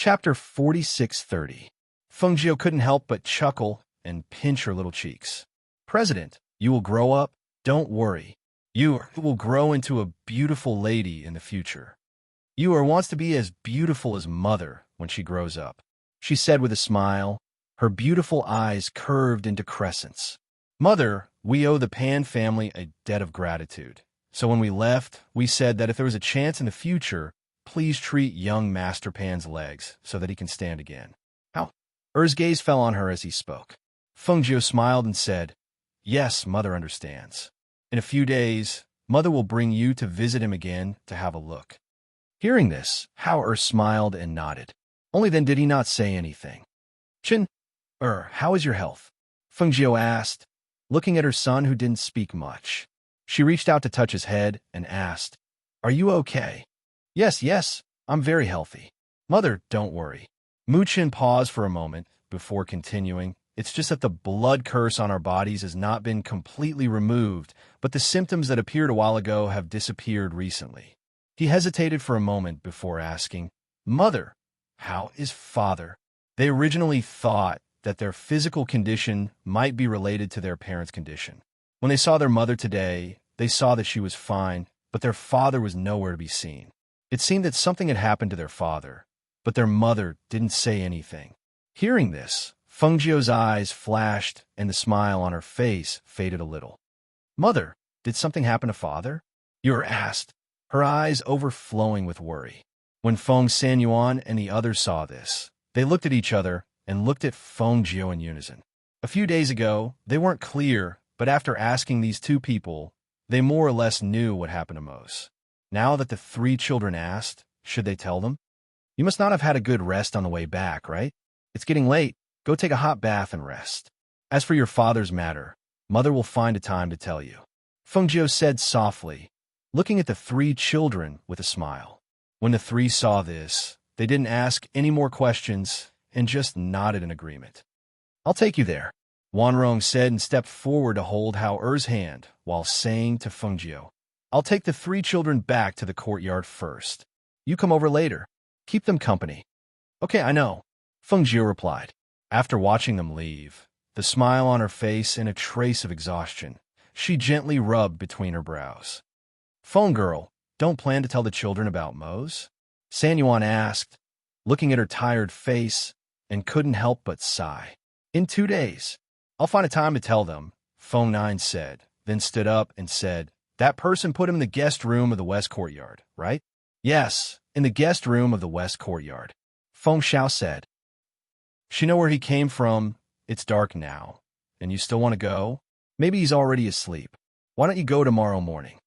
Chapter 4630. Fengjiu couldn't help but chuckle and pinch her little cheeks. President, you will grow up. Don't worry. You will grow into a beautiful lady in the future. You wants to be as beautiful as Mother when she grows up, she said with a smile, her beautiful eyes curved into crescents. Mother, we owe the Pan family a debt of gratitude. So when we left, we said that if there was a chance in the future, please treat young Master Pan's legs so that he can stand again. How? Er's gaze fell on her as he spoke. Fengjiu smiled and said, Yes, Mother understands. In a few days, Mother will bring you to visit him again to have a look. Hearing this, Hao smiled and nodded. Only then did he not say anything. Chin, how is your health? Fengjiu asked, looking at her son who didn't speak much. She reached out to touch his head and asked, Are you okay? Yes, I'm very healthy. Mother, don't worry. Mu Qin paused for a moment before continuing. It's just that the blood curse on our bodies has not been completely removed, but the symptoms that appeared a while ago have disappeared recently. He hesitated for a moment before asking, Mother, how is Father? They originally thought that their physical condition might be related to their parents' condition. When they saw their mother today, they saw that she was fine, but their father was nowhere to be seen. It seemed that something had happened to their father, but their mother didn't say anything. Hearing this, Fengjiu's eyes flashed and the smile on her face faded a little. Mother, did something happen to Father? Yu asked, her eyes overflowing with worry. When Feng Sanyuan and the others saw this, they looked at each other and looked at Fengjiu in unison. A few days ago, they weren't clear, but after asking these two people, they more or less knew what happened to Mose. Now that the three children asked, should they tell them? You must not have had a good rest on the way back, right? It's getting late. Go take a hot bath and rest. As for your father's matter, Mother will find a time to tell you. Fengjiu said softly, looking at the three children with a smile. When the three saw this, they didn't ask any more questions and just nodded in agreement. I'll take you there, Wanrong said and stepped forward to hold Hao Er's hand while saying to Fengjiu, I'll take the three children back to the courtyard first. You come over later. Keep them company. Okay, I know, Fengjiu replied. After watching them leave, the smile on her face and a trace of exhaustion, she gently rubbed between her brows. Phone girl, don't plan to tell the children about Mose? Sanyuan asked, looking at her tired face, and couldn't help but sigh. In 2 days. I'll find a time to tell them, Feng Nine said, then stood up and said, That person put him in the guest room of the West Courtyard, right? Yes, in the guest room of the West Courtyard, Feng Xiao said. She know where he came from. It's dark now. And you still want to go? Maybe he's already asleep. Why don't you go tomorrow morning?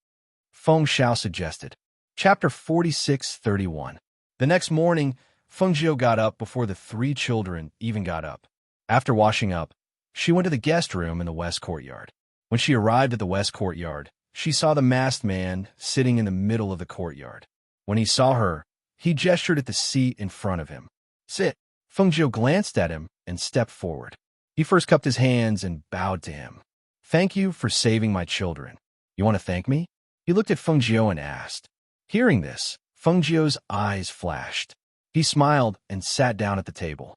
Feng Xiao suggested. Chapter 4631. The next morning, Fengjiu got up before the three children even got up. After washing up, she went to the guest room in the West Courtyard. When she arrived at the West Courtyard, she saw the masked man sitting in the middle of the courtyard. When he saw her, he gestured at the seat in front of him. Sit. Fengjiu glanced at him and stepped forward. He first cupped his hands and bowed to him. Thank you for saving my children. You want to thank me? He looked at Fengjiu and asked. Hearing this, Fengjiu's eyes flashed. He smiled and sat down at the table.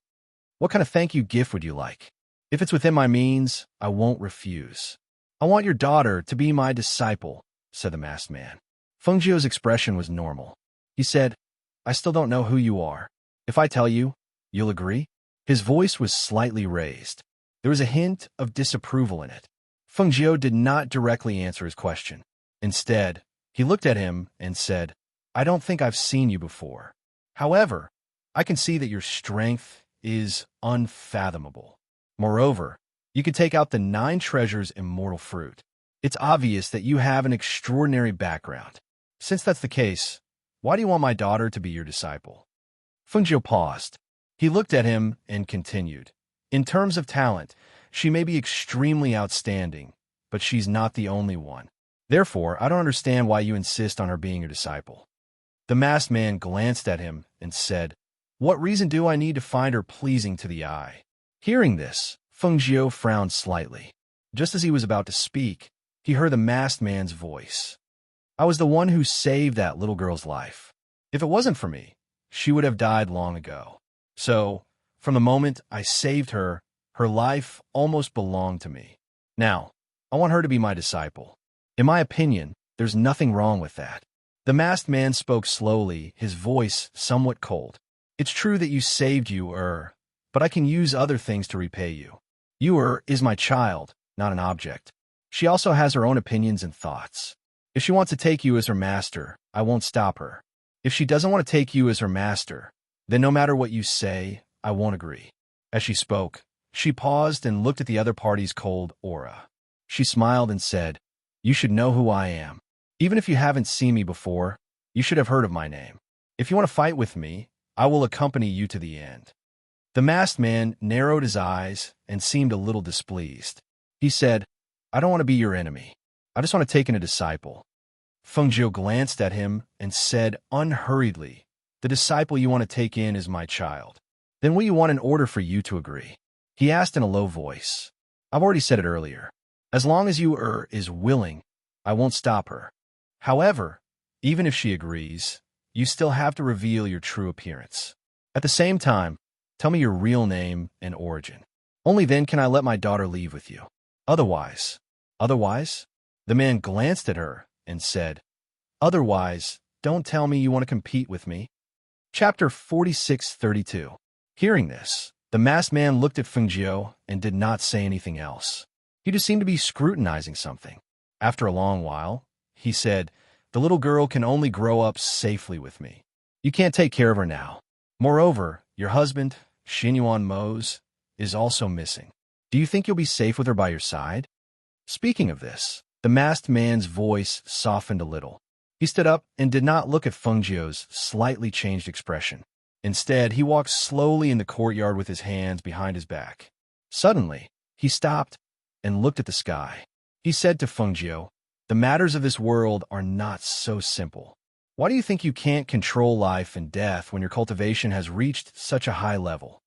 What kind of thank you gift would you like? If it's within my means, I won't refuse. I want your daughter to be my disciple, said the masked man. Fengjiu's expression was normal. He said, I still don't know who you are. If I tell you, you'll agree? His voice was slightly raised. There was a hint of disapproval in it. Fengjiu did not directly answer his question. Instead, he looked at him and said, I don't think I've seen you before. However, I can see that your strength is unfathomable. Moreover, you could take out the 9 treasures immortal fruit. It's obvious that you have an extraordinary background. Since that's the case, why do you want my daughter to be your disciple? Fengjiu paused. He looked at him and continued. In terms of talent, she may be extremely outstanding, but she's not the only one. Therefore, I don't understand why you insist on her being your disciple. The masked man glanced at him and said, What reason do I need to find her pleasing to the eye? Hearing this, Fengjiu frowned slightly. Just as he was about to speak, he heard the masked man's voice. I was the one who saved that little girl's life. If it wasn't for me, she would have died long ago. So, from the moment I saved her, her life almost belonged to me. Now, I want her to be my disciple. In my opinion, there's nothing wrong with that. The masked man spoke slowly, his voice somewhat cold. It's true that you saved but I can use other things to repay you. You is my child, not an object. She also has her own opinions and thoughts. If she wants to take you as her master, I won't stop her. If she doesn't want to take you as her master, then no matter what you say, I won't agree. As she spoke, she paused and looked at the other party's cold aura. She smiled and said, "You should know who I am. Even if you haven't seen me before, you should have heard of my name. If you want to fight with me, I will accompany you to the end." The masked man narrowed his eyes and seemed a little displeased. He said, "I don't want to be your enemy. I just want to take in a disciple." Fengjiu glanced at him and said unhurriedly, "The disciple you want to take in is my child. Then will you want an order for you to agree?" He asked in a low voice. "I've already said it earlier. As long as you is willing, I won't stop her. However, even if she agrees, you still have to reveal your true appearance. At the same time, tell me your real name and origin. Only then can I let my daughter leave with you. Otherwise? The man glanced at her and said, "Otherwise, don't tell me you want to compete with me." Chapter 46:32. Hearing this, the masked man looked at Fengjiu and did not say anything else. He just seemed to be scrutinizing something. After a long while, he said, "The little girl can only grow up safely with me. You can't take care of her now. Moreover, your husband, Xinyuan Mose, is also missing. Do you think you'll be safe with her by your side?" Speaking of this, the masked man's voice softened a little. He stood up and did not look at Fengjiu's slightly changed expression. Instead, he walked slowly in the courtyard with his hands behind his back. Suddenly, he stopped and looked at the sky. He said to Fengjiu, "The matters of this world are not so simple. Why do you think you can't control life and death when your cultivation has reached such a high level?"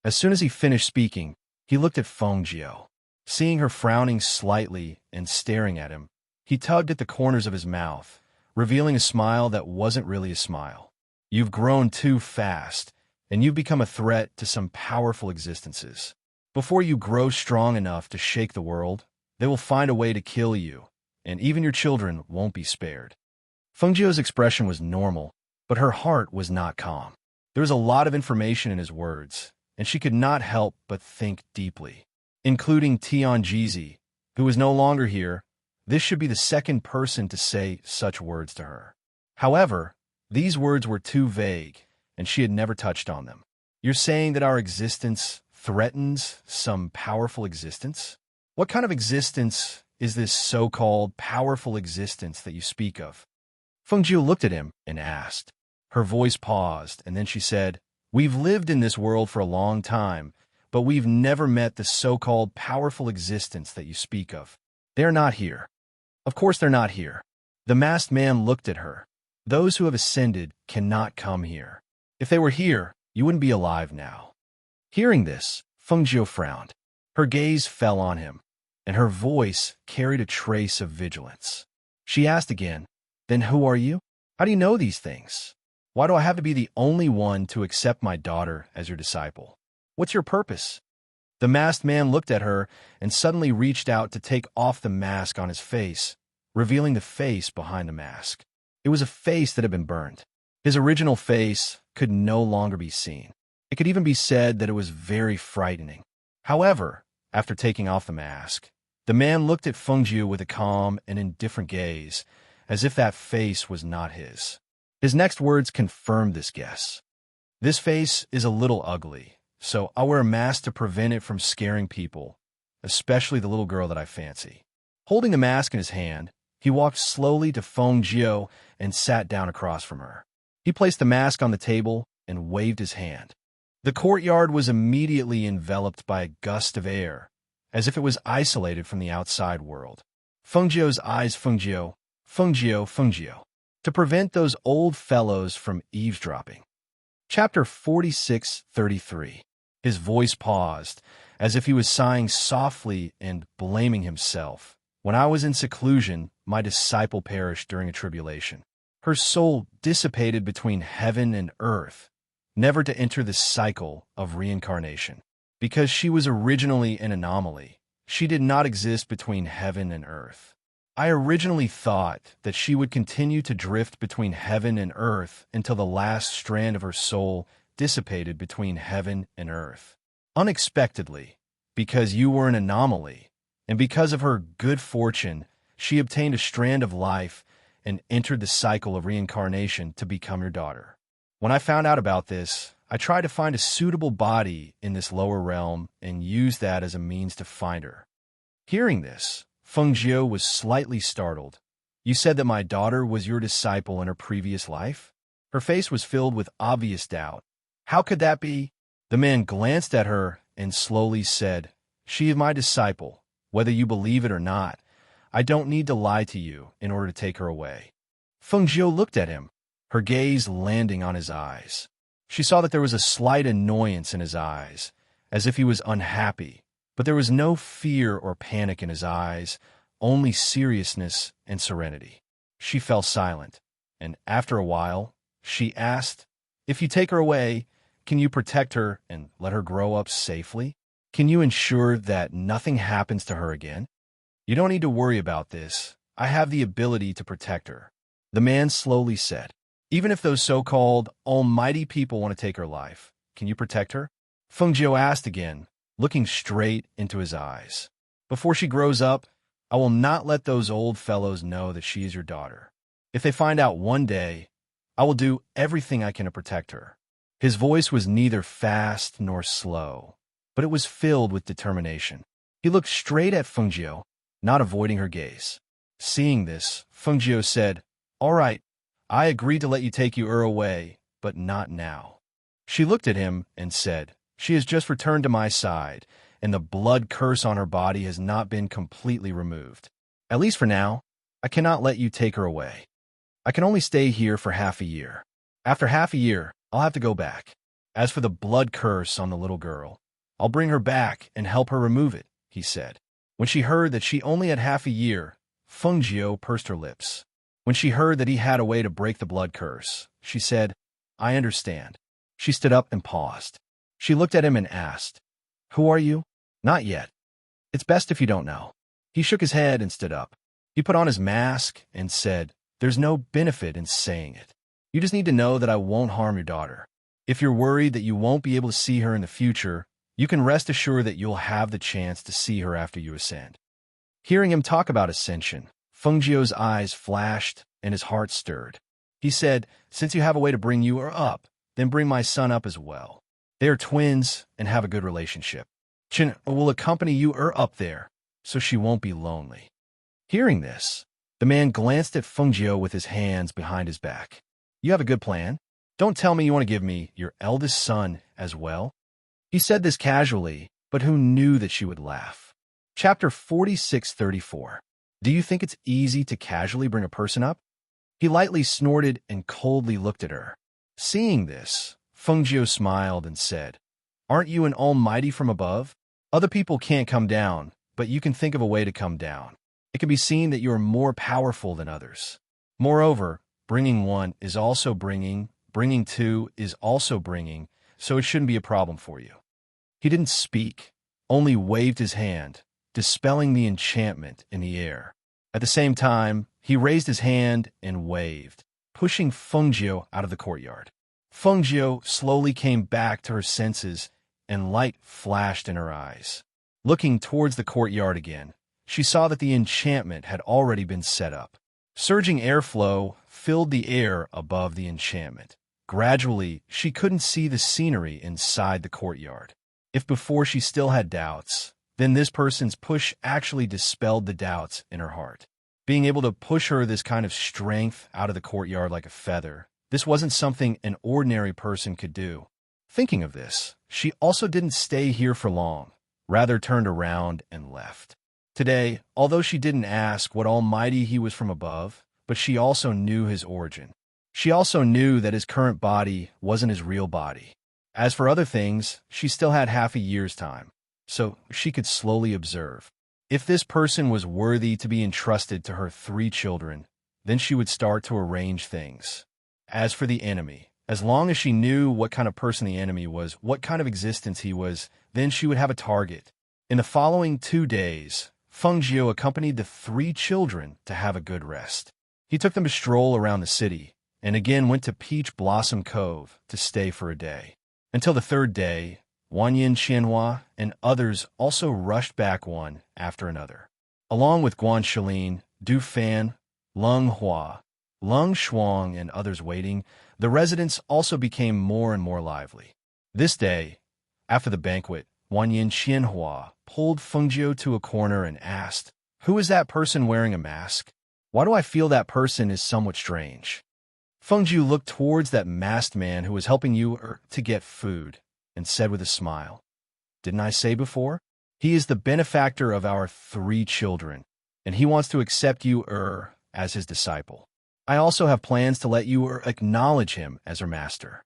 As soon as he finished speaking, he looked at Fengjiu. Seeing her frowning slightly and staring at him, he tugged at the corners of his mouth, revealing a smile that wasn't really a smile. "You've grown too fast, and you've become a threat to some powerful existences. Before you grow strong enough to shake the world, they will find a way to kill you, and even your children won't be spared." Fengjiu's expression was normal, but her heart was not calm. There was a lot of information in his words, and she could not help but think deeply. Including Tianjizi, who was no longer here, this should be the second person to say such words to her. However, these words were too vague, and she had never touched on them. "You're saying that our existence threatens some powerful existence? What kind of existence is this so-called powerful existence that you speak of?" Fengjiu looked at him and asked. Her voice paused, and then she said, "We've lived in this world for a long time, but we've never met the so-called powerful existence that you speak of. They're not here." "Of course they're not here." The masked man looked at her. "Those who have ascended cannot come here. If they were here, you wouldn't be alive now." Hearing this, Fengjiu frowned. Her gaze fell on him, and her voice carried a trace of vigilance. She asked again, "Then who are you? How do you know these things? Why do I have to be the only one to accept my daughter as your disciple? What's your purpose?" The masked man looked at her and suddenly reached out to take off the mask on his face, revealing the face behind the mask. It was a face that had been burned. His original face could no longer be seen. It could even be said that it was very frightening. However, after taking off the mask, the man looked at Fengjiu with a calm and indifferent gaze, as if that face was not his. His next words confirmed this guess. "This face is a little ugly, so I'll wear a mask to prevent it from scaring people, especially the little girl that I fancy." Holding the mask in his hand, he walked slowly to Fengjiu and sat down across from her. He placed the mask on the table and waved his hand. The courtyard was immediately enveloped by a gust of air, as if it was isolated from the outside world. Fengjiu's eyes Fengjiu, to prevent those old fellows from eavesdropping. Chapter 46:33. His voice paused, as if he was sighing softly and blaming himself. "When I was in seclusion, my disciple perished during a tribulation. Her soul dissipated between heaven and earth, never to enter the cycle of reincarnation. Because she was originally an anomaly, she did not exist between heaven and earth. I originally thought that she would continue to drift between heaven and earth until the last strand of her soul dissipated between heaven and earth. Unexpectedly, because you were an anomaly, and because of her good fortune, she obtained a strand of life and entered the cycle of reincarnation to become your daughter. When I found out about this, I tried to find a suitable body in this lower realm and used that as a means to find her. Hearing this, Feng Jiu was slightly startled. You said that my daughter was your disciple in her previous life? Her face was filled with obvious doubt. How could that be? The man glanced at her and slowly said, She is my disciple, whether you believe it or not. I don't need to lie to you in order to take her away. Feng Jiu looked at him, her gaze landing on his eyes. She saw that there was a slight annoyance in his eyes, as if he was unhappy, but there was no fear or panic in his eyes, only seriousness and serenity. She fell silent, and after a while, she asked, If you take her away, can you protect her and let her grow up safely? Can you ensure that nothing happens to her again? You don't need to worry about this. I have the ability to protect her. The man slowly said, Even if those so-called almighty people want to take her life, can you protect her? Feng Jiu asked again, looking straight into his eyes. Before she grows up, I will not let those old fellows know that she is your daughter. If they find out one day, I will do everything I can to protect her. His voice was neither fast nor slow, but it was filled with determination. He looked straight at Feng Jiu, not avoiding her gaze. Seeing this, Feng Jiu said, All right, I agree to let you take her away, but not now. She looked at him and said, She has just returned to my side, and the blood curse on her body has not been completely removed. At least for now, I cannot let you take her away. I can only stay here for half a year. After half a year, I'll have to go back. As for the blood curse on the little girl, I'll bring her back and help her remove it, he said. When she heard that she only had half a year, Feng Jiu pursed her lips. When she heard that he had a way to break the blood curse, she said, I understand. She stood up and paused. She looked at him and asked, Who are you? Not yet. It's best if you don't know. He shook his head and stood up. He put on his mask and said, There's no benefit in saying it. You just need to know that I won't harm your daughter. If you're worried that you won't be able to see her in the future, you can rest assured that you'll have the chance to see her after you ascend. Hearing him talk about ascension, Feng Jiu's eyes flashed and his heart stirred. He said, Since you have a way to bring you up, then bring my son up as well. They are twins and have a good relationship. Chen will accompany you up there, so she won't be lonely. Hearing this, the man glanced at Feng Jiu with his hands behind his back. You have a good plan. Don't tell me you want to give me your eldest son as well. He said this casually, but who knew that she would laugh? Chapter 46:34. Do you think it's easy to casually bring a person up? He lightly snorted and coldly looked at her. Seeing this, Feng Jiu smiled and said, Aren't you an almighty from above? Other people can't come down, but you can think of a way to come down. It can be seen that you are more powerful than others. Moreover, bringing one is also bringing two is also bringing, so it shouldn't be a problem for you. He didn't speak, only waved his hand, dispelling the enchantment in the air. At the same time, he raised his hand and waved, pushing Feng Jiu out of the courtyard. Feng Jiu slowly came back to her senses, and light flashed in her eyes. Looking towards the courtyard again, she saw that the enchantment had already been set up. Surging airflow filled the air above the enchantment. Gradually, she couldn't see the scenery inside the courtyard. If before she still had doubts, then this person's push actually dispelled the doubts in her heart. Being able to push her this kind of strength out of the courtyard like a feather, this wasn't something an ordinary person could do. Thinking of this, she also didn't stay here for long, rather turned around and left. Today, although she didn't ask what almighty he was from above, but she also knew his origin. She also knew that his current body wasn't his real body. As for other things, she still had half a year's time, so she could slowly observe. If this person was worthy to be entrusted to her 3 children, then she would start to arrange things. As for the enemy, As long as she knew what kind of person the enemy was, what kind of existence he was, then she would have a target. In the following 2 days, Feng Jiu accompanied the 3 children to have a good rest. He took them to stroll around the city, and again went to Peach Blossom Cove to stay for a day. Until the 3rd day, Wanyin Qianhua and others also rushed back one after another. Along with Guan Shilin, Du Fan, Leng Hua, Leng Shuang, and others waiting, the residents also became more and more lively. This day, after the banquet, Wanyin Qianhua pulled Feng Jiu to a corner and asked, "Who is that person wearing a mask? Why do I feel that person is somewhat strange?" Feng Jiu looked towards that masked man who was helping you to get food and said with a smile, "Didn't I say before? He is the benefactor of our 3 children, and he wants to accept you as his disciple. I also have plans to let you acknowledge him as her master.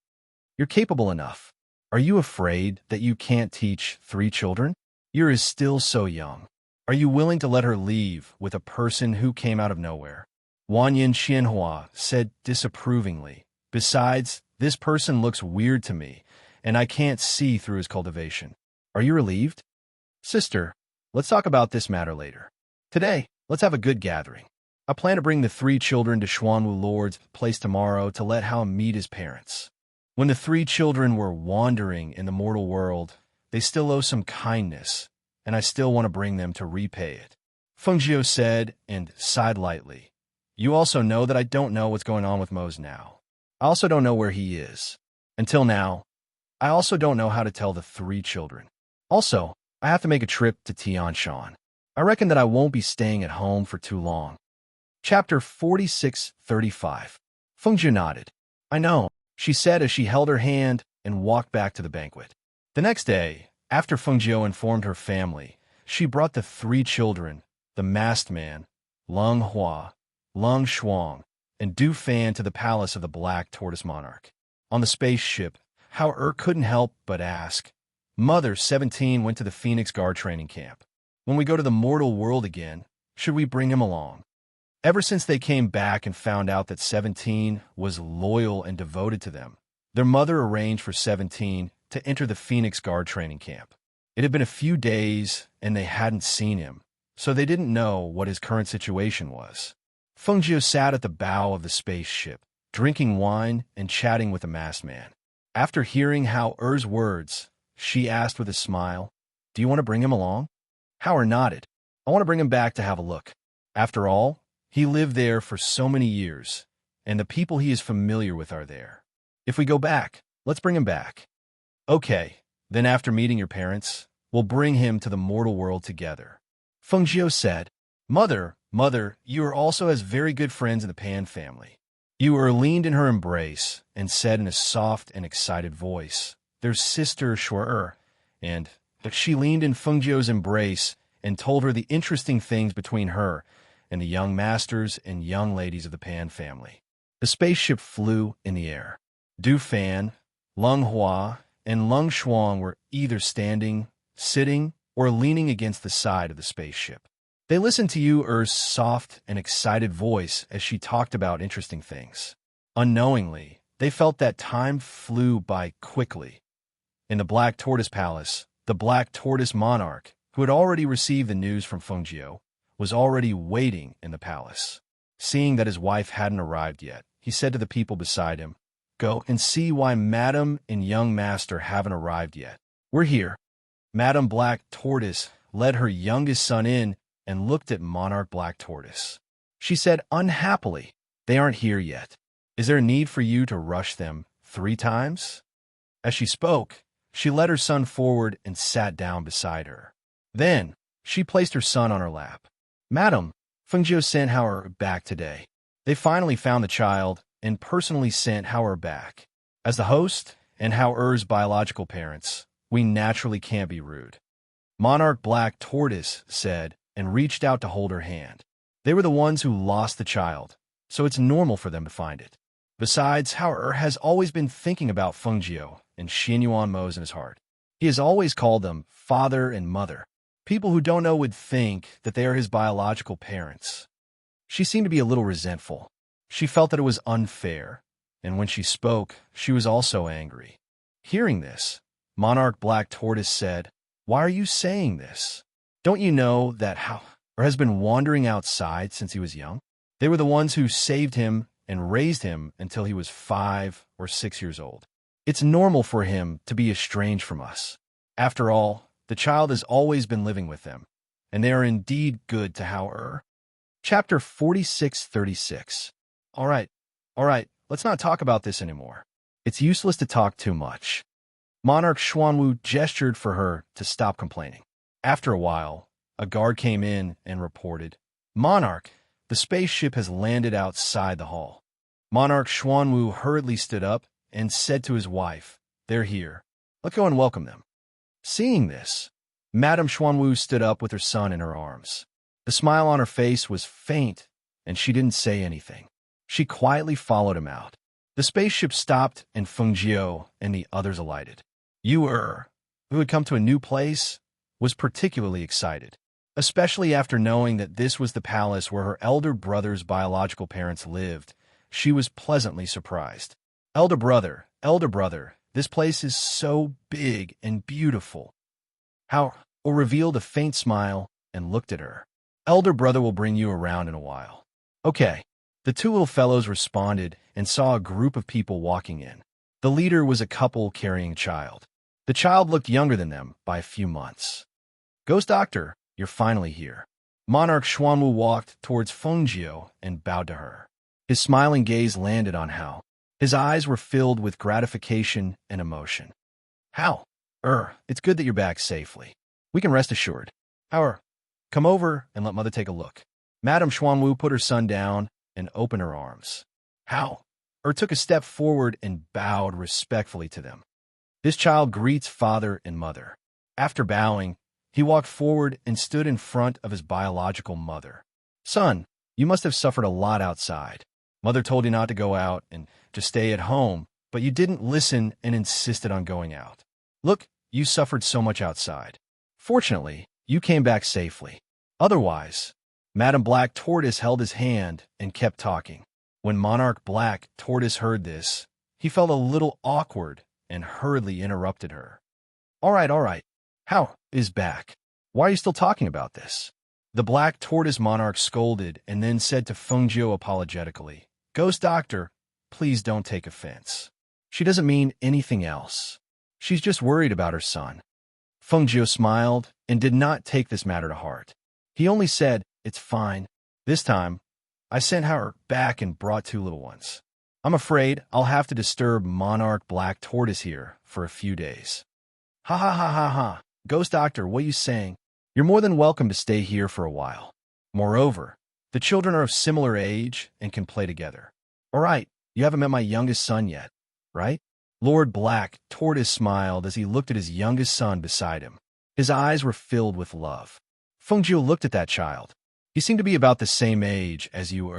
You're capable enough. Are you afraid that you can't teach 3 children? You is still so young. Are you willing to let her leave with a person who came out of nowhere?" Wanyin Qianhua said disapprovingly, "Besides, this person looks weird to me, and I can't see through his cultivation. Are you relieved? Sister, let's talk about this matter later. Today, let's have a good gathering. I plan to bring the 3 children to Xuanwu Lord's place tomorrow to let him meet his parents." When the 3 children were wandering in the mortal world, they still owe some kindness, and I still want to bring them to repay it. Feng Jiu said and sighed lightly. "You also know that I don't know what's going on with Mose now. I also don't know where he is. Until now, I also don't know how to tell the 3 children. Also, I have to make a trip to Tianshan. I reckon that I won't be staying at home for too long." Chapter 46:35. Feng Jiu nodded. "I know," she said as she held her hand and walked back to the banquet. The next day, after Feng Jiu informed her family, she brought the 3 children, the masked man, Leng Hua, Leng Shuang, and Du Fan to the palace of the Black Tortoise Monarch. On the spaceship, Hao couldn't help but ask, "Mother, 17 went to the Phoenix Guard training camp. When we go to the mortal world again, should we bring him along?" Ever since they came back and found out that 17 was loyal and devoted to them, their mother arranged for 17 to enter the Phoenix Guard training camp. It had been a few days and they hadn't seen him, so they didn't know what his current situation was. Feng Jiu sat at the bow of the spaceship, drinking wine and chatting with the masked man. After hearing Hao-er's words, she asked with a smile, "Do you want to bring him along?" Hao-er nodded. "I want to bring him back to have a look. After all, he lived there for so many years, and the people he is familiar with are there. If we go back, let's bring him back." "Okay, then after meeting your parents, we'll bring him to the mortal world together." Feng Jiu said, Mother, you are also as very good friends in the Pan family." You leaned in her embrace and said in a soft and excited voice, "There's Sister Shuer," and she leaned in Feng Jiu's embrace and told her the interesting things between her and the young masters and young ladies of the Pan family. The spaceship flew in the air. Du Fan, Leng Hua, and Leng Shuang were either standing, sitting, or leaning against the side of the spaceship. They listened to Yu's soft and excited voice as she talked about interesting things. Unknowingly, they felt that time flew by quickly. In the Black Tortoise Palace, the Black Tortoise Monarch, who had already received the news from Feng Jiu, was already waiting in the palace. Seeing that his wife hadn't arrived yet, he said to the people beside him, "Go and see why Madam and young master haven't arrived yet. We're here." Madam Black Tortoise led her youngest son in and looked at Monarch Black Tortoise. She said unhappily, "They aren't here yet. Is there a need for you to rush them 3 times? As she spoke, she led her son forward and sat down beside her. Then, she placed her son on her lap. "Madam, Feng Jiu sent Hao back today. They finally found the child and personally sent Hao back. As the host and Hao-er's biological parents, we naturally can't be rude." Monarch Black Tortoise said and reached out to hold her hand. They were the ones who lost the child, so it's normal for them to find it. Besides, Hao has always been thinking about Feng Jiu and Xianyuan Mose in his heart. He has always called them father and mother. People who don't know would think that they are his biological parents. She seemed to be a little resentful. She felt that it was unfair, and when she spoke, she was also angry. Hearing this, Monarch Black Tortoise said, "Why are you saying this? Don't you know that or has been wandering outside since he was young? They were the ones who saved him and raised him until he was 5 or 6 years old. It's normal for him to be estranged from us. After all, the child has always been living with them, and they are indeed good to Howler." Chapter 46:36. All right, let's not talk about this anymore. It's useless to talk too much. Monarch Xuanwu gestured for her to stop complaining. After a while, a guard came in and reported, "Monarch, the spaceship has landed outside the hall." Monarch Xuanwu hurriedly stood up and said to his wife, "They're here. Let's go and welcome them." Seeing this, Madame Xuanwu stood up with her son in her arms. The smile on her face was faint, and she didn't say anything. She quietly followed him out. The spaceship stopped, and Feng Jiu and the others alighted. Yu, who had come to a new place, was particularly excited, especially after knowing that this was the palace where her elder brother's biological parents lived. She was pleasantly surprised. Elder brother, this place is so big and beautiful." Hao revealed a faint smile and looked at her. "Elder brother will bring you around in a while." "Okay." The two little fellows responded and saw a group of people walking in. The leader was a couple carrying a child. The child looked younger than them by a few months. "Ghost Doctor, you're finally here." Monarch Xuanwu walked towards Feng Jiu and bowed to her. His smiling gaze landed on Hao. His eyes were filled with gratification and emotion. "Hao, it's good that you're back safely. We can rest assured. Hao, come over and let Mother take a look." Madame Xuanwu put her son down and opened her arms. Hao took a step forward and bowed respectfully to them. This child greets father and mother. After bowing, he walked forward and stood in front of his biological mother. "Son, you must have suffered a lot outside. Mother told you not to go out and to stay at home, but you didn't listen and insisted on going out. Look, you suffered so much outside. Fortunately, you came back safely. Otherwise..." Madame Black Tortoise held his hand and kept talking. When Monarch Black Tortoise heard this, he felt a little awkward and hurriedly interrupted her. All right. Hao is back. Why are you still talking about this?" The Black Tortoise Monarch scolded and then said to Feng Jiu apologetically, "Ghost Doctor, please don't take offense. She doesn't mean anything else. She's just worried about her son." Feng Jiu smiled and did not take this matter to heart. He only said, "It's fine. This time, I sent her back and brought 2 little ones. I'm afraid I'll have to disturb Monarch Black Tortoise here for a few days." Ha. "Ghost Doctor, what are you saying? You're more than welcome to stay here for a while. Moreover, the children are of similar age and can play together." "All right, you haven't met my youngest son yet, right?" Lord Black Tortoise smiled as he looked at his youngest son beside him. His eyes were filled with love. Feng Jiu looked at that child. He seemed to be about the same age as you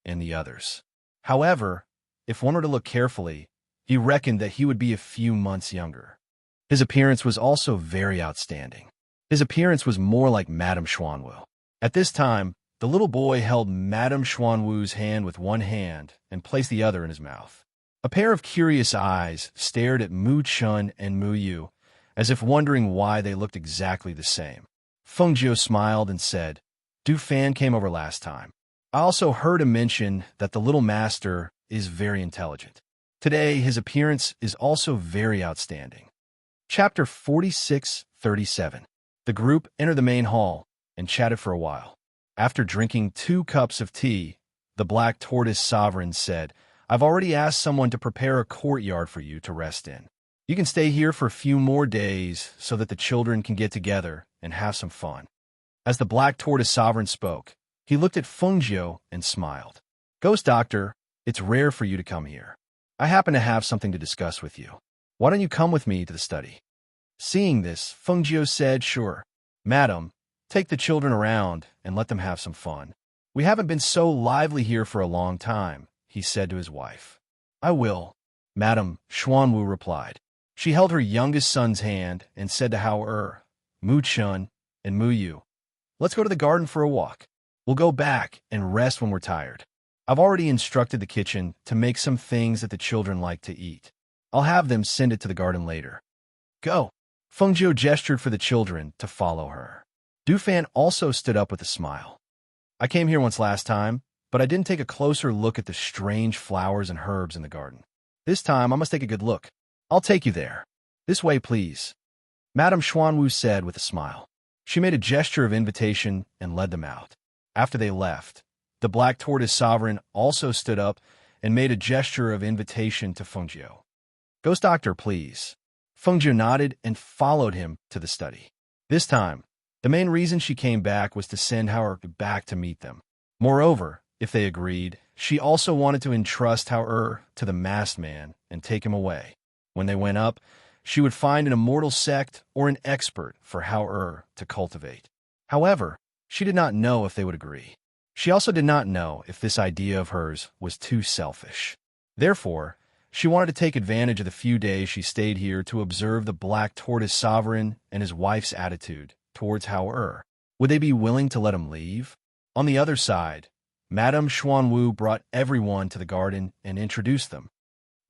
and the others. However, if one were to look carefully, he reckoned that he would be a few months younger. His appearance was also very outstanding. His appearance was more like Madame Xuanwu. At this time, the little boy held Madame Xuanwu's hand with one hand and placed the other in his mouth. A pair of curious eyes stared at Mu Chun and Mu Yu, as if wondering why they looked exactly the same. Feng Jiu smiled and said, Du Fan came over last time. I also heard him mention that the little master is very intelligent. Today, his appearance is also very outstanding. Chapter 46:37. The group entered the main hall and chatted for a while. After drinking 2 cups of tea, the Black Tortoise Sovereign said, "I've already asked someone to prepare a courtyard for you to rest in. You can stay here for a few more days so that the children can get together and have some fun." As the Black Tortoise Sovereign spoke, he looked at Feng Jiu and smiled. "Ghost Doctor, it's rare for you to come here. I happen to have something to discuss with you. Why don't you come with me to the study?" Seeing this, Feng Jiu said, "Sure. Madam, take the children around and let them have some fun. We haven't been so lively here for a long time," he said to his wife. "I will," Madame Xuanwu replied. She held her youngest son's hand and said to Hao Mu Chun, and Mu Yu, "Let's go to the garden for a walk. We'll go back and rest when we're tired. I've already instructed the kitchen to make some things that the children like to eat. I'll have them send it to the garden later. Go. Fengjiu gestured for the children to follow her. Dufan also stood up with a smile. I came here once last time, but I didn't take a closer look at the strange flowers and herbs in the garden. This time, I must take a good look. I'll take you there. This way, please. Madame Xuanwu said with a smile. She made a gesture of invitation and led them out. After they left, the Black Tortoise Sovereign also stood up and made a gesture of invitation to Fengjiu. Ghost Doctor, please. Fengjiu nodded and followed him to the study. This time, the main reason she came back was to send Hao back to meet them. Moreover, if they agreed, she also wanted to entrust Hao to the masked man and take him away. When they went up, she would find an immortal sect or an expert for Hao to cultivate. However, she did not know if they would agree. She also did not know if this idea of hers was too selfish. Therefore, she wanted to take advantage of the few days she stayed here to observe the Black Tortoise Sovereign and his wife's attitude towards Hao. Would they be willing to let him leave? On the other side, Madame Xuanwu brought everyone to the garden and introduced them.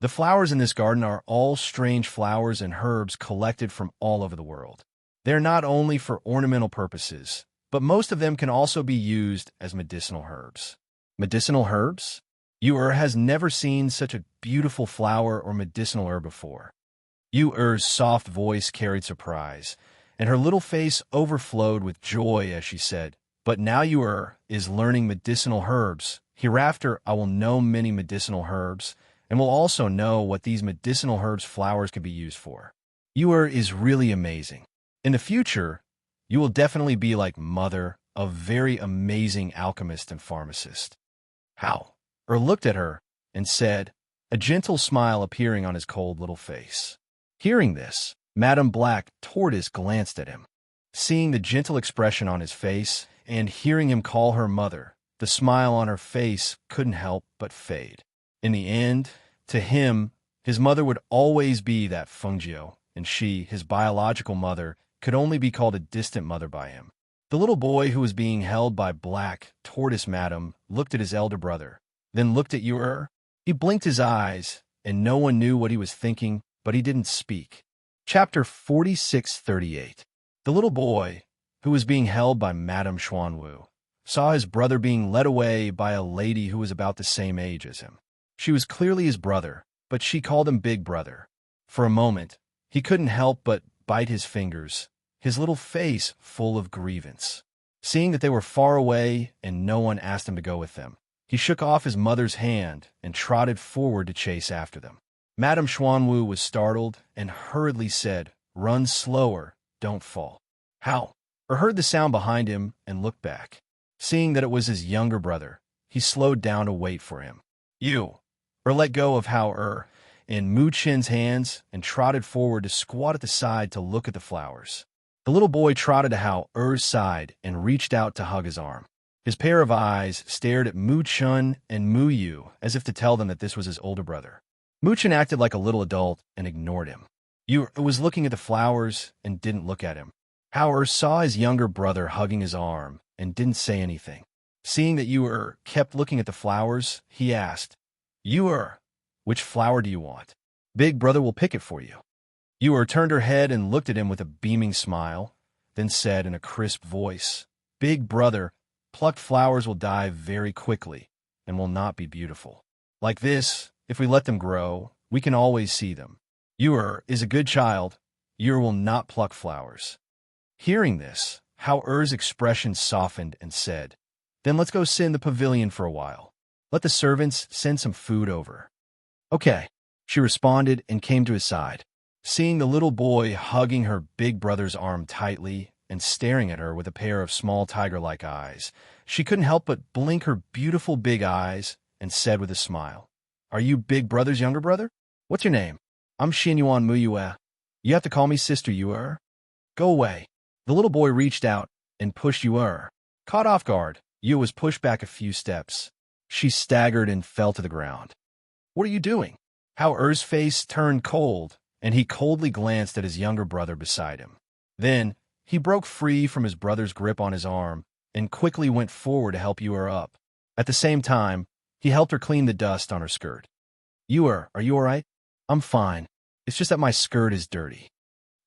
The flowers in this garden are all strange flowers and herbs collected from all over the world. They are not only for ornamental purposes, but most of them can also be used as medicinal herbs. Medicinal herbs? Yu has never seen such a beautiful flower or medicinal herb before. Yu's soft voice carried surprise, and her little face overflowed with joy as she said, "But now Yu is learning medicinal herbs. Hereafter I will know many medicinal herbs, and will also know what these medicinal herbs flowers could be used for. Yu is really amazing. In the future, you will definitely be like Mother, a very amazing alchemist and pharmacist." Hao looked at her and said, a gentle smile appearing on his cold little face. Hearing this, Madame Black Tortoise glanced at him. Seeing the gentle expression on his face and hearing him call her mother, the smile on her face couldn't help but fade. In the end, to him, his mother would always be that Fengjiu, and she, his biological mother, could only be called a distant mother by him. The little boy who was being held by Black Tortoise Madam looked at his elder brother, then looked at Yu. He blinked his eyes, and no one knew what he was thinking, but he didn't speak. Chapter 4638. The little boy, who was being held by Madame Xuanwu, saw his brother being led away by a lady who was about the same age as him. She was clearly his brother, but she called him Big Brother. For a moment, he couldn't help but bite his fingers, his little face full of grievance. Seeing that they were far away and no one asked him to go with them, he shook off his mother's hand and trotted forward to chase after them. Madame Xuanwu was startled and hurriedly said, "Run slower, don't fall." Hao heard the sound behind him and looked back. Seeing that it was his younger brother, he slowed down to wait for him. Yu let go of Hao in Mu Chen's hands and trotted forward to squat at the side to look at the flowers. The little boy trotted to Hao's side and reached out to hug his arm. His pair of eyes stared at Mu Chen and Mu Yu as if to tell them that this was his older brother. Mu Chen acted like a little adult and ignored him. Yu was looking at the flowers and didn't look at him. Hao saw his younger brother hugging his arm and didn't say anything. Seeing that Yu kept looking at the flowers, he asked, "Yu, which flower do you want? Big brother will pick it for you." Yu turned her head and looked at him with a beaming smile, then said in a crisp voice, "Big brother, plucked flowers will die very quickly and will not be beautiful. Like this, if we let them grow, we can always see them. Yu is a good child. Yu will not pluck flowers." Hearing this, Hao's expression softened and said, "Then let's go sit in the pavilion for a while. Let the servants send some food over." "Okay," she responded and came to his side. Seeing the little boy hugging her big brother's arm tightly and staring at her with a pair of small tiger-like eyes, she couldn't help but blink her beautiful big eyes and said with a smile, "Are you Big Brother's younger brother? What's your name?" "I'm Xinyuan Muyue. You have to call me Sister Yu." "Go away." The little boy reached out and pushed Yu. Caught off guard, Yu was pushed back a few steps. She staggered and fell to the ground. "What are you doing?" Hao's face turned cold, and he coldly glanced at his younger brother beside him. Then, he broke free from his brother's grip on his arm and quickly went forward to help Yu up. At the same time, He helped her clean the dust on her skirt. Are you all right? I'm fine. It's just that my skirt is dirty.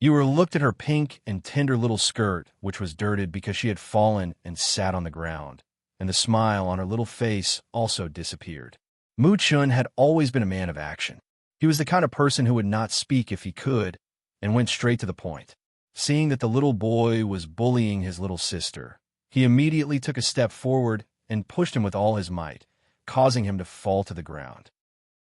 Ewer looked at her pink and tender little skirt, which was dirted because she had fallen and sat on the ground, and the smile on her little face also disappeared. Mu Chun had always been a man of action. He was the kind of person who would not speak if he could, and went straight to the point. Seeing that the little boy was bullying his little sister, he immediately took a step forward and pushed him with all his might, causing him to fall to the ground.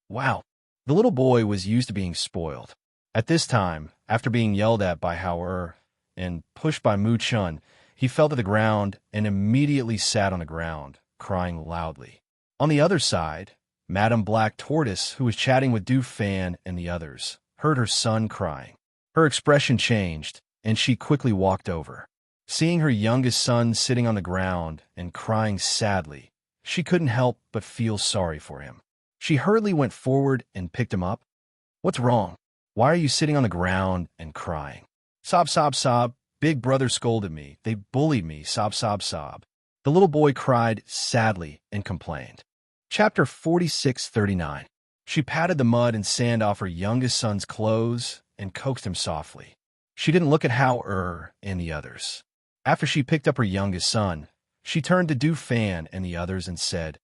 Wow! The little boy was used to being spoiled. At this time, after being yelled at by Hao and pushed by Mu Chun, he fell to the ground and immediately sat on the ground, crying loudly. On the other side, Madame Black Tortoise, who was chatting with Du Fan and the others, heard her son crying. Her expression changed, and she quickly walked over. Seeing her youngest son sitting on the ground and crying sadly, she couldn't help but feel sorry for him. She hurriedly went forward and picked him up. What's wrong? Why are you sitting on the ground and crying? Sob, sob, sob. Big brother scolded me. They bullied me. Sob, sob, sob. The little boy cried sadly and complained. Chapter 46:39. She patted the mud and sand off her youngest son's clothes and coaxed him softly. She didn't look at Hao and the others. After she picked up her youngest son, she turned to Du Fan and the others and said,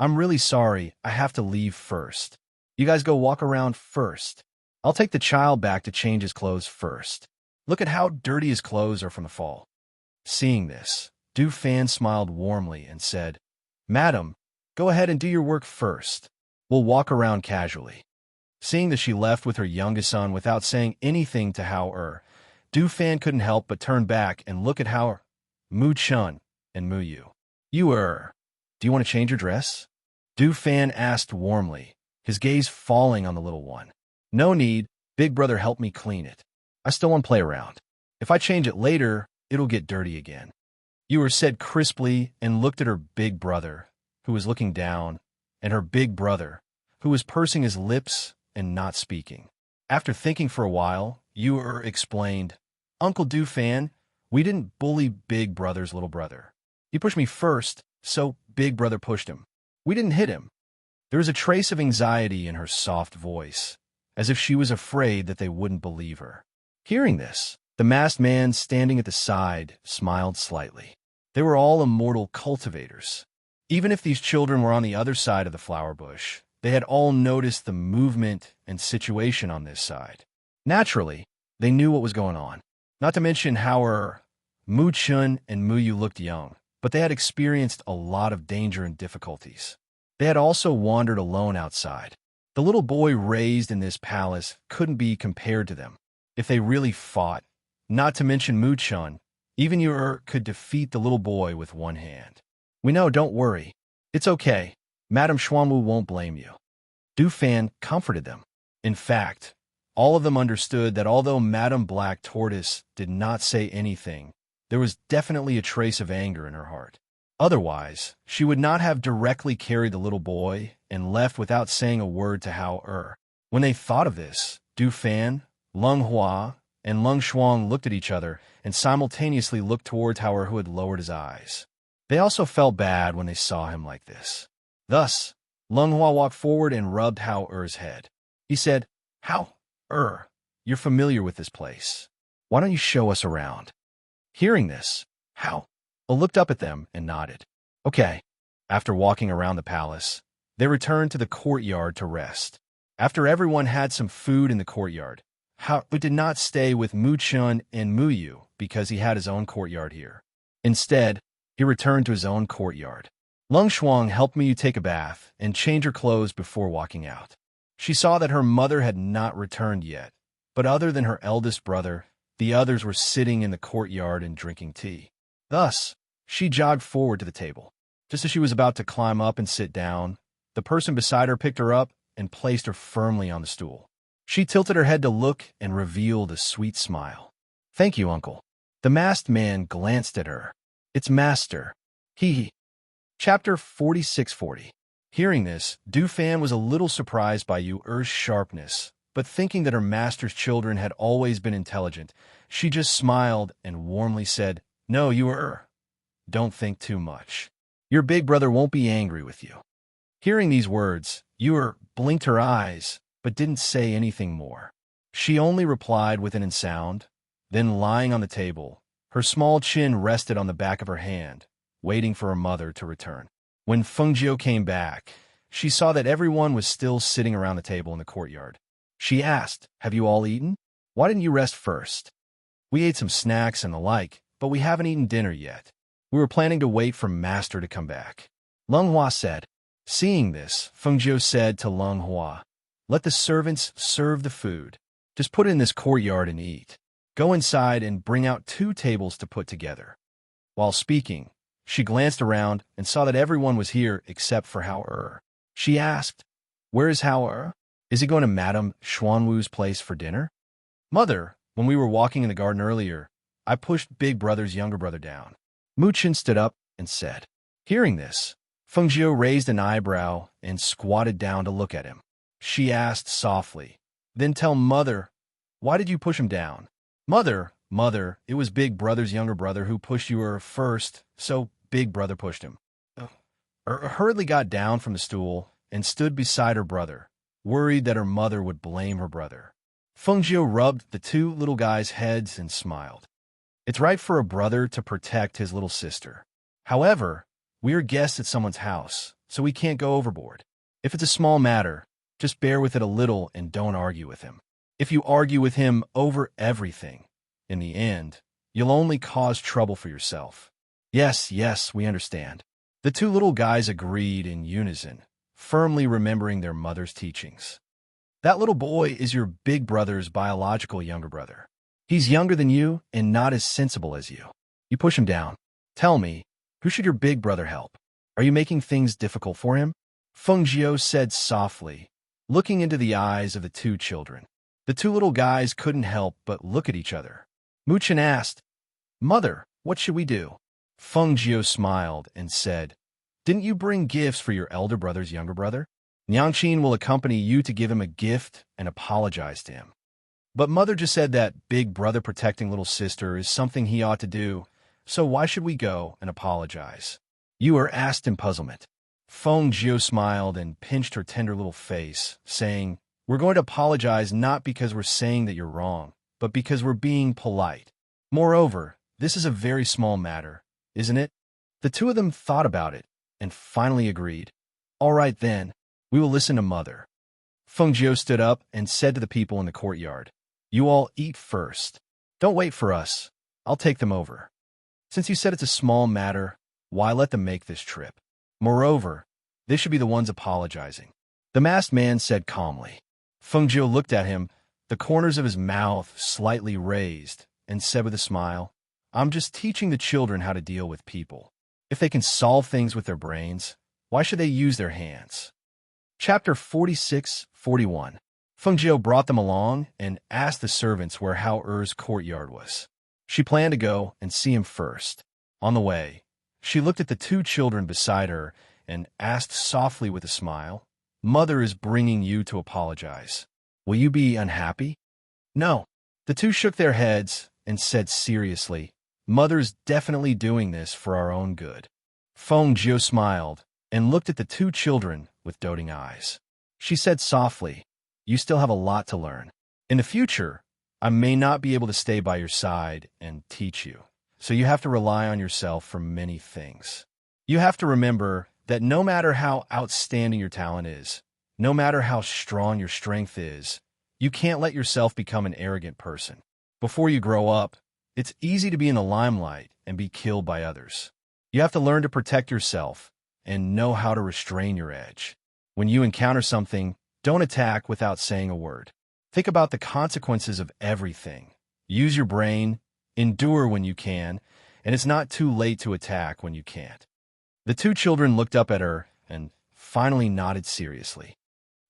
I'm really sorry. I have to leave first. You guys go walk around first. I'll take the child back to change his clothes first. Look at how dirty his clothes are from the fall. Seeing this, Du Fan smiled warmly and said, Madam, go ahead and do your work first. We'll walk around casually. Seeing that she left with her youngest son without saying anything to Hao Du Fan couldn't help but turn back and look at Hao Mu Chun, and Mu Yu. Do you want to change your dress? Du Fan asked warmly, his gaze falling on the little one. No need, big brother helped me clean it. I still want to play around. If I change it later, it'll get dirty again. Ewer said crisply and looked at her big brother, who was looking down, and her big brother, who was pursing his lips and not speaking. After thinking for a while, Ewer explained, Uncle Du Fan, we didn't bully big brother's little brother. He pushed me first, so big brother pushed him. We didn't hit him. There was a trace of anxiety in her soft voice, as if she was afraid that they wouldn't believe her. Hearing this, the masked man standing at the side smiled slightly. They were all immortal cultivators. Even if these children were on the other side of the flower bush, they had all noticed the movement and situation on this side. Naturally, they knew what was going on. Not to mention how Mu Chun and Mu Yu looked young, but they had experienced a lot of danger and difficulties. They had also wandered alone outside. The little boy raised in this palace couldn't be compared to them. If they really fought, not to mention Mu Chun, even you could defeat the little boy with one hand. We know, don't worry. It's okay. Madame Xuanwu won't blame you. Du Fan comforted them. In fact, all of them understood that although Madame Black Tortoise did not say anything, there was definitely a trace of anger in her heart. Otherwise, she would not have directly carried the little boy and left without saying a word to Hao When they thought of this, Du Fan, Lung Hua, and Lung Shuang looked at each other and simultaneously looked towards Hao who had lowered his eyes. They also felt bad when they saw him like this. Thus, Lung Hua walked forward and rubbed Hao-er's head. He said, Hao-er, you're familiar with this place. Why don't you show us around? Hearing this, Hao looked up at them and nodded. Okay. After walking around the palace, they returned to the courtyard to rest. After everyone had some food in the courtyard, Hao did not stay with Mu Chun and Mu Yu because he had his own courtyard here. Instead, he returned to his own courtyard. Lung Shuang helped Mu Yu take a bath and change her clothes before walking out. She saw that her mother had not returned yet, but other than her eldest brother, the others were sitting in the courtyard and drinking tea. Thus, she jogged forward to the table. Just as she was about to climb up and sit down, the person beside her picked her up and placed her firmly on the stool. She tilted her head to look and revealed a sweet smile. Thank you, uncle. The masked man glanced at her. It's master. He. Chapter 46:40. Hearing this, Du Fan was a little surprised by Yu-er's sharpness, but thinking that her master's children had always been intelligent, she just smiled and warmly said, No, Yu-er. Don't think too much. Your big brother won't be angry with you. Hearing these words, Yu blinked her eyes, but didn't say anything more. She only replied with an sound. Then, lying on the table, her small chin rested on the back of her hand, waiting for her mother to return. When Fengjiu came back, she saw that everyone was still sitting around the table in the courtyard. She asked, "Have you all eaten? Why didn't you rest first?" "We ate some snacks and the like, but we haven't eaten dinner yet. We were planning to wait for Master to come back," Leng Hua said. Seeing this, Fengjiu said to Leng Hua, "Let the servants serve the food. Just put it in this courtyard and eat. Go inside and bring out 2 tables to put together." While speaking, she glanced around and saw that everyone was here except for Hao. She asked, "Where is Hao? Is he going to Madame Xuanwu's place for dinner?" "Mother, when we were walking in the garden earlier, I pushed Big Brother's younger brother down." Mu Chen stood up and said. Hearing this, Fengjiu raised an eyebrow and squatted down to look at him. She asked softly, "Then tell Mother, why did you push him down?" Mother, it was Big Brother's younger brother who pushed you first, so Big Brother pushed him." Hurriedly got down from the stool and stood beside her brother, worried that her mother would blame her brother. Fengjiu rubbed the 2 little guys' heads and smiled. It's right for a brother to protect his little sister. However, we are guests at someone's house, so we can't go overboard. If it's a small matter, just bear with it a little and don't argue with him. If you argue with him over everything, in the end, you'll only cause trouble for yourself. Yes, we understand. The 2 little guys agreed in unison, firmly remembering their mother's teachings. That little boy is your Big Brother's biological younger brother. He's younger than you and not as sensible as you. You push him down. Tell me, who should your Big Brother help? Are you making things difficult for him?" Fengjiu said softly, looking into the eyes of the 2 children. The 2 little guys couldn't help but look at each other. Mu Chen asked, "Mother, what should we do?" Fengjiu smiled and said, "Didn't you bring gifts for your elder brother's younger brother? Niangqin will accompany you to give him a gift and apologize to him." "But Mother just said that Big Brother protecting little sister is something he ought to do, so why should we go and apologize?" You are asked in puzzlement. Fengjiu smiled and pinched her tender little face, saying, "We're going to apologize not because we're saying that you're wrong, but because we're being polite. Moreover, this is a very small matter, isn't it?" The 2 of them thought about it and finally agreed. "All right then, we will listen to Mother." Fengjiu stood up and said to the people in the courtyard, "You all eat first. Don't wait for us. I'll take them over. Since you said it's a small matter, why let them make this trip? Moreover, they should be the ones apologizing." The masked man said calmly. Fengjiu looked at him, the corners of his mouth slightly raised, and said with a smile, "I'm just teaching the children how to deal with people. If they can solve things with their brains, why should they use their hands?" Chapter 46-41. Fengjiu brought them along and asked the servants where Hao-Er's courtyard was. She planned to go and see him first. On the way, she looked at the 2 children beside her and asked softly with a smile, "Mother is bringing you to apologize. Will you be unhappy?" "No." The 2 shook their heads and said seriously, "Mother's definitely doing this for our own good." Fengjiu smiled and looked at the 2 children with doting eyes. She said softly, "You still have a lot to learn. In the future, I may not be able to stay by your side and teach you, so you have to rely on yourself for many things. You have to remember that no matter how outstanding your talent is, no matter how strong your strength is, you can't let yourself become an arrogant person. Before you grow up, it's easy to be in the limelight and be killed by others. You have to learn to protect yourself and know how to restrain your edge. When you encounter something, don't attack without saying a word. Think about the consequences of everything. Use your brain, endure when you can, and it's not too late to attack when you can't." The 2 children looked up at her and finally nodded seriously.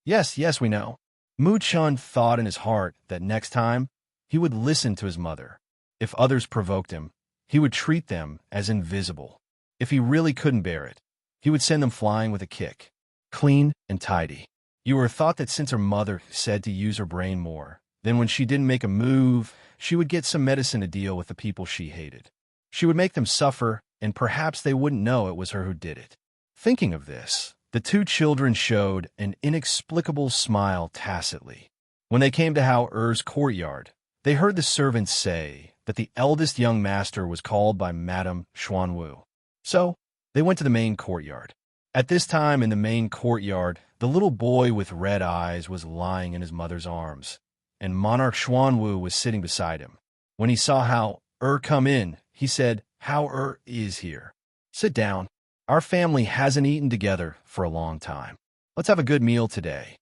Yes, we know." Mu Chen thought in his heart that next time, he would listen to his mother. If others provoked him, he would treat them as invisible. If he really couldn't bear it, he would send them flying with a kick. Clean and tidy. You thought that since her mother said to use her brain more, then when she didn't make a move, she would get some medicine to deal with the people she hated. She would make them suffer, and perhaps they wouldn't know it was her who did it. Thinking of this, The two children showed an inexplicable smile tacitly. When they came to Hao-Er's courtyard, they heard the servants say that the eldest young master was called by Madame Xuanwu. So, they went to the main courtyard. At this time in the main courtyard, the little boy with red eyes was lying in his mother's arms, and Monarch Xuanwu was sitting beside him. When he saw Hao-Er come in, he said, "Hao-Er is here. Sit down. Our family hasn't eaten together for a long time. Let's have a good meal today."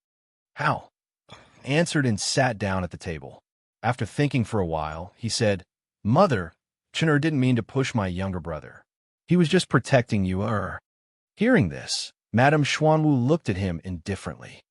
Hao answered and sat down at the table. After thinking for a while, he said, "Mother, Chen-Er didn't mean to push my younger brother. He was just protecting you." Hearing this, Madame Xuanwu looked at him indifferently.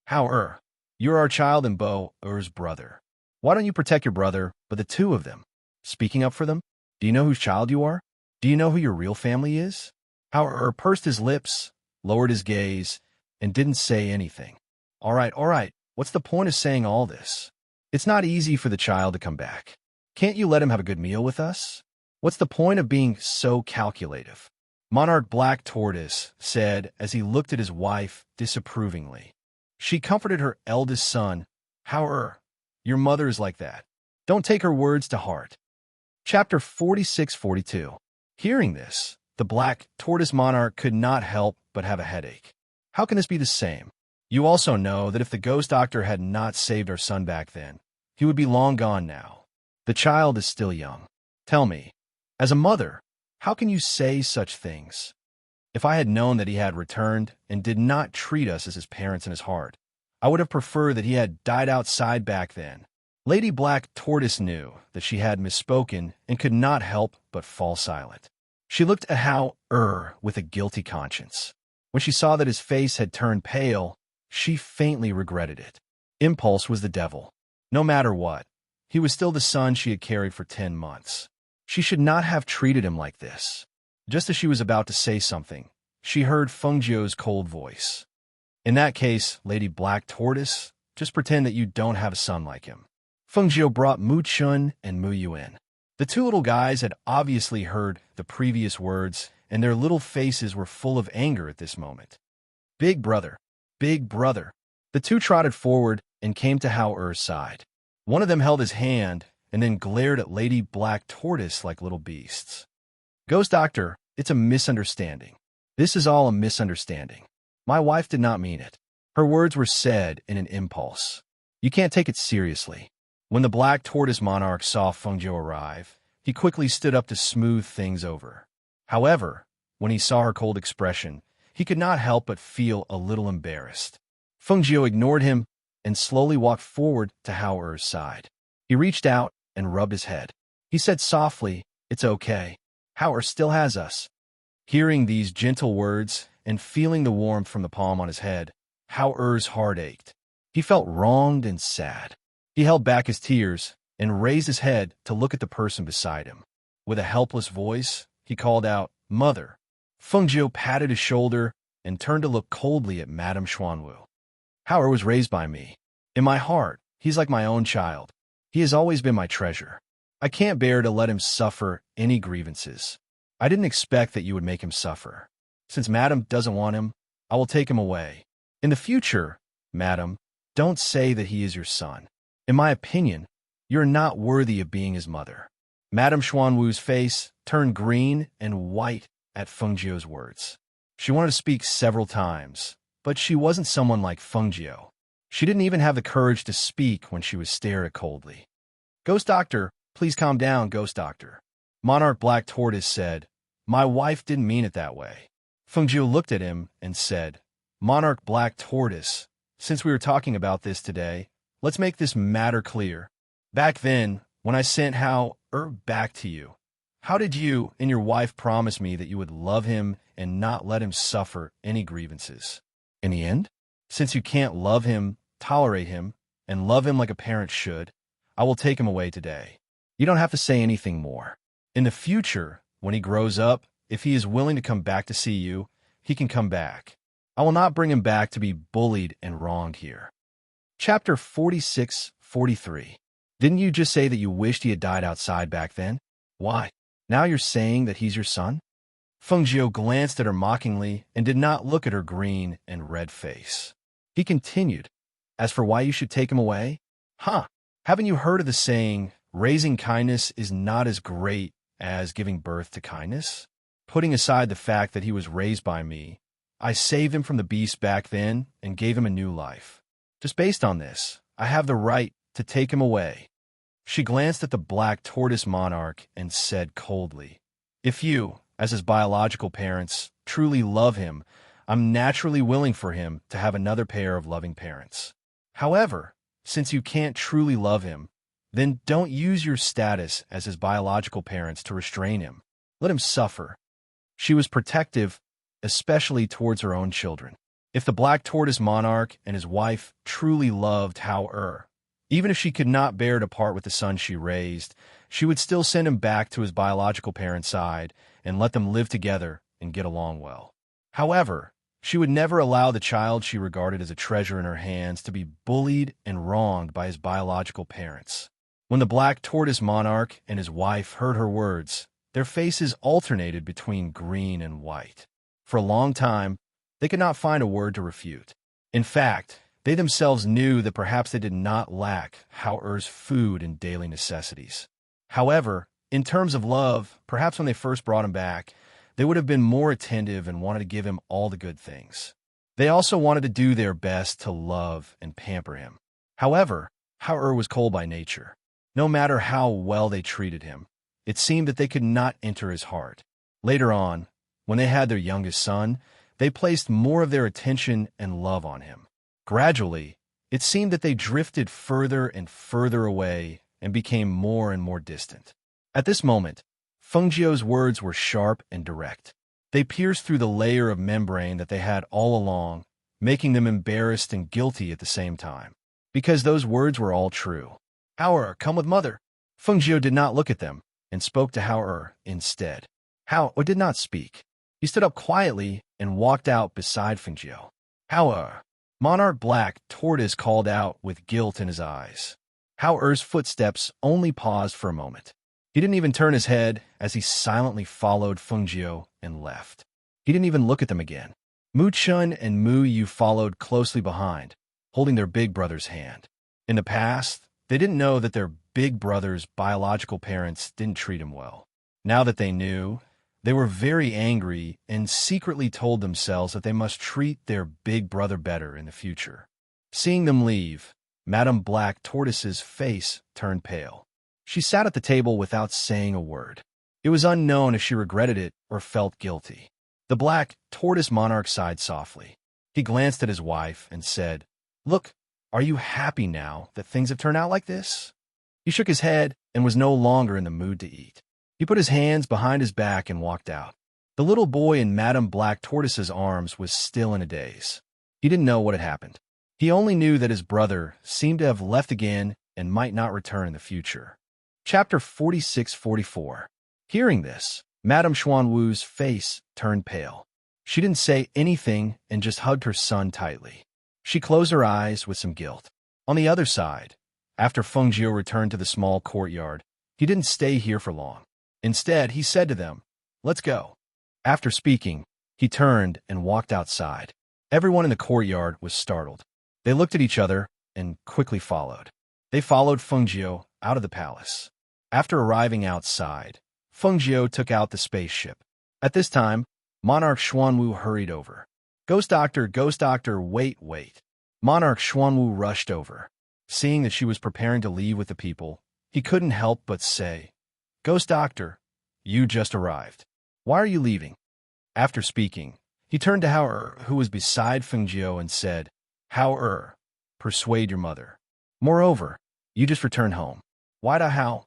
"Hao-Er, you're our child and Bo-Er's brother. Why don't you protect your brother, but the two of them? Speaking up for them? Do you know whose child you are? Do you know who your real family is?" Hao-Er pursed his lips, lowered his gaze, and didn't say anything. All right. What's the point of saying all this? It's not easy for the child to come back. Can't you let him have a good meal with us? What's the point of being so calculative?" Monarch Black Tortoise said as he looked at his wife disapprovingly. She comforted her eldest son, "Hao-Er, your mother is like that. Don't take her words to heart." Chapter 46-42. Hearing this, the Black Tortoise Monarch could not help but have a headache. How can this be the same? You also know that if the ghost doctor had not saved our son back then, he would be long gone now. The child is still young. Tell me, as a mother, how can you say such things? If I had known that he had returned and did not treat us as his parents in his heart, I would have preferred that he had died outside back then. Lady Black Tortoise knew that she had misspoken and could not help but fall silent. She looked at Hao-Er with a guilty conscience. When she saw that his face had turned pale, she faintly regretted it. Impulse was the devil. No matter what, he was still the son she had carried for 10 months. She should not have treated him like this. Just as she was about to say something, she heard Fengjiu's cold voice. "In that case, Lady Black Tortoise, just pretend that you don't have a son like him." Fengjiu brought Mu Chun and Mu Yu in. The two little guys had obviously heard the previous words, and their little faces were full of anger at this moment. Big brother. The two trotted forward and came to Hao-Er's side. One of them held his hand and then glared at Lady Black Tortoise like little beasts. "Ghost Doctor, it's a misunderstanding. This is all a misunderstanding. My wife did not mean it. Her words were said in an impulse. You can't take it seriously." When the Black Tortoise Monarch saw Fengjiu arrive, he quickly stood up to smooth things over. However, when he saw her cold expression, he could not help but feel a little embarrassed. Fengjiu ignored him and slowly walked forward to Hao-Er's side. He reached out and rubbed his head. He said softly, "It's okay. Hao-Er still has us." Hearing these gentle words and feeling the warmth from the palm on his head, Hao-Er's heart ached. He felt wronged and sad. He held back his tears and raised his head to look at the person beside him. With a helpless voice, he called out, "Mother." Fengjiu patted his shoulder and turned to look coldly at Madame Xuanwu. "Hao-Er was raised by me. In my heart, he's like my own child. He has always been my treasure. I can't bear to let him suffer any grievances. I didn't expect that you would make him suffer. Since Madame doesn't want him, I will take him away. In the future, Madame, don't say that he is your son. In my opinion, you're not worthy of being his mother." Madame Xuanwu's face turned green and white at Fengjiu's words. She wanted to speak several times, but she wasn't someone like Fengjiu. She didn't even have the courage to speak when she was stared at coldly. "Ghost Doctor, please calm down, Ghost Doctor." Monarch Black Tortoise said, "My wife didn't mean it that way." Fengjiu looked at him and said, "Monarch Black Tortoise, since we were talking about this today, let's make this matter clear. Back then, when I sent Hao-Er back to you, how did you and your wife promise me that you would love him and not let him suffer any grievances? In the end, since you can't love him, tolerate him, and love him like a parent should, I will take him away today. You don't have to say anything more. In the future, when he grows up, if he is willing to come back to see you, he can come back. I will not bring him back to be bullied and wronged here." Chapter 46-43. Didn't you just say that you wished he had died outside back then? Why? Now you're saying that he's your son? Feng glanced at her mockingly and did not look at her green and red face. He continued, "As for why you should take him away? Huh, haven't you heard of the saying, raising kindness is not as great as giving birth to kindness? Putting aside the fact that he was raised by me, I saved him from the beast back then and gave him a new life. Just based on this, I have the right to take him away." She glanced at the black tortoise monarch and said coldly, "If you, as his biological parents, truly love him, I'm naturally willing for him to have another pair of loving parents. However, since you can't truly love him, then don't use your status as his biological parents to restrain him. Let him suffer." She was protective, especially towards her own children. If the black tortoise monarch and his wife truly loved Hao, even if she could not bear to part with the son she raised, she would still send him back to his biological parents' side and let them live together and get along well. However, she would never allow the child she regarded as a treasure in her hands to be bullied and wronged by his biological parents. When the black tortoise monarch and his wife heard her words, their faces alternated between green and white. For a long time, they could not find a word to refute. In fact, they themselves knew that perhaps they did not lack Hao-er's food and daily necessities. However, in terms of love, perhaps when they first brought him back, they would have been more attentive and wanted to give him all the good things. They also wanted to do their best to love and pamper him. However, Hao-er was cold by nature. No matter how well they treated him, it seemed that they could not enter his heart. Later on, when they had their youngest son, they placed more of their attention and love on him. Gradually, it seemed that they drifted further and further away and became more and more distant. At this moment, Feng's words were sharp and direct. They pierced through the layer of membrane that they had all along, making them embarrassed and guilty at the same time. Because those words were all true. "Hao, come with mother." Feng did not look at them and spoke to Hao instead. Hao did not speak. He stood up quietly and walked out beside Feng. "Hao." Monarch Black Tortoise called out with guilt in his eyes. Hao-er's footsteps only paused for a moment. He didn't even turn his head as he silently followed Feng and left. He didn't even look at them again. Mu Chun and Mu Yu followed closely behind, holding their big brother's hand. In the past, they didn't know that their big brother's biological parents didn't treat him well. Now that they knew, they were very angry and secretly told themselves that they must treat their big brother better in the future. Seeing them leave, Madame Black Tortoise's face turned pale. She sat at the table without saying a word. It was unknown if she regretted it or felt guilty. The Black Tortoise monarch sighed softly. He glanced at his wife and said, "Look, are you happy now that things have turned out like this?" He shook his head and was no longer in the mood to eat. He put his hands behind his back and walked out. The little boy in Madame Black Tortoise's arms was still in a daze. He didn't know what had happened. He only knew that his brother seemed to have left again and might not return in the future. Chapter 46-44. Hearing this, Madame Xuanwu's face turned pale. She didn't say anything and just hugged her son tightly. She closed her eyes with some guilt. On the other side, after Feng returned to the small courtyard, he didn't stay here for long. Instead, he said to them, "Let's go." After speaking, he turned and walked outside. Everyone in the courtyard was startled. They looked at each other and quickly followed. They followed Feng out of the palace. After arriving outside, Feng took out the spaceship. At this time, Monarch Xuanwu hurried over. Ghost Doctor, wait. Monarch Xuanwu rushed over. Seeing that she was preparing to leave with the people, he couldn't help but say, "Ghost Doctor, you just arrived. Why are you leaving?" After speaking, he turned to Hao, who was beside Feng and said, "Hao, persuade your mother. Moreover, you just returned home. Why da Hao?"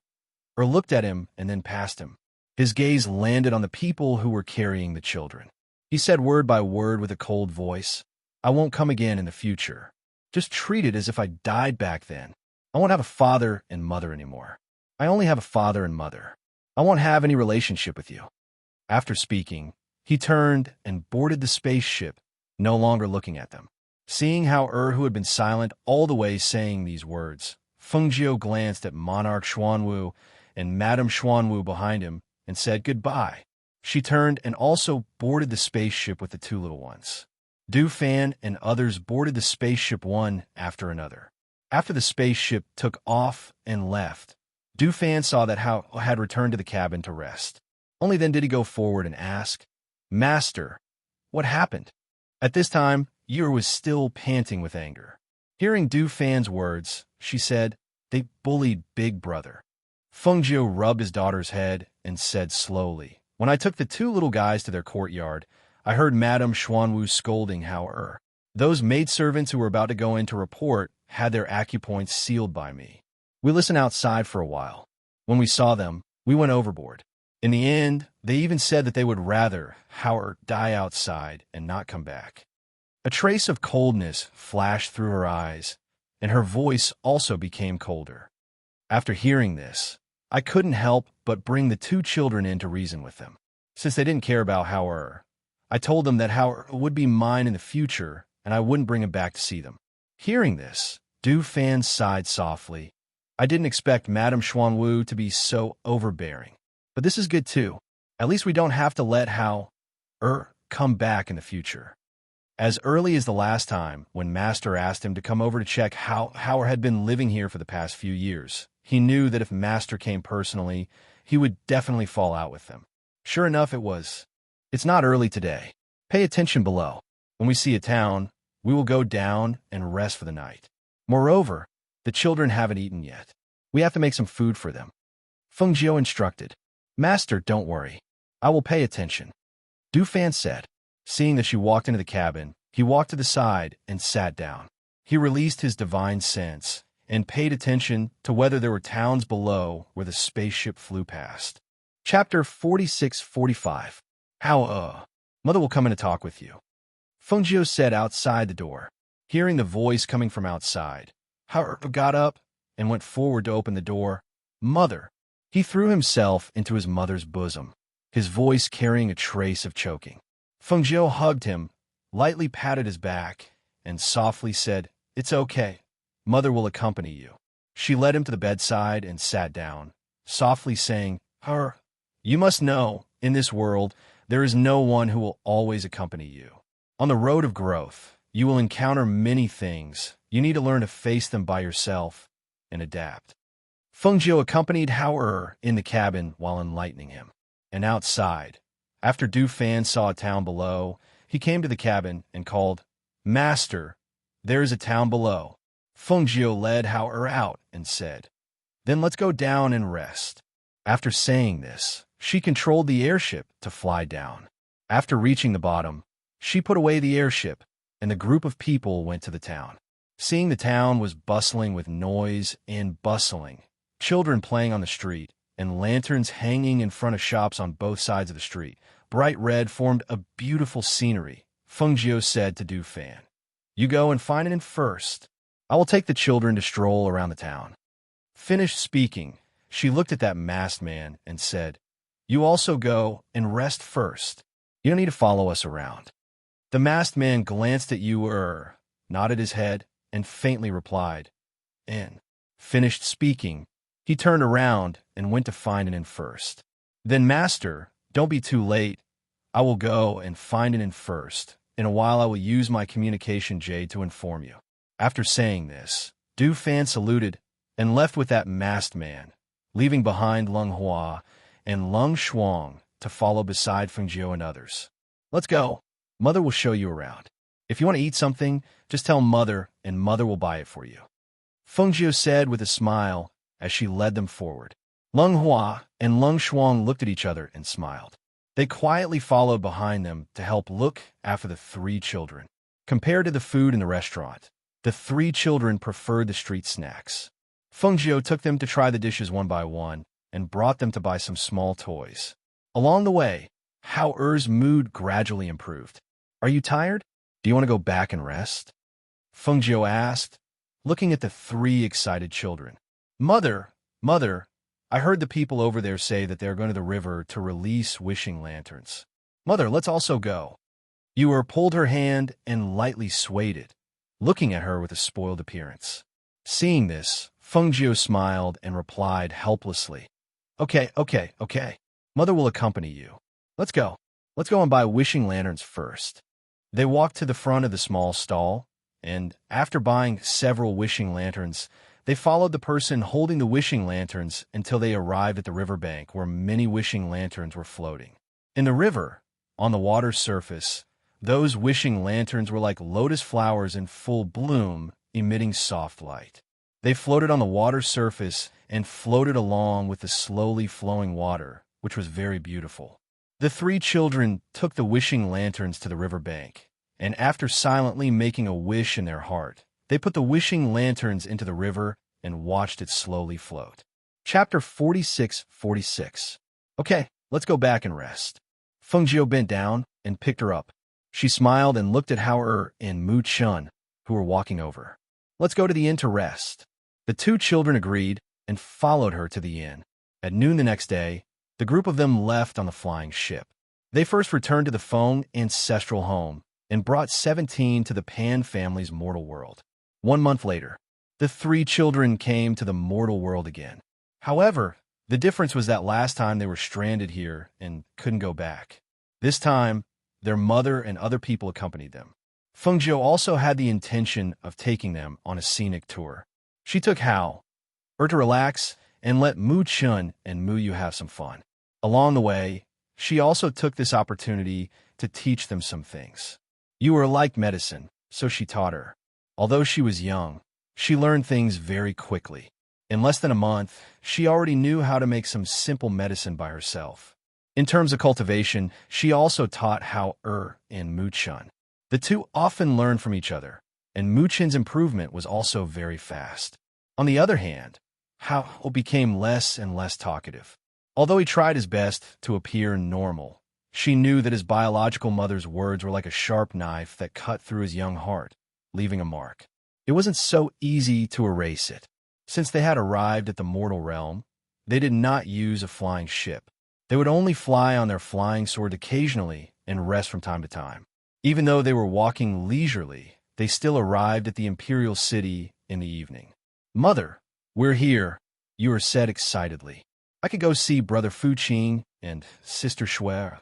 Looked at him and then past him. His gaze landed on the people who were carrying the children. He said word by word with a cold voice, "I won't come again in the future. Just treat it as if I died back then. I won't have a father and mother anymore. I only have a father and mother. I won't have any relationship with you." After speaking, he turned and boarded the spaceship, no longer looking at them. Seeing how who had been silent all the way saying these words, Feng glanced at Monarch Xuanwu and Madame Xuanwu behind him and said goodbye. She turned and also boarded the spaceship with the two little ones. Du Fan and others boarded the spaceship one after another. After the spaceship took off and left, Du Fan saw that Hao had returned to the cabin to rest. Only then did he go forward and ask, "Master, what happened?" At this time, Yer was still panting with anger. Hearing Du Fan's words, she said, "They bullied Big Brother." Feng Jiu rubbed his daughter's head and said slowly, "When I took the two little guys to their courtyard, I heard Madame Xuanwu scolding Hao. Those maidservants who were about to go in to report had their acupoints sealed by me. We listened outside for a while. When we saw them, we went overboard. In the end, they even said that they would rather Hao die outside and not come back." A trace of coldness flashed through her eyes, and her voice also became colder. After hearing this, I couldn't help but bring the two children in to reason with them. Since they didn't care about Hao, I told them that Hao would be mine in the future, and I wouldn't bring him back to see them. Hearing this, Du Fan sighed softly. I didn't expect Madame Xuanwu to be so overbearing. But this is good too. At least we don't have to let Hao come back in the future. As early as the last time, when Master asked him to come over to check how Hao had been living here for the past few years, he knew that if Master came personally, he would definitely fall out with them. Sure enough, it was. It's not early today. Pay attention below. When we see a town, we will go down and rest for the night. Moreover, the children haven't eaten yet. We have to make some food for them. Feng Jiu instructed. Master, don't worry. I will pay attention. Du Fan said. Seeing that she walked into the cabin, he walked to the side and sat down. He released his divine sense and paid attention to whether there were towns below where the spaceship flew past. Chapter 46-45. How, Mother will come in to talk with you. Feng Jiu said outside the door. Hearing the voice coming from outside, Hao got up and went forward to open the door. Mother. He threw himself into his mother's bosom, his voice carrying a trace of choking. Feng Jiu hugged him, lightly patted his back, and softly said, "It's okay. Mother will accompany you." She led him to the bedside and sat down, softly saying, "You must know, in this world, there is no one who will always accompany you. On the road of growth, you will encounter many things. You need to learn to face them by yourself and adapt." Feng Jiu accompanied Hao in the cabin while enlightening him. And outside, after Du Fan saw a town below, he came to the cabin and called, "Master, there is a town below." Feng Jiu led Hao out and said, "Then let's go down and rest." After saying this, she controlled the airship to fly down. After reaching the bottom, she put away the airship, and the group of people went to the town. Seeing the town was bustling with noise and bustling, children playing on the street, and lanterns hanging in front of shops on both sides of the street, bright red formed a beautiful scenery. Feng Jiu said to Du Fan, "You go and find an inn first. I will take the children to stroll around the town." Finished speaking, she looked at that masked man and said, "You also go and rest first. You don't need to follow us around." The masked man glanced at you, nodded his head, and faintly replied, "In." Finished speaking, he turned around and went to find an inn first. Then, "Master, don't be too late. I will go and find an inn first. In a while I will use my communication jade to inform you." After saying this, Du Fan saluted and left with that masked man, leaving behind Lung Hua and Lung Shuang to follow beside Feng Jiu and others. "Let's go. Mother will show you around. If you want to eat something, just tell Mother and Mother will buy it for you," Feng Jiu said with a smile as she led them forward. Lung Hua and Lung Shuang looked at each other and smiled. They quietly followed behind them to help look after the three children. Compared to the food in the restaurant, the three children preferred the street snacks. Feng Jiu took them to try the dishes one by one and brought them to buy some small toys. Along the way, Hao-er's mood gradually improved. "Are you tired? Do you want to go back and rest?" Feng Jiu asked, looking at the three excited children. Mother, I heard the people over there say that they're going to the river to release wishing lanterns. Mother, let's also go." Ewer pulled her hand and lightly swayed it, looking at her with a spoiled appearance. Seeing this, Feng Jiu smiled and replied helplessly, Okay. Mother will accompany you. Let's go. Let's go and buy wishing lanterns first. They walked to the front of the small stall, and after buying several wishing lanterns, they followed the person holding the wishing lanterns until they arrived at the riverbank where many wishing lanterns were floating. In the river, on the water's surface, those wishing lanterns were like lotus flowers in full bloom, emitting soft light. They floated on the water's surface and floated along with the slowly flowing water, which was very beautiful. The three children took the wishing lanterns to the riverbank, and after silently making a wish in their heart, they put the wishing lanterns into the river and watched it slowly float. Chapter 46:46. Okay, let's go back and rest. Fengjiu bent down and picked her up. She smiled and looked at Hao and Mu Chun, who were walking over. Let's go to the inn to rest. The two children agreed and followed her to the inn. At noon the next day, the group of them left on the flying ship. They first returned to the Feng ancestral home and brought 17 to the Pan family's mortal world. 1 month later, the three children came to the mortal world again. However, the difference was that last time they were stranded here and couldn't go back. This time, their mother and other people accompanied them. Fengjiu also had the intention of taking them on a scenic tour. She took Hao, to relax, and let Mu Chun and Mu Yu have some fun. Along the way, she also took this opportunity to teach them some things. You are like medicine, so she taught her. Although she was young, she learned things very quickly. In less than a month, she already knew how to make some simple medicine by herself. In terms of cultivation, she also taught Hao and Mu Chun. The two often learned from each other, and Mu Chun's improvement was also very fast. On the other hand, Hao became less and less talkative. Although he tried his best to appear normal, she knew that his biological mother's words were like a sharp knife that cut through his young heart, leaving a mark. It wasn't so easy to erase it. Since they had arrived at the mortal realm, they did not use a flying ship. They would only fly on their flying sword occasionally and rest from time to time. Even though they were walking leisurely, they still arrived at the imperial city in the evening. Mother, we're here, Yu said excitedly. I could go see Brother Fuqing and Sister Shuer.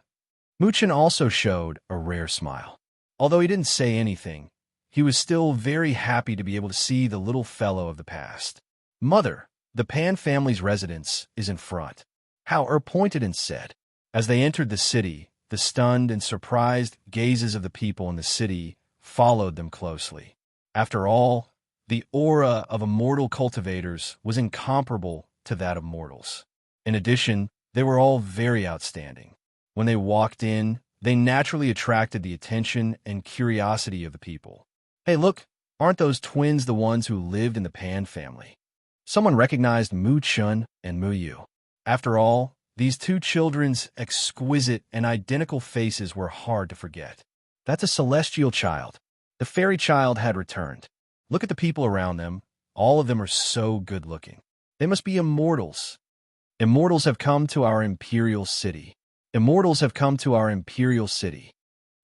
Mu Chun also showed a rare smile. Although he didn't say anything, he was still very happy to be able to see the little fellow of the past. Mother, the Pan family's residence is in front. Hao pointed and said. As they entered the city, the stunned and surprised gazes of the people in the city followed them closely. After all, the aura of immortal cultivators was incomparable to that of mortals. In addition, they were all very outstanding. When they walked in, they naturally attracted the attention and curiosity of the people. Hey, look, aren't those twins the ones who lived in the Pan family? Someone recognized Mu Chun and Mu Yu. After all, these two children's exquisite and identical faces were hard to forget. That's a celestial child. The fairy child had returned. Look at the people around them. All of them are so good-looking. They must be immortals. Immortals have come to our imperial city. Immortals have come to our imperial city.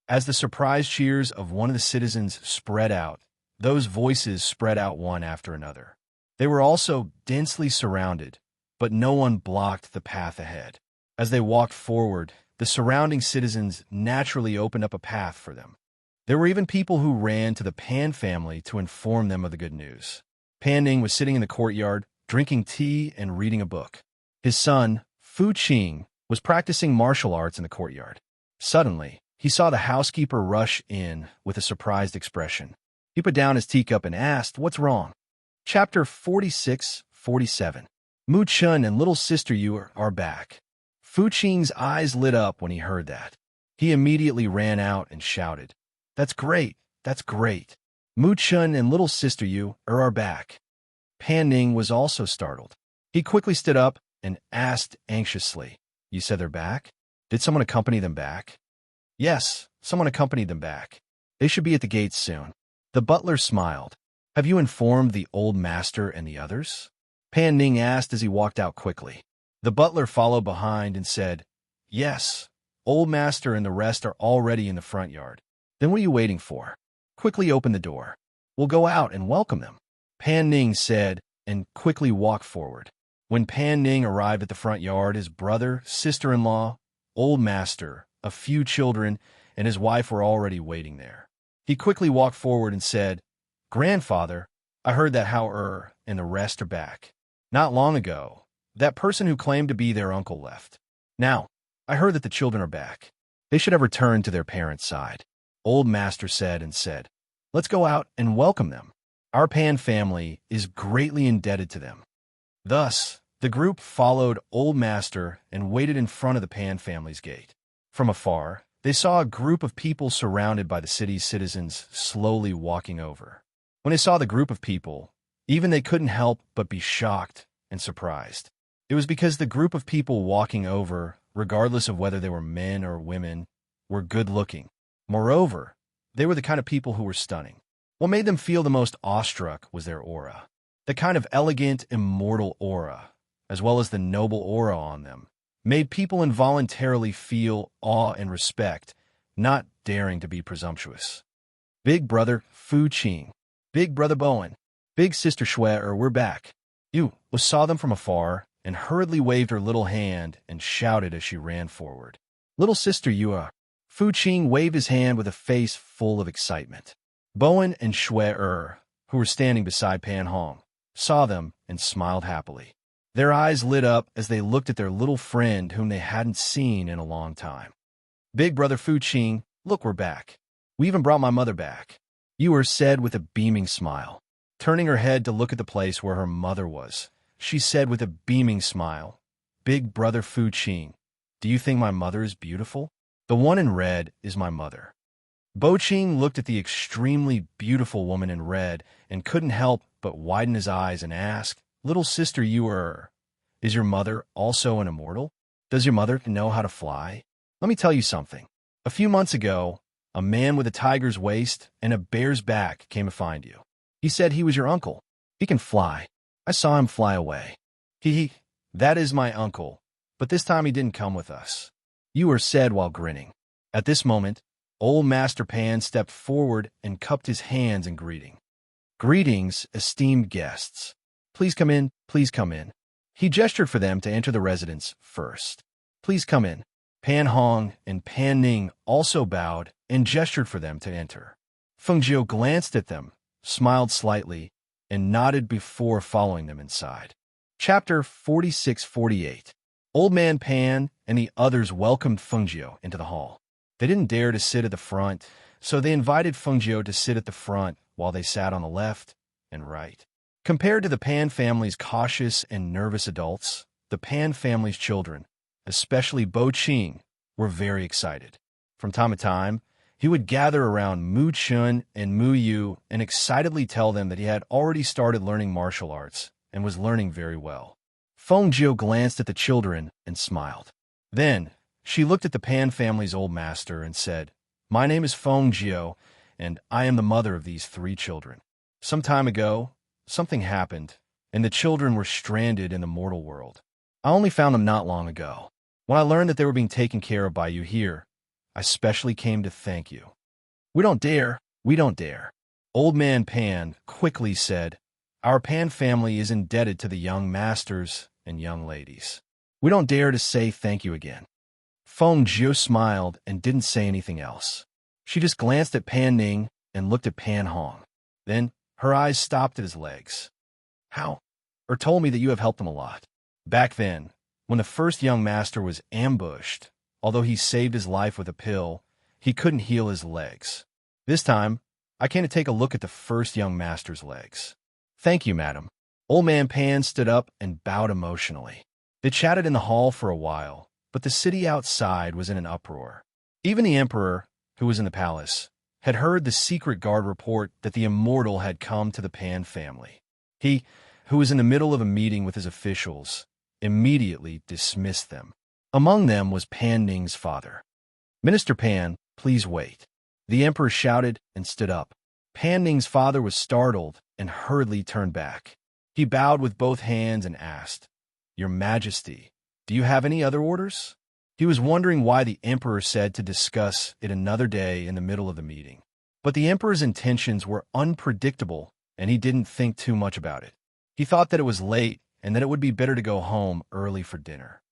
As the surprised cheers of one of the citizens spread out, those voices spread out one after another. They were also densely surrounded, but no one blocked the path ahead. As they walked forward, the surrounding citizens naturally opened up a path for them. There were even people who ran to the Pan family to inform them of the good news. Pan Ning was sitting in the courtyard, drinking tea and reading a book. His son, Fuqing, was practicing martial arts in the courtyard. Suddenly, he saw the housekeeper rush in with a surprised expression. He put down his teacup and asked, "What's wrong?" Chapter 46:47. Mu Chun and little sister Yu are back. Fuqing's eyes lit up when he heard that. He immediately ran out and shouted, "That's great! That's great! Mu Chun and little sister Yu are back." Pan Ning was also startled. He quickly stood up and asked anxiously, "You said they're back? Did someone accompany them back?" "Yes, someone accompanied them back. They should be at the gates soon." The butler smiled. "Have you informed the old master and the others?" Pan Ning asked as he walked out quickly. The butler followed behind and said, "Yes, old master and the rest are already in the front yard. Then what are you waiting for? Quickly open the door. We'll go out and welcome them." Pan Ning said and quickly walked forward. When Pan Ning arrived at the front yard, his brother, sister-in-law, old master, a few children, and his wife were already waiting there. He quickly walked forward and said, "Grandfather, I heard that how and the rest are back. Not long ago, that person who claimed to be their uncle left. Now, I heard that the children are back. They should have returned to their parents' side." Old master said, "Let's go out and welcome them. Our Pan family is greatly indebted to them." Thus, the group followed Old Master and waited in front of the Pan family's gate. From afar, they saw a group of people surrounded by the city's citizens slowly walking over. When they saw the group of people, even they couldn't help but be shocked and surprised. It was because the group of people walking over, regardless of whether they were men or women, were good-looking. Moreover, they were the kind of people who were stunning. What made them feel the most awestruck was their aura. The kind of elegant, immortal aura, as well as the noble aura on them, made people involuntarily feel awe and respect, not daring to be presumptuous. Big brother Fu Qing, big brother Bowen, big sister Shui, we're back. Yu saw them from afar and hurriedly waved her little hand and shouted as she ran forward. Little sister Yu. Fu Qing waved his hand with a face full of excitement. Bowen and Shui, who were standing beside Pan Hong, saw them and smiled happily. Their eyes lit up as they looked at their little friend whom they hadn't seen in a long time. Big brother Fu Qing, look, we're back. We even brought my mother back, Yu said with a beaming smile. Turning her head to look at the place where her mother was, she said with a beaming smile, "Big brother Fu Qing, do you think my mother is beautiful? The one in red is my mother." Bo Qing looked at the extremely beautiful woman in red and couldn't help but widen his eyes and ask, "Little sister Yu, is your mother also an immortal? Does your mother know how to fly? Let me tell you something. A few months ago, a man with a tiger's waist and a bear's back came to find you. He said he was your uncle. He can fly. I saw him fly away. That is my uncle, but this time he didn't come with us," Yu said while grinning. At this moment, Old Master Pan stepped forward and cupped his hands in greeting. "Greetings, esteemed guests. Please come in, please come in." He gestured for them to enter the residence first. "Please come in." Pan Hong and Pan Ning also bowed and gestured for them to enter. Feng Jiu glanced at them, smiled slightly, and nodded before following them inside. Chapter 46-48. Old Man Pan and the others welcomed Feng Jiu into the hall. They didn't dare to sit at the front, so they invited Feng Jiu to sit at the front while they sat on the left and right. Compared to the Pan family's cautious and nervous adults, the Pan family's children, especially Bo Qing, were very excited. From time to time, he would gather around Mu Chun and Mu Yu and excitedly tell them that he had already started learning martial arts and was learning very well. Feng Jiu glanced at the children and smiled. Then, she looked at the Pan family's old master and said, "My name is Feng Jiu, and I am the mother of these 3 children. Some time ago, something happened, and the children were stranded in the mortal world. I only found them not long ago. When I learned that they were being taken care of by you here, I specially came to thank you." We don't dare. Old Man Pan quickly said, "Our Pan family is indebted to the young masters and young ladies. We don't dare to say thank you again." Feng Jiu smiled and didn't say anything else. She just glanced at Pan Ning and looked at Pan Hong. Then her eyes stopped at his legs. "How? Told me that you have helped him a lot. Back then, when the first young master was ambushed, although he saved his life with a pill, he couldn't heal his legs. This time, I came to take a look at the first young master's legs." "Thank you, madam." Old Man Pan stood up and bowed emotionally. They chatted in the hall for a while, but the city outside was in an uproar. Even the emperor, who was in the palace, had heard the secret guard report that the immortal had come to the Pan family. He, who was in the middle of a meeting with his officials, immediately dismissed them. Among them was Pan Ning's father. "Minister Pan, please wait." The emperor shouted and stood up. Pan Ning's father was startled and hurriedly turned back. He bowed with both hands and asked, "Your Majesty, do you have any other orders?" He was wondering why the emperor said to discuss it another day in the middle of the meeting. But the emperor's intentions were unpredictable, and he didn't think too much about it. He thought that it was late and that it would be better to go home early for dinner.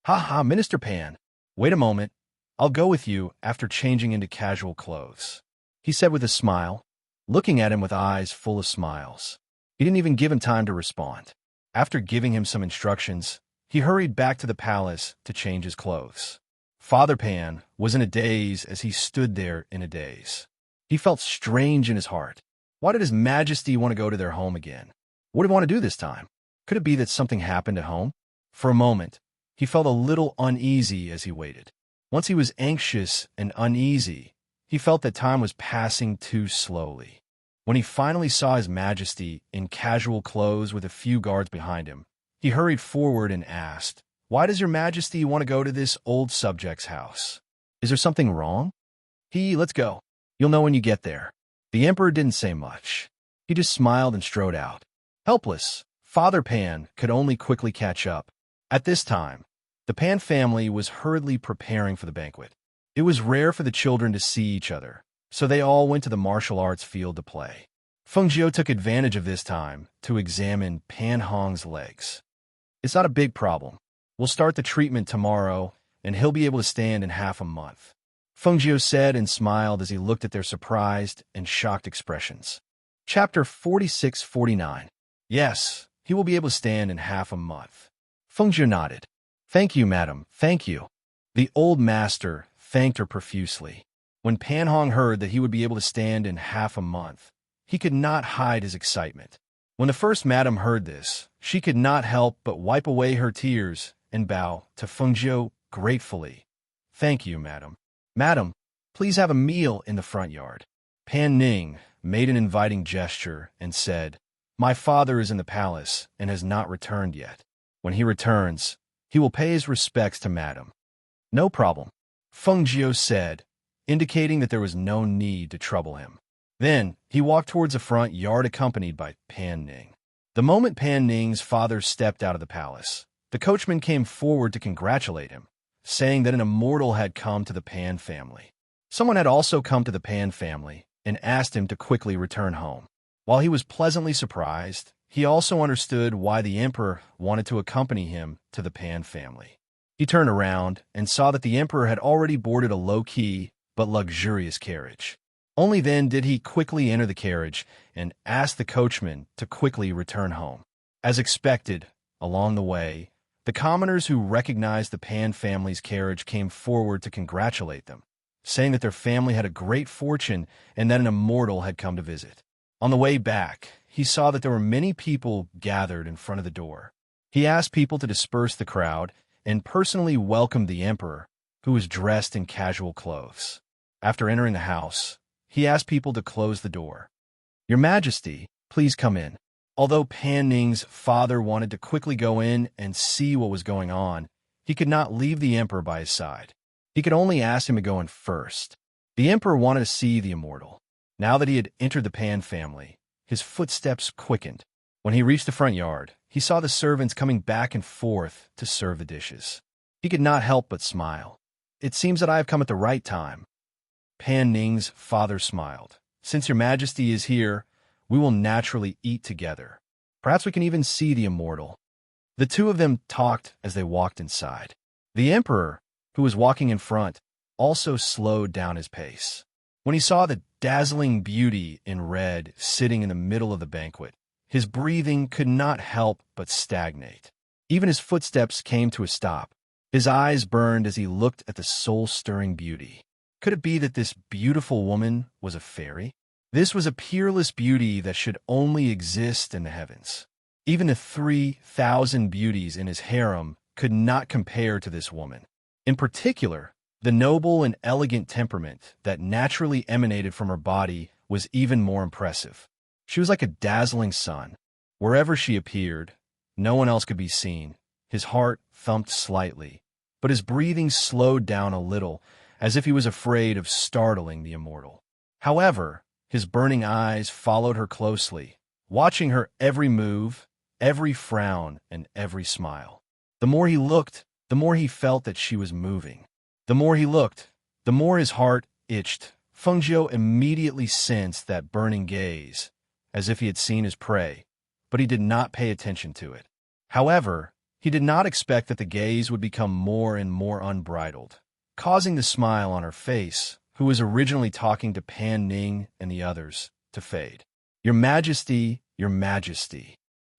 "Ha ha, Minister Pan, Wait a moment. I'll go with you after changing into casual clothes, he said with a smile, looking at him with eyes full of smiles. He didn't even give him time to respond. After giving him some instructions, he hurried back to the palace to change his clothes. Father Pan was in a daze as he stood there in a daze. He felt strange in his heart. Why did His Majesty want to go to their home again? What did he want to do this time? Could it be that something happened at home? For a moment, he felt a little uneasy as he waited. Once he was anxious and uneasy, he felt that time was passing too slowly. When he finally saw His Majesty in casual clothes with a few guards behind him, he hurried forward and asked, "Why does Your Majesty want to go to this old subject's house? Is there something wrong?" Let's go. You'll know when you get there." The emperor didn't say much. He just smiled and strode out. Helpless, Father Pan could only quickly catch up. At this time, the Pan family was hurriedly preparing for the banquet. It was rare for the children to see each other, so they all went to the martial arts field to play. Fengjiu took advantage of this time to examine Pan Hong's legs. "It's not a big problem. We'll start the treatment tomorrow, and he'll be able to stand in half a month," Fengjiu said and smiled as he looked at their surprised and shocked expressions. Chapter 46-49. "Yes, he will be able to stand in half a month." Fengjiu nodded. "Thank you, madam, thank you." The old master thanked her profusely. When Pan Hong heard that he would be able to stand in half a month, he could not hide his excitement. When the first madam heard this, she could not help but wipe away her tears and bow to Fengjiu gratefully. "Thank you, madam." "Madam, please have a meal in the front yard." Pan Ning made an inviting gesture and said, "My father is in the palace and has not returned yet. When he returns, he will pay his respects to madam." "No problem," Fengjiu said, indicating that there was no need to trouble him. Then he walked towards the front yard accompanied by Pan Ning. The moment Pan Ning's father stepped out of the palace, the coachman came forward to congratulate him, saying that an immortal had come to the Pan family. Someone had also come to the Pan family and asked him to quickly return home. While he was pleasantly surprised, he also understood why the emperor wanted to accompany him to the Pan family. He turned around and saw that the emperor had already boarded a low-key but luxurious carriage. Only then did he quickly enter the carriage and ask the coachman to quickly return home. As expected, along the way, the commoners who recognized the Pan family's carriage came forward to congratulate them, saying that their family had a great fortune and that an immortal had come to visit. On the way back, he saw that there were many people gathered in front of the door. He asked people to disperse the crowd and personally welcomed the emperor, who was dressed in casual clothes. After entering the house, he asked people to close the door. "Your Majesty, please come in." Although Pan Ning's father wanted to quickly go in and see what was going on, he could not leave the emperor by his side. He could only ask him to go in first. The emperor wanted to see the immortal. Now that he had entered the Pan family, his footsteps quickened. When he reached the front yard, he saw the servants coming back and forth to serve the dishes. He could not help but smile. "It seems that I have come at the right time." Pan Ning's father smiled. "Since Your Majesty is here, we will naturally eat together. Perhaps we can even see the immortal." The two of them talked as they walked inside. The emperor, who was walking in front, also slowed down his pace. When he saw the dazzling beauty in red sitting in the middle of the banquet, his breathing could not help but stagnate. Even his footsteps came to a stop. His eyes burned as he looked at the soul-stirring beauty. Could it be that this beautiful woman was a fairy? This was a peerless beauty that should only exist in the heavens. Even the 3,000 beauties in his harem could not compare to this woman. In particular, the noble and elegant temperament that naturally emanated from her body was even more impressive. She was like a dazzling sun. Wherever she appeared, no one else could be seen. His heart thumped slightly, but his breathing slowed down a little, as if he was afraid of startling the immortal. However, his burning eyes followed her closely, watching her every move, every frown, and every smile. The more he looked, the more he felt that she was moving. The more he looked, the more his heart itched. Fengjiu immediately sensed that burning gaze, as if he had seen his prey, but he did not pay attention to it. However, he did not expect that the gaze would become more and more unbridled, causing the smile on her face, who was originally talking to Pan Ning and the others, to fade. Your Majesty, Your Majesty.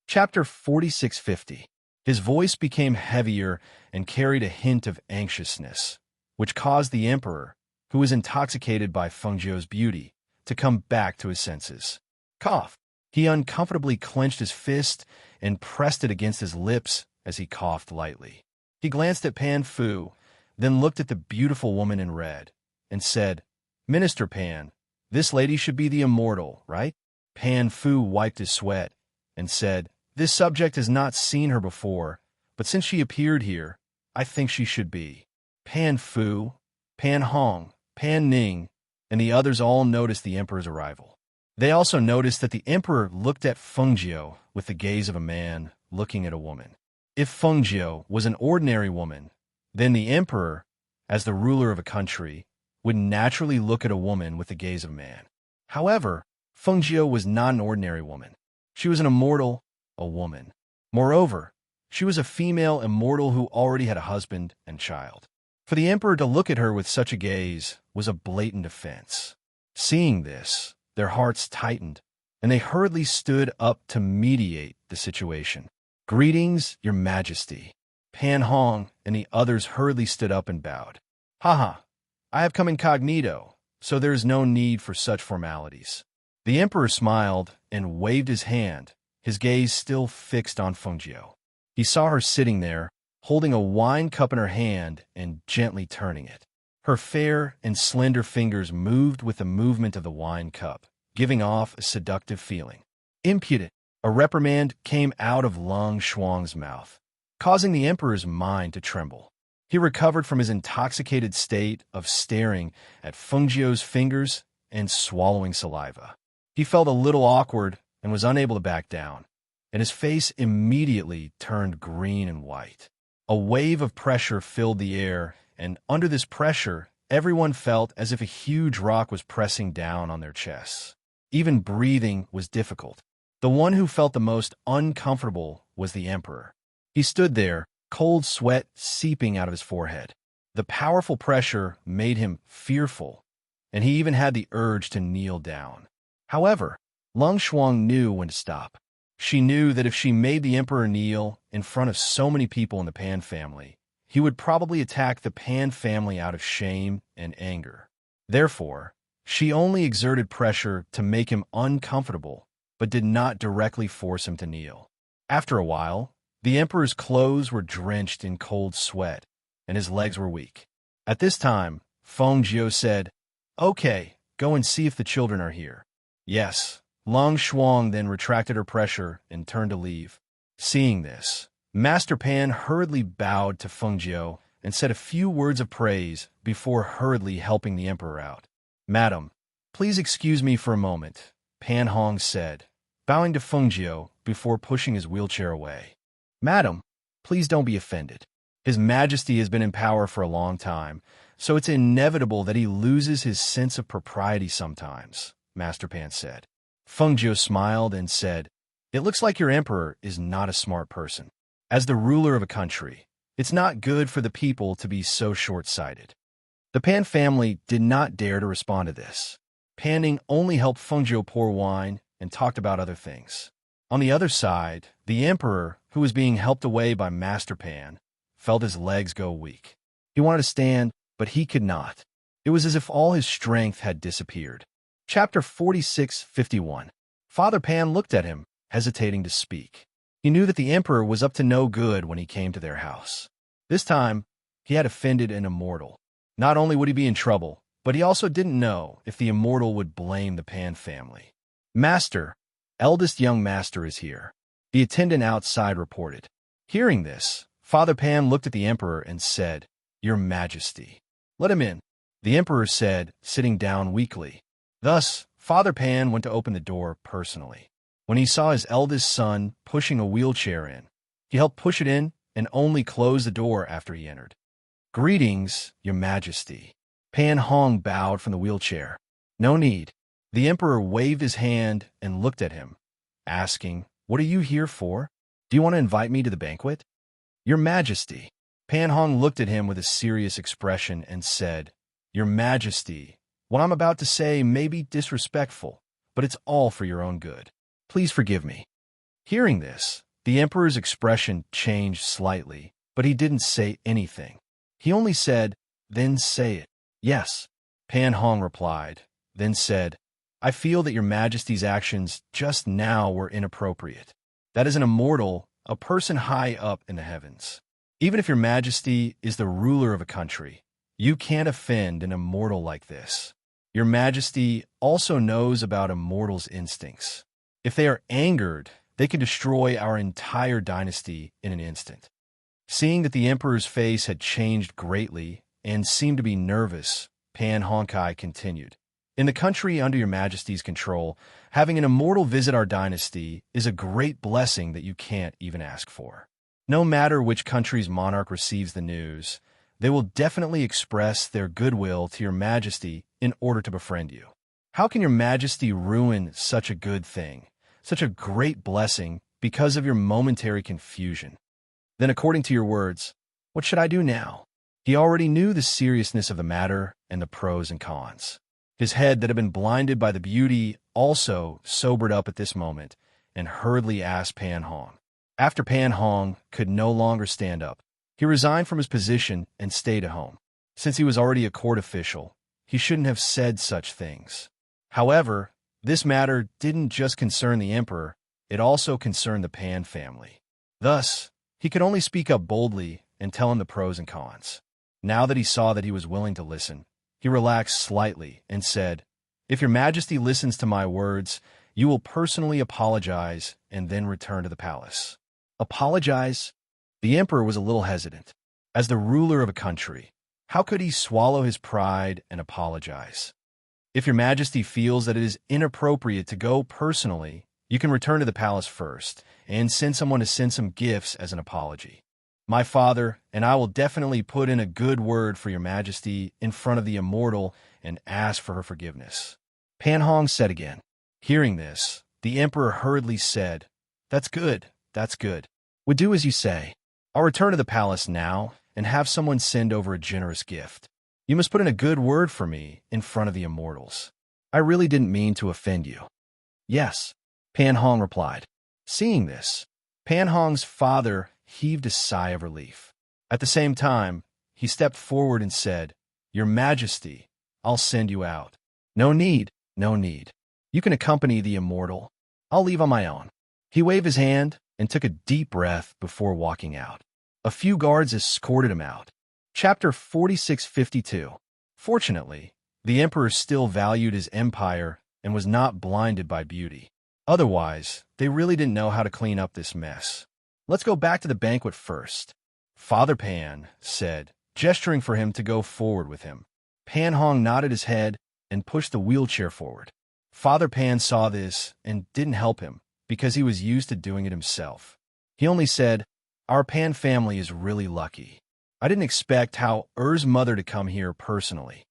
Chapter 4650. His voice became heavier and carried a hint of anxiousness, which caused the emperor, who was intoxicated by Fengjiu's beauty, to come back to his senses. Cough. He uncomfortably clenched his fist and pressed it against his lips as he coughed lightly. He glanced at Pan Fu, then looked at the beautiful woman in red, and said, Minister Pan, this lady should be the immortal, right? Pan Fu wiped his sweat and said, This subject has not seen her before, but since she appeared here, I think she should be. Pan Fu, Pan Hong, Pan Ning, and the others all noticed the emperor's arrival. They also noticed that the emperor looked at Fengjiu with the gaze of a man looking at a woman. If Fengjiu was an ordinary woman, then the emperor, as the ruler of a country, would naturally look at a woman with the gaze of a man. However, Fengjiu was not an ordinary woman. She was an immortal, a woman. Moreover, she was a female immortal who already had a husband and child. For the emperor to look at her with such a gaze was a blatant offense. Seeing this, their hearts tightened, and they hurriedly stood up to mediate the situation. Greetings, Your Majesty. Pan Hong and the others hurriedly stood up and bowed. Haha, I have come incognito, so there is no need for such formalities. The emperor smiled and waved his hand, his gaze still fixed on Fengjiu. He saw her sitting there, holding a wine cup in her hand and gently turning it. Her fair and slender fingers moved with the movement of the wine cup, giving off a seductive feeling. Impudent! A reprimand came out of Lang Shuang's mouth, causing the emperor's mind to tremble. He recovered from his intoxicated state of staring at Fengjiu's fingers and swallowing saliva. He felt a little awkward and was unable to back down, and his face immediately turned green and white. A wave of pressure filled the air, and under this pressure, everyone felt as if a huge rock was pressing down on their chests. Even breathing was difficult. The one who felt the most uncomfortable was the emperor. He stood there, cold sweat seeping out of his forehead. The powerful pressure made him fearful, and he even had the urge to kneel down. However, Lang Shuang knew when to stop. She knew that if she made the emperor kneel in front of so many people in the Pan family, he would probably attack the Pan family out of shame and anger. Therefore, she only exerted pressure to make him uncomfortable, but did not directly force him to kneel. After a while, the emperor's clothes were drenched in cold sweat, and his legs were weak. At this time, Fengjiu said, Okay, go and see if the children are here. Yes. Lang Shuang then retracted her pressure and turned to leave. Seeing this, Master Pan hurriedly bowed to Fengjiu and said a few words of praise before hurriedly helping the emperor out. Madam, please excuse me for a moment, Pan Hong said, bowing to Fengjiu before pushing his wheelchair away. Madam, please don't be offended. His Majesty has been in power for a long time, so it's inevitable that he loses his sense of propriety sometimes, Master Pan said. Fengjiu smiled and said, It looks like your emperor is not a smart person. As the ruler of a country, it's not good for the people to be so short-sighted. The Pan family did not dare to respond to this. Pan Ning only helped Fengjiu pour wine and talked about other things. On the other side, the emperor, who was being helped away by Master Pan, felt his legs go weak. He wanted to stand, but he could not. It was as if all his strength had disappeared. Chapter 4651. Father Pan looked at him, hesitating to speak. He knew that the emperor was up to no good when he came to their house. This time, he had offended an immortal. Not only would he be in trouble, but he also didn't know if the immortal would blame the Pan family. Master, eldest young master is here, the attendant outside reported. Hearing this, Father Pan looked at the emperor and said, Your Majesty. Let him in, the emperor said, sitting down weakly. Thus, Father Pan went to open the door personally. When he saw his eldest son pushing a wheelchair in, he helped push it in and only closed the door after he entered. Greetings, Your Majesty. Pan Hong bowed from the wheelchair. No need. The emperor waved his hand and looked at him, asking, What are you here for? Do you want to invite me to the banquet? Your Majesty. Pan Hong looked at him with a serious expression and said, "Your Majesty, what I'm about to say may be disrespectful, but it's all for your own good. Please forgive me." Hearing this, the emperor's expression changed slightly, but he didn't say anything. He only said, "Then say it." "Yes," Pan Hong replied, then said, "I feel that your Majesty's actions just now were inappropriate. That is an immortal, a person high up in the heavens. Even if your Majesty is the ruler of a country, you can't offend an immortal like this. Your Majesty also knows about immortals' instincts. If they are angered, they can destroy our entire dynasty in an instant." Seeing that the emperor's face had changed greatly and seemed to be nervous, Pan Honkai continued, "In the country under your Majesty's control, having an immortal visit our dynasty is a great blessing that you can't even ask for. No matter which country's monarch receives the news, they will definitely express their goodwill to your Majesty in order to befriend you. How can your Majesty ruin such a good thing, such a great blessing, because of your momentary confusion? Then, according to your words, what should I do now?" He already knew the seriousness of the matter and the pros and cons. His head that had been blinded by the beauty also sobered up at this moment and hurriedly asked Pan Hong. After Pan Hong could no longer stand up, he resigned from his position and stayed at home. Since he was already a court official, he shouldn't have said such things. However, this matter didn't just concern the emperor, it also concerned the Pan family. Thus, he could only speak up boldly and tell him the pros and cons. Now that he saw that he was willing to listen, he relaxed slightly and said, "If your Majesty listens to my words, you will personally apologize and then return to the palace." Apologize? The emperor was a little hesitant. As the ruler of a country, how could he swallow his pride and apologize? "If your Majesty feels that it is inappropriate to go personally, you can return to the palace first and send someone to send some gifts as an apology. My father and I will definitely put in a good word for your Majesty in front of the immortal and ask for her forgiveness," Pan Hong said again. Hearing this, the emperor hurriedly said, That's good. Would do as you say. I'll return to the palace now and have someone send over a generous gift. You must put in a good word for me in front of the immortals. I really didn't mean to offend you." "Yes," Pan Hong replied. Seeing this, Pan Hong's father heaved a sigh of relief. At the same time, he stepped forward and said, "Your Majesty, I'll send you out." No need. You can accompany the immortal. I'll leave on my own." He waved his hand and took a deep breath before walking out. A few guards escorted him out. Chapter 4652. Fortunately, the emperor still valued his empire and was not blinded by beauty. Otherwise, they really didn't know how to clean up this mess. "Let's go back to the banquet first," Father Pan said, gesturing for him to go forward with him. Pan Hong nodded his head and pushed the wheelchair forward. Father Pan saw this and didn't help him because he was used to doing it himself. He only said, "Our Pan family is really lucky. I didn't expect Er's mother to come here personally."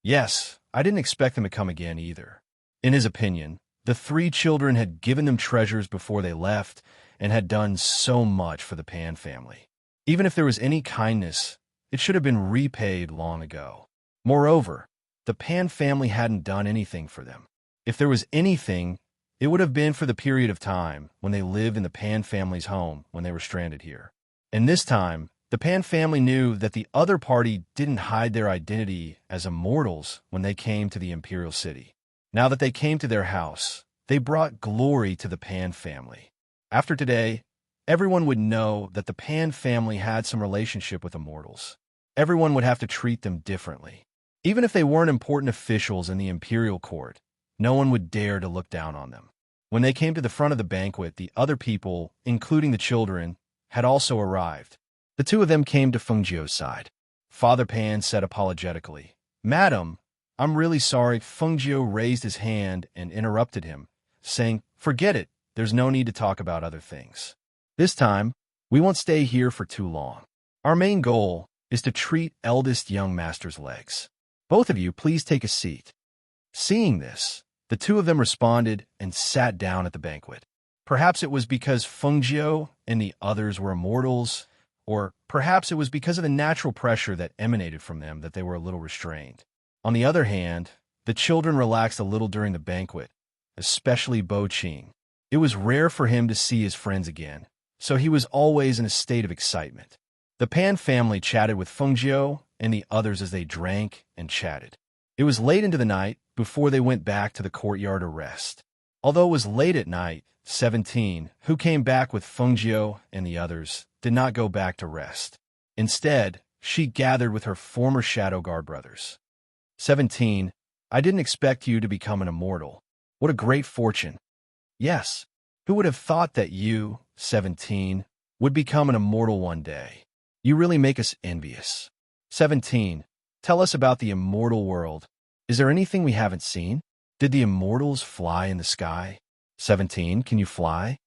Yes, I didn't expect them to come again either. In his opinion, the three children had given them treasures before they left and had done so much for the Pan family. Even if there was any kindness, it should have been repaid long ago. Moreover, the Pan family hadn't done anything for them. If there was anything, it would have been for the period of time when they lived in the Pan family's home when they were stranded here. And this time, the Pan family knew that the other party didn't hide their identity as immortals when they came to the imperial city. Now that they came to their house, they brought glory to the Pan family. After today, everyone would know that the Pan family had some relationship with immortals. Everyone would have to treat them differently. Even if they weren't important officials in the imperial court, no one would dare to look down on them. When they came to the front of the banquet, the other people, including the children, had also arrived. The two of them came to Fengjiu's side. Father Pan said apologetically, "Madam, I'm really sorry." Fengjiu raised his hand and interrupted him, saying, "Forget it. There's no need to talk about other things. This time, we won't stay here for too long. Our main goal is to treat eldest young master's legs. Both of you, please take a seat." Seeing this, the two of them responded and sat down at the banquet. Perhaps it was because Fengjiu and the others were immortals, or perhaps it was because of the natural pressure that emanated from them that they were a little restrained. On the other hand, the children relaxed a little during the banquet, especially Bo Ching. It was rare for him to see his friends again, so he was always in a state of excitement. The Pan family chatted with Fengjiu and the others as they drank and chatted. It was late into the night before they went back to the courtyard to rest. Although it was late at night, 17, who came back with Fengjiu and the others, did not go back to rest. Instead, she gathered with her former Shadow Guard brothers. 17, I didn't expect you to become an immortal. What a great fortune. Yes, who would have thought that you, 17, would become an immortal one day? You really make us envious. 17, tell us about the immortal world. Is there anything we haven't seen? Did the immortals fly in the sky? 17, can you fly?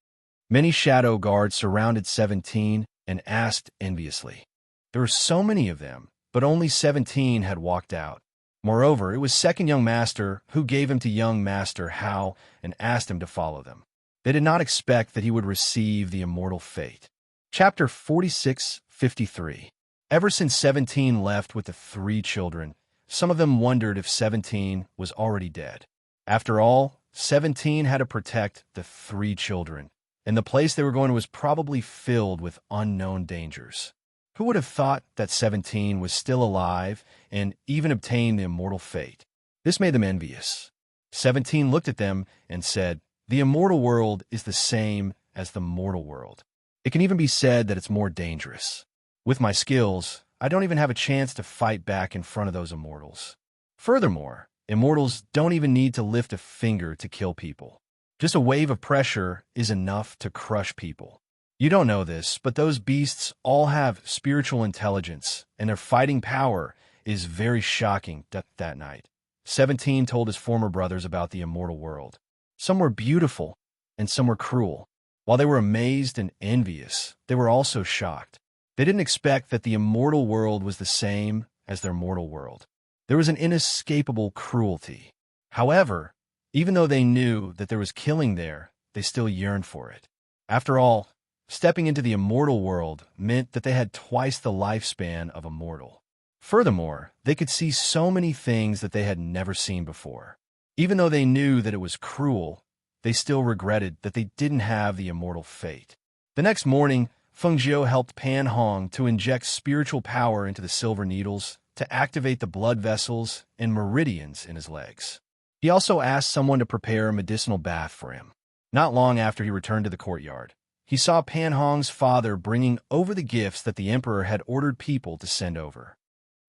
Many shadow guards surrounded 17 and asked enviously. There were so many of them, but only 17 had walked out. Moreover, it was second young master who gave him to young master Hao and asked him to follow them. They did not expect that he would receive the immortal fate. Chapter 46:53. Ever since 17 left with the 3 children, some of them wondered if 17 was already dead. After all, 17 had to protect the 3 children, and the place they were going to was probably filled with unknown dangers. Who would have thought that 17 was still alive and even obtained the immortal fate? This made them envious. 17 looked at them and said, the immortal world is the same as the mortal world. It can even be said that it's more dangerous. With my skills, I don't even have a chance to fight back in front of those immortals. Furthermore, immortals don't even need to lift a finger to kill people. Just a wave of pressure is enough to crush people. You don't know this, but those beasts all have spiritual intelligence, and their fighting power is very shocking that night. 17 told his former brothers about the immortal world. Some were beautiful, and some were cruel. While they were amazed and envious, they were also shocked. They didn't expect that the immortal world was the same as their mortal world. There was an inescapable cruelty. However, even though they knew that there was killing there, they still yearned for it. After all, stepping into the immortal world meant that they had twice the lifespan of a mortal. Furthermore, they could see so many things that they had never seen before. Even though they knew that it was cruel, they still regretted that they didn't have the immortal fate. The next morning, Fengjiu helped Pan Hong to inject spiritual power into the silver needles to activate the blood vessels and meridians in his legs. He also asked someone to prepare a medicinal bath for him. Not long after he returned to the courtyard, he saw Pan Hong's father bringing over the gifts that the emperor had ordered people to send over.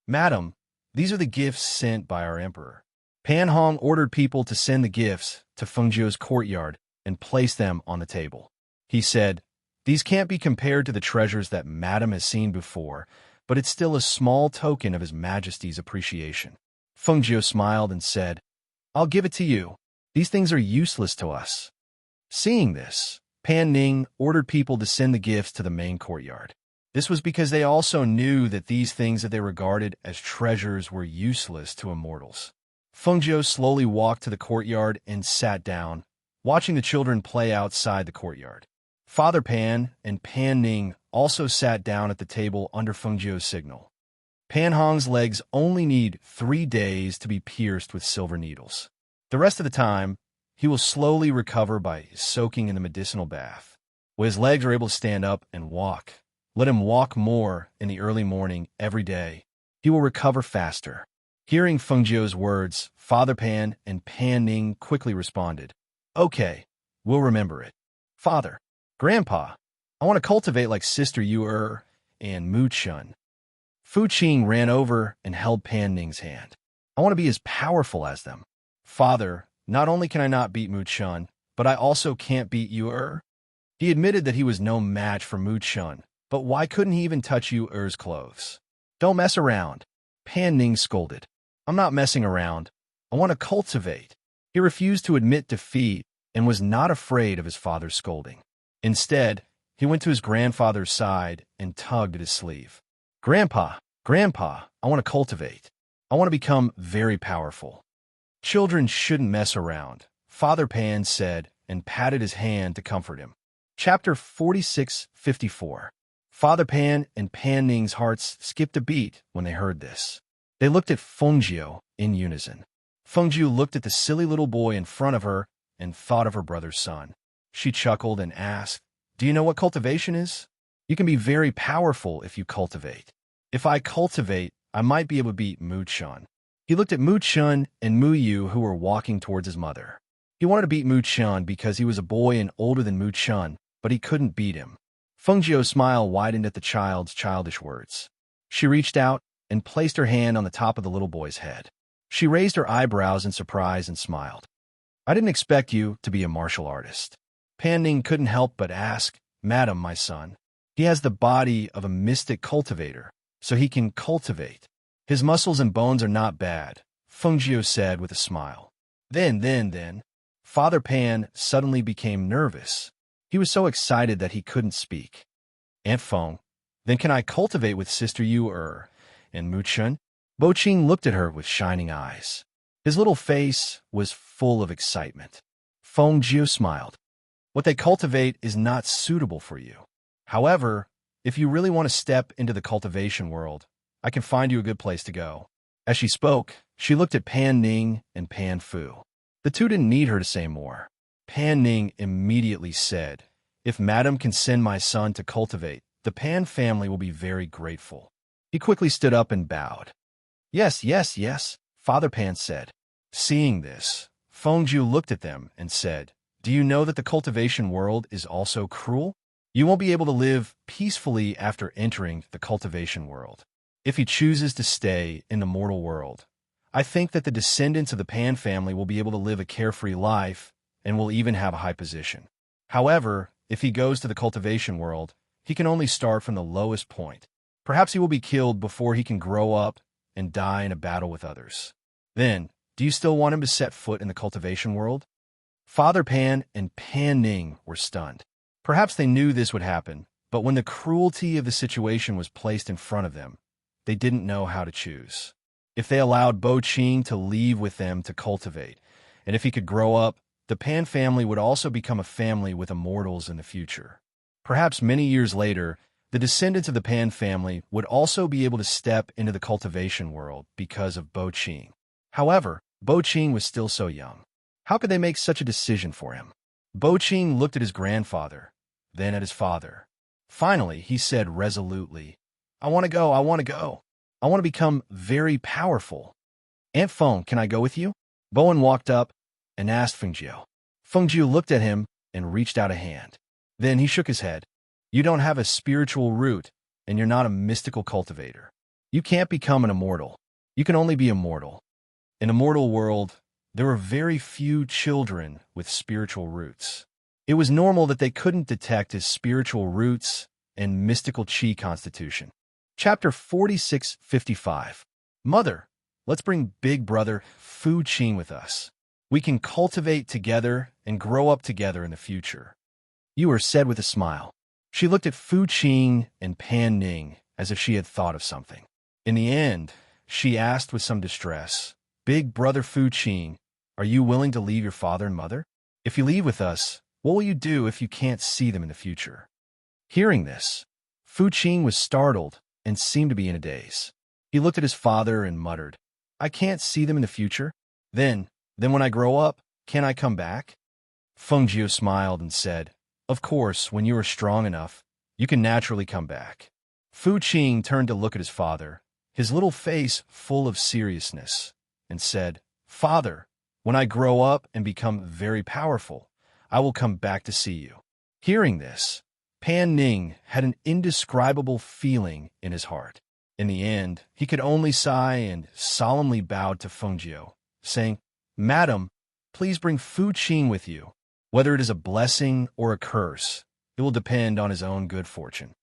Madam, these are the gifts sent by our emperor. Pan Hong ordered people to send the gifts to Fengjiu's courtyard and place them on the table. He said, these can't be compared to the treasures that Madam has seen before, but it's still a small token of His Majesty's appreciation. Fengjiu smiled and said, I'll give it to you. These things are useless to us. Seeing this, Pan Ning ordered people to send the gifts to the main courtyard. This was because they also knew that these things that they regarded as treasures were useless to immortals. Fengjiu slowly walked to the courtyard and sat down, watching the children play outside the courtyard. Father Pan and Pan Ning also sat down at the table under Fengjiu's signal. Pan Hong's legs only need 3 days to be pierced with silver needles. The rest of the time, he will slowly recover by soaking in the medicinal bath. When his legs are able to stand up and walk, let him walk more in the early morning every day. He will recover faster. Hearing Fengjiu's words, Father Pan and Pan Ning quickly responded, Okay, we'll remember it. Father, Grandpa, I want to cultivate like Sister Yu and Mu Chun. Fu Qing ran over and held Pan Ning's hand. I want to be as powerful as them. Father, not only can I not beat Mu Chun, but I also can't beat Yu. He admitted that he was no match for Mu Chun, but why couldn't he even touch Yu's clothes? Don't mess around. Pan Ning scolded. I'm not messing around. I want to cultivate. He refused to admit defeat and was not afraid of his father's scolding. Instead, he went to his grandfather's side and tugged at his sleeve. Grandpa, I want to cultivate. I want to become very powerful. Children shouldn't mess around, Father Pan said and patted his hand to comfort him. Chapter 46:54. Father Pan and Pan Ning's hearts skipped a beat when they heard this. They looked at Fengjiu in unison. Fengjiu looked at the silly little boy in front of her and thought of her brother's son. She chuckled and asked, "Do you know what cultivation is? You can be very powerful if you cultivate. If I cultivate, I might be able to beat Mu Chun." He looked at Mu Chun and Mu Yu, who were walking towards his mother. He wanted to beat Mu Chun because he was a boy and older than Mu Chun, but he couldn't beat him. Fengjiu's smile widened at the child's childish words. She reached out and placed her hand on the top of the little boy's head. She raised her eyebrows in surprise and smiled. "I didn't expect you to be a martial artist." Pan Ning couldn't help but ask, "Madam, my son, he has the body of a mystic cultivator, so he can cultivate. His muscles and bones are not bad," Fengjiu said with a smile. Then, Father Pan suddenly became nervous. He was so excited that he couldn't speak. "Aunt Feng, then can I cultivate with Sister Yu and Mu Chun?" Bo Qing looked at her with shining eyes. His little face was full of excitement. Fengjiu smiled. "What they cultivate is not suitable for you. However, if you really want to step into the cultivation world, I can find you a good place to go." As she spoke, she looked at Pan Ning and Pan Fu. The two didn't need her to say more. Pan Ning immediately said, "If Madam can send my son to cultivate, the Pan family will be very grateful." He quickly stood up and bowed. Yes, Father Pan said. Seeing this, Fengjiu looked at them and said, "Do you know that the cultivation world is also cruel? You won't be able to live peacefully after entering the cultivation world. If he chooses to stay in the mortal world, I think that the descendants of the Pan family will be able to live a carefree life and will even have a high position. However, if he goes to the cultivation world, he can only start from the lowest point. Perhaps he will be killed before he can grow up and die in a battle with others. Then, do you still want him to set foot in the cultivation world?" Father Pan and Pan Ning were stunned. Perhaps they knew this would happen, but when the cruelty of the situation was placed in front of them, they didn't know how to choose. If they allowed Bo Qing to leave with them to cultivate, and if he could grow up, the Pan family would also become a family with immortals in the future. Perhaps many years later, the descendants of the Pan family would also be able to step into the cultivation world because of Bo Qing. However, Bo Qing was still so young. How could they make such a decision for him? Bo Qing looked at his grandfather, then at his father. Finally, he said resolutely, I want to go. I want to become very powerful. Aunt Feng, can I go with you?" Bowen walked up and asked Fengjiu. Fengjiu looked at him and reached out a hand. Then he shook his head. "You don't have a spiritual root, and you're not a mystical cultivator. You can't become an immortal. You can only be immortal. In a mortal world, there were very few children with spiritual roots. It was normal that they couldn't detect his spiritual roots and mystical chi constitution." Chapter 4655. "Mother, let's bring big brother Fu Qing with us. We can cultivate together and grow up together in the future." Yu said with a smile. She looked at Fu Qing and Pan Ning as if she had thought of something. In the end, she asked with some distress, "Big brother Fu Qing, are you willing to leave your father and mother? If you leave with us, what will you do if you can't see them in the future?" Hearing this, Fu Qing was startled and seemed to be in a daze. He looked at his father and muttered, "I can't see them in the future? Then when I grow up, can I come back?" Fengjiu smiled and said, "Of course, when you are strong enough, you can naturally come back." Fu Qing turned to look at his father, his little face full of seriousness, and said, "Father, when I grow up and become very powerful, I will come back to see you." Hearing this, Pan Ning had an indescribable feeling in his heart. In the end, he could only sigh and solemnly bowed to Fengjiu, saying, "Madam, please bring Fu Qing with you. Whether it is a blessing or a curse, it will depend on his own good fortune.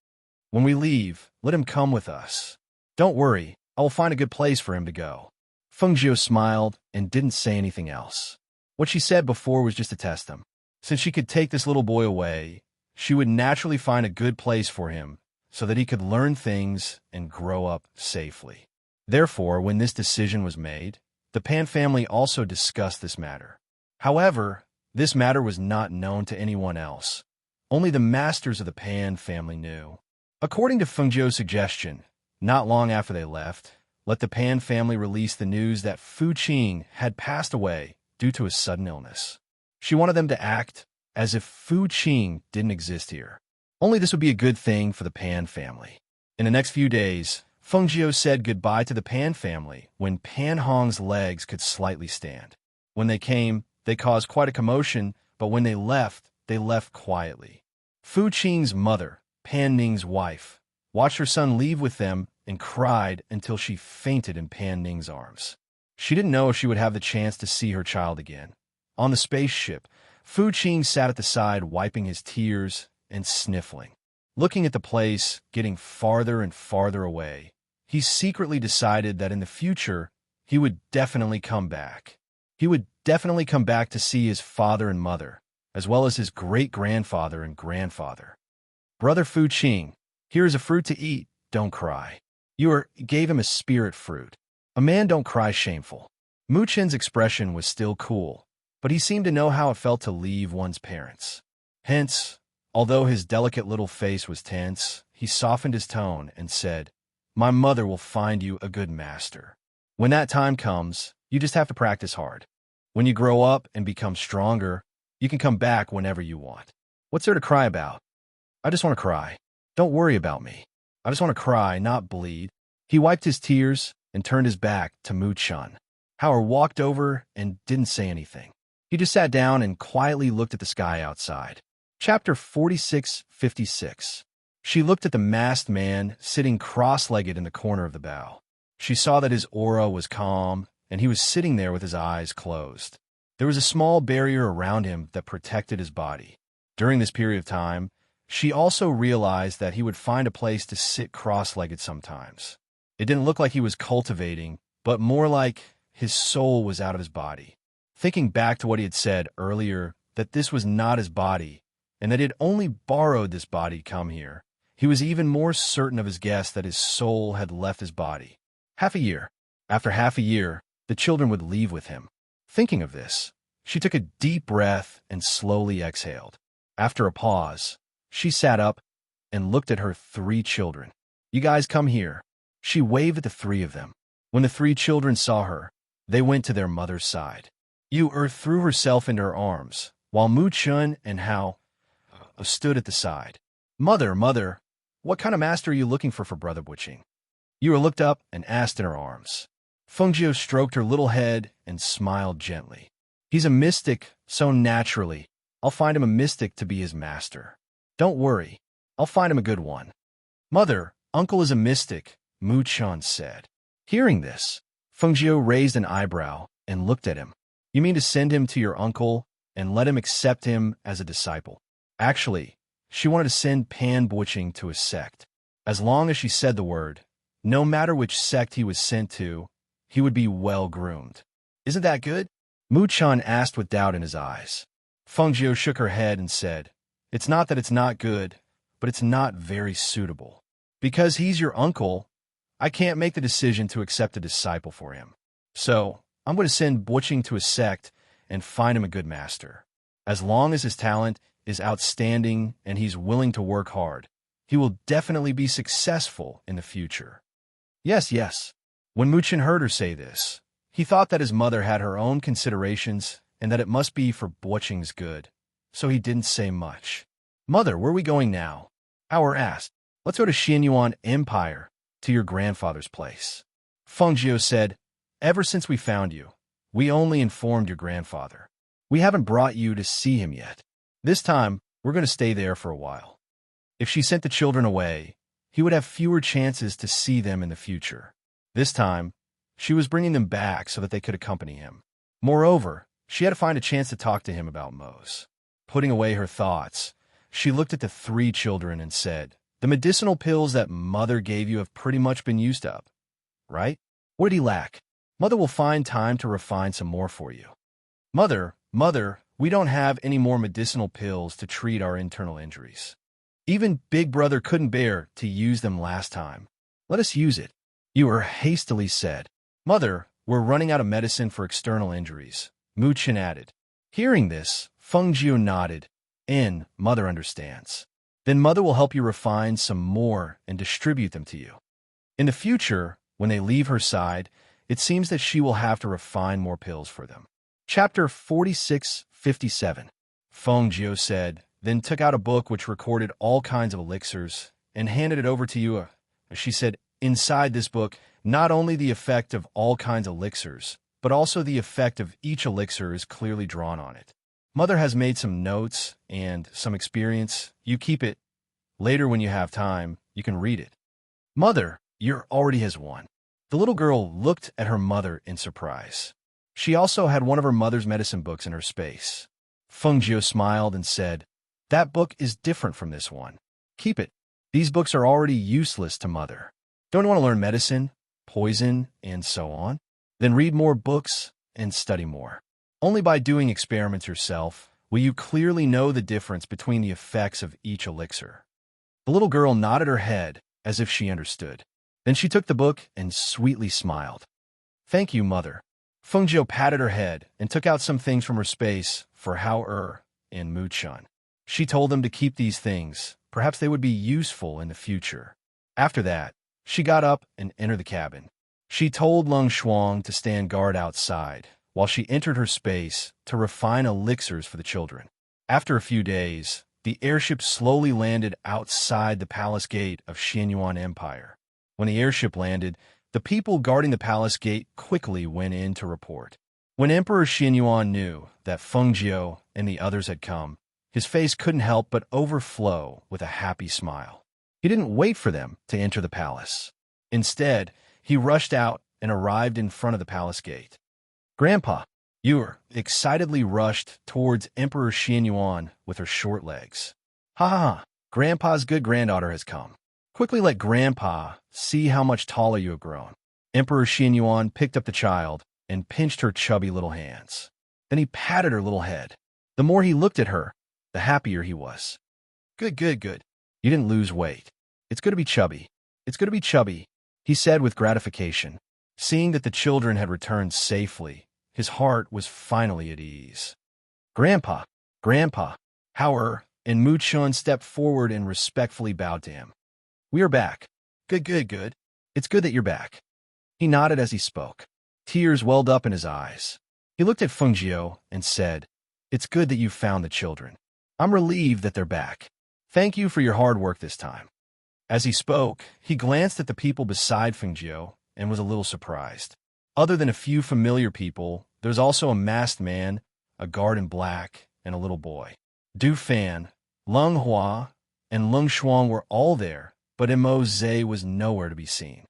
When we leave, let him come with us. Don't worry, I will find a good place for him to go." Fengjiu smiled and didn't say anything else. What she said before was just to test him. Since she could take this little boy away, she would naturally find a good place for him so that he could learn things and grow up safely. Therefore, when this decision was made, the Pan family also discussed this matter. However, this matter was not known to anyone else. Only the masters of the Pan family knew. According to Fengjiu's suggestion, not long after they left, let the Pan family release the news that Fu Qing had passed away due to a sudden illness. She wanted them to act as if Fu Qing didn't exist here. Only this would be a good thing for the Pan family. In the next few days, Fengjiu said goodbye to the Pan family when Pan Hong's legs could slightly stand. When they came, they caused quite a commotion, but when they left quietly. Fu Qing's mother, Pan Ning's wife, watched her son leave with them and cried until she fainted in Pan Ning's arms. She didn't know if she would have the chance to see her child again. On the spaceship, Fu Qing sat at the side wiping his tears and sniffling. Looking at the place getting farther and farther away, he secretly decided that in the future, he would definitely come back. He would definitely come back to see his father and mother, as well as his great-grandfather and grandfather. Brother Fu Qing, here is a fruit to eat, don't cry. You gave him a spirit fruit. A man don't cry shameful. Mu Chen's expression was still cool, but he seemed to know how it felt to leave one's parents. Hence, although his delicate little face was tense, he softened his tone and said, "My mother will find you a good master. When that time comes, you just have to practice hard. When you grow up and become stronger, you can come back whenever you want. What's there to cry about? I just want to cry. Don't worry about me. I just want to cry, not bleed." He wiped his tears and turned his back to Mu Chun. Howard walked over and didn't say anything. He just sat down and quietly looked at the sky outside. Chapter 46:56. She looked at the masked man sitting cross-legged in the corner of the bow. She saw that his aura was calm, and he was sitting there with his eyes closed. There was a small barrier around him that protected his body. During this period of time, she also realized that he would find a place to sit cross-legged sometimes. It didn't look like he was cultivating, but more like his soul was out of his body. Thinking back to what he had said earlier, that this was not his body, and that he had only borrowed this body to come here, he was even more certain of his guess that his soul had left his body. Half a year. After half a year, the children would leave with him. Thinking of this, she took a deep breath and slowly exhaled. After a pause, she sat up and looked at her 3 children. "You guys come here." She waved at the 3 of them. When the 3 children saw her, they went to their mother's side. Yu threw herself into her arms, while Mu Chun and Hao stood at the side. Mother, what kind of master are you looking for Brother Buqing?" Yu looked up and asked in her arms. Fengjiu stroked her little head and smiled gently. "He's a mystic, so naturally, I'll find him a mystic to be his master. Don't worry, I'll find him a good one." "Mother, uncle is a mystic," Mu Chun said. Hearing this, Fengjiu raised an eyebrow and looked at him. "You mean to send him to your uncle and let him accept him as a disciple?" Actually, she wanted to send Pan Buqing to a sect. As long as she said the word, no matter which sect he was sent to, he would be well-groomed. "Isn't that good?" Mu Chun asked with doubt in his eyes. Fengjiu shook her head and said, "It's not that it's not good, but it's not very suitable. Because he's your uncle, I can't make the decision to accept a disciple for him. So, I'm going to send Buqing to a sect and find him a good master. As long as his talent is outstanding and he's willing to work hard, he will definitely be successful in the future." Yes. When Mu Chun heard her say this, he thought that his mother had her own considerations and that it must be for Buqing's good, so he didn't say much. "Mother, where are we going now?" Howard asked. "Let's go to Xianyuan Empire, to your grandfather's place." Fengjiu said, "Ever since we found you, we only informed your grandfather. We haven't brought you to see him yet. This time, we're going to stay there for a while." If she sent the children away, he would have fewer chances to see them in the future. This time, she was bringing them back so that they could accompany him. Moreover, she had to find a chance to talk to him about Mose. Putting away her thoughts, she looked at the 3 children and said, "The medicinal pills that Mother gave you have pretty much been used up, right? What did he lack? Mother will find time to refine some more for you." Mother, we don't have any more medicinal pills to treat our internal injuries. Even Big Brother couldn't bear to use them last time. Let us use it." Yu hastily said. "Mother, we're running out of medicine for external injuries," Mu Chun added. Hearing this, Fengjiu nodded. Mother understands. Then Mother will help you refine some more and distribute them to you. In the future, when they leave her side, it seems that she will have to refine more pills for them. Chapter 4657. Feng Jiu said, then took out a book which recorded all kinds of elixirs and handed it over to you. She said, inside this book, not only the effect of all kinds of elixirs, but also the effect of each elixir is clearly drawn on it. Mother has made some notes and some experience. You keep it. Later when you have time, you can read it. Mother, you already has one. The little girl looked at her mother in surprise. She also had one of her mother's medicine books in her space. Feng Jiu smiled and said, that book is different from this one. Keep it. These books are already useless to Mother. Don't you want to learn medicine, poison, and so on? Then read more books and study more. Only by doing experiments yourself will you clearly know the difference between the effects of each elixir. The little girl nodded her head as if she understood. Then she took the book and sweetly smiled. Thank you, Mother. Feng Jiu patted her head and took out some things from her space for Hao and Mu Chun. She told them to keep these things. Perhaps they would be useful in the future. After that, she got up and entered the cabin. She told Lung Shuang to stand guard outside while she entered her space to refine elixirs for the children. After a few days, the airship slowly landed outside the palace gate of Xianyuan Empire. When the airship landed, the people guarding the palace gate quickly went in to report. When Emperor Xianyuan knew that Feng Jiu and the others had come, his face couldn't help but overflow with a happy smile. He didn't wait for them to enter the palace. Instead, he rushed out and arrived in front of the palace gate. Grandpa, Yu excitedly rushed towards Emperor Xianyuan with her short legs. Ha ha ha, Grandpa's good granddaughter has come. Quickly let Grandpa see how much taller you have grown. Emperor Xianyuan picked up the child and pinched her chubby little hands. Then he patted her little head. The more he looked at her, the happier he was. Good, good, good. You didn't lose weight. It's good to be chubby. It's good to be chubby, he said with gratification. Seeing that the children had returned safely, his heart was finally at ease. Grandpa, Hao and Mu Chun stepped forward and respectfully bowed to him. We are back. Good, good, good. It's good that you're back. He nodded as he spoke. Tears welled up in his eyes. He looked at Feng Jiu and said, it's good that you found the children. I'm relieved that they're back. Thank you for your hard work this time. As he spoke, he glanced at the people beside Feng Jiu and was a little surprised. Other than a few familiar people, there's also a masked man, a guard in black, and a little boy. Du Fan, Lung Hua, and Lung Shuang were all there, but Mo Zhe was nowhere to be seen.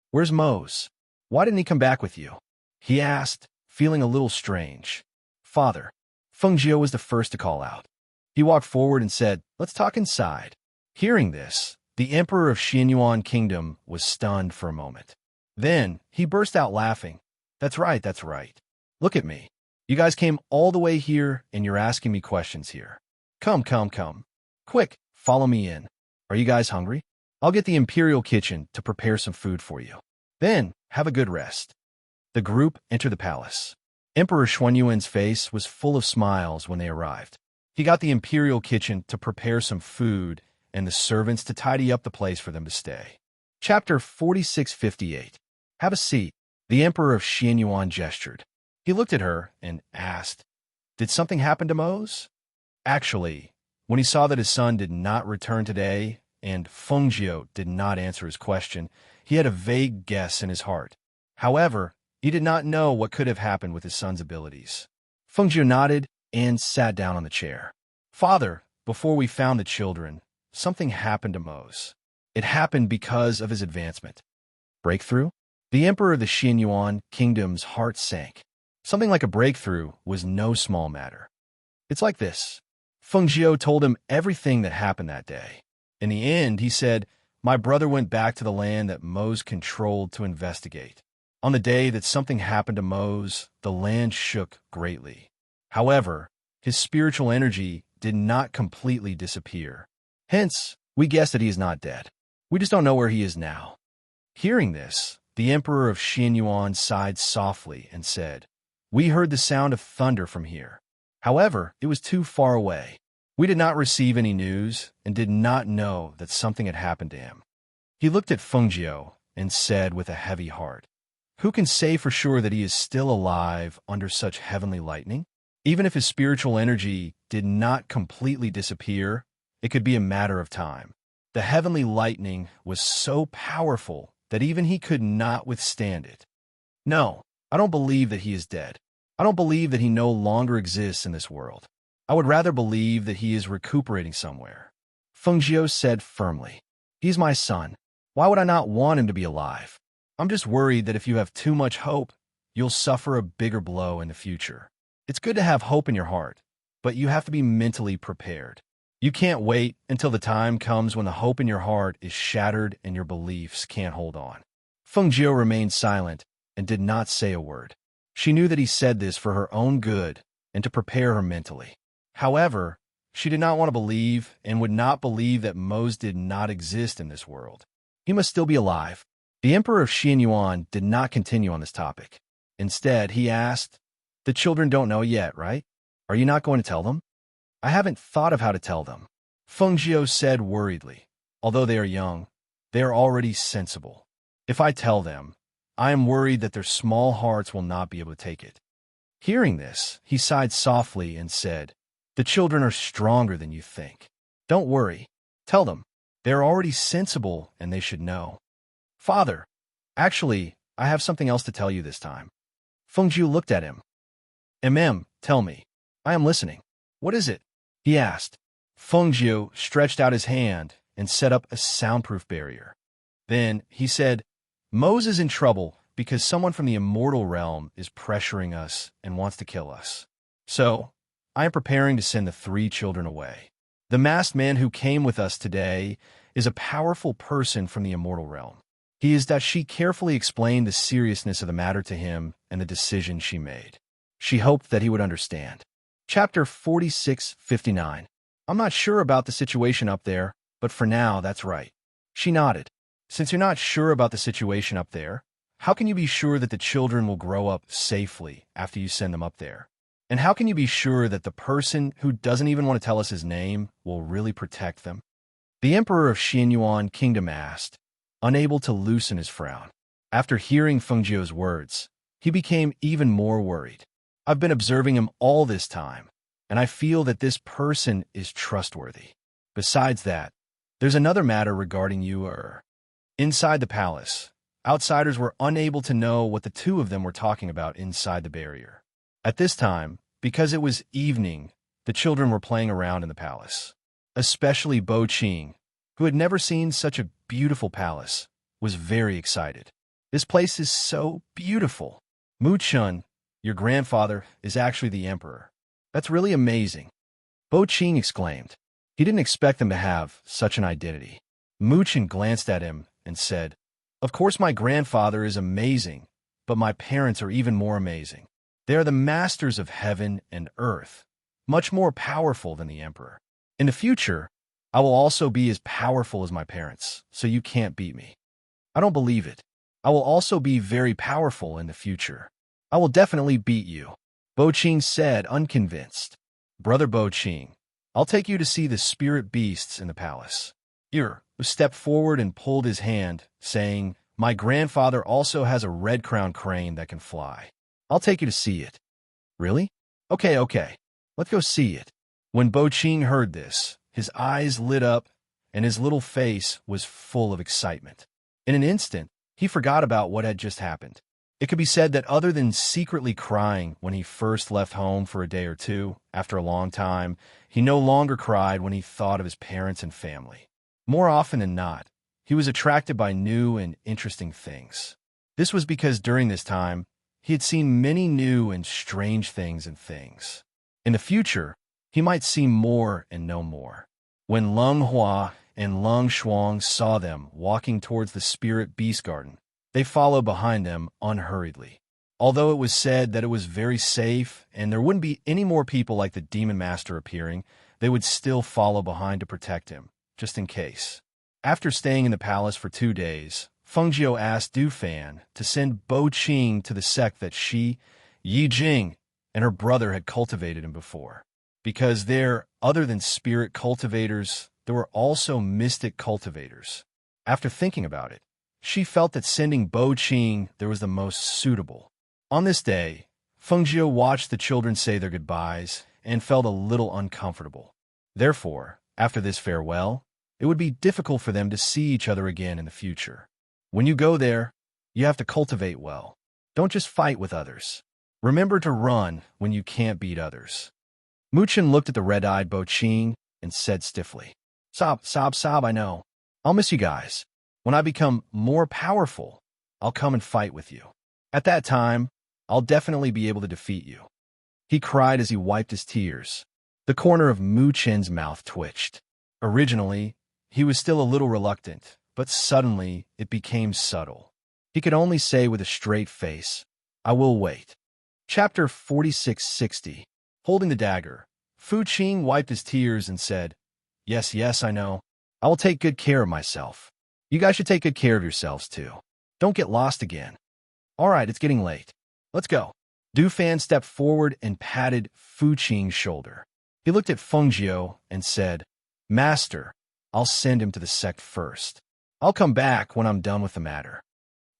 Where's Mose? Why didn't he come back with you? He asked, feeling a little strange. Father, Feng Jiu was the first to call out. He walked forward and said, let's talk inside. Hearing this, the Emperor of Xianyuan Kingdom was stunned for a moment. Then he burst out laughing. That's right, that's right. Look at me. You guys came all the way here and you're asking me questions here. Come. Quick, follow me in. Are you guys hungry? I'll get the Imperial Kitchen to prepare some food for you. Then have a good rest. The group entered the palace. Emperor Xuanyuan's face was full of smiles when they arrived. He got the Imperial Kitchen to prepare some food and the servants to tidy up the place for them to stay. Chapter 4658. Have a seat. The Emperor of Xianyuan gestured. He looked at her and asked, did something happen to Mose? Actually, when he saw that his son did not return today and Feng Jiu did not answer his question, he had a vague guess in his heart. However, he did not know what could have happened with his son's abilities. Feng Jiu nodded and sat down on the chair. Father, before we found the children, something happened to Mose. It happened because of his advancement. Breakthrough? The Emperor of the Xianyuan Kingdom's heart sank. Something like a breakthrough was no small matter. It's like this. Feng Jiu told him everything that happened that day. In the end, he said, my brother went back to the land that Mose controlled to investigate. On the day that something happened to Mose, the land shook greatly. However, his spiritual energy did not completely disappear. Hence, we guess that he is not dead. We just don't know where he is now. Hearing this, the Emperor of Xianyuan sighed softly and said, we heard the sound of thunder from here. However, it was too far away. We did not receive any news and did not know that something had happened to him. He looked at Fengjiu and said with a heavy heart, "Who can say for sure that he is still alive under such heavenly lightning? Even if his spiritual energy did not completely disappear, it could be a matter of time." The heavenly lightning was so powerful that even he could not withstand it. "No, I don't believe that he is dead. I don't believe that he no longer exists in this world. I would rather believe that he is recuperating somewhere," Fengjiu said firmly. "He's my son. Why would I not want him to be alive? I'm just worried that if you have too much hope, you'll suffer a bigger blow in the future. It's good to have hope in your heart, but you have to be mentally prepared. You can't wait until the time comes when the hope in your heart is shattered and your beliefs can't hold on." Fengjiu remained silent and did not say a word. She knew that he said this for her own good and to prepare her mentally. However, she did not want to believe and would not believe that Mose did not exist in this world. He must still be alive. The Emperor of Xianyuan did not continue on this topic. Instead, he asked, "The children don't know yet, right? Are you not going to tell them?" "I haven't thought of how to tell them," Fengjiu said worriedly. "Although they are young, they are already sensible. If I tell them, I am worried that their small hearts will not be able to take it." Hearing this, he sighed softly and said, "The children are stronger than you think. Don't worry. Tell them. They are already sensible and they should know." "Father, actually, I have something else to tell you this time." Fengjiu looked at him. Tell me. I am listening." "What is it?" he asked. Fengjiu stretched out his hand and set up a soundproof barrier. Then he said, "Mose is in trouble because someone from the immortal realm is pressuring us and wants to kill us. So, I am preparing to send the 3 children away. The masked man who came with us today is a powerful person from the immortal realm. He is that she carefully explained the seriousness of the matter to him and the decision she made. She hoped that he would understand." Chapter 46:59. "I'm not sure about the situation up there, but for now, that's right." She nodded. "Since you're not sure about the situation up there, how can you be sure that the children will grow up safely after you send them up there? And how can you be sure that the person who doesn't even want to tell us his name will really protect them?" The Emperor of Xianyuan Kingdom asked, unable to loosen his frown. After hearing Fengjiu's words, he became even more worried. "I've been observing him all this time, and I feel that this person is trustworthy. Besides that, there's another matter regarding you. Inside the palace, outsiders were unable to know what the 2 of them were talking about inside the barrier. At this time, because it was evening, the children were playing around in the palace. Especially Bo Qing, who had never seen such a beautiful palace, was very excited. "This place is so beautiful. Mu Chun, your grandfather, is actually the emperor. That's really amazing," Bo Qing exclaimed. He didn't expect them to have such an identity. Mu Chun glanced at him and said, "Of course my grandfather is amazing, but my parents are even more amazing. They are the masters of heaven and earth, much more powerful than the emperor. In the future, I will also be as powerful as my parents, so you can't beat me." "I don't believe it. I will also be very powerful in the future. I will definitely beat you," Bo Qing said, unconvinced. "Brother Bo Qing, I'll take you to see the spirit beasts in the palace." Yer stepped forward and pulled his hand, saying, "My grandfather also has a red-crowned crane that can fly. I'll take you to see it." "Really? Okay. Let's go see it." When Bo Qing heard this, his eyes lit up and his little face was full of excitement. In an instant, he forgot about what had just happened. It could be said that other than secretly crying when he first left home for a day or two, after a long time, he no longer cried when he thought of his parents and family. More often than not, he was attracted by new and interesting things. This was because during this time, he had seen many new and strange things and things. In the future, he might see more and know more. When Leng Hua and Leng Shuang saw them walking towards the spirit beast garden, they followed behind them unhurriedly. Although it was said that it was very safe and there wouldn't be any more people like the demon master appearing, they would still follow behind to protect him, just in case. After staying in the palace for 2 days, Fengjiu asked Du Fan to send Bo Qing to the sect that she, Yi Jing, and her brother had cultivated him before. because other than spirit cultivators, there were also mystic cultivators. After thinking about it, she felt that sending Bo Qing there was the most suitable. On this day, Fengjiu watched the children say their goodbyes and felt a little uncomfortable. Therefore, after this farewell, it would be difficult for them to see each other again in the future. When you go there, you have to cultivate well. Don't just fight with others. Remember to run when you can't beat others. Muchen looked at the red-eyed Bo Qing and said stiffly, Sob, I know. I'll miss you guys. When I become more powerful, I'll come and fight with you. At that time, I'll definitely be able to defeat you. He cried as he wiped his tears. The corner of Mu Chen's mouth twitched. Originally, he was still a little reluctant, but suddenly it became subtle. He could only say with a straight face, I will wait. Chapter 4660. Holding the dagger, Fu Qing wiped his tears and said, Yes, I know. I will take good care of myself. You guys should take good care of yourselves, too. Don't get lost again. All right, it's getting late. Let's go. Du Fan stepped forward and patted Fu Qing's shoulder. He looked at Fengjiu and said, Master, I'll send him to the sect first. I'll come back when I'm done with the matter.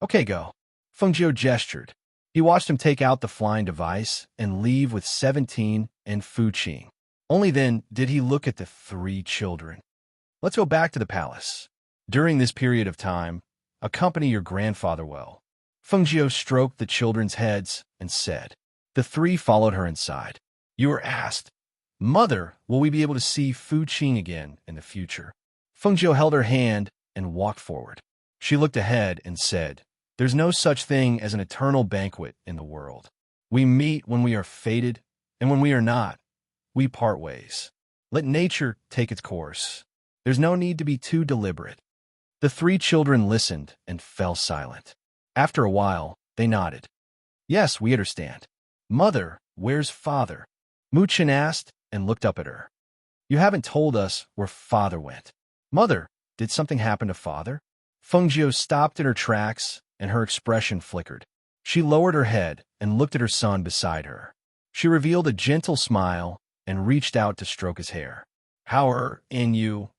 Okay, go. Fengjiu gestured. He watched him take out the flying device and leave with 17 and Fu Qing. Only then did he look at the 3 children. Let's go back to the palace. During this period of time, accompany your grandfather well. Fengjiu stroked the children's heads and said. The 3 followed her inside. You were asked, Mother, will we be able to see Fu Qing again in the future? Fengjiu held her hand and walked forward. She looked ahead and said, There's no such thing as an eternal banquet in the world. We meet when we are fated, and when we are not, we part ways. Let nature take its course. There's no need to be too deliberate. The 3 children listened and fell silent. After a while, they nodded. Yes, we understand. Mother, where's father? Muchen asked and looked up at her. You haven't told us where father went. Mother, did something happen to father? Fengjiu stopped in her tracks and her expression flickered. She lowered her head and looked at her son beside her. She revealed a gentle smile and reached out to stroke his hair. Howard and you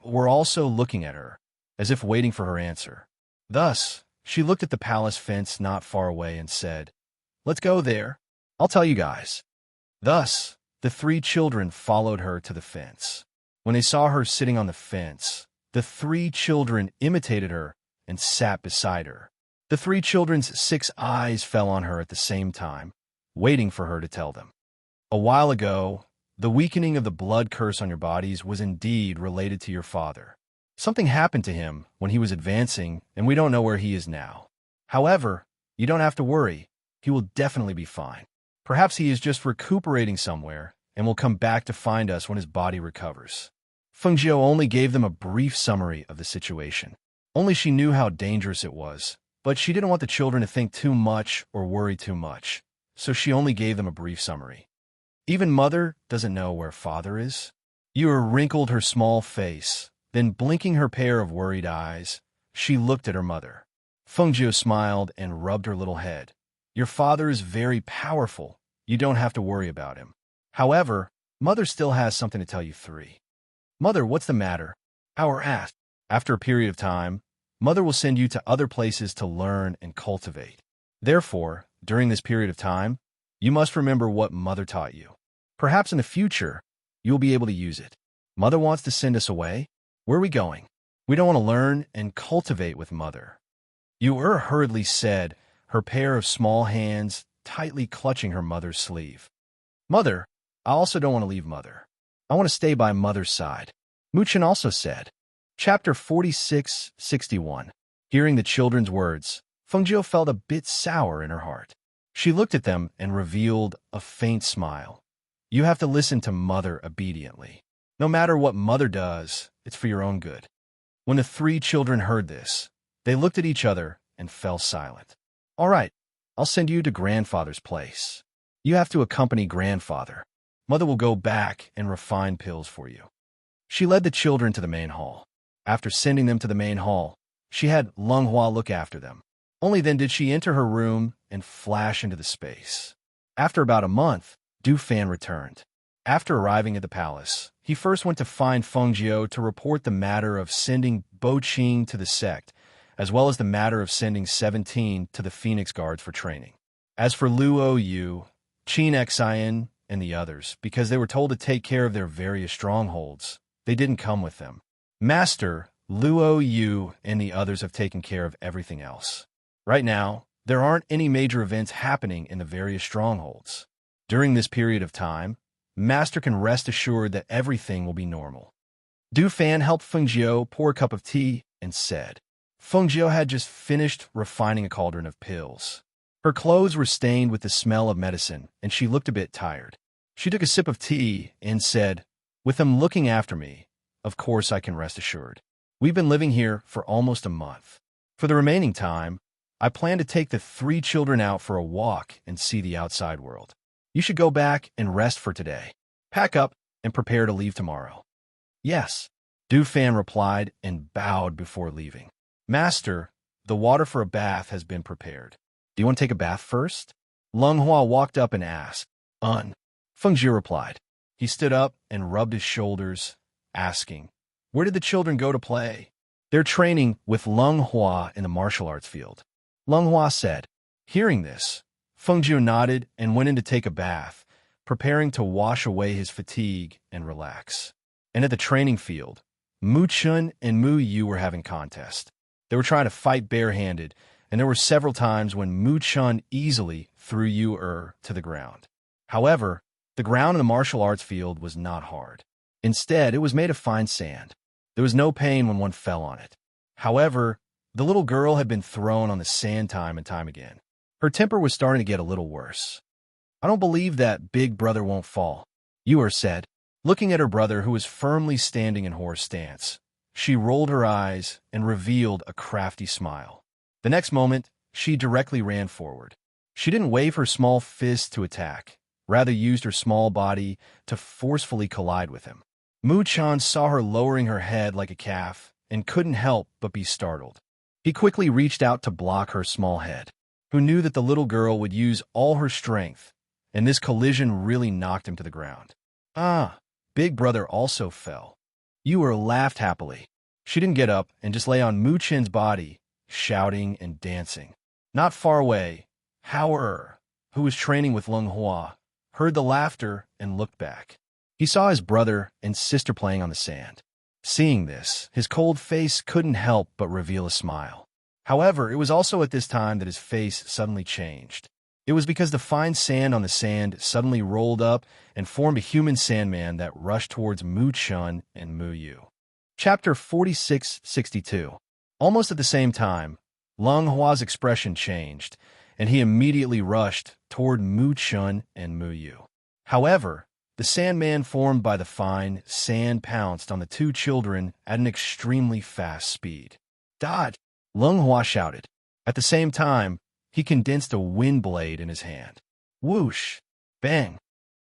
were also looking at her, as if waiting for her answer. Thus, she looked at the palace fence not far away and said, Let's go there. I'll tell you guys. Thus, the 3 children followed her to the fence. When they saw her sitting on the fence, the 3 children imitated her and sat beside her. The 3 children's 6 eyes fell on her at the same time, waiting for her to tell them. A while ago, the weakening of the blood curse on your bodies was indeed related to your father. Something happened to him when he was advancing, and we don't know where he is now. However, you don't have to worry. He will definitely be fine. Perhaps he is just recuperating somewhere and will come back to find us when his body recovers. Fengjiu only gave them a brief summary of the situation. Only she knew how dangerous it was, but she didn't want the children to think too much or worry too much, so she only gave them a brief summary. Even Mother doesn't know where father is? Yura wrinkled her small face, then blinking her pair of worried eyes, she looked at her mother. Fengjiu smiled and rubbed her little head. Your father is very powerful. You don't have to worry about him. However, Mother still has something to tell you 3. Mother, what's the matter? Howard asked. After a period of time, Mother will send you to other places to learn and cultivate. Therefore, during this period of time, you must remember what Mother taught you. Perhaps in the future, you'll be able to use it. Mother wants to send us away? Where are we going? We don't want to learn and cultivate with Mother. Yura hurriedly said, her pair of small hands tightly clutching her mother's sleeve. Mother, I also don't want to leave Mother. I want to stay by Mother's side. Muchen also said. Chapter 4661. Hearing the children's words, Fengjiu felt a bit sour in her heart. She looked at them and revealed a faint smile. You have to listen to Mother obediently. No matter what Mother does, it's for your own good. When the 3 children heard this, they looked at each other and fell silent. All right, I'll send you to Grandfather's place. You have to accompany Grandfather. Mother will go back and refine pills for you. She led the children to the main hall. After sending them to the main hall, she had Lung Hua look after them. Only then did she enter her room and flash into the space. After about a month, Du Fan returned. After arriving at the palace, he first went to find Fengjiu to report the matter of sending Bo Qing to the sect, as well as the matter of sending 17 to the Phoenix Guards for training. As for Luo Yu, Qin Xian, and the others, because they were told to take care of their various strongholds, they didn't come with them. Master, Luo Yu and the others have taken care of everything else. Right now, there aren't any major events happening in the various strongholds. During this period of time, Master can rest assured that everything will be normal. Du Fan helped Fengjiu pour a cup of tea and said, Fengjiu had just finished refining a cauldron of pills. Her clothes were stained with the smell of medicine, and she looked a bit tired. She took a sip of tea and said, with them looking after me, of course I can rest assured. We've been living here for almost a month. For the remaining time, I plan to take the 3 children out for a walk and see the outside world. You should go back and rest for today. Pack up and prepare to leave tomorrow. Yes, Du Fan replied and bowed before leaving. Master, the water for a bath has been prepared. Do you want to take a bath first? Leng Hua walked up and asked. Fengjiu replied. He stood up and rubbed his shoulders, asking, Where did the children go to play? They're training with Leng Hua in the martial arts field. Leng Hua said. Hearing this, Fengjiu nodded and went in to take a bath, preparing to wash away his fatigue and relax. And at the training field, Mu Chun and Mu Yu were having contest. They were trying to fight barehanded, and there were several times when Mu Chun easily threw Yu to the ground. However, the ground in the martial arts field was not hard. Instead, it was made of fine sand. There was no pain when one fell on it. However, the little girl had been thrown on the sand time and time again. Her temper was starting to get a little worse. I don't believe that big brother won't fall, Yu said, looking at her brother who was firmly standing in horse stance. She rolled her eyes and revealed a crafty smile. The next moment, she directly ran forward. She didn't wave her small fist to attack, rather used her small body to forcefully collide with him. Mu Chan saw her lowering her head like a calf and couldn't help but be startled. He quickly reached out to block her small head, who knew that the little girl would use all her strength, and this collision really knocked him to the ground. Big brother also fell. Yu laughed happily. She didn't get up and just lay on Mu Chin's body, shouting and dancing. Not far away, Hao who was training with Leng Hua, heard the laughter and looked back. He saw his brother and sister playing on the sand. Seeing this, his cold face couldn't help but reveal a smile. However, it was also at this time that his face suddenly changed. It was because the fine sand on the sand suddenly rolled up and formed a human sandman that rushed towards Mu Chun and Mu Yu. Chapter 4662. Almost at the same time, Leng Hua's expression changed, and he immediately rushed toward Mu Chun and Mu Yu. However, the sandman formed by the fine sand pounced on the 2 children at an extremely fast speed. Dodge! Leng Hua shouted. At the same time, he condensed a wind blade in his hand. Whoosh! Bang!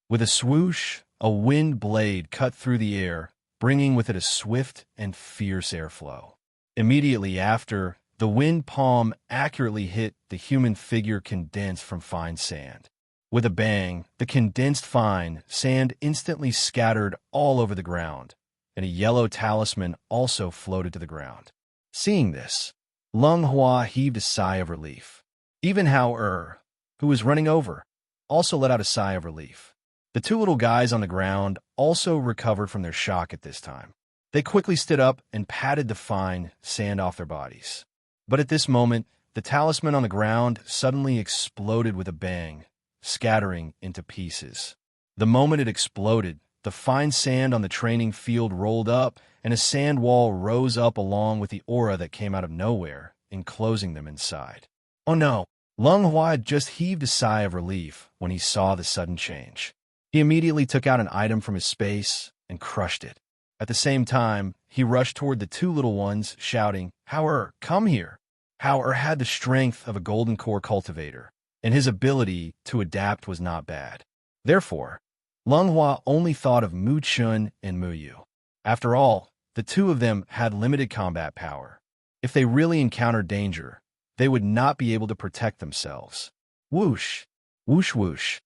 With a swoosh, a wind blade cut through the air, bringing with it a swift and fierce airflow. Immediately after, the wind palm accurately hit the human figure condensed from fine sand. With a bang, the condensed fine sand instantly scattered all over the ground, and a yellow talisman also floated to the ground. Seeing this, Leng Hua heaved a sigh of relief. Even Hao who was running over, also let out a sigh of relief. The 2 little guys on the ground also recovered from their shock at this time. They quickly stood up and patted the fine sand off their bodies. But at this moment, the talisman on the ground suddenly exploded with a bang, scattering into pieces. The moment it exploded, the fine sand on the training field rolled up, and a sand wall rose up along with the aura that came out of nowhere, enclosing them inside. Oh no! Leng Hua had just heaved a sigh of relief when he saw the sudden change. He immediately took out an item from his space and crushed it. At the same time, he rushed toward the 2 little ones, shouting, Hao come here! Hao had the strength of a golden core cultivator, and his ability to adapt was not bad. Therefore, Leng Hua only thought of Mu Chun and Mu Yu. After all, the 2 of them had limited combat power. If they really encountered danger, they would not be able to protect themselves. Whoosh! Whoosh whoosh!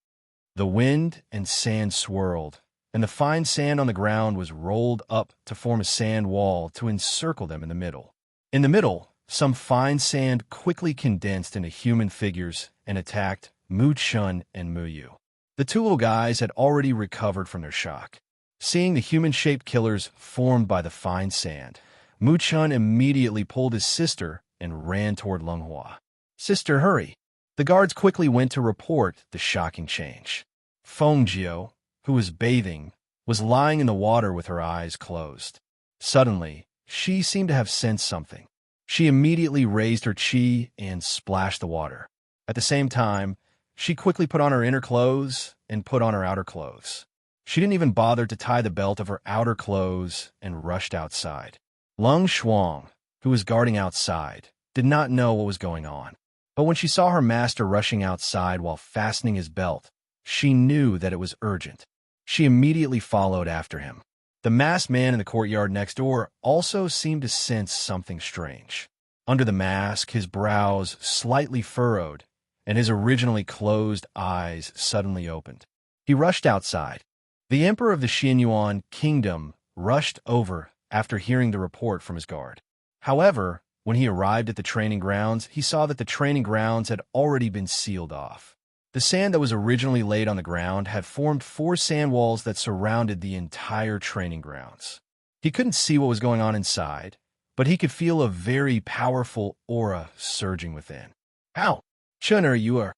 The wind and sand swirled, and the fine sand on the ground was rolled up to form a sand wall to encircle them in the middle. In the middle, some fine sand quickly condensed into human figures and attacked Mu Chun and Mu Yu. The two little guys had already recovered from their shock. Seeing the human-shaped killers formed by the fine sand, Mu Chun immediately pulled his sister and ran toward Lung Hua. "Sister, hurry!" The guards quickly went to report the shocking change. Feng Jiu, who was bathing, was lying in the water with her eyes closed. Suddenly, she seemed to have sensed something. She immediately raised her chi and splashed the water. At the same time, she quickly put on her inner clothes and put on her outer clothes. She didn't even bother to tie the belt of her outer clothes and rushed outside. Lung Shuang, who was guarding outside, did not know what was going on. But when she saw her master rushing outside while fastening his belt, she knew that it was urgent. She immediately followed after him. The masked man in the courtyard next door also seemed to sense something strange. Under the mask, his brows slightly furrowed, and his originally closed eyes suddenly opened. He rushed outside. The emperor of the Xianyuan kingdom rushed over after hearing the report from his guard. However, when he arrived at the training grounds, he saw that the training grounds had already been sealed off. The sand that was originally laid on the ground had formed 4 sand walls that surrounded the entire training grounds. He couldn't see what was going on inside, but he could feel a very powerful aura surging within. "How? Chun you are?"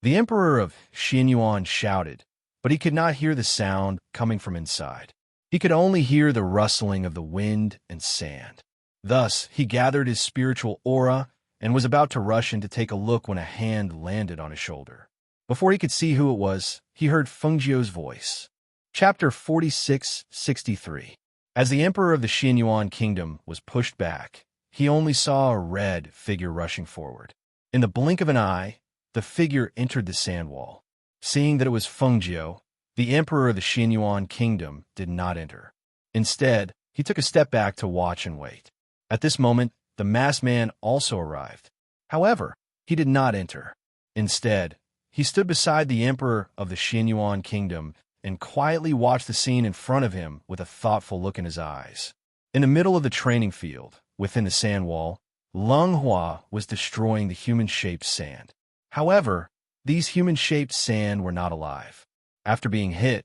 The emperor of Xianyuan shouted, but he could not hear the sound coming from inside. He could only hear the rustling of the wind and sand. Thus, he gathered his spiritual aura and was about to rush in to take a look when a hand landed on his shoulder. Before he could see who it was, he heard Feng Jiu's voice. Chapter 4663. As the emperor of the Xianyuan kingdom was pushed back, he only saw a red figure rushing forward. In the blink of an eye, the figure entered the sand wall. Seeing that it was Feng Jiu, the emperor of the Xianyuan kingdom did not enter. Instead, he took a step back to watch and wait. At this moment, the masked man also arrived. However, he did not enter. Instead, he stood beside the emperor of the Xianyuan kingdom and quietly watched the scene in front of him with a thoughtful look in his eyes. In the middle of the training field, within the sand wall, Lung Hua was destroying the human-shaped sand. However, these human-shaped sand were not alive. After being hit,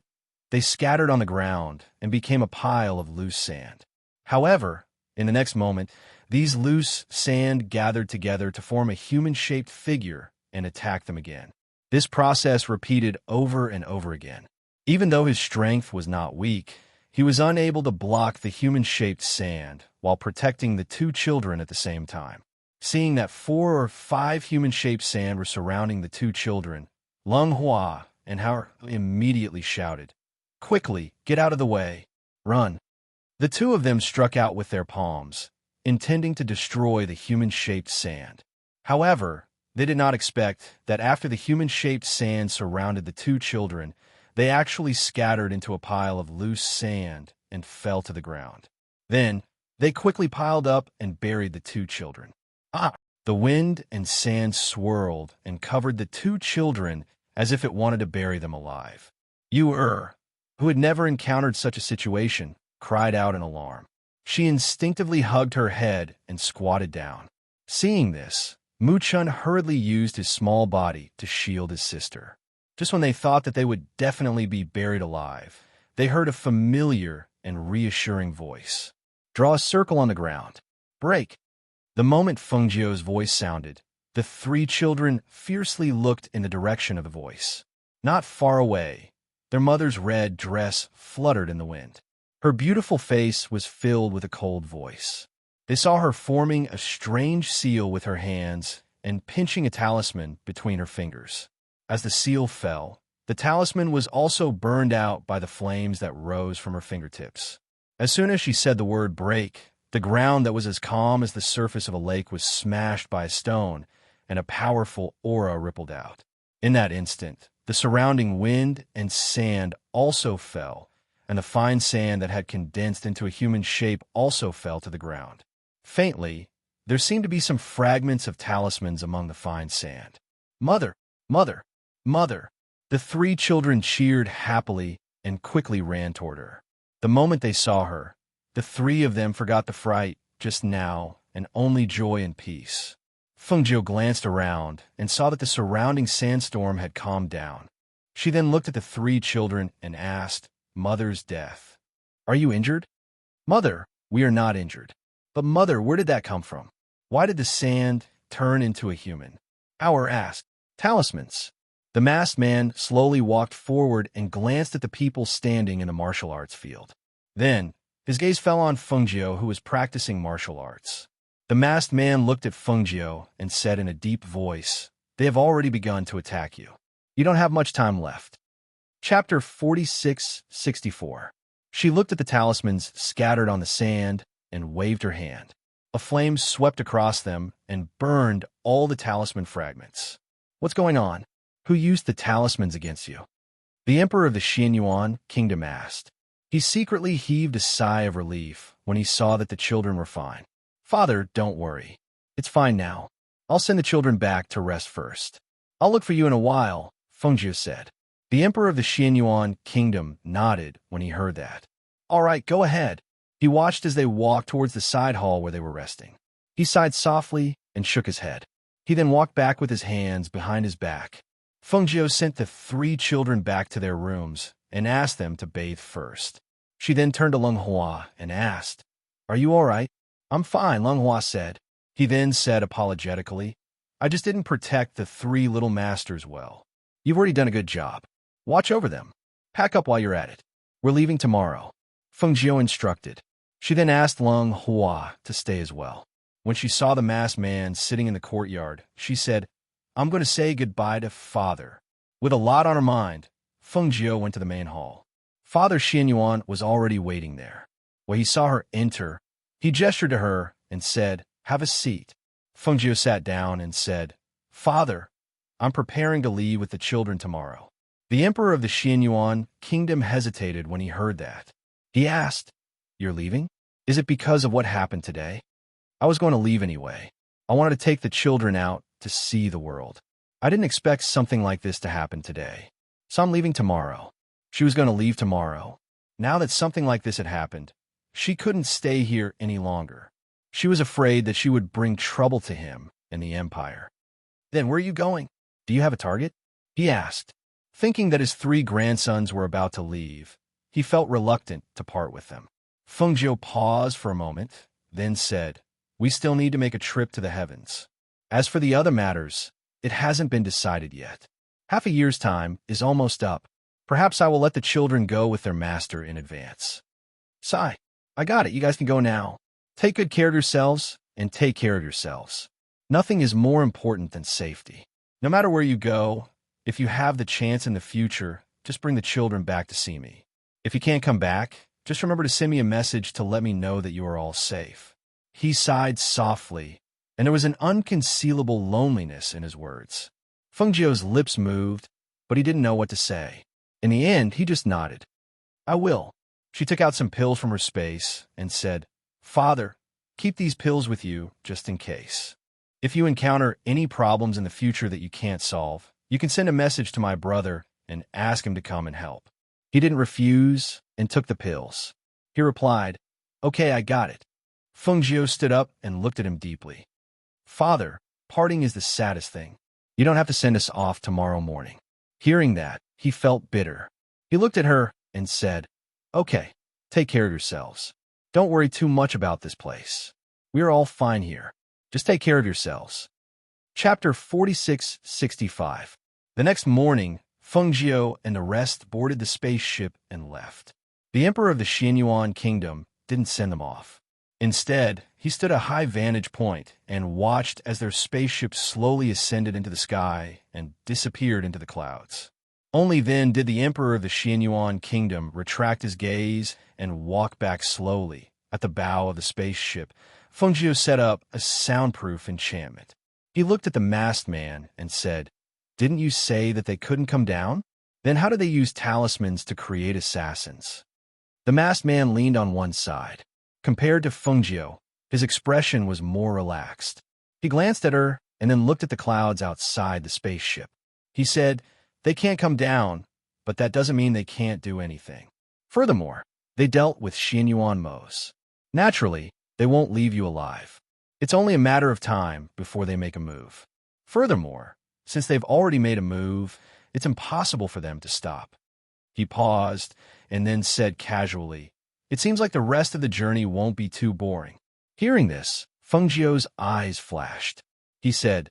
they scattered on the ground and became a pile of loose sand. However, in the next moment, these loose sand gathered together to form a human-shaped figure and attacked them again. This process repeated over and over again. Even though his strength was not weak, he was unable to block the human-shaped sand while protecting the 2 children at the same time. Seeing that 4 or 5 human-shaped sand were surrounding the 2 children, Lung Hua and Hao immediately shouted, "Quickly, get out of the way! Run!" The 2 of them struck out with their palms, intending to destroy the human-shaped sand. However, they did not expect that after the human-shaped sand surrounded the 2 children, they actually scattered into a pile of loose sand and fell to the ground. Then, they quickly piled up and buried the 2 children. The wind and sand swirled and covered the 2 children as if it wanted to bury them alive. Yu, who had never encountered such a situation, cried out in alarm. She instinctively hugged her head and squatted down. Seeing this, Mu Chun hurriedly used his small body to shield his sister. Just when they thought that they would definitely be buried alive, they heard a familiar and reassuring voice. "Draw a circle on the ground. Break." The moment Feng Jiu's voice sounded, the 3 children fiercely looked in the direction of the voice. Not far away, their mother's red dress fluttered in the wind. Her beautiful face was filled with a cold voice. They saw her forming a strange seal with her hands and pinching a talisman between her fingers. As the seal fell, the talisman was also burned out by the flames that rose from her fingertips. As soon as she said the word break, the ground that was as calm as the surface of a lake was smashed by a stone, and a powerful aura rippled out. In that instant, the surrounding wind and sand also fell, and the fine sand that had condensed into a human shape also fell to the ground. Faintly, there seemed to be some fragments of talismans among the fine sand. "Mother! Mother! Mother!" The 3 children cheered happily and quickly ran toward her. The moment they saw her, the three of them forgot the fright just now and only joy and peace. Fengjiu glanced around and saw that the surrounding sandstorm had calmed down. She then looked at the three children and asked, "Mother's death. Are you injured?" "Mother, we are not injured." "But mother, where did that come from? Why did the sand turn into a human?" Our asked. "Talismans." The masked man slowly walked forward and glanced at the people standing in the martial arts field. Then, his gaze fell on Fengjiu, who was practicing martial arts. The masked man looked at Fengjiu and said in a deep voice, "They have already begun to attack you. You don't have much time left." Chapter 46-64. She looked at the talismans scattered on the sand and waved her hand. A flame swept across them and burned all the talisman fragments. "What's going on? Who used the talismans against you?" The emperor of the Xianyuan kingdom asked. He secretly heaved a sigh of relief when he saw that the children were fine. "Father, don't worry. It's fine now. I'll send the children back to rest first." "I'll look for you in a while," Fengjiu said. The emperor of the Xianyuan kingdom nodded when he heard that. "All right, go ahead." He watched as they walked towards the side hall where they were resting. He sighed softly and shook his head. He then walked back with his hands behind his back. Fengjiu sent the three children back to their rooms and asked them to bathe first. She then turned to Leng Hua and asked, "Are you all right?" "I'm fine," Leng Hua said. He then said apologetically, "I just didn't protect the three little masters well. You've already done a good job. Watch over them. Pack up while you're at it. We're leaving tomorrow," Fengjiu instructed. She then asked Leng Hua to stay as well. When she saw the masked man sitting in the courtyard, she said, "I'm going to say goodbye to Father." With a lot on her mind, Fengjiu went to the main hall. Father Xianyuan was already waiting there. When he saw her enter, he gestured to her and said, "Have a seat." Fengjiu sat down and said, "Father, I'm preparing to leave with the children tomorrow." The emperor of the Xianyuan kingdom hesitated when he heard that. He asked, "You're leaving? Is it because of what happened today?" "I was going to leave anyway. I wanted to take the children out to see the world. I didn't expect something like this to happen today. So I'm leaving tomorrow." She was going to leave tomorrow. Now that something like this had happened, she couldn't stay here any longer. She was afraid that she would bring trouble to him and the empire. "Then where are you going? Do you have a target?" he asked. Thinking that his three grandsons were about to leave, he felt reluctant to part with them. Fengjiu paused for a moment, then said, "We still need to make a trip to the heavens. As for the other matters, it hasn't been decided yet. Half a year's time is almost up. Perhaps I will let the children go with their master in advance." "Sigh, I got it. You guys can go now. Take good care of yourselves and take care of yourselves. Nothing is more important than safety. No matter where you go, if you have the chance in the future, just bring the children back to see me. If you can't come back, just remember to send me a message to let me know that you are all safe." He sighed softly, and there was an unconcealable loneliness in his words. Fengjiu's lips moved, but he didn't know what to say. In the end, he just nodded. "I will." She took out some pills from her space and said, "Father, keep these pills with you just in case. If you encounter any problems in the future that you can't solve, you can send a message to my brother and ask him to come and help." He didn't refuse and took the pills. He replied, "Okay, I got it." Fengjiu stood up and looked at him deeply. "Father, parting is the saddest thing. You don't have to send us off tomorrow morning." Hearing that, he felt bitter. He looked at her and said, "Okay, take care of yourselves. Don't worry too much about this place. We are all fine here. Just take care of yourselves." Chapter 46-65. The next morning, Fengjiu and the rest boarded the spaceship and left. The emperor of the Xianyuan kingdom didn't send them off. Instead, he stood at a high vantage point and watched as their spaceship slowly ascended into the sky and disappeared into the clouds. Only then did the emperor of the Xianyuan kingdom retract his gaze and walk back slowly. At the bow of the spaceship, Fengjiu set up a soundproof enchantment. He looked at the masked man and said, "Didn't you say that they couldn't come down? Then how do they use talismans to create assassins?" The masked man leaned on one side. Compared to Fengjiu, his expression was more relaxed. He glanced at her and then looked at the clouds outside the spaceship. He said, "They can't come down, but that doesn't mean they can't do anything. Furthermore, they dealt with Xianyuan Mos. Naturally, they won't leave you alive. It's only a matter of time before they make a move. Furthermore, since they've already made a move, it's impossible for them to stop. He paused and then said casually, "It seems like the rest of the journey won't be too boring." Hearing this, Fengjiu's eyes flashed. He said,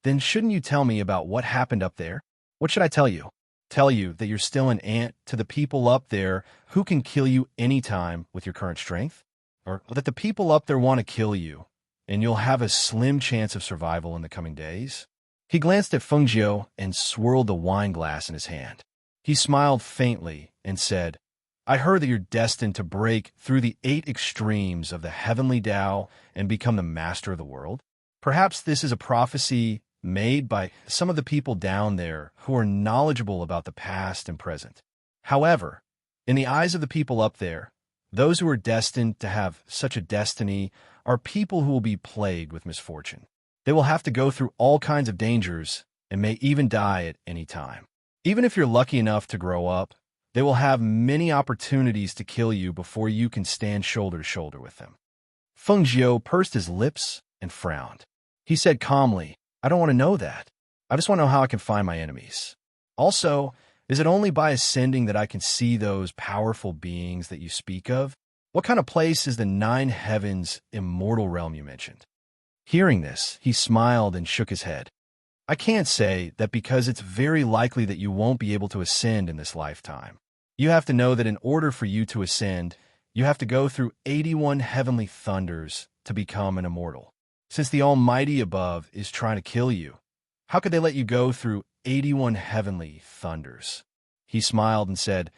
"Then shouldn't you tell me about what happened up there?" "What should I tell you?" "Tell you that you're still an ant to the people up there who can kill you anytime with your current strength? Or that the people up there want to kill you, and you'll have a slim chance of survival in the coming days?" He glanced at Fengjiu and swirled the wine glass in his hand. He smiled faintly and said, "I heard that you're destined to break through the 8 extremes of the heavenly Tao and become the master of the world. Perhaps this is a prophecy made by some of the people down there who are knowledgeable about the past and present. However, in the eyes of the people up there, those who are destined to have such a destiny are people who will be plagued with misfortune. They will have to go through all kinds of dangers and may even die at any time. Even if you're lucky enough to grow up, they will have many opportunities to kill you before you can stand shoulder to shoulder with them." Fengjiu pursed his lips and frowned. He said calmly, "I don't want to know that. I just want to know how I can find my enemies. Also, is it only by ascending that I can see those powerful beings that you speak of? What kind of place is the 9 heavens immortal realm you mentioned?" Hearing this, he smiled and shook his head. "I can't say that because it's very likely that you won't be able to ascend in this lifetime. You have to know that in order for you to ascend, you have to go through 81 heavenly thunders to become an immortal. Since the Almighty above is trying to kill you, how could they let you go through 81 heavenly thunders?" He smiled and said,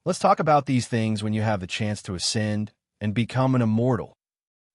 "Let's talk about these things when you have the chance to ascend and become an immortal."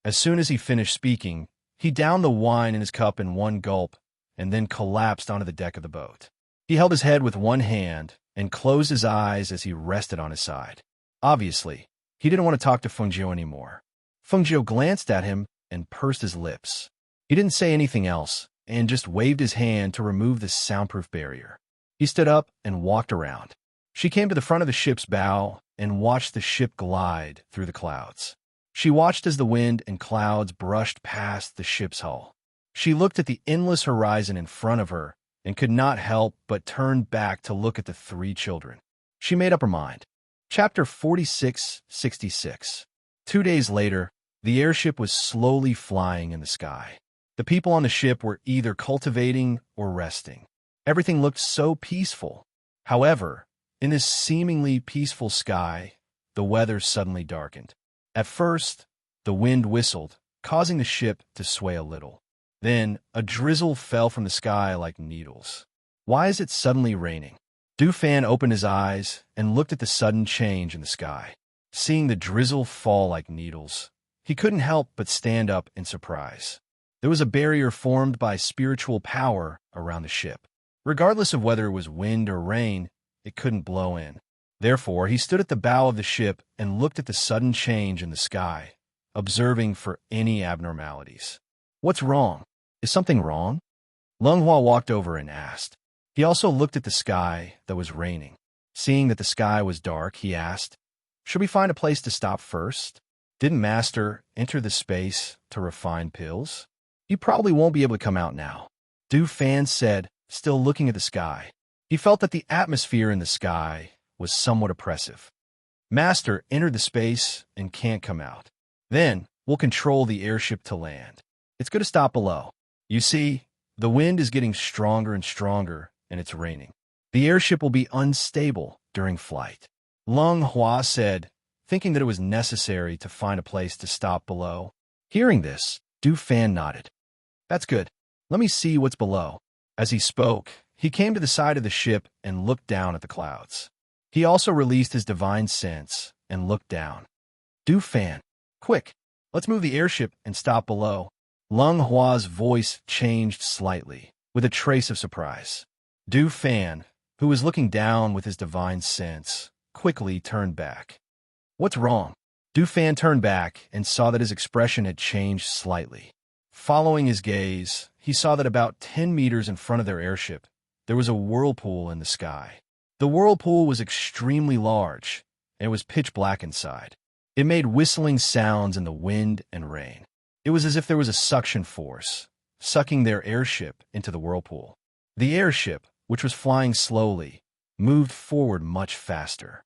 As soon as he finished speaking, he downed the wine in his cup in one gulp and then collapsed onto the deck of the boat. He held his head with one hand and closed his eyes as he rested on his side. Obviously, he didn't want to talk to Fengjiu anymore. Fengjiu glanced at him and pursed his lips. He didn't say anything else and just waved his hand to remove the soundproof barrier. He stood up and walked around. She came to the front of the ship's bow and watched the ship glide through the clouds. She watched as the wind and clouds brushed past the ship's hull. She looked at the endless horizon in front of her and could not help but turn back to look at the 3 children. She made up her mind. Chapter 4666. 2 days later, the airship was slowly flying in the sky. The people on the ship were either cultivating or resting. Everything looked so peaceful. However, in this seemingly peaceful sky, the weather suddenly darkened. At first, the wind whistled, causing the ship to sway a little. Then, a drizzle fell from the sky like needles. "Why is it suddenly raining?" Du Fan opened his eyes and looked at the sudden change in the sky. Seeing the drizzle fall like needles, he couldn't help but stand up in surprise. There was a barrier formed by spiritual power around the ship. Regardless of whether it was wind or rain, it couldn't blow in. Therefore, he stood at the bow of the ship and looked at the sudden change in the sky, observing for any abnormalities. "What's wrong? Is something wrong?" Lunghua walked over and asked. He also looked at the sky that was raining. Seeing that the sky was dark, he asked, "Should we find a place to stop first? Didn't Master enter the space to refine pills? He probably won't be able to come out now." Du Fan said, still looking at the sky. He felt that the atmosphere in the sky was somewhat oppressive. "Master entered the space and can't come out. Then we'll control the airship to land. It's good to stop below. You see, the wind is getting stronger and stronger, and it's raining. The airship will be unstable during flight." Lung Hua said, thinking that it was necessary to find a place to stop below. Hearing this, Du Fan nodded. "That's good. Let me see what's below." As he spoke, he came to the side of the ship and looked down at the clouds. He also released his divine sense and looked down. "Du Fan, quick, let's move the airship and stop below." Lung Hua's voice changed slightly, with a trace of surprise. Du Fan, who was looking down with his divine sense, quickly turned back. "What's wrong?" Du Fan turned back and saw that his expression had changed slightly. Following his gaze, he saw that about 10 meters in front of their airship, there was a whirlpool in the sky. The whirlpool was extremely large, and it was pitch black inside. It made whistling sounds in the wind and rain. It was as if there was a suction force, sucking their airship into the whirlpool. The airship, which was flying slowly, moved forward much faster.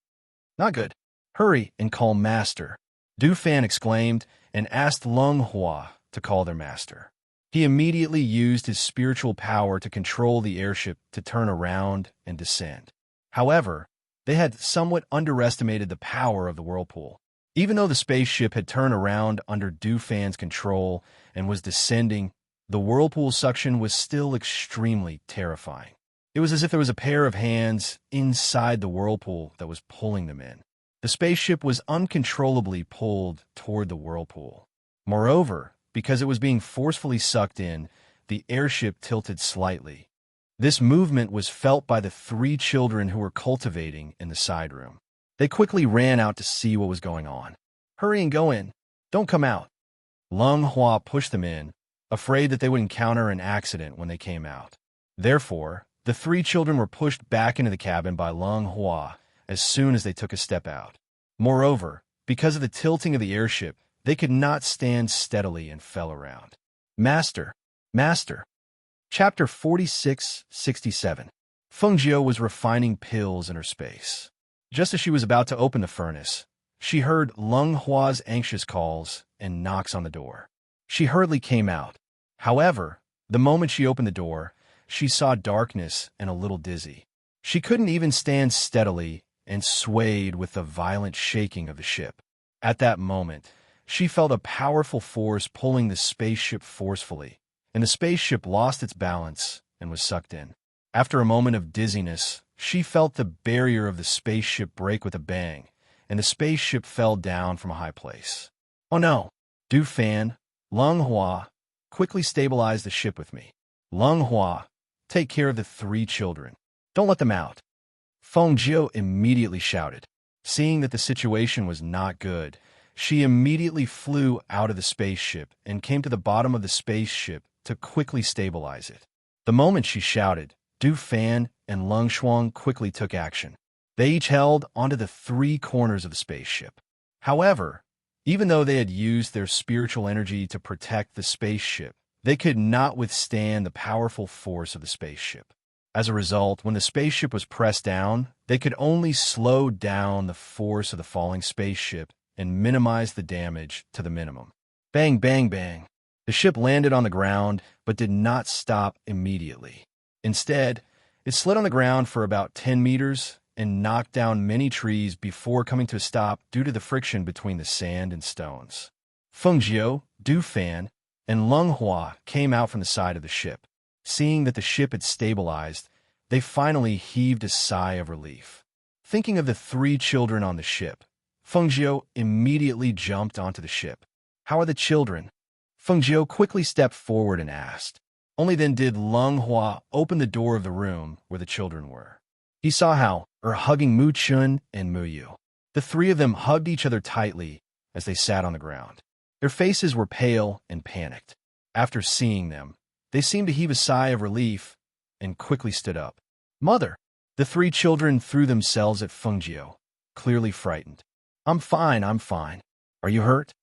Not good. Hurry and call Master, Du Fan exclaimed and asked Lung Hua to call their master. He immediately used his spiritual power to control the airship to turn around and descend. However, they had somewhat underestimated the power of the whirlpool. Even though the spaceship had turned around under Du Fan's control and was descending, the whirlpool suction was still extremely terrifying. It was as if there was a pair of hands inside the whirlpool that was pulling them in. The spaceship was uncontrollably pulled toward the whirlpool. Moreover, because it was being forcefully sucked in, the airship tilted slightly. This movement was felt by the 3 children who were cultivating in the side room. They quickly ran out to see what was going on. Hurry and go in. Don't come out. Lung Hua pushed them in, afraid that they would encounter an accident when they came out. Therefore, the 3 children were pushed back into the cabin by Lung Hua as soon as they took a step out. Moreover, because of the tilting of the airship, they could not stand steadily and fell around. Master, Master. Chapter 46-67. Fengjiu was refining pills in her space. Just as she was about to open the furnace, she heard Lung Hua's anxious calls and knocks on the door. She hurriedly came out. However, the moment she opened the door, she saw darkness and a little dizzy. She couldn't even stand steadily and swayed with the violent shaking of the ship. At that moment, she felt a powerful force pulling the spaceship forcefully, and the spaceship lost its balance and was sucked in. After a moment of dizziness, she felt the barrier of the spaceship break with a bang, and the spaceship fell down from a high place. Oh no! Du Fan, Lung Hua, quickly stabilize the ship with me. Lung Hua, take care of the 3 children. Don't let them out. Fengjiu immediately shouted. Seeing that the situation was not good, she immediately flew out of the spaceship and came to the bottom of the spaceship to quickly stabilize it. The moment she shouted, Du Fan and Lung Shuang quickly took action. They each held onto the 3 corners of the spaceship. However, even though they had used their spiritual energy to protect the spaceship, they could not withstand the powerful force of the spaceship. As a result, when the spaceship was pressed down, they could only slow down the force of the falling spaceship and minimize the damage to the minimum. Bang, bang, bang. The ship landed on the ground, but did not stop immediately. Instead, it slid on the ground for about 10 meters and knocked down many trees before coming to a stop due to the friction between the sand and stones. Fengjiu, Du Fan, and Lung Hua came out from the side of the ship. Seeing that the ship had stabilized, they finally heaved a sigh of relief. Thinking of the 3 children on the ship, Fengjiu immediately jumped onto the ship. How are the children? Fengjiu quickly stepped forward and asked. Only then did Lung Hua open the door of the room where the children were. He saw how are hugging Mu Chun and Mu Yu. The 3 of them hugged each other tightly as they sat on the ground. Their faces were pale and panicked. After seeing them, they seemed to heave a sigh of relief and quickly stood up. Mother! The 3 children threw themselves at Fengjiu, clearly frightened. I'm fine. Are you hurt?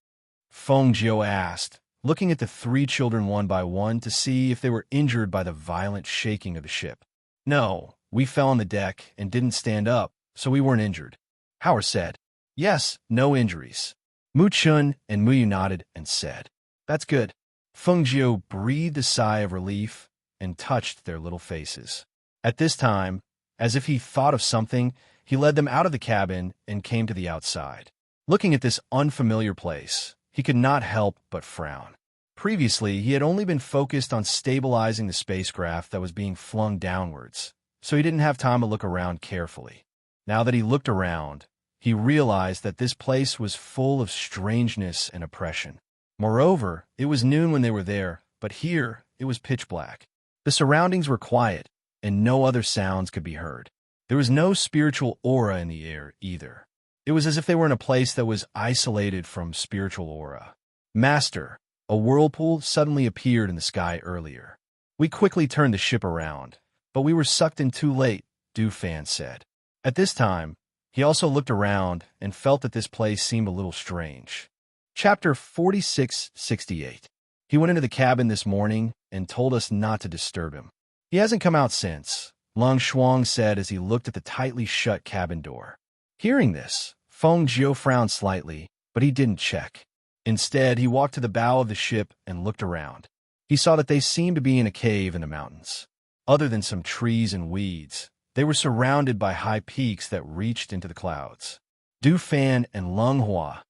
Fengjiu asked, looking at the 3 children one by one to see if they were injured by the violent shaking of the ship. No, we fell on the deck and didn't stand up, so we weren't injured. Howard said. Yes, no injuries. Mu Chun and Mu Yu nodded and said, That's good. Fengjiu breathed a sigh of relief and touched their little faces. At this time, as if he thought of something, he led them out of the cabin and came to the outside. Looking at this unfamiliar place, he could not help but frown. Previously, he had only been focused on stabilizing the spacecraft that was being flung downwards, so he didn't have time to look around carefully. Now that he looked around, he realized that this place was full of strangeness and oppression. Moreover, it was noon when they were there, but here it was pitch black. The surroundings were quiet, and no other sounds could be heard. There was no spiritual aura in the air either. It was as if they were in a place that was isolated from spiritual aura. Master, a whirlpool suddenly appeared in the sky earlier. We quickly turned the ship around, but we were sucked in too late, Du Fan said. At this time, he also looked around and felt that this place seemed a little strange. Chapter 4668. He went into the cabin this morning and told us not to disturb him. He hasn't come out since, Long Shuang said as he looked at the tightly shut cabin door. Hearing this, Feng Jiu frowned slightly, but he didn't check. Instead, he walked to the bow of the ship and looked around. He saw that they seemed to be in a cave in the mountains. Other than some trees and weeds, they were surrounded by high peaks that reached into the clouds. Du Fan and Lung Hua,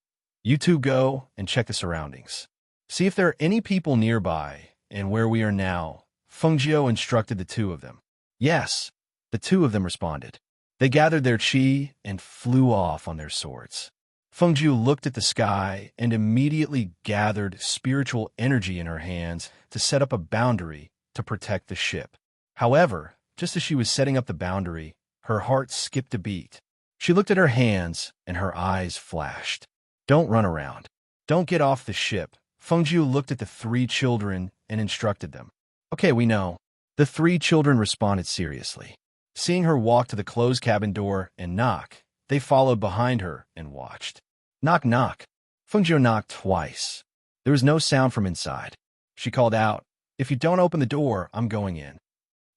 you two go and check the surroundings. See if there are any people nearby and where we are now. Feng Jiu instructed the two of them. Yes, the two of them responded. They gathered their qi and flew off on their swords. Feng Jiu looked at the sky and immediately gathered spiritual energy in her hands to set up a boundary to protect the ship. However, just as she was setting up the boundary, her heart skipped a beat. She looked at her hands and her eyes flashed. Don't run around. Don't get off the ship. Feng Jiu looked at the three children and instructed them. Okay, we know. The three children responded seriously. Seeing her walk to the closed cabin door and knock, they followed behind her and watched. Knock, knock. Feng Jiu knocked twice. There was no sound from inside. She called out, if you don't open the door, I'm going in.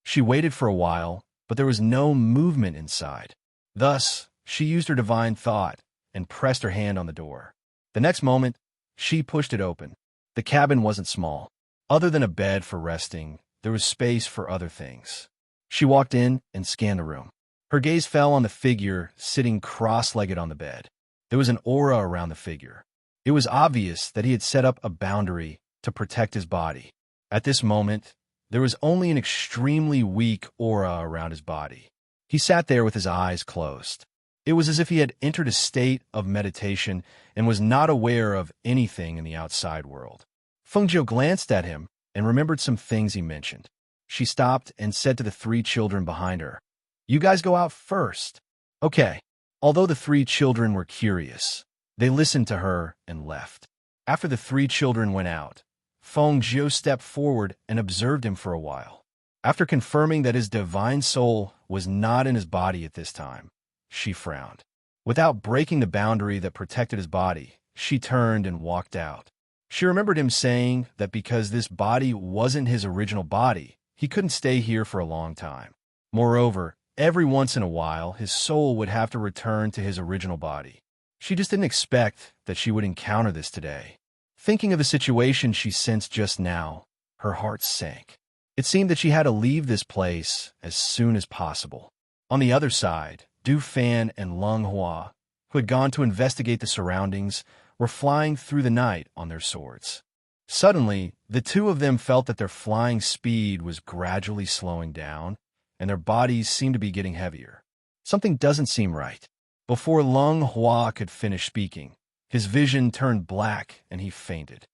She waited for a while, but there was no movement inside. Thus, she used her divine thought and pressed her hand on the door. The next moment, she pushed it open. The cabin wasn't small. Other than a bed for resting, there was space for other things. She walked in and scanned the room. Her gaze fell on the figure sitting cross-legged on the bed. There was an aura around the figure. It was obvious that he had set up a boundary to protect his body. At this moment, there was only an extremely weak aura around his body. He sat there with his eyes closed. It was as if he had entered a state of meditation and was not aware of anything in the outside world. Feng Jiu glanced at him and remembered some things he mentioned. She stopped and said to the three children behind her, you guys go out first. Okay. Although the three children were curious, they listened to her and left. After the three children went out, Feng Jiu stepped forward and observed him for a while. After confirming that his divine soul was not in his body at this time, she frowned. Without breaking the boundary that protected his body, she turned and walked out. She remembered him saying that because this body wasn't his original body, he couldn't stay here for a long time. Moreover, every once in a while, his soul would have to return to his original body. She just didn't expect that she would encounter this today. Thinking of the situation she sensed just now, her heart sank. It seemed that she had to leave this place as soon as possible. On the other side, Du Fan and Lung Hua, who had gone to investigate the surroundings, were flying through the night on their swords. Suddenly, the two of them felt that their flying speed was gradually slowing down, and their bodies seemed to be getting heavier. Something doesn't seem right. Before Lung Hua could finish speaking, his vision turned black and he fainted.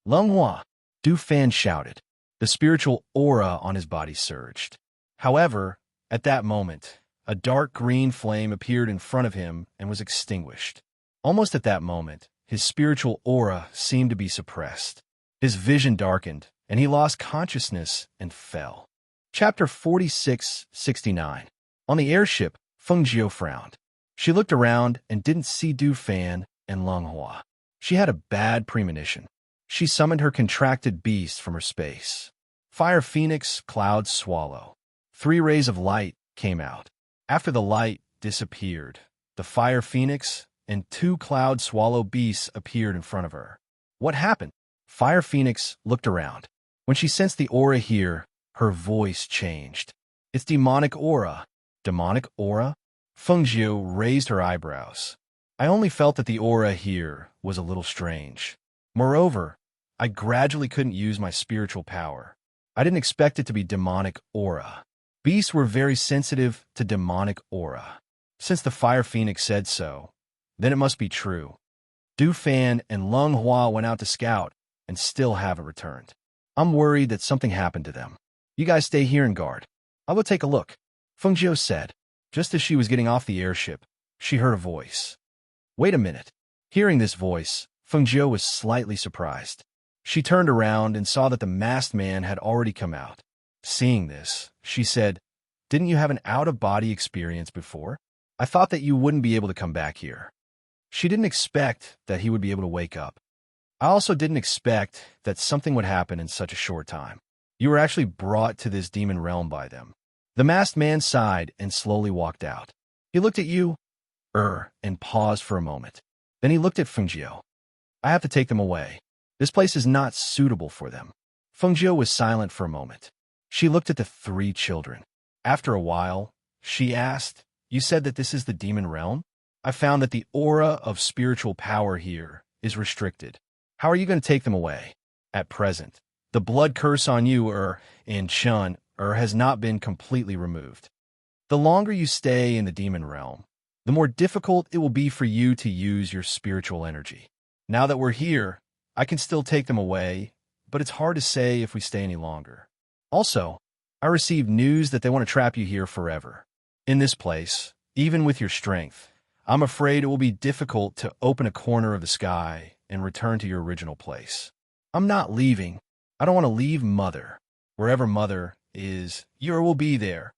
Lung Hua, Du Fan shouted. The spiritual aura on his body surged. However, at that moment, a dark green flame appeared in front of him and was extinguished. Almost at that moment, his spiritual aura seemed to be suppressed. His vision darkened, and he lost consciousness and fell. Chapter 4669. On the airship, Feng Jiu frowned. She looked around and didn't see Du Fan and Lung Hua. She had a bad premonition. She summoned her contracted beast from her space. Fire Phoenix, Cloud Swallow. 3 rays of light came out. After the light disappeared, the Fire Phoenix and 2 Cloud Swallow beasts appeared in front of her. What happened? Fire Phoenix looked around. When she sensed the aura here, her voice changed. It's demonic aura. Demonic aura? Feng Jiu raised her eyebrows. I only felt that the aura here was a little strange. Moreover, I gradually couldn't use my spiritual power. I didn't expect it to be demonic aura. Beasts were very sensitive to demonic aura. Since the Fire Phoenix said so, then it must be true. Du Fan and Lung Hua went out to scout and still haven't returned. I'm worried that something happened to them. You guys stay here and guard. I'll go take a look, Feng Jiu said. Just as she was getting off the airship, she heard a voice. Wait a minute. Hearing this voice, Feng Jiu was slightly surprised. She turned around and saw that the masked man had already come out. Seeing this, she said, Didn't you have an out-of-body experience before? I thought that you wouldn't be able to come back here. She didn't expect that he would be able to wake up. I also didn't expect that something would happen in such a short time. You were actually brought to this demon realm by them. The masked man sighed and slowly walked out. He looked at you, and paused for a moment. Then he looked at Fengjiu. I have to take them away. This place is not suitable for them. Fengjiu was silent for a moment. She looked at the 3 children. After a while, she asked, You said that this is the demon realm? I found that the aura of spiritual power here is restricted. How are you going to take them away? At present, the blood curse on you, in Chun, has not been completely removed. The longer you stay in the demon realm, the more difficult it will be for you to use your spiritual energy. Now that we're here, I can still take them away, but it's hard to say if we stay any longer. Also, I received news that they want to trap you here forever. In this place, even with your strength, I'm afraid it will be difficult to open a corner of the sky and return to your original place. I'm not leaving. I don't want to leave Mother. Wherever Mother is, you will be there.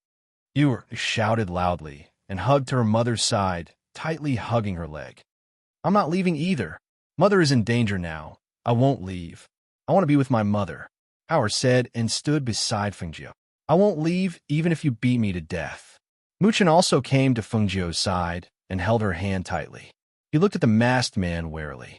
You shouted loudly and hugged to her mother's side, tightly hugging her leg. I'm not leaving either. Mother is in danger now. I won't leave. I want to be with my mother, Howard said and stood beside Fengjiu. I won't leave even if you beat me to death. Muchen also came to Fengjiu's side and held her hand tightly. He looked at the masked man warily.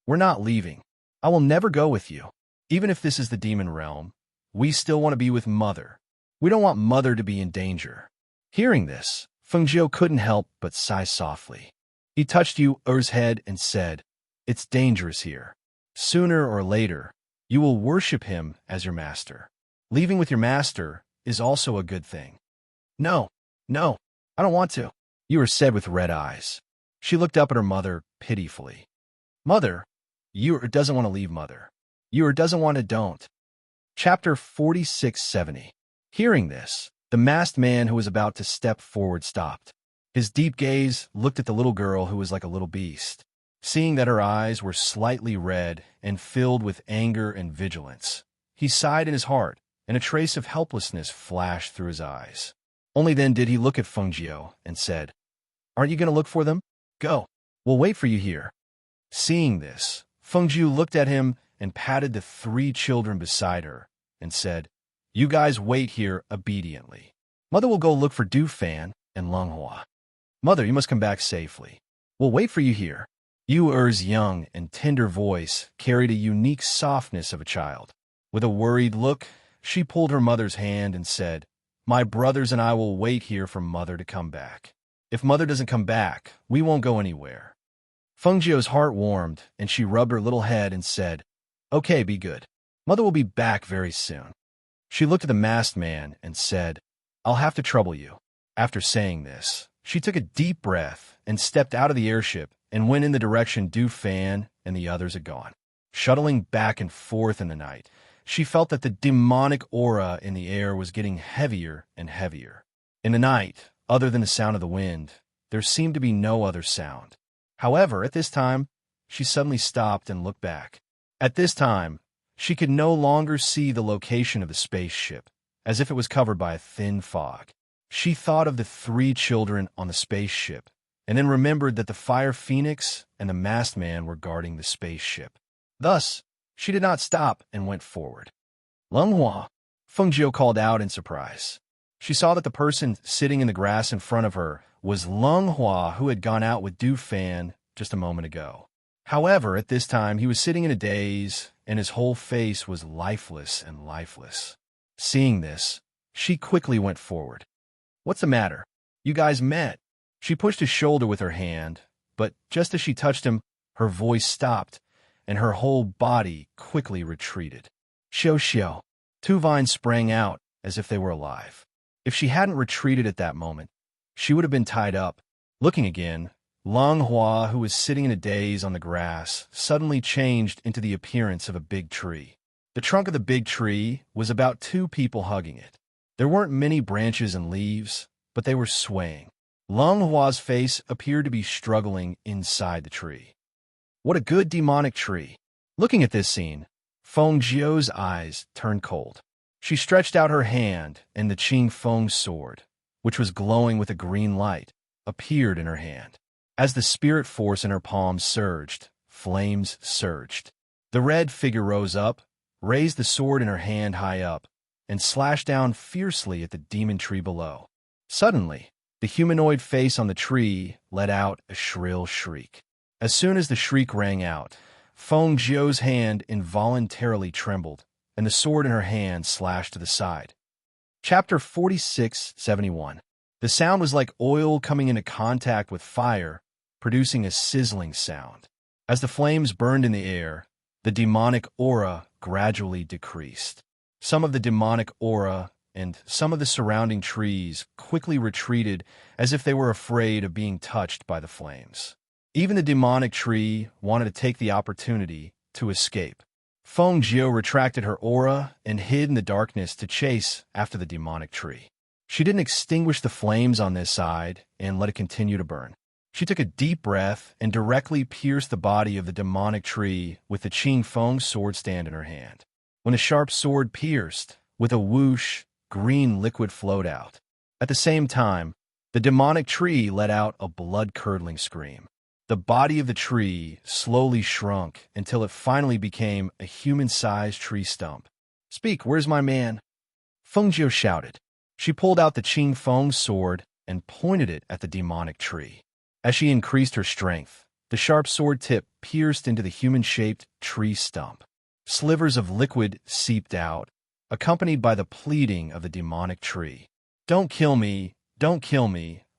We're not leaving. I will never go with you. Even if this is the demon realm, we still want to be with Mother. We don't want Mother to be in danger. Hearing this, Fengjiu couldn't help but sigh softly. He touched Yu's head and said, It's dangerous here. Sooner or later, you will worship him as your master. Leaving with your master is also a good thing. No, I don't want to, Yu said with red eyes. She looked up at her mother pitifully. Mother, Yu doesn't want to leave Mother. Yu doesn't want to don't. Chapter 4670. Hearing this, the masked man who was about to step forward stopped. His deep gaze looked at the little girl who was like a little beast. Seeing that her eyes were slightly red and filled with anger and vigilance, he sighed in his heart, and a trace of helplessness flashed through his eyes. Only then did he look at Fengjiu and said, Aren't you going to look for them? Go. We'll wait for you here. Seeing this, Fengjiu looked at him and patted the 3 children beside her and said, You guys wait here obediently. Mother will go look for Du Fan and Lung Hua. Mother, you must come back safely. We'll wait for you here. Yu's young and tender voice carried a unique softness of a child. With a worried look, she pulled her mother's hand and said, My brothers and I will wait here for Mother to come back. If Mother doesn't come back, we won't go anywhere. Fengjiu's heart warmed, and she rubbed her little head and said, Okay, be good. Mother will be back very soon. She looked at the masked man and said, I'll have to trouble you. After saying this, she took a deep breath and stepped out of the airship and went in the direction Du Fan and the others had gone. Shuttling back and forth in the night, she felt that the demonic aura in the air was getting heavier and heavier. In the night, other than the sound of the wind, there seemed to be no other sound. However, at this time, she suddenly stopped and looked back. At this time, she could no longer see the location of the spaceship, as if it was covered by a thin fog. She thought of the 3 children on the spaceship, and then remembered that the Fire Phoenix and the masked man were guarding the spaceship. Thus, she did not stop and went forward. Lung Hua, Fengjiu called out in surprise. She saw that the person sitting in the grass in front of her was Lung Hua, who had gone out with Du Fan just a moment ago. However, at this time, he was sitting in a daze, and his whole face was lifeless and lifeless. Seeing this, she quickly went forward. What's the matter? You guys met. She pushed his shoulder with her hand, but just as she touched him, her voice stopped, and her whole body quickly retreated. Xiao. 2 vines sprang out as if they were alive. If she hadn't retreated at that moment, she would have been tied up. Looking again, Lung Hua, who was sitting in a daze on the grass, suddenly changed into the appearance of a big tree. The trunk of the big tree was about 2 people hugging it. There weren't many branches and leaves, but they were swaying. Lung Hua's face appeared to be struggling inside the tree. What a good demonic tree. Looking at this scene, Fengjiu's eyes turned cold. She stretched out her hand, and the Qing Feng sword, which was glowing with a green light, appeared in her hand. As the spirit force in her palm surged, flames surged. The red figure rose up, raised the sword in her hand high up, and slashed down fiercely at the demon tree below. Suddenly, the humanoid face on the tree let out a shrill shriek. As soon as the shriek rang out, Feng Zhou's hand involuntarily trembled, and the sword in her hand slashed to the side. Chapter 4671. The sound was like oil coming into contact with fire, producing a sizzling sound. As the flames burned in the air, the demonic aura gradually decreased. Some of the demonic aura and some of the surrounding trees quickly retreated as if they were afraid of being touched by the flames. Even the demonic tree wanted to take the opportunity to escape. Feng Zhou retracted her aura and hid in the darkness to chase after the demonic tree. She didn't extinguish the flames on this side and let it continue to burn. She took a deep breath and directly pierced the body of the demonic tree with the Qing Feng sword stand in her hand. When the sharp sword pierced, with a whoosh, green liquid flowed out. At the same time, the demonic tree let out a blood-curdling scream. The body of the tree slowly shrunk until it finally became a human-sized tree stump. "Speak, where's my man?" Feng Zhou shouted. She pulled out the Qing Feng sword and pointed it at the demonic tree. As she increased her strength, the sharp sword tip pierced into the human-shaped tree stump. Slivers of liquid seeped out, accompanied by the pleading of the demonic tree. Don't kill me,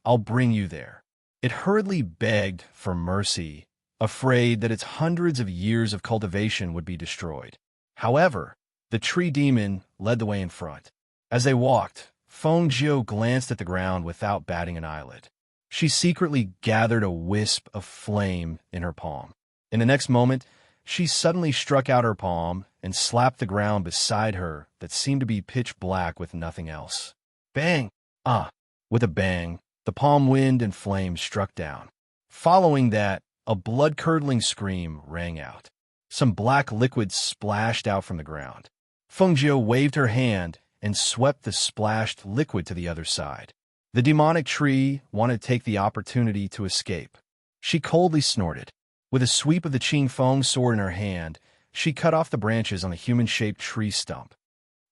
I'll bring you there." It hurriedly begged for mercy, afraid that its hundreds of years of cultivation would be destroyed. However, the tree demon led the way in front. As they walked, Feng Zhou glanced at the ground without batting an eyelid. She secretly gathered a wisp of flame in her palm. In the next moment, she suddenly struck out her palm and slapped the ground beside her that seemed to be pitch black with nothing else. Bang! Ah! With a bang, the palm wind and flames struck down. Following that, a blood-curdling scream rang out. Some black liquid splashed out from the ground. Feng Zhou waved her hand and swept the splashed liquid to the other side. The demonic tree wanted to take the opportunity to escape. She coldly snorted. With a sweep of the Qing Feng sword in her hand, she cut off the branches on the human-shaped tree stump.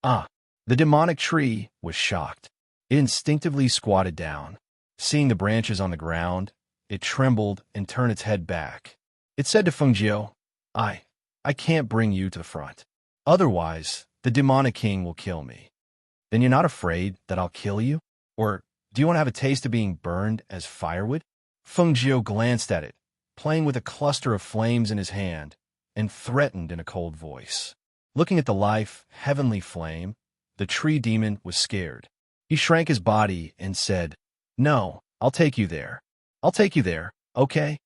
Ah! The demonic tree was shocked. It instinctively squatted down. Seeing the branches on the ground, it trembled and turned its head back. It said to Feng Zhou, I can't bring you to the front. Otherwise, the demonic king will kill me. Then you're not afraid that I'll kill you? Or do you want to have a taste of being burned as firewood? Feng Zhou glanced at it, playing with a cluster of flames in his hand, and threatened in a cold voice. Looking at the life, heavenly flame, the tree demon was scared. He shrank his body and said, No, I'll take you there. I'll take you there, okay?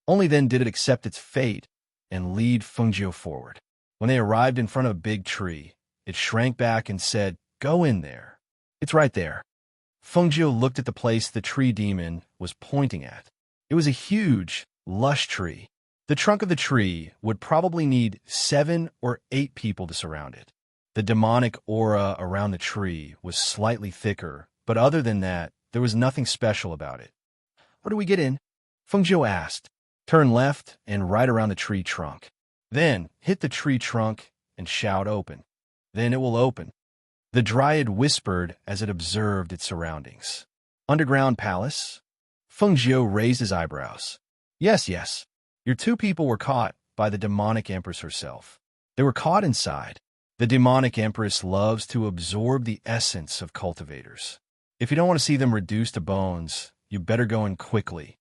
Only then did it accept its fate and lead Feng Zhou forward. When they arrived in front of a big tree, it shrank back and said, Go in there. It's right there. Feng Zhou looked at the place the tree demon was pointing at. It was a huge, lush tree. The trunk of the tree would probably need 7 or 8 people to surround it. The demonic aura around the tree was slightly thicker, but other than that, there was nothing special about it. Where do we get in? Feng Zhou asked. Turn left and right around the tree trunk. Then hit the tree trunk and shout open. Then it will open. The dryad whispered as it observed its surroundings. Underground palace? Feng Zhou raised his eyebrows. Yes. Your 2 people were caught by the demonic empress herself. They were caught inside. The demonic empress loves to absorb the essence of cultivators. If you don't want to see them reduced to bones, you better go in quickly.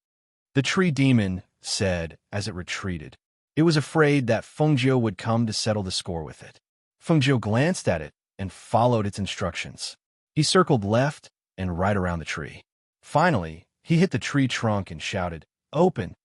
The tree demon said as it retreated. It was afraid that Feng Zhou would come to settle the score with it. Feng Zhou glanced at it and followed its instructions. He circled left and right around the tree. Finally, he hit the tree trunk and shouted, Open!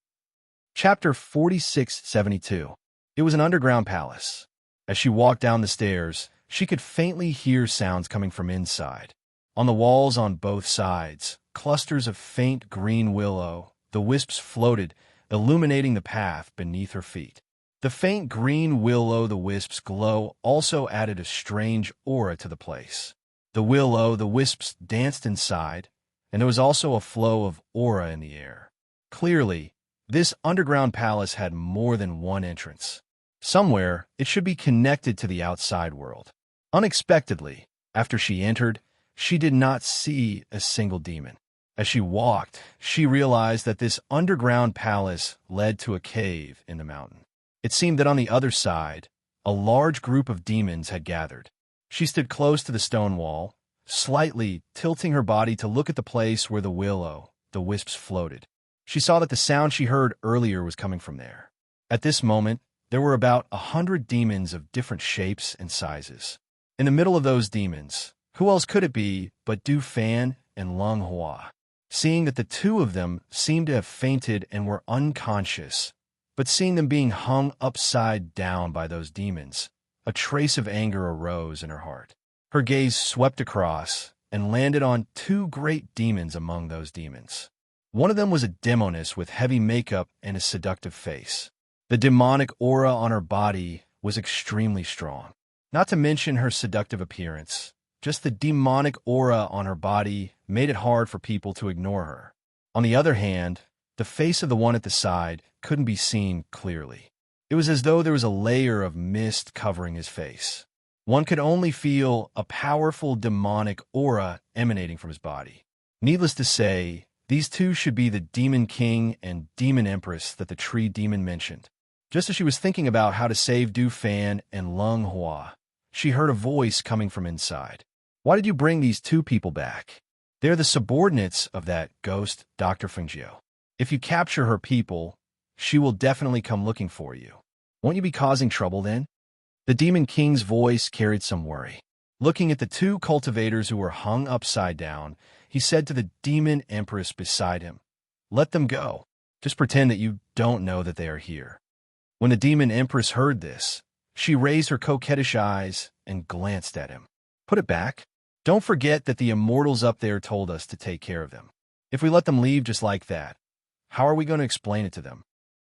Chapter 4672. It was an underground palace. As she walked down the stairs, she could faintly hear sounds coming from inside. On the walls on both sides, clusters of faint green willow, the wisps floated, illuminating the path beneath her feet. The faint green will-o'-the-wisps glow also added a strange aura to the place. The will-o'-the-wisps danced inside, and there was also a flow of aura in the air. Clearly, this underground palace had more than one entrance. Somewhere, it should be connected to the outside world. Unexpectedly, after she entered, she did not see a single demon. As she walked, she realized that this underground palace led to a cave in the mountain. It seemed that on the other side, a large group of demons had gathered. She stood close to the stone wall, slightly tilting her body to look at the place where the wisps floated. She saw that the sound she heard earlier was coming from there. At this moment, there were about 100 demons of different shapes and sizes. In the middle of those demons, who else could it be but Du Fan and Lung Hua? Seeing that the two of them seemed to have fainted and were unconscious, but seeing them being hung upside down by those demons, a trace of anger arose in her heart. Her gaze swept across and landed on two great demons among those demons. One of them was a demoness with heavy makeup and a seductive face. The demonic aura on her body was extremely strong. Not to mention her seductive appearance, just the demonic aura on her body made it hard for people to ignore her. On the other hand, the face of the one at the side couldn't be seen clearly. It was as though there was a layer of mist covering his face. One could only feel a powerful demonic aura emanating from his body. Needless to say, these two should be the Demon King and Demon Empress that the tree demon mentioned. Just as she was thinking about how to save Du Fan and Lung Hua, she heard a voice coming from inside. Why did you bring these two people back? They're the subordinates of that ghost, Dr. Fengjiu. If you capture her people, she will definitely come looking for you. Won't you be causing trouble then? The Demon King's voice carried some worry. Looking at the two cultivators who were hung upside down, he said to the Demon Empress beside him, "Let them go. Just pretend that you don't know that they are here." When the Demon Empress heard this, she raised her coquettish eyes and glanced at him. "Put it back. Don't forget that the immortals up there told us to take care of them. If we let them leave just like that, how are we going to explain it to them?"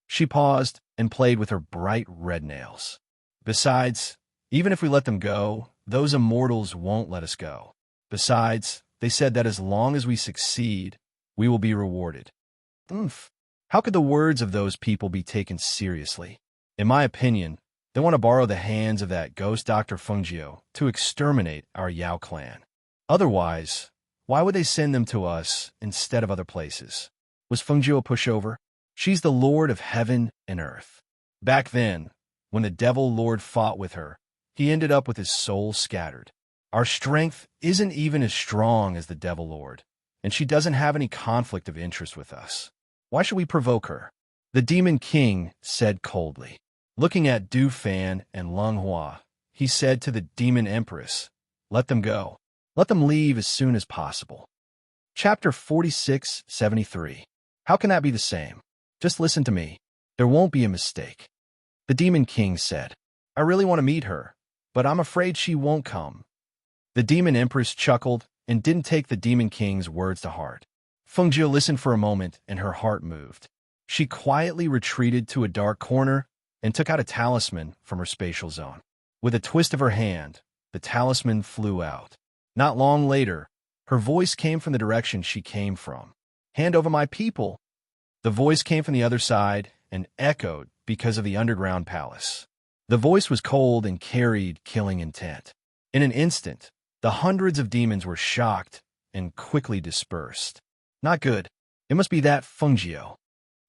She paused and played with her bright red nails. "Besides, even if we let them go, those immortals won't let us go. Besides, they said that as long as we succeed, we will be rewarded." Oomph. How could the words of those people be taken seriously? In my opinion, they want to borrow the hands of that ghost Dr. Fengjiu to exterminate our Yao clan. Otherwise, why would they send them to us instead of other places? Was Fengjiu a pushover? She's the Lord of Heaven and Earth. Back then, when the Devil Lord fought with her, he ended up with his soul scattered. Our strength isn't even as strong as the Devil Lord, and she doesn't have any conflict of interest with us. Why should we provoke her? The Demon King said coldly. Looking at Du Fan and Lung Hua, he said to the Demon Empress, "Let them go. Let them leave as soon as possible." Chapter 4673. How can that be the same? Just listen to me. There won't be a mistake. The Demon King said, "I really want to meet her, but I'm afraid she won't come." The Demon Empress chuckled and didn't take the Demon King's words to heart. Fengjiu listened for a moment and her heart moved. She quietly retreated to a dark corner and took out a talisman from her spatial zone. With a twist of her hand, the talisman flew out. Not long later, her voice came from the direction she came from. "Hand over my people." The voice came from the other side and echoed because of the underground palace. The voice was cold and carried killing intent. In an instant, the hundreds of demons were shocked and quickly dispersed. Not good. It must be that Fengjiu.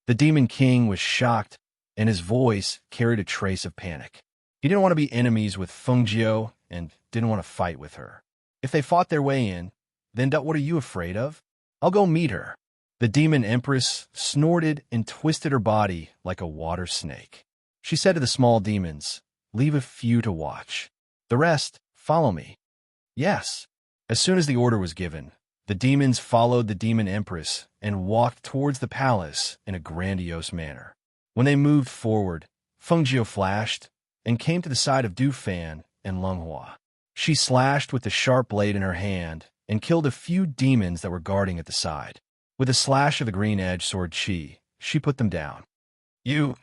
The Demon King was shocked, and his voice carried a trace of panic. He didn't want to be enemies with Fengjiu and didn't want to fight with her. If they fought their way in, then what are you afraid of? I'll go meet her. The Demon Empress snorted and twisted her body like a water snake. She said to the small demons, "Leave a few to watch. The rest, follow me." Yes. As soon as the order was given, the demons followed the Demon Empress and walked towards the palace in a grandiose manner. When they moved forward, Fengjiu flashed and came to the side of Du Fan and Lung Hua. She slashed with the sharp blade in her hand and killed a few demons that were guarding at the side. With a slash of the green-edged sword Qi, she put them down. You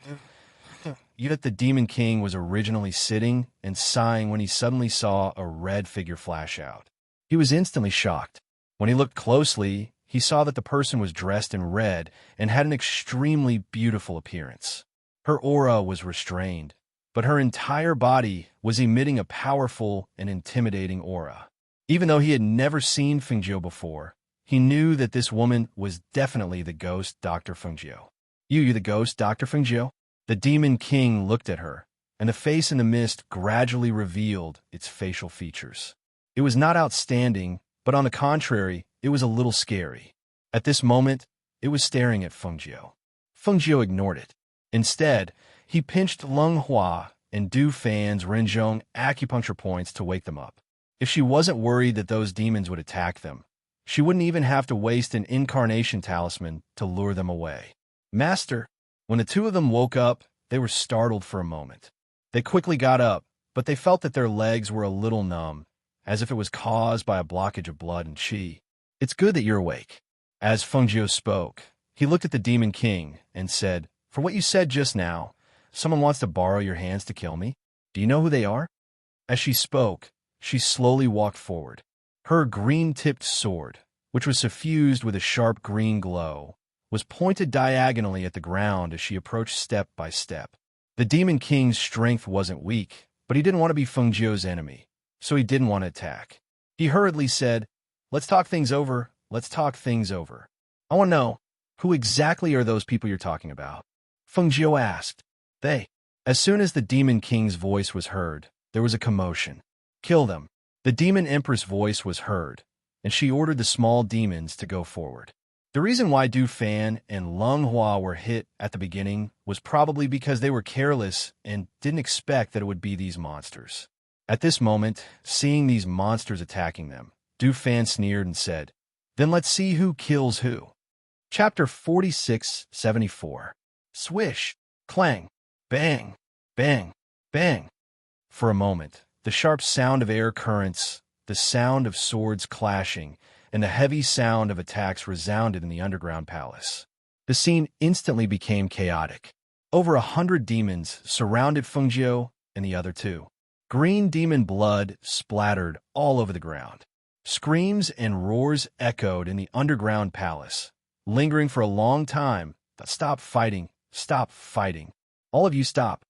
that the Demon King was originally sitting and sighing when he suddenly saw a red figure flash out. He was instantly shocked. When he looked closely, he saw that the person was dressed in red and had an extremely beautiful appearance. Her aura was restrained, but her entire body was emitting a powerful and intimidating aura. Even though he had never seen Fengjiu before, he knew that this woman was definitely the ghost Dr. Fengjiu. You the ghost Dr. Fengjiu? The Demon King looked at her, and the face in the mist gradually revealed its facial features. It was not outstanding, but on the contrary, it was a little scary. At this moment, it was staring at Fengjiu. Fengjiu ignored it. Instead, he pinched Lung Hua and Du Fan's Renzhong acupuncture points to wake them up. If she wasn't worried that those demons would attack them, she wouldn't even have to waste an incarnation talisman to lure them away. Master, when the two of them woke up, they were startled for a moment. They quickly got up, but they felt that their legs were a little numb, as if it was caused by a blockage of blood and qi. It's good that you're awake. As Fengjiu spoke, he looked at the Demon King and said, For what you said just now, someone wants to borrow your hands to kill me. Do you know who they are? As she spoke, she slowly walked forward. Her green-tipped sword, which was suffused with a sharp green glow, was pointed diagonally at the ground as she approached step by step. The Demon King's strength wasn't weak, but he didn't want to be Fengjiu's enemy, so he didn't want to attack. He hurriedly said, Let's talk things over. Let's talk things over. I want to know, who exactly are those people you're talking about? Fengjiu asked. They. As soon as the Demon King's voice was heard, there was a commotion. Kill them. The Demon Empress' voice was heard, and she ordered the small demons to go forward. The reason why Du Fan and Lung Hua were hit at the beginning was probably because they were careless and didn't expect that it would be these monsters. At this moment, seeing these monsters attacking them, Du Fan sneered and said, Then let's see who kills who. Chapter 46-74. Swish, clang, bang, bang, bang. For a moment, the sharp sound of air currents, the sound of swords clashing, and the heavy sound of attacks resounded in the underground palace. The scene instantly became chaotic. Over 100 demons surrounded Fengjiu and the other two. Green demon blood splattered all over the ground. Screams and roars echoed in the underground palace, lingering for a long time. Stop fighting, stop fighting. All of you stop.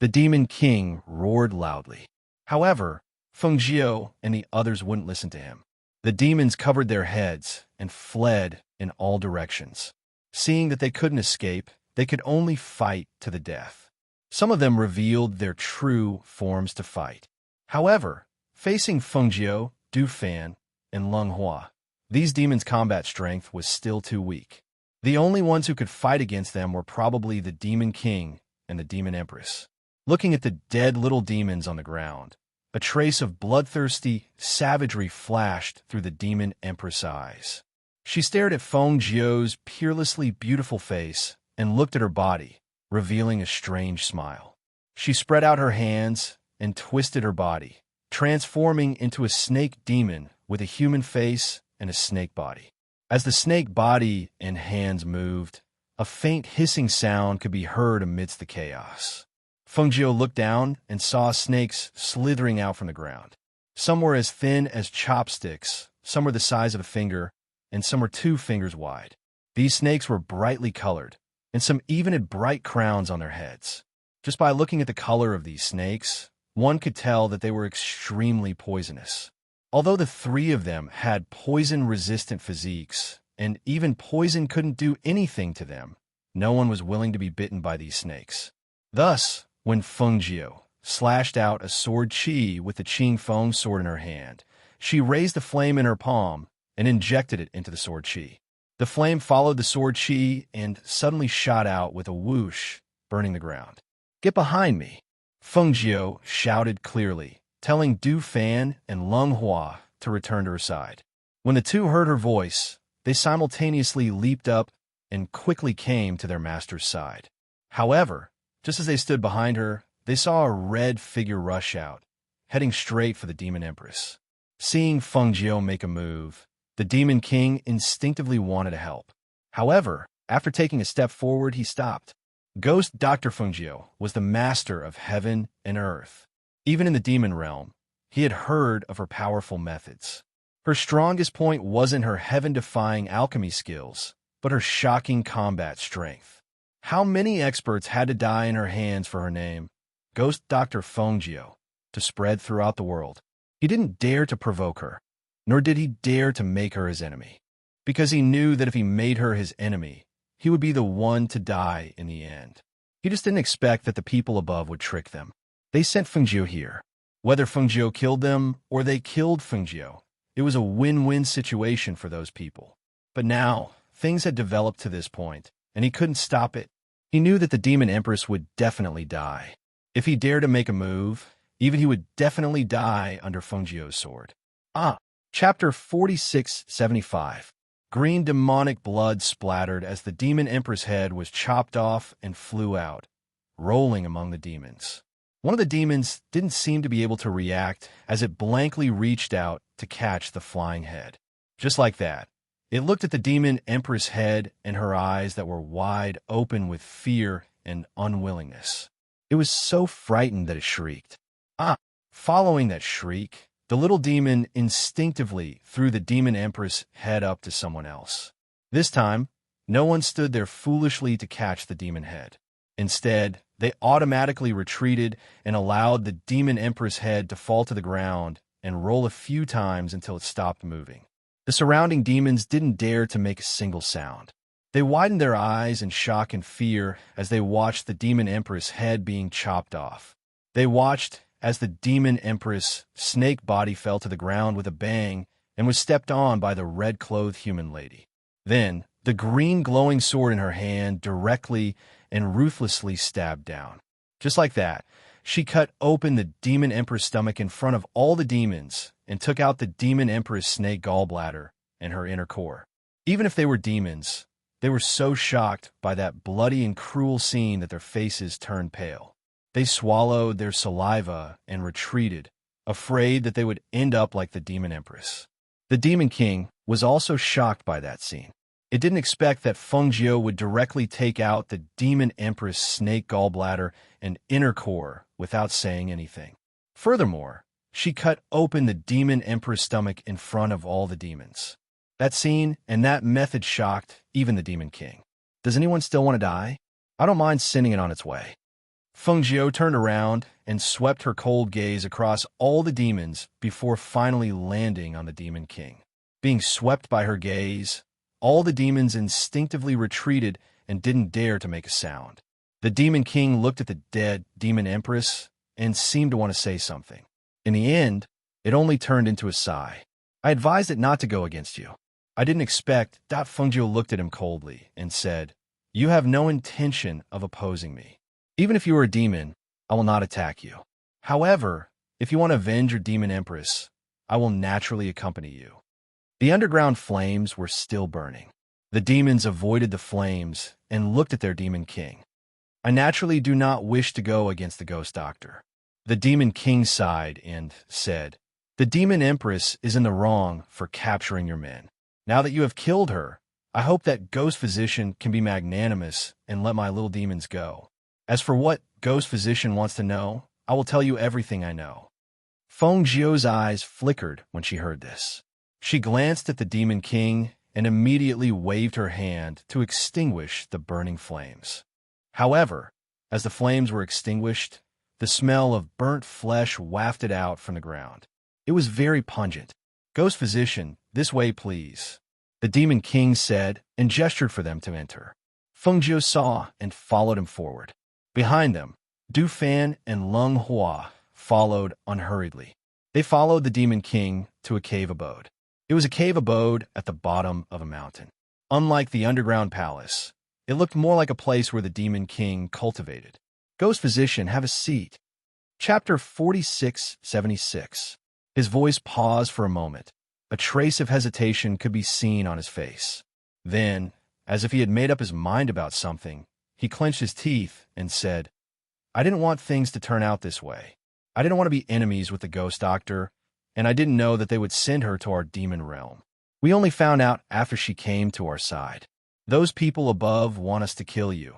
The Demon King roared loudly. However, Fengjiu and the others wouldn't listen to him. The demons covered their heads and fled in all directions. Seeing that they couldn't escape, they could only fight to the death. Some of them revealed their true forms to fight. However, facing Fengjiu, Du Fan, and Lung Hua, these demons' combat strength was still too weak. The only ones who could fight against them were probably the Demon King and the Demon Empress. Looking at the dead little demons on the ground, a trace of bloodthirsty savagery flashed through the Demon Empress' eyes. She stared at Fengjiu's peerlessly beautiful face and looked at her body, revealing a strange smile. She spread out her hands and twisted her body, transforming into a snake demon with a human face and a snake body. As the snake body and hands moved, a faint hissing sound could be heard amidst the chaos. Fengjiu looked down and saw snakes slithering out from the ground. Some were as thin as chopsticks, some were the size of a finger, and some were 2 fingers wide. These snakes were brightly colored, and some even had bright crowns on their heads. Just by looking at the color of these snakes, one could tell that they were extremely poisonous. Although the 3 of them had poison-resistant physiques, and even poison couldn't do anything to them, no one was willing to be bitten by these snakes. Thus, when Fengjiu slashed out a sword qi with the Qing Feng sword in her hand, she raised the flame in her palm and injected it into the sword qi. The flame followed the sword qi and suddenly shot out with a whoosh, burning the ground. "Get behind me!" Fengjiu shouted clearly, telling Du Fan and Lung Hua to return to her side. When the two heard her voice, they simultaneously leaped up and quickly came to their master's side. However, just as they stood behind her, they saw a red figure rush out, heading straight for the Demon Empress. Seeing Fengjiu make a move, the Demon King instinctively wanted to help. However, after taking a step forward, he stopped. Ghost Dr. Fengjiu was the master of heaven and earth. Even in the demon realm, he had heard of her powerful methods. Her strongest point wasn't her heaven-defying alchemy skills, but her shocking combat strength. How many experts had to die in her hands for her name, Ghost Dr. Fengjiu, to spread throughout the world? He didn't dare to provoke her, nor did he dare to make her his enemy, because he knew that if he made her his enemy, he would be the one to die in the end. He just didn't expect that the people above would trick them. They sent Fengjiu here. Whether Fengjiu killed them or they killed Fengjiu, it was a win-win situation for those people. But now, things had developed to this point, and he couldn't stop it. He knew that the Demon Empress would definitely die. If he dared to make a move, even he would definitely die under Fengjiu's sword. Chapter 4675. Green demonic blood splattered as the Demon Empress' head was chopped off and flew out, rolling among the demons. One of the demons didn't seem to be able to react as it blankly reached out to catch the flying head. Just like that, it looked at the Demon Empress' head and her eyes that were wide open with fear and unwillingness. It was so frightened that it shrieked. Following that shriek, the little demon instinctively threw the Demon Empress' head up to someone else. This time, no one stood there foolishly to catch the demon head. Instead, they automatically retreated and allowed the Demon Empress' head to fall to the ground and roll a few times until it stopped moving. The surrounding demons didn't dare to make a single sound. They widened their eyes in shock and fear as they watched the Demon Empress' head being chopped off. They watched as the Demon Empress' snake body fell to the ground with a bang and was stepped on by the red-clothed human lady. Then, the green glowing sword in her hand directly and ruthlessly stabbed down. Just like that, she cut open the Demon Empress' stomach in front of all the demons and took out the Demon Empress' snake gallbladder and her inner core. Even if they were demons, they were so shocked by that bloody and cruel scene that their faces turned pale. They swallowed their saliva and retreated, afraid that they would end up like the Demon Empress. The Demon King was also shocked by that scene. It didn't expect that Fengjiu would directly take out the Demon Empress' snake gallbladder and inner core without saying anything. Furthermore, she cut open the Demon Empress' stomach in front of all the demons. That scene and that method shocked even the Demon King. Does anyone still want to die? I don't mind sending it on its way. Fengjiu turned around and swept her cold gaze across all the demons before finally landing on the Demon King. Being swept by her gaze, all the demons instinctively retreated and didn't dare to make a sound. The Demon King looked at the dead Demon Empress and seemed to want to say something. In the end, it only turned into a sigh. I advised it not to go against you. I didn't expect. Fengjiu looked at him coldly and said, "You have no intention of opposing me. Even if you are a demon, I will not attack you. However, if you want to avenge your Demon Empress, I will naturally accompany you." The underground flames were still burning. The demons avoided the flames and looked at their Demon King. I naturally do not wish to go against the Ghost Doctor. The Demon King sighed and said, "The Demon Empress is in the wrong for capturing your men. Now that you have killed her, I hope that Ghost Physician can be magnanimous and let my little demons go. As for what Ghost Physician wants to know, I will tell you everything I know." Fengjiu's eyes flickered when she heard this. She glanced at the Demon King and immediately waved her hand to extinguish the burning flames. However, as the flames were extinguished, the smell of burnt flesh wafted out from the ground. It was very pungent. "Ghost Physician, this way, please," the Demon King said and gestured for them to enter. Fengjiu saw and followed him forward. Behind them, Du Fan and Lung Hua followed unhurriedly. They followed the Demon King to a cave abode. It was a cave abode at the bottom of a mountain. Unlike the underground palace, it looked more like a place where the Demon King cultivated. "Ghost Physician, have a seat." Chapter 4676. His voice paused for a moment. A trace of hesitation could be seen on his face. Then, as if he had made up his mind about something, he clenched his teeth and said, "I didn't want things to turn out this way. I didn't want to be enemies with the Ghost Doctor, and I didn't know that they would send her to our demon realm. We only found out after she came to our side. Those people above want us to kill you,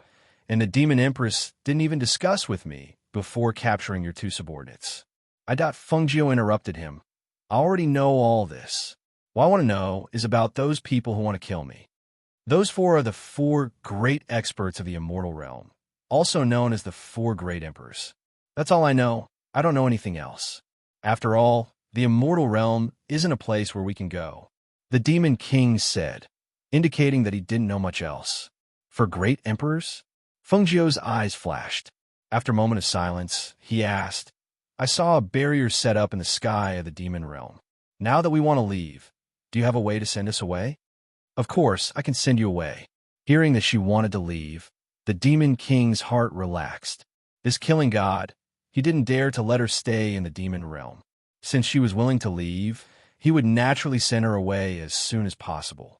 and the Demon Empress didn't even discuss with me before capturing your two subordinates." Fengjiu interrupted him. "I already know all this. What I want to know is about those people who want to kill me. Those four are the four great experts of the immortal realm, also known as the four great emperors. That's all I know. I don't know anything else. After all, the immortal realm isn't a place where we can go. The Demon King said, indicating that he didn't know much else. For great emperors? Fengjiu's eyes flashed. After a moment of silence, he asked, I saw a barrier set up in the sky of the demon realm. Now that we want to leave, do you have a way to send us away? Of course, I can send you away. Hearing that she wanted to leave, the Demon King's heart relaxed. This killing god, he didn't dare to let her stay in the demon realm. Since she was willing to leave, he would naturally send her away as soon as possible.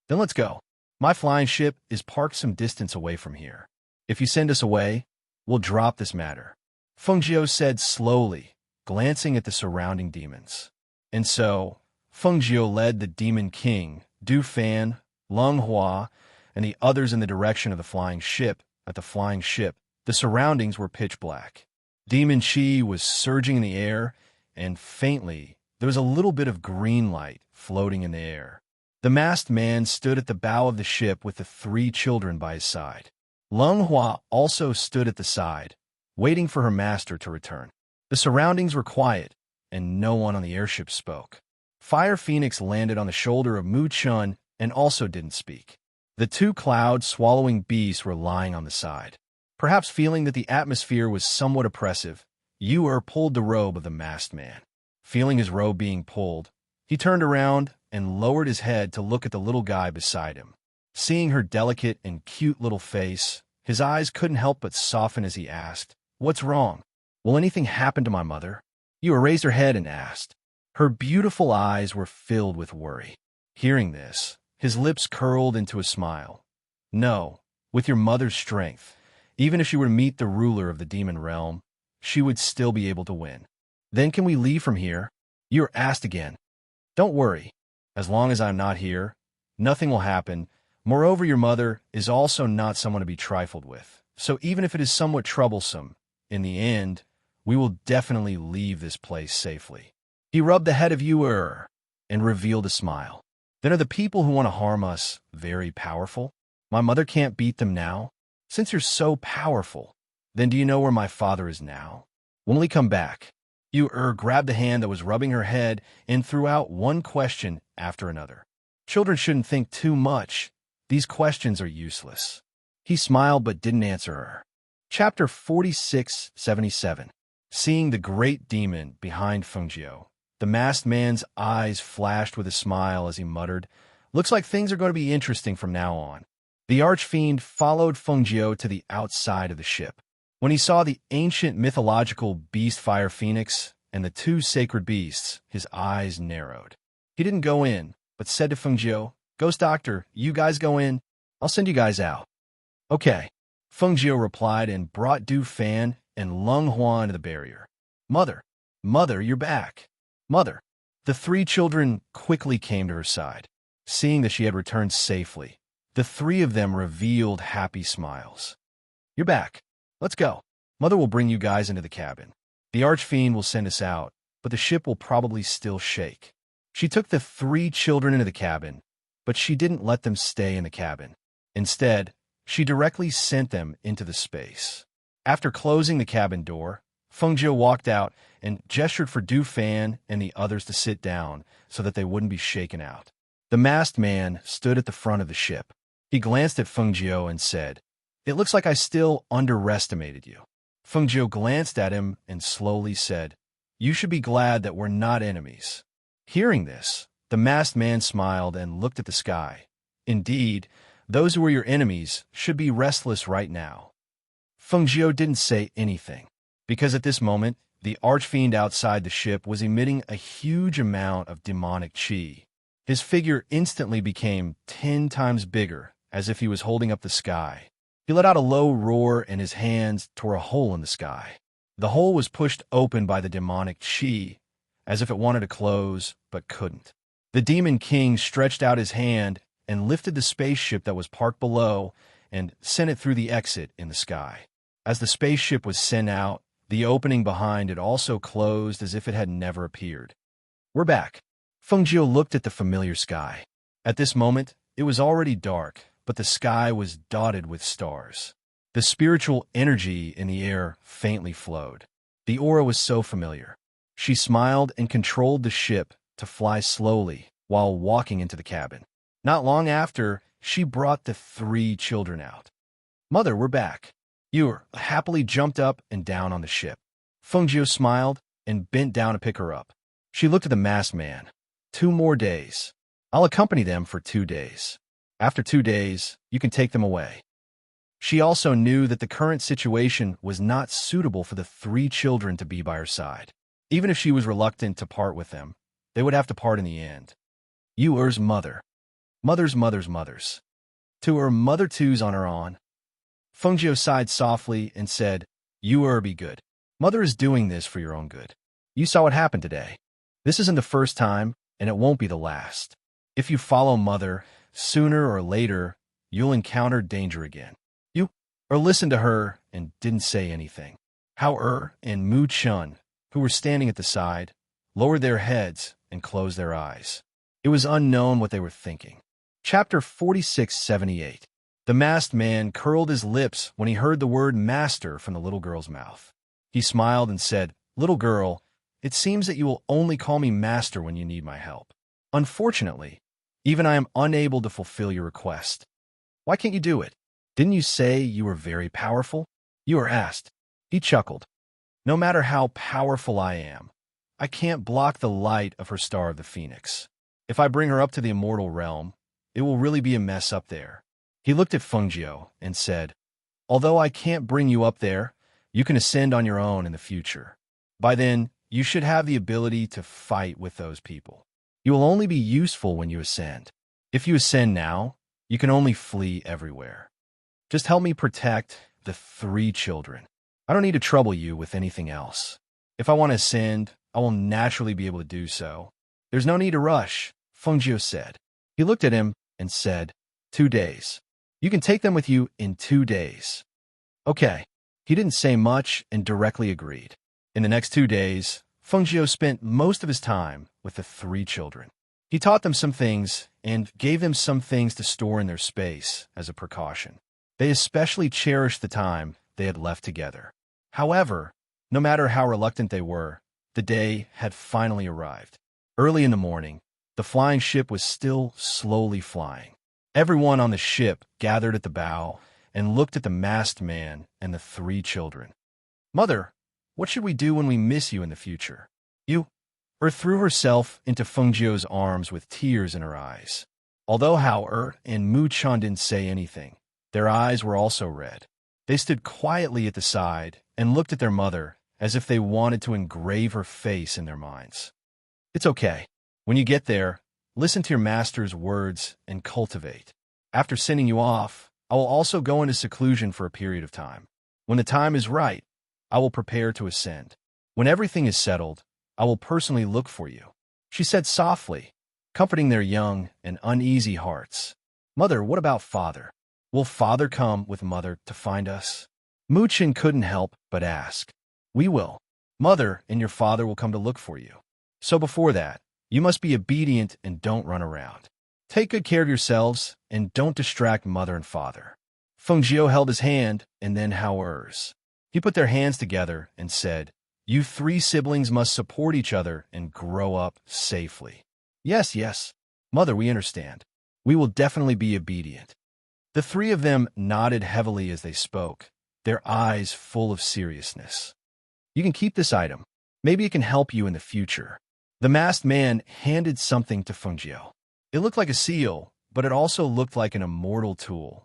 Then let's go. My flying ship is parked some distance away from here. If you send us away, we'll drop this matter. Fengjiu said slowly, glancing at the surrounding demons. And so, Fengjiu led the Demon King, Du Fan, Lung Hua, and the others in the direction of the flying ship. At the flying ship, the surroundings were pitch black. Demon Qi was surging in the air, and faintly, there was a little bit of green light floating in the air. The masked man stood at the bow of the ship with the three children by his side. Lung Hua also stood at the side, waiting for her master to return. The surroundings were quiet, and no one on the airship spoke. Fire Phoenix landed on the shoulder of Mu Chun and also didn't speak. The two cloud-swallowing beasts were lying on the side. Perhaps feeling that the atmosphere was somewhat oppressive, Yu pulled the robe of the masked man. Feeling his robe being pulled, he turned around and lowered his head to look at the little guy beside him. Seeing her delicate and cute little face, his eyes couldn't help but soften as he asked, What's wrong? Will anything happen to my mother? Yu raised her head and asked. Her beautiful eyes were filled with worry. Hearing this, his lips curled into a smile. No, with your mother's strength, even if she were to meet the ruler of the demon realm, she would still be able to win. Then can we leave from here? Yu asked again. Don't worry. As long as I'm not here, nothing will happen. Moreover, your mother is also not someone to be trifled with. So even if it is somewhat troublesome, in the end, we will definitely leave this place safely. He rubbed the head of Yu and revealed a smile. Then are the people who want to harm us very powerful? My mother can't beat them now? Since you're so powerful, then do you know where my father is now? When will he come back? Yu grabbed the hand that was rubbing her head and threw out one question after another. Children shouldn't think too much. These questions are useless. He smiled but didn't answer her. Chapter 4677. Seeing the great demon behind Fengjiu, the masked man's eyes flashed with a smile as he muttered, Looks like things are going to be interesting from now on. The archfiend followed Fengjiu to the outside of the ship. When he saw the ancient mythological beast Fire Phoenix and the two sacred beasts, his eyes narrowed. He didn't go in, but said to Fengjiu, Ghost Doctor, you guys go in. I'll send you guys out. Okay. Fengjiu replied and brought Du Fan and Lung Hua into the barrier. Mother, you're back. Mother. The three children quickly came to her side. Seeing that she had returned safely, the three of them revealed happy smiles. You're back. Let's go. Mother will bring you guys into the cabin. The archfiend will send us out, but the ship will probably still shake. She took the three children into the cabin, but she didn't let them stay in the cabin. Instead, she directly sent them into the space. After closing the cabin door, Fengjiu walked out and gestured for Du Fan and the others to sit down so that they wouldn't be shaken out. The masked man stood at the front of the ship. He glanced at Fengjiu and said, It looks like I still underestimated you. Fengjiu glanced at him and slowly said, You should be glad that we're not enemies. Hearing this, the masked man smiled and looked at the sky. Indeed, those who were your enemies should be restless right now. Fengjiu didn't say anything, because at this moment, the archfiend outside the ship was emitting a huge amount of demonic qi. His figure instantly became 10 times bigger, as if he was holding up the sky. He let out a low roar and his hands tore a hole in the sky. The hole was pushed open by the demonic qi, as if it wanted to close, but couldn't. The Demon King stretched out his hand and lifted the spaceship that was parked below and sent it through the exit in the sky. As the spaceship was sent out, the opening behind it also closed as if it had never appeared. We're back. Fengjiu looked at the familiar sky. At this moment, it was already dark, but the sky was dotted with stars. The spiritual energy in the air faintly flowed. The aura was so familiar. She smiled and controlled the ship to fly slowly while walking into the cabin. Not long after, she brought the 3 children out. "Mother, we're back." Yu happily jumped up and down on the ship. Fengjiu smiled and bent down to pick her up. She looked at the masked man. 2 more days. I'll accompany them for 2 days. After 2 days, you can take them away. She also knew that the current situation was not suitable for the 3 children to be by her side. Even if she was reluctant to part with them, they would have to part in the end. Yuer's mother. Mother's. To her mother twos on her own. Fengjiu sighed softly and said, Yuer, be good. Mother is doing this for your own good. You saw what happened today. This isn't the first time, and it won't be the last. If you follow Mother, sooner or later, you'll encounter danger again. Or listened to her and didn't say anything. Hao and Mu Chun, who were standing at the side, lowered their heads and closed their eyes. It was unknown what they were thinking. Chapter 4678. The masked man curled his lips when he heard the word master from the little girl's mouth. He smiled and said, Little girl, it seems that you will only call me master when you need my help. Unfortunately, even I am unable to fulfill your request. Why can't you do it? Didn't you say you were very powerful? You were asked. He chuckled. No matter how powerful I am, I can't block the light of her star of the phoenix. If I bring her up to the immortal realm, it will really be a mess up there. He looked at Fengjiu and said, Although I can't bring you up there, you can ascend on your own in the future. By then, you should have the ability to fight with those people. You will only be useful when you ascend. If you ascend now, you can only flee everywhere. Just help me protect the 3 children. I don't need to trouble you with anything else. If I want to ascend, I will naturally be able to do so. There's no need to rush, Fengjiu said. He looked at him and said, 2 days. You can take them with you in 2 days. Okay. He didn't say much and directly agreed. In the next 2 days, Fengjiu spent most of his time with the 3 children. He taught them some things and gave them some things to store in their space as a precaution. They especially cherished the time they had left together. However, no matter how reluctant they were, the day had finally arrived. Early in the morning, the flying ship was still slowly flying. Everyone on the ship gathered at the bow and looked at the masked man and the 3 children. Mother, what should we do when we miss you in the future? Ur threw herself into Fengjiu's arms with tears in her eyes. Although Hao and Mu Chun didn't say anything, their eyes were also red. They stood quietly at the side and looked at their mother as if they wanted to engrave her face in their minds. It's okay. When you get there, listen to your master's words and cultivate. After sending you off, I will also go into seclusion for a period of time. When the time is right, I will prepare to ascend. When everything is settled, I will personally look for you, she said softly, comforting their young and uneasy hearts. Mother, what about Father? Will Father come with Mother to find us? Mu Chun couldn't help but ask. We will. Mother and your father will come to look for you. So before that, you must be obedient and don't run around. Take good care of yourselves and don't distract Mother and Father. Fengjiu held his hand and then Hao's. He put their hands together and said, You 3 siblings must support each other and grow up safely. Yes. Mother, we understand. We will definitely be obedient. The 3 of them nodded heavily as they spoke, their eyes full of seriousness. You can keep this item. Maybe it can help you in the future. The masked man handed something to Fengjiu. It looked like a seal, but it also looked like an immortal tool.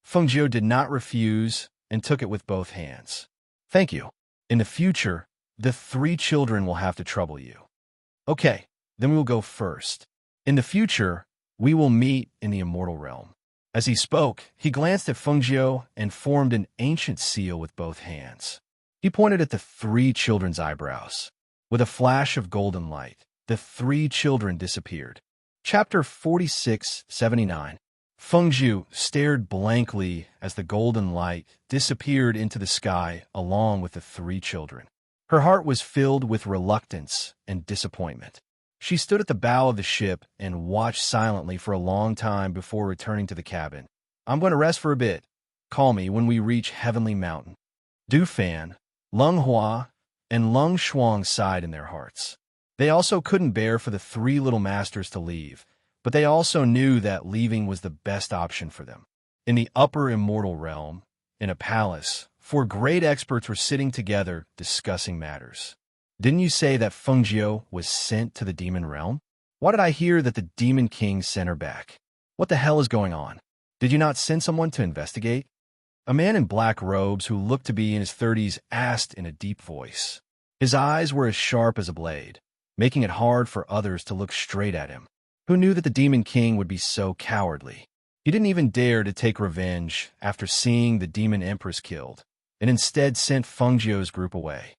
Fengjiu did not refuse and took it with both hands. Thank you. In the future, the 3 children will have to trouble you. Okay, then we will go first. In the future, we will meet in the immortal realm. As he spoke, he glanced at Fengjiu and formed an ancient seal with both hands. He pointed at the 3 children's eyebrows. With a flash of golden light, the 3 children disappeared. Chapter 4679. Fengjiu stared blankly as the golden light disappeared into the sky along with the 3 children. Her heart was filled with reluctance and disappointment. She stood at the bow of the ship and watched silently for a long time before returning to the cabin. I'm going to rest for a bit. Call me when we reach Heavenly Mountain. Du Fan, Lung Hua, and Lung Shuang sighed in their hearts. They also couldn't bear for the three little masters to leave, but they also knew that leaving was the best option for them. In the upper immortal realm, in a palace, four great experts were sitting together discussing matters. Didn't you say that Fengjiu was sent to the demon realm? Why did I hear that the demon king sent her back? What the hell is going on? Did you not send someone to investigate? A man in black robes who looked to be in his 30s asked in a deep voice. His eyes were as sharp as a blade, making it hard for others to look straight at him. Who knew that the demon king would be so cowardly? He didn't even dare to take revenge after seeing the demon empress killed, and instead sent Fengjiu's group away.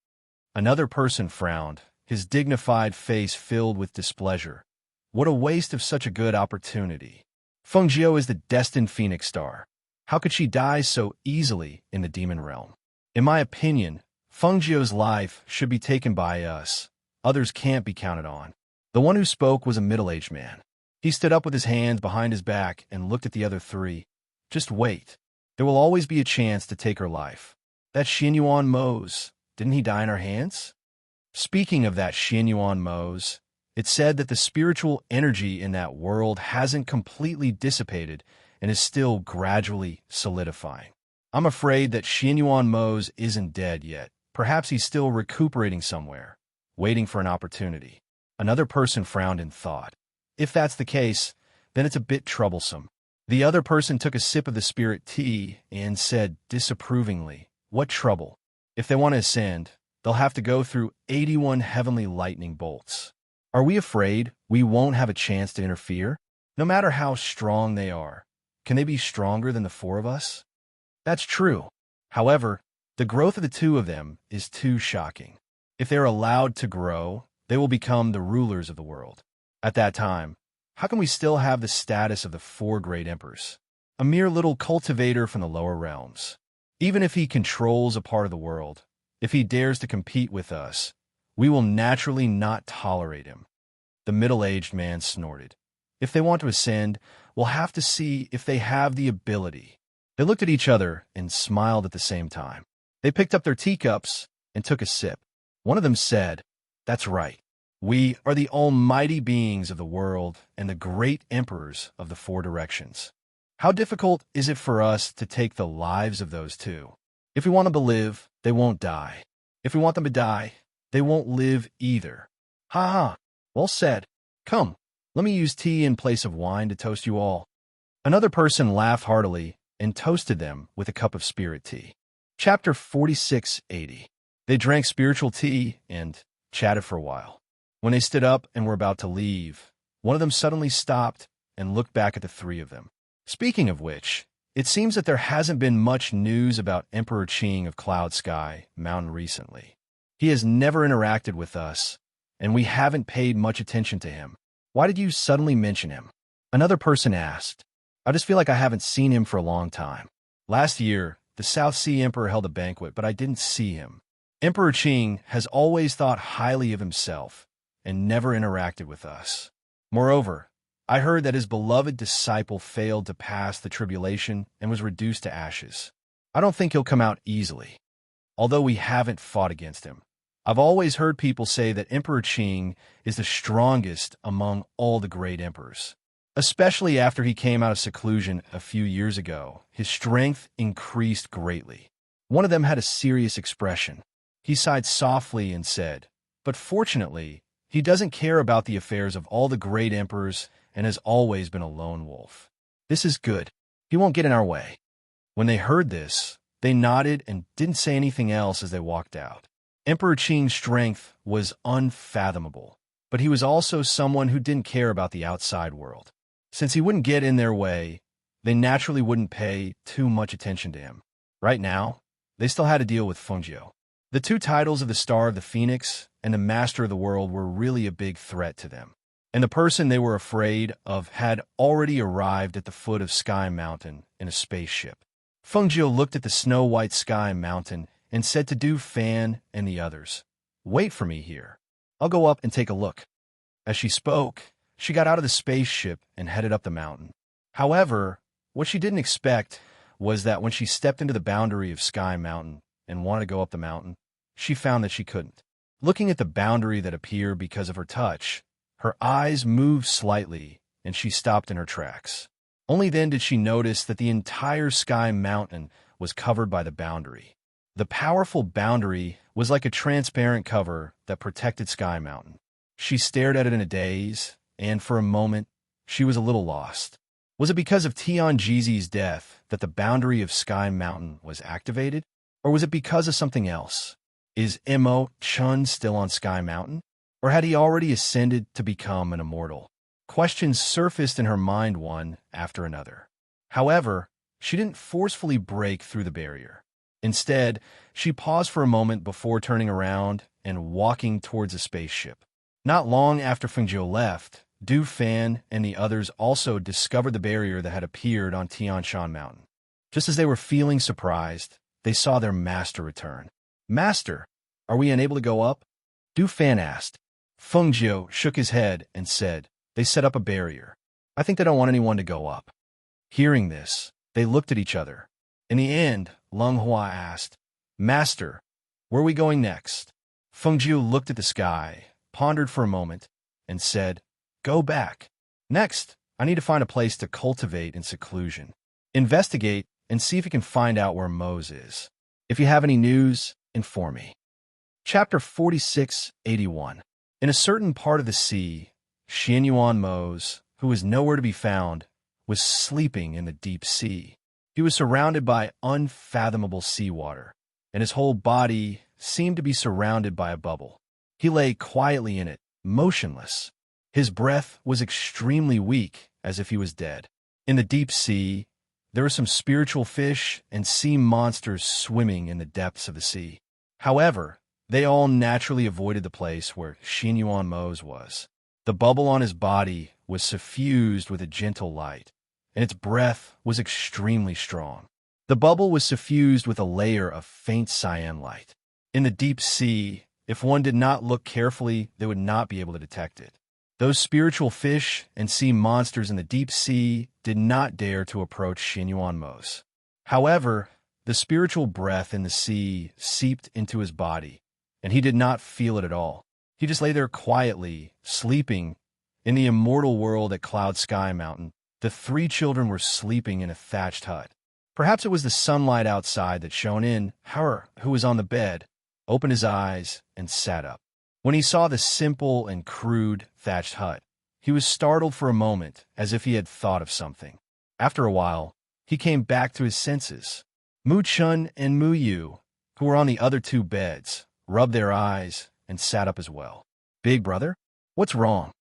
Another person frowned, his dignified face filled with displeasure. What a waste of such a good opportunity. Fengjiu is the destined phoenix star. How could she die so easily in the demon realm? In my opinion, Fengjiu's life should be taken by us. Others can't be counted on. The one who spoke was a middle-aged man. He stood up with his hands behind his back and looked at the other three. Just wait. There will always be a chance to take her life. That Xianyuan Mose, didn't he die in our hands? Speaking of that Xianyuan Mose, it's said that the spiritual energy in that world hasn't completely dissipated and is still gradually solidifying. I'm afraid that Xianyuan Mose isn't dead yet. Perhaps he's still recuperating somewhere, waiting for an opportunity. Another person frowned in thought. If that's the case, then it's a bit troublesome. The other person took a sip of the spirit tea and said disapprovingly, what trouble? If they want to ascend, they'll have to go through 81 heavenly lightning bolts. Are we afraid we won't have a chance to interfere? No matter how strong they are, can they be stronger than the four of us? That's true. However, the growth of the two of them is too shocking. If they're allowed to grow, they will become the rulers of the world. At that time, how can we still have the status of the four great emperors? A mere little cultivator from the lower realms. Even if he controls a part of the world, if he dares to compete with us, we will naturally not tolerate him. The middle-aged man snorted. If they want to ascend, we'll have to see if they have the ability. They looked at each other and smiled at the same time. They picked up their teacups and took a sip. One of them said, that's right. We are the almighty beings of the world and the great emperors of the four directions. How difficult is it for us to take the lives of those two? If we want them to live, they won't die. If we want them to die, they won't live either. Ha ha, well said. Come, let me use tea in place of wine to toast you all. Another person laughed heartily and toasted them with a cup of spirit tea. Chapter 4680. They drank spiritual tea and chatted for a while. When they stood up and were about to leave, one of them suddenly stopped and looked back at the three of them. Speaking of which, it seems that there hasn't been much news about Emperor Qing of Cloud Sky Mountain recently. He has never interacted with us, and we haven't paid much attention to him. Why did you suddenly mention him? Another person asked. I just feel like I haven't seen him for a long time. Last year, the South Sea Emperor held a banquet, but I didn't see him. Emperor Qing has always thought highly of himself and never interacted with us. Moreover, I heard that his beloved disciple failed to pass the tribulation and was reduced to ashes. I don't think he'll come out easily, although we haven't fought against him. I've always heard people say that Emperor Qing is the strongest among all the great emperors. Especially after he came out of seclusion a few years ago, his strength increased greatly. One of them had a serious expression. He sighed softly and said, but fortunately, he doesn't care about the affairs of all the great emperors and has always been a lone wolf. This is good. He won't get in our way. When they heard this, they nodded and didn't say anything else as they walked out. Emperor Qing's strength was unfathomable, but he was also someone who didn't care about the outside world. Since he wouldn't get in their way, they naturally wouldn't pay too much attention to him. Right now, they still had to deal with Fengjiu. The two titles of the Star of the Phoenix and the Master of the World were really a big threat to them. And the person they were afraid of had already arrived at the foot of Sky Mountain in a spaceship. Fengjiu looked at the snow-white Sky Mountain and said to Du Fan and the others, wait for me here. I'll go up and take a look. As she spoke, she got out of the spaceship and headed up the mountain. However, what she didn't expect was that when she stepped into the boundary of Sky Mountain and wanted to go up the mountain, she found that she couldn't. Looking at the boundary that appeared because of her touch, her eyes moved slightly and she stopped in her tracks. Only then did she notice that the entire Sky Mountain was covered by the boundary. The powerful boundary was like a transparent cover that protected Sky Mountain. She stared at it in a daze, and for a moment, she was a little lost. Was it because of Tianjizi's death that the boundary of Sky Mountain was activated? Or was it because of something else? Is Mo Chun still on Sky Mountain? Or had he already ascended to become an immortal? Questions surfaced in her mind one after another. However, she didn't forcefully break through the barrier. Instead, she paused for a moment before turning around and walking towards a spaceship. Not long after Fengjiu left, Du Fan and the others also discovered the barrier that had appeared on Tianshan Mountain. Just as they were feeling surprised, they saw their master return. "Master, are we unable to go up?" Du Fan asked. Fengjiu shook his head and said, "They set up a barrier. I think they don't want anyone to go up." Hearing this, they looked at each other. In the end, Leng Hua asked, "Master, where are we going next?" Fengjiu looked at the sky, pondered for a moment, and said, "Go back. Next, I need to find a place to cultivate in seclusion. Investigate and see if you can find out where Mose is. If you have any news, inform me." Chapter 4681. In a certain part of the sea, Xianyuan Mose, who was nowhere to be found, was sleeping in the deep sea. He was surrounded by unfathomable seawater, and his whole body seemed to be surrounded by a bubble. He lay quietly in it, motionless. His breath was extremely weak, as if he was dead. In the deep sea, there were some spiritual fish and sea monsters swimming in the depths of the sea. However, they all naturally avoided the place where Xianyuan Mose was. The bubble on his body was suffused with a gentle light, and its breath was extremely strong. The bubble was suffused with a layer of faint cyan light. In the deep sea, if one did not look carefully, they would not be able to detect it. Those spiritual fish and sea monsters in the deep sea did not dare to approach Xianyuan Mose. However, the spiritual breath in the sea seeped into his body, and he did not feel it at all. He just lay there quietly, sleeping. In the immortal world at Cloud Sky Mountain, the three children were sleeping in a thatched hut. Perhaps it was the sunlight outside that shone in. Hauer, who was on the bed, opened his eyes and sat up. When he saw the simple and crude thatched hut, he was startled for a moment, as if he had thought of something. After a while, he came back to his senses. Mu Chun and Mu Yu, who were on the other two beds, rubbed their eyes and sat up as well. "Big brother, what's wrong?"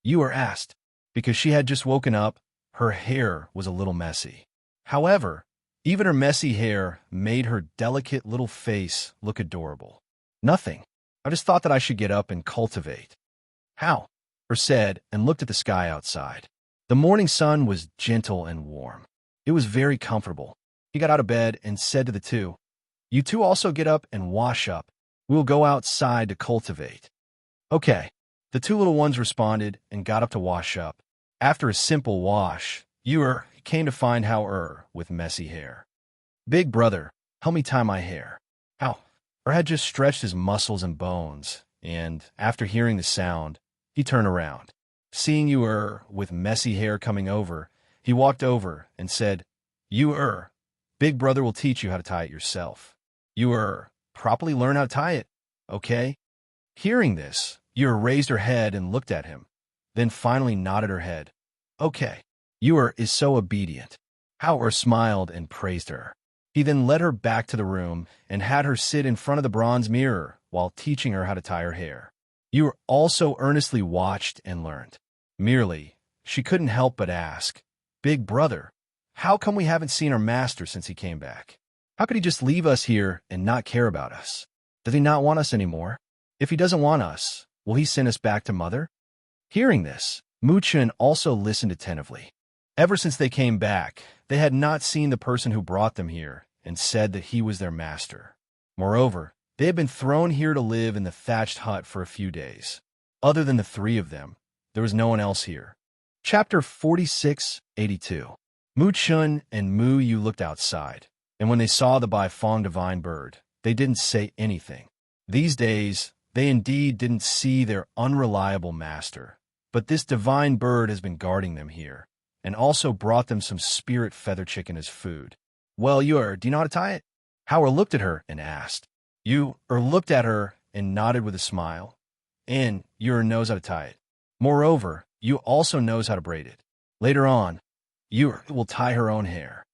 Yu asked. Because she had just woken up, her hair was a little messy. However, even her messy hair made her delicate little face look adorable. "Nothing. I just thought that I should get up and cultivate." "How?" Her said and looked at the sky outside. The morning sun was gentle and warm. It was very comfortable. He got out of bed and said to the two, "You two also get up and wash up. We will go outside to cultivate." "Okay." The two little ones responded and got up to wash up. After a simple wash, Yu came to find Hao with messy hair. "Big brother, help me tie my hair." Hao had just stretched his muscles and bones, and after hearing the sound, he turned around. Seeing Yu with messy hair coming over, he walked over and said, "Yu, big brother will teach you how to tie it yourself. Yu, properly learn how to tie it, okay?" Hearing this, Yu raised her head and looked at him, then finally nodded her head. "Okay." Yu is so obedient. Hao smiled and praised her. He then led her back to the room and had her sit in front of the bronze mirror while teaching her how to tie her hair. Yu also earnestly watched and learned. Merely, she couldn't help but ask, "Big brother, how come we haven't seen our master since he came back? How could he just leave us here and not care about us? Does he not want us anymore? If he doesn't want us, will he send us back to Mother?" Hearing this, Mu Chun also listened attentively. Ever since they came back, they had not seen the person who brought them here and said that he was their master. Moreover, they had been thrown here to live in the thatched hut for a few days. Other than the three of them, There was no one else here. Chapter 4682. Mu Chun and Mu Yu looked outside, and when they saw the Bai Fong divine bird, they didn't say anything. These days, they indeed didn't see their unreliable master, but this divine bird has been guarding them here, and also brought them some spirit feather chicken as food. Well, do you know how to tie it? Howard looked at her and asked. Looked at her and nodded with a smile. And knows how to tie it. Moreover, you also knows how to braid it. Later on, you will tie her own hair.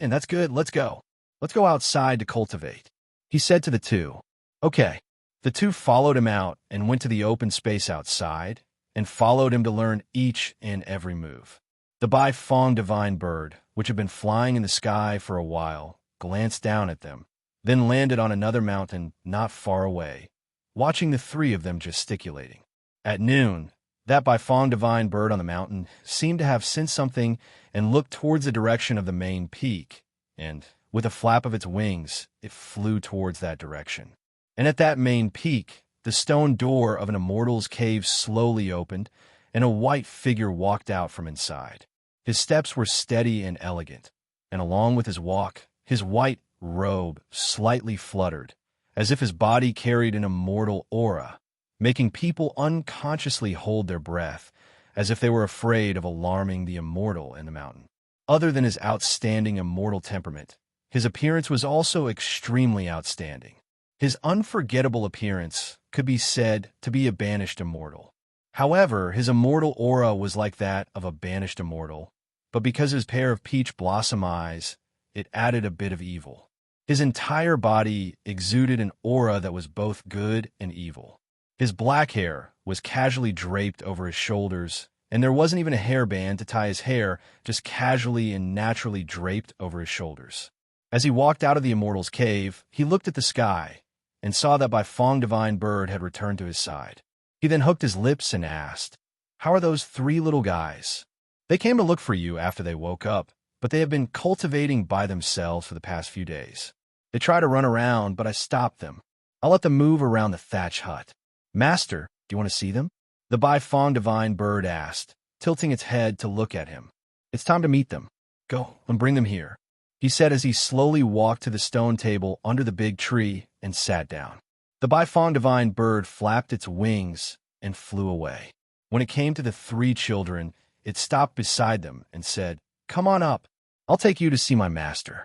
And that's good, let's go. Let's go outside to cultivate, he said to the two. Okay. The two followed him out and went to the open space outside and followed him to learn each and every move. The Bai Fong divine bird, which had been flying in the sky for a while, glanced down at them, then landed on another mountain not far away, watching the three of them gesticulating. At noon, that Bai Fong divine bird on the mountain seemed to have sensed something and looked towards the direction of the main peak, and, with a flap of its wings, it flew towards that direction. And at that main peak, the stone door of an immortal's cave slowly opened, and a white figure walked out from inside. His steps were steady and elegant, and along with his walk, his white robe slightly fluttered, as if his body carried an immortal aura, making people unconsciously hold their breath, as if they were afraid of alarming the immortal in the mountain. Other than his outstanding immortal temperament, his appearance was also extremely outstanding. His unforgettable appearance could be said to be a banished immortal. However, his immortal aura was like that of a banished immortal, but because his pair of peach blossom eyes, it added a bit of evil. His entire body exuded an aura that was both good and evil. His black hair was casually draped over his shoulders, and there wasn't even a hairband to tie his hair, just casually and naturally draped over his shoulders. As he walked out of the immortal's cave, he looked at the sky and saw that Bai Fong divine bird had returned to his side. He then hooked his lips and asked, "How are those three little guys?" "They came to look for you after they woke up, but they have been cultivating by themselves for the past few days. They try to run around, but I stopped them. I'll let them move around the thatch hut." "Master, do you want to see them?" the Bai Fong divine bird asked, tilting its head to look at him. "It's time to meet them. Go and bring them here," he said as he slowly walked to the stone table under the big tree and sat down. The Bai Fong divine bird flapped its wings and flew away. When it came to the three children, it stopped beside them and said, "Come on up. I'll take you to see my master."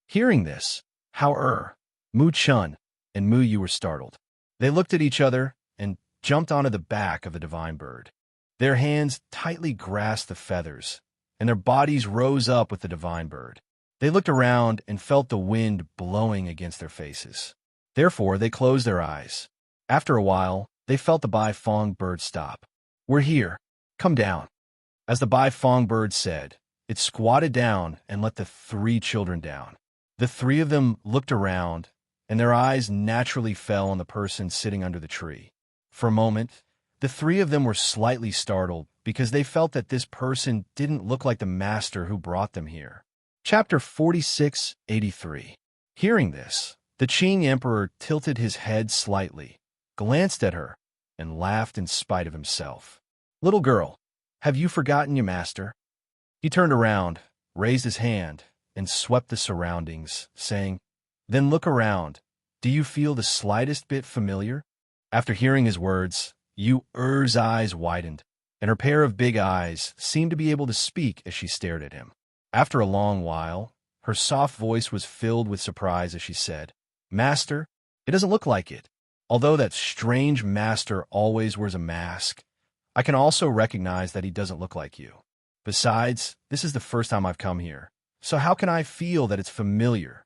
Hearing this, Mu Chun and Mu Yu were startled. They looked at each other and jumped onto the back of the divine bird. Their hands tightly grasped the feathers, and their bodies rose up with the divine bird. They looked around and felt the wind blowing against their faces. Therefore, they closed their eyes. After a while, they felt the Bai Fong bird stop. "We're here. Come down." As the Bai Fong bird said, it squatted down and let the three children down. The three of them looked around, and their eyes naturally fell on the person sitting under the tree. For a moment, the three of them were slightly startled because they felt that this person didn't look like the master who brought them here. Chapter 4683. Hearing this, the Qing emperor tilted his head slightly, glanced at her, and laughed in spite of himself. "Little girl, have you forgotten your master?" He turned around, raised his hand, and swept the surroundings, saying, "Then look around. Do you feel the slightest bit familiar?" After hearing his words, Yu's eyes widened, and her pair of big eyes seemed to be able to speak as she stared at him. After a long while, her soft voice was filled with surprise as she said, "Master, it doesn't look like it. Although that strange master always wears a mask, I can also recognize that he doesn't look like you. Besides, this is the first time I've come here, so how can I feel that it's familiar?"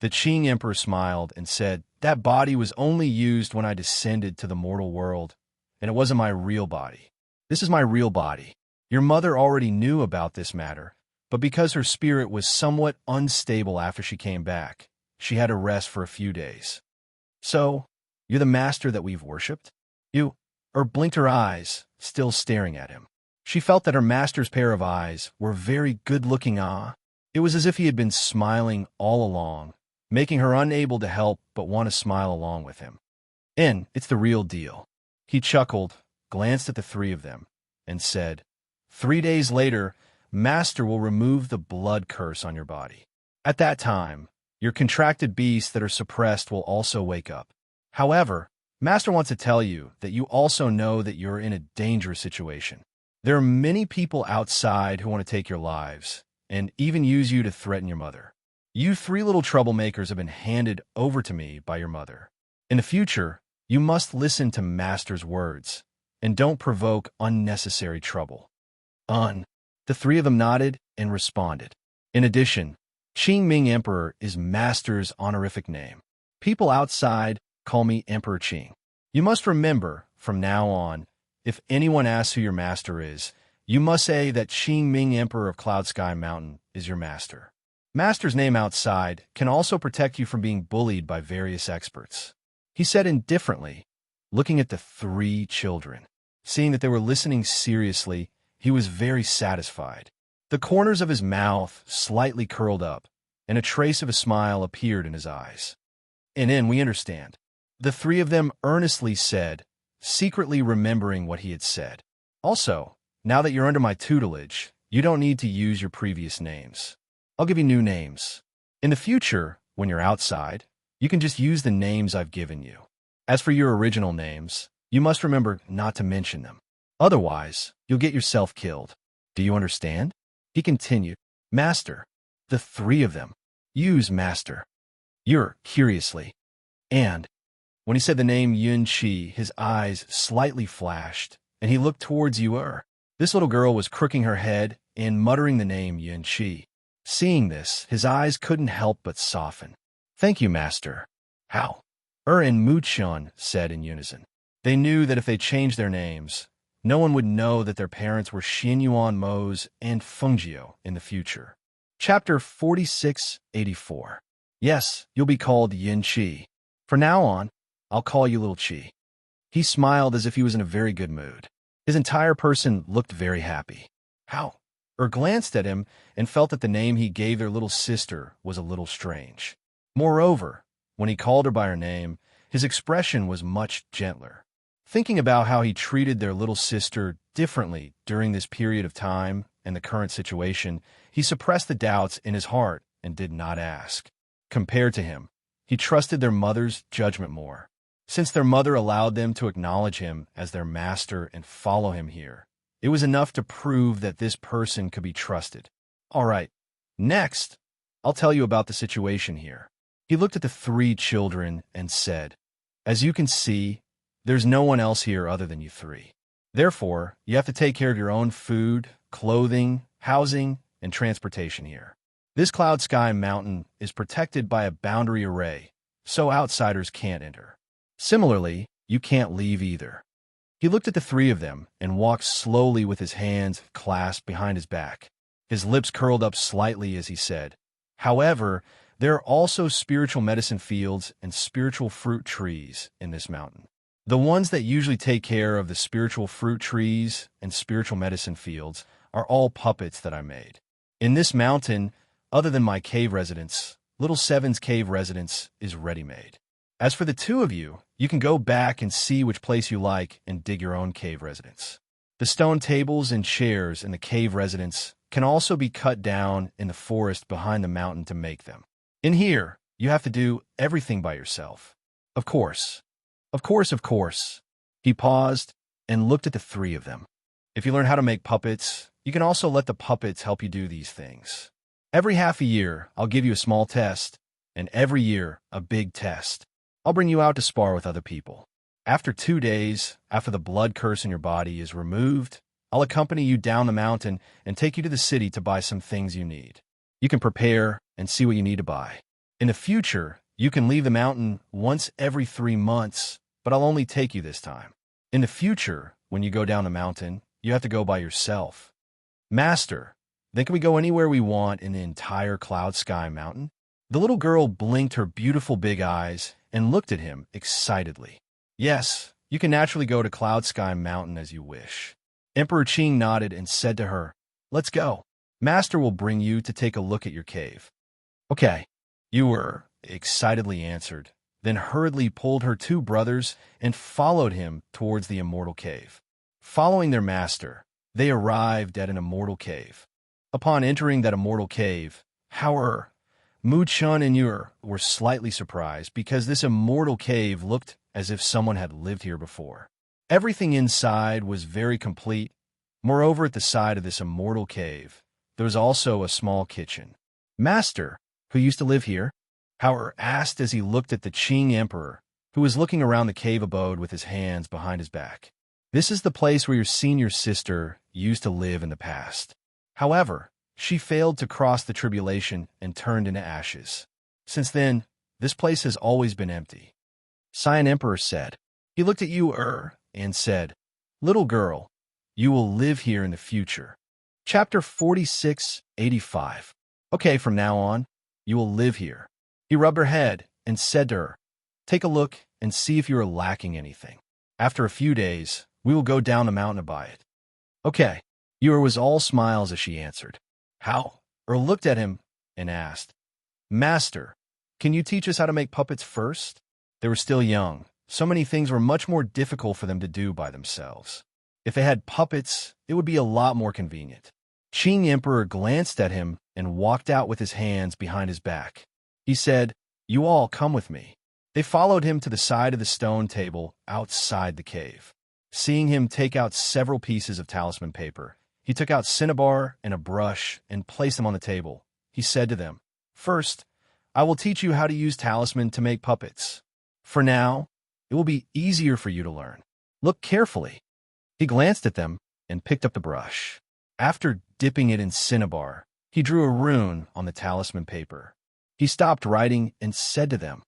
The Qing emperor smiled and said, "That body was only used when I descended to the mortal world, and it wasn't my real body. This is my real body. Your mother already knew about this matter, but because her spirit was somewhat unstable after she came back, she had to rest for a few days. So, you're the master that we've worshipped?" Blinked her eyes, still staring at him. She felt that her master's pair of eyes were very good-looking. It was as if he had been smiling all along, making her unable to help but want to smile along with him. "And it's the real deal." He chuckled, glanced at the three of them, and said, 3 days later, Master will remove the blood curse on your body. At that time, your contracted beasts that are suppressed will also wake up. However, Master wants to tell you that you also know that you're in a dangerous situation. There are many people outside who want to take your lives, and even use you to threaten your mother. You 3 little troublemakers have been handed over to me by your mother. In the future, you must listen to Master's words, and don't provoke unnecessary trouble. The 3 of them nodded and responded. In addition, Qing Ming Emperor is Master's honorific name. People outside call me Emperor Qing. You must remember, from now on, if anyone asks who your master is, you must say that Qing Ming Emperor of Cloud Sky Mountain is your master. Master's name outside can also protect you from being bullied by various experts. He said indifferently, looking at the 3 children. Seeing that they were listening seriously, he was very satisfied. The corners of his mouth slightly curled up, and a trace of a smile appeared in his eyes. And then we understand. The 3 of them earnestly said, secretly remembering what he had said. Also, now that you're under my tutelage, you don't need to use your previous names. I'll give you new names. In the future, when you're outside, you can just use the names I've given you. As for your original names, you must remember not to mention them. Otherwise, you'll get yourself killed. Do you understand? He continued, Master, the 3 of them. Use Master. You're curiously. And when he said the name Yun Qi, his eyes slightly flashed, and he looked towards Yu'er. This little girl was crooking her head and muttering the name Yun Qi. Seeing this, his eyes couldn't help but soften. Thank you, Master. How? And Muchun said in unison. They knew that if they changed their names, no one would know that their parents were Xianyuan Mo's and Fengjiu in the future. Chapter 4684. Yes, you'll be called Yin Qi. From now on, I'll call you Little Qi. He smiled as if he was in a very good mood. His entire person looked very happy. How? Glanced at him and felt that the name he gave their little sister was a little strange. Moreover, when he called her by her name, his expression was much gentler. Thinking about how he treated their little sister differently during this period of time and the current situation, he suppressed the doubts in his heart and did not ask. Compared to him, he trusted their mother's judgment more. Since their mother allowed them to acknowledge him as their master and follow him here, it was enough to prove that this person could be trusted. All right, next, I'll tell you about the situation here. He looked at the 3 children and said, As you can see, there's no one else here other than you 3. Therefore, you have to take care of your own food, clothing, housing, and transportation here. This Cloud Sky Mountain is protected by a boundary array, so outsiders can't enter. Similarly, you can't leave either. He looked at the 3 of them and walked slowly with his hands clasped behind his back. His lips curled up slightly as he said, However, there are also spiritual medicine fields and spiritual fruit trees in this mountain. The ones that usually take care of the spiritual fruit trees and spiritual medicine fields are all puppets that I made. In this mountain, other than my cave residence, Little Seven's cave residence is ready-made. As for the 2 of you, you can go back and see which place you like and dig your own cave residence. The stone tables and chairs in the cave residence can also be cut down in the forest behind the mountain to make them. In here, you have to do everything by yourself. Of course. Of course, of course. He paused and looked at the 3 of them. If you learn how to make puppets, you can also let the puppets help you do these things. Every half a year, I'll give you a small test, and every year, a big test. I'll bring you out to spar with other people. After 2 days, after the blood curse in your body is removed, I'll accompany you down the mountain and take you to the city to buy some things you need. You can prepare and see what you need to buy. In the future, you can leave the mountain once every 3 months, but I'll only take you this time. In the future, when you go down the mountain, you have to go by yourself. Master, then can we go anywhere we want in the entire Cloud Sky Mountain? The little girl blinked her beautiful big eyes and looked at him excitedly. Yes, you can naturally go to Cloud Sky Mountain as you wish. Emperor Qing nodded and said to her, Let's go. Master will bring you to take a look at your cave. Okay, Yu'er excitedly answered, then hurriedly pulled her 2 brothers and followed him towards the immortal cave. Following their master, They arrived at an immortal cave. Upon entering that immortal cave, however, Mu-chun and Yer were slightly surprised because this immortal cave looked as if someone had lived here before. Everything inside was very complete. Moreover, at the side of this immortal cave, there was also a small kitchen. Master, who used to live here? Howard asked as he looked at the Qing Emperor, who was looking around the cave abode with his hands behind his back. This is the place where your senior sister used to live in the past. However, she failed to cross the tribulation and turned into ashes. Since then, this place has always been empty. Cyan Emperor said. He looked at you, and said, "Little girl, you will live here in the future." Chapter 4685. Okay, from now on, you will live here. He rubbed her head and said to her, "Take a look and see if you are lacking anything. After a few days, we will go down the mountain to buy it." Okay. Yer was all smiles as she answered. How? Looked at him and asked, "Master, can you teach us how to make puppets first?" They were still young. So many things were much more difficult for them to do by themselves. If they had puppets, it would be a lot more convenient. Qing Emperor glanced at him and walked out with his hands behind his back. He said, "You all come with me." They followed him to the side of the stone table outside the cave. Seeing him take out several pieces of talisman paper, he took out cinnabar and a brush and placed them on the table. He said to them, "First, I will teach you how to use talisman to make puppets. For now, it will be easier for you to learn. Look carefully." He glanced at them and picked up the brush. After dipping it in cinnabar, he drew a rune on the talisman paper. He stopped writing and said to them,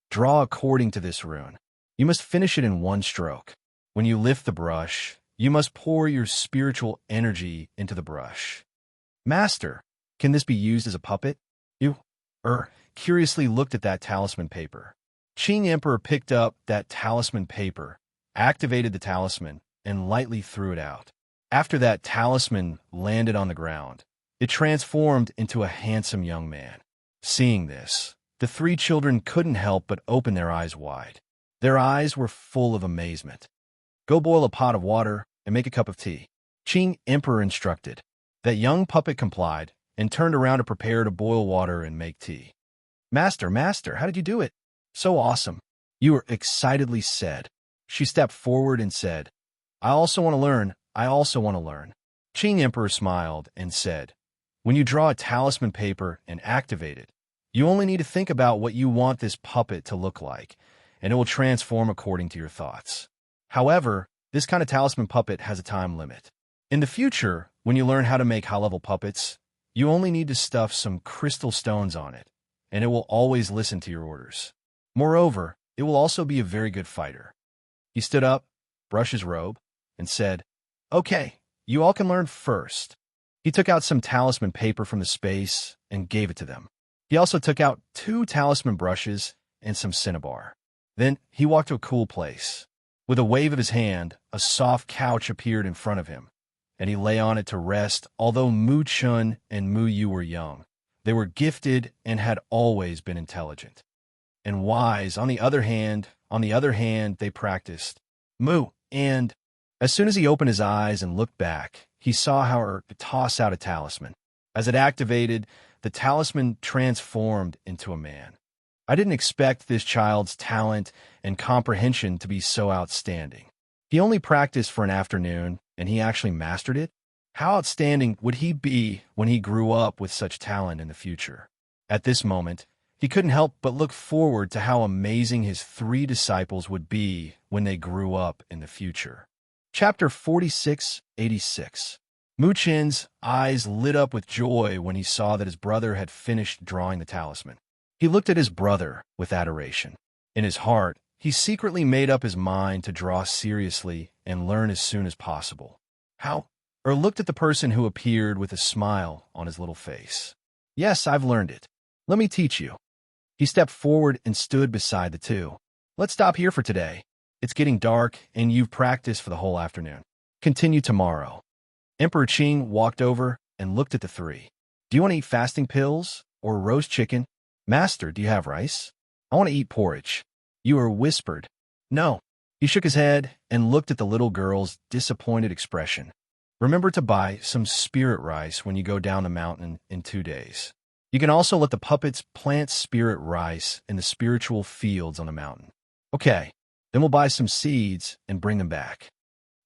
"Draw according to this rune. You must finish it in one stroke. When you lift the brush, you must pour your spiritual energy into the brush." "Master, can this be used as a puppet?" You, curiously looked at that talisman paper. Qing Emperor picked up that talisman paper, activated the talisman, and lightly threw it out. After that talisman landed on the ground, it transformed into a handsome young man. Seeing this, the three children couldn't help but open their eyes wide. Their eyes were full of amazement. "Go boil a pot of water and make a cup of tea," Qing Emperor instructed. That young puppet complied and turned around to prepare to boil water and make tea. Master, how did you do it?" "So awesome," Yer excitedly said. She stepped forward and said, I also want to learn. Qing Emperor smiled and said, "When you draw a talisman paper and activate it, you only need to think about what you want this puppet to look like, and it will transform according to your thoughts. However, this kind of talisman puppet has a time limit. In the future, when you learn how to make high-level puppets, you only need to stuff some crystal stones on it, and it will always listen to your orders. Moreover, it will also be a very good fighter." He stood up, brushed his robe, and said, "Okay, you all can learn first." He took out some talisman paper from the space and gave it to them. He also took out 2 talisman brushes and some cinnabar. Then he walked to a cool place. With a wave of his hand, a soft couch appeared in front of him, and he lay on it to rest. Although Mu Chun and Mu Yu were young, they were gifted and had always been intelligent and wise. On the other hand, they practiced Mu, and as soon as he opened his eyes and looked back, he saw how to toss out a talisman. As it activated, the talisman transformed into a man. I didn't expect this child's talent and comprehension to be so outstanding. He only practiced for an afternoon, and he actually mastered it. How outstanding would he be when he grew up with such talent in the future? At this moment, he couldn't help but look forward to how amazing his 3 disciples would be when they grew up in the future. Chapter 4686. Mu Chin's eyes lit up with joy when he saw that his brother had finished drawing the talisman. He looked at his brother with adoration. In his heart, he secretly made up his mind to draw seriously and learn as soon as possible. How? Looked at the person who appeared with a smile on his little face. "Yes, I've learned it. Let me teach you." He stepped forward and stood beside the 2. "Let's stop here for today. It's getting dark, and you've practiced for the whole afternoon. Continue tomorrow." Emperor Qing walked over and looked at the 3. "Do you want to eat fasting pills or roast chicken?" "Master, do you have rice?" "I want to eat porridge." Yer whispered, "No." He shook his head and looked at the little girl's disappointed expression. Remember to buy some spirit rice when you go down the mountain in 2 days. You can also let the puppets plant spirit rice in the spiritual fields on the mountain. Okay, then we'll buy some seeds and bring them back.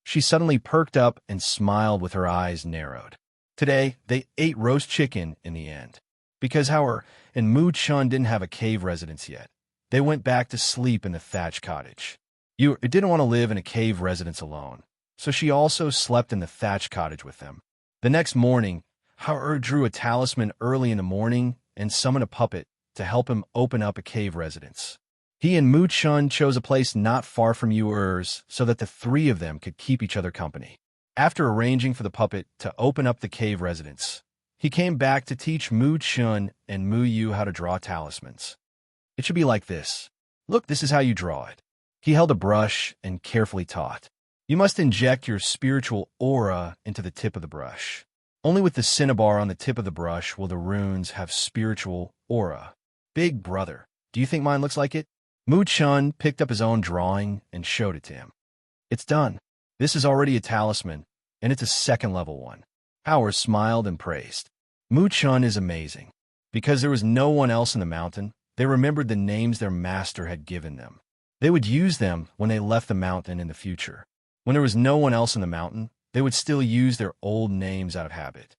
She suddenly perked up and smiled with her eyes narrowed. Today, they ate roast chicken in the end. Because Howard and Moo Chun didn't have a cave residence yet, they went back to sleep in the thatch cottage. You didn't want to live in a cave residence alone, so she also slept in the thatch cottage with them. The next morning, Howard drew a talisman early in the morning and summoned a puppet to help him open up a cave residence. He and Moo Chun chose a place not far from Yuer's so that the three of them could keep each other company. After arranging for the puppet to open up the cave residence, he came back to teach Moo Chun and Moo Yu how to draw talismans. It should be like this. Look, this is how you draw it. He held a brush and carefully taught. You must inject your spiritual aura into the tip of the brush. Only with the cinnabar on the tip of the brush will the runes have spiritual aura. Big brother, do you think mine looks like it? Moo Chun picked up his own drawing and showed it to him. It's done. This is already a talisman, and it's a second-level one. Howard smiled and praised. Moo Chun is amazing. Because there was no one else in the mountain, they remembered the names their master had given them. They would use them when they left the mountain in the future. When there was no one else in the mountain, they would still use their old names out of habit.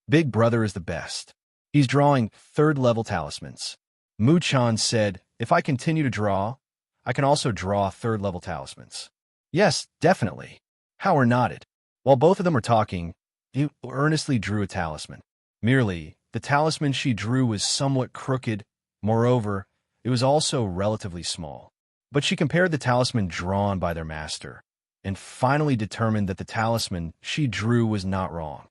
Big brother is the best. He's drawing third-level talismans. Moo Chun said, if I continue to draw, I can also draw third-level talismans. Yes, definitely. Howard nodded. While both of them were talking, he earnestly drew a talisman. Merely, the talisman she drew was somewhat crooked. Moreover, it was also relatively small. But she compared the talisman drawn by their master, and finally determined that the talisman she drew was not wrong.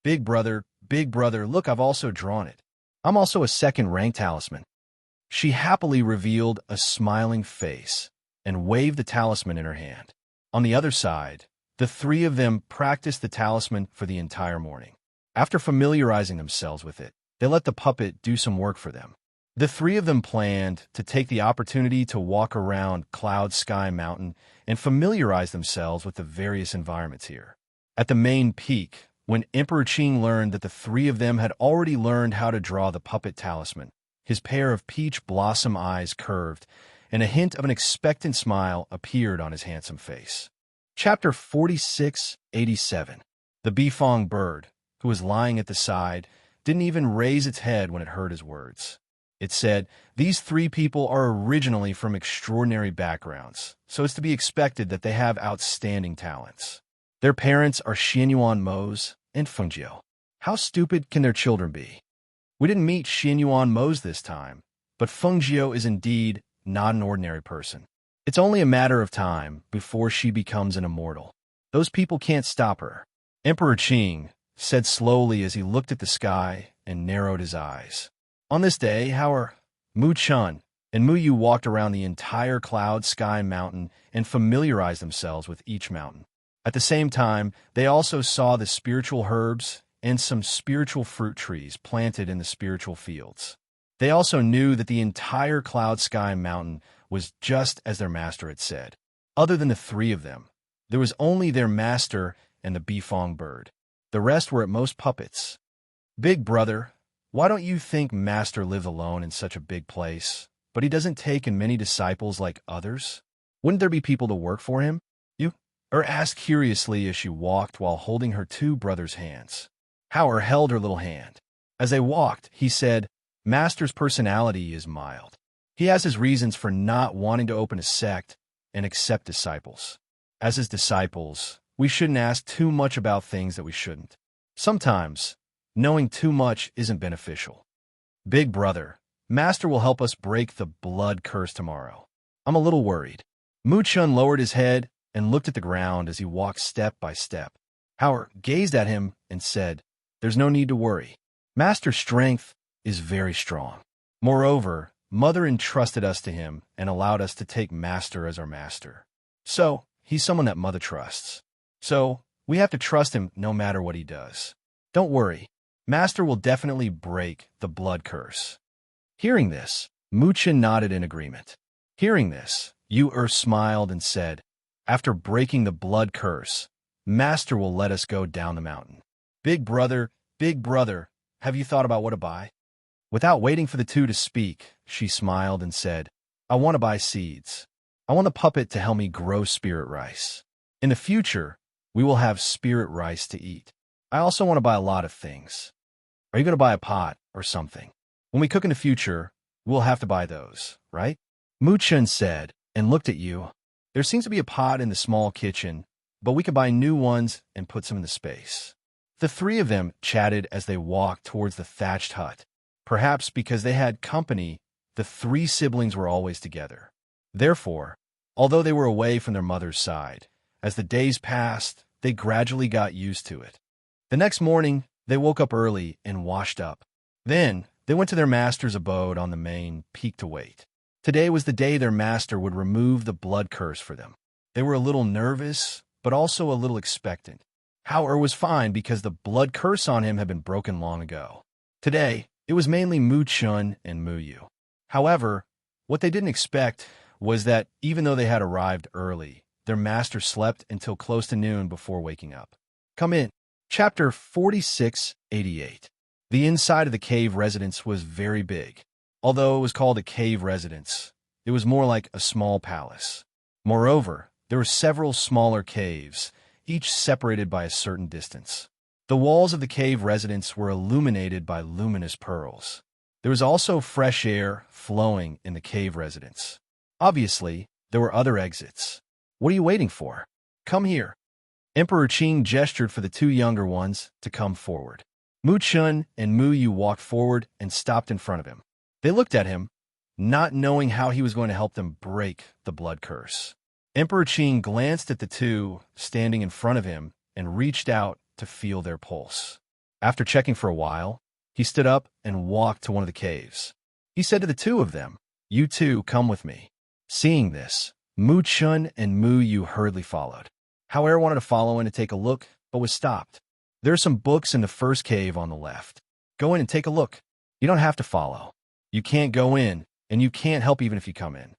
Big brother, look, I've also drawn it. I'm also a second-rank talisman. She happily revealed a smiling face and waved the talisman in her hand. On the other side, the three of them practiced the talisman for the entire morning. After familiarizing themselves with it, they let the puppet do some work for them. The three of them planned to take the opportunity to walk around Cloud Sky Mountain and familiarize themselves with the various environments here. At the main peak, when Emperor Qing learned that the three of them had already learned how to draw the puppet talisman, his pair of peach blossom eyes curved, and a hint of an expectant smile appeared on his handsome face. Chapter 4687. The Bifong bird, who was lying at the side, didn't even raise its head when it heard his words. It said, these three people are originally from extraordinary backgrounds, so it's to be expected that they have outstanding talents. Their parents are Xianyuan Mose and Fengjiu. How stupid can their children be? We didn't meet Xianyuan Mose this time, but Fengjiu is indeed not an ordinary person. It's only a matter of time before she becomes an immortal. Those people can't stop her. Emperor Qing said slowly as he looked at the sky and narrowed his eyes. On this day, Howard, Moo Chun, and Moo Yu walked around the entire Cloud Sky Mountain and familiarized themselves with each mountain. At the same time, they also saw the spiritual herbs and some spiritual fruit trees planted in the spiritual fields. They also knew that the entire Cloud Sky Mountain was just as their master had said. Other than the three of them, there was only their master and the Bifong bird. The rest were at most puppets. Big brother, why don't you think master lived alone in such a big place, but he doesn't take in many disciples like others? Wouldn't there be people to work for him? You? Asked curiously as she walked while holding her two brothers' hands. Howard held her little hand. As they walked, he said, Master's personality is mild. He has his reasons for not wanting to open a sect and accept disciples. As his disciples, we shouldn't ask too much about things that we shouldn't. Sometimes, knowing too much isn't beneficial. Big brother, Master will help us break the blood curse tomorrow. I'm a little worried. Moo Chun lowered his head and looked at the ground as he walked step by step. Howard gazed at him and said, There's no need to worry. Master's strength is very strong. Moreover, Mother entrusted us to him and allowed us to take Master as our master. So, he's someone that Mother trusts. So, we have to trust him no matter what he does. Don't worry. Master will definitely break the blood curse. Hearing this, Moo Chun nodded in agreement. Hearing this, Yu smiled and said, After breaking the blood curse, Master will let us go down the mountain. Big brother, have you thought about what to buy? Without waiting for the two to speak, she smiled and said, I want to buy seeds. I want the puppet to help me grow spirit rice. In the future, we will have spirit rice to eat. I also want to buy a lot of things. Are you going to buy a pot or something? When we cook in the future, we'll have to buy those, right? Mu-chun said, and looked at you. There seems to be a pot in the small kitchen, but we could buy new ones and put some in the space. The three of them chatted as they walked towards the thatched hut. Perhaps because they had company, the three siblings were always together. Therefore, although they were away from their mother's side, as the days passed, they gradually got used to it. The next morning, they woke up early and washed up. Then, they went to their master's abode on the main peak to wait. Today was the day their master would remove the blood curse for them. They were a little nervous, but also a little expectant. Hao was fine because the blood curse on him had been broken long ago. Today, it was mainly Mu-chun and Mu-yu. However, what they didn't expect was that even though they had arrived early, their master slept until close to noon before waking up. Come in. Chapter 4688. The inside of the cave residence was very big. Although it was called a cave residence, it was more like a small palace. Moreover, there were several smaller caves, each separated by a certain distance. The walls of the cave residence were illuminated by luminous pearls. There was also fresh air flowing in the cave residence. Obviously, there were other exits. What are you waiting for? Come here. Emperor Qing gestured for the two younger ones to come forward. Mu-chun and Mu-yu walked forward and stopped in front of him. They looked at him, not knowing how he was going to help them break the blood curse. Emperor Qing glanced at the two standing in front of him and reached out to feel their pulse. After checking for a while, he stood up and walked to one of the caves. He said to the two of them, You two, come with me. Seeing this, Mu-chun and Mu-yu hurriedly followed. Hao wanted to follow in to take a look, but was stopped. There are some books in the first cave on the left. Go in and take a look. You don't have to follow. You can't go in, and you can't help even if you come in.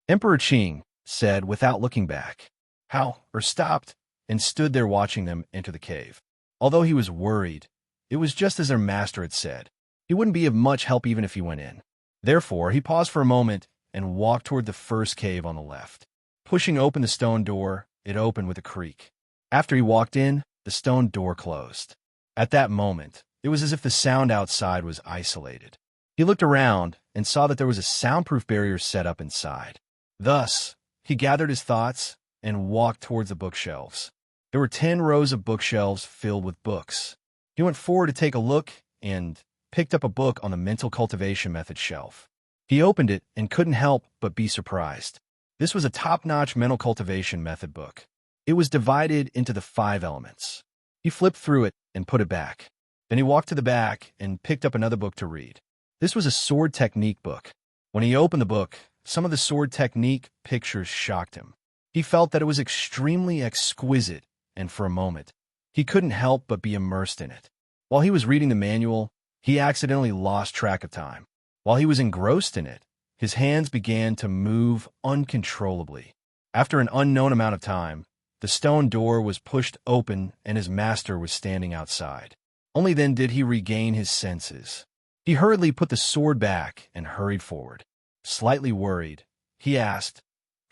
Emperor Qing said without looking back. Hao stopped and stood there watching them enter the cave. Although he was worried, it was just as their master had said. He wouldn't be of much help even if he went in. Therefore, he paused for a moment and walked toward the first cave on the left. Pushing open the stone door, it opened with a creak. After he walked in, the stone door closed. At that moment, it was as if the sound outside was isolated. He looked around and saw that there was a soundproof barrier set up inside. Thus, he gathered his thoughts and walked towards the bookshelves. There were 10 rows of bookshelves filled with books. He went forward to take a look and picked up a book on the mental cultivation method shelf. He opened it and couldn't help but be surprised. This was a top-notch mental cultivation method book. It was divided into the 5 elements. He flipped through it and put it back. Then he walked to the back and picked up another book to read. This was a sword technique book. When he opened the book, some of the sword technique pictures shocked him. He felt that it was extremely exquisite, and for a moment, he couldn't help but be immersed in it. While he was reading the manual, he accidentally lost track of time. While he was engrossed in it, his hands began to move uncontrollably. After an unknown amount of time, the stone door was pushed open and his master was standing outside. Only then did he regain his senses. He hurriedly put the sword back and hurried forward. Slightly worried, he asked,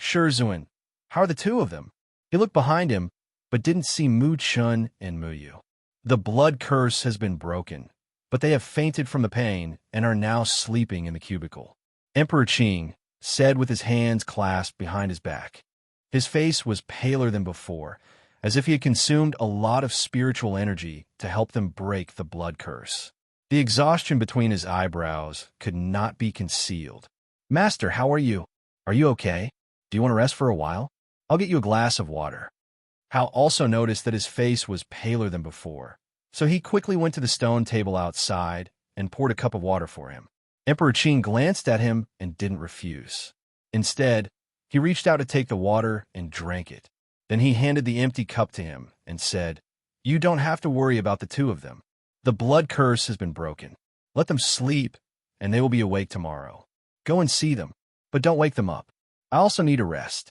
Shurzuan, how are the two of them? He looked behind him, but didn't see Mu-chun and Mu-yu. The blood curse has been broken, but they have fainted from the pain and are now sleeping in the cubicle. Emperor Qing said with his hands clasped behind his back. His face was paler than before, as if he had consumed a lot of spiritual energy to help them break the blood curse. The exhaustion between his eyebrows could not be concealed. Master, how are you? Are you okay? Do you want to rest for a while? I'll get you a glass of water. Hao also noticed that his face was paler than before, so he quickly went to the stone table outside and poured a cup of water for him. Emperor Qing glanced at him and didn't refuse. Instead, he reached out to take the water and drank it. Then he handed the empty cup to him and said, You don't have to worry about the two of them. The blood curse has been broken. Let them sleep, and they will be awake tomorrow. Go and see them, but don't wake them up. I also need a rest.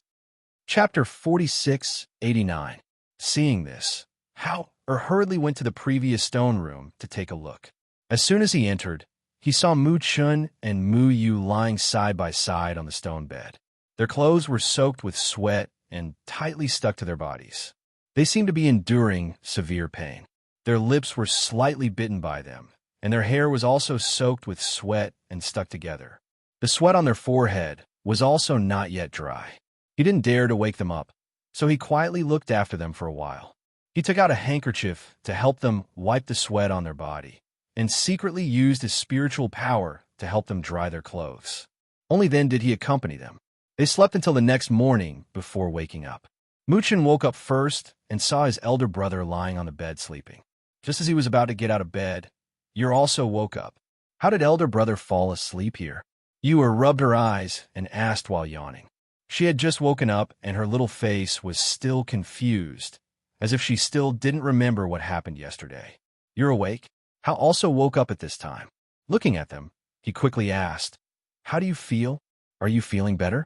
Chapter 4689. Seeing this, Hao hurriedly went to the previous stone room to take a look. As soon as he entered, he saw Mu Chun and Mu Yu lying side by side on the stone bed. Their clothes were soaked with sweat and tightly stuck to their bodies. They seemed to be enduring severe pain. Their lips were slightly bitten by them, and their hair was also soaked with sweat and stuck together. The sweat on their forehead was also not yet dry. He didn't dare to wake them up, so he quietly looked after them for a while. He took out a handkerchief to help them wipe the sweat on their body, and secretly used his spiritual power to help them dry their clothes. Only then did he accompany them. They slept until the next morning before waking up. Muchin woke up first and saw his elder brother lying on the bed sleeping. Just as he was about to get out of bed, Yer also woke up. How did elder brother fall asleep here? Yer rubbed her eyes and asked while yawning. She had just woken up and her little face was still confused, as if she still didn't remember what happened yesterday. You're awake? Hao also woke up at this time. Looking at them, he quickly asked, How do you feel? Are you feeling better?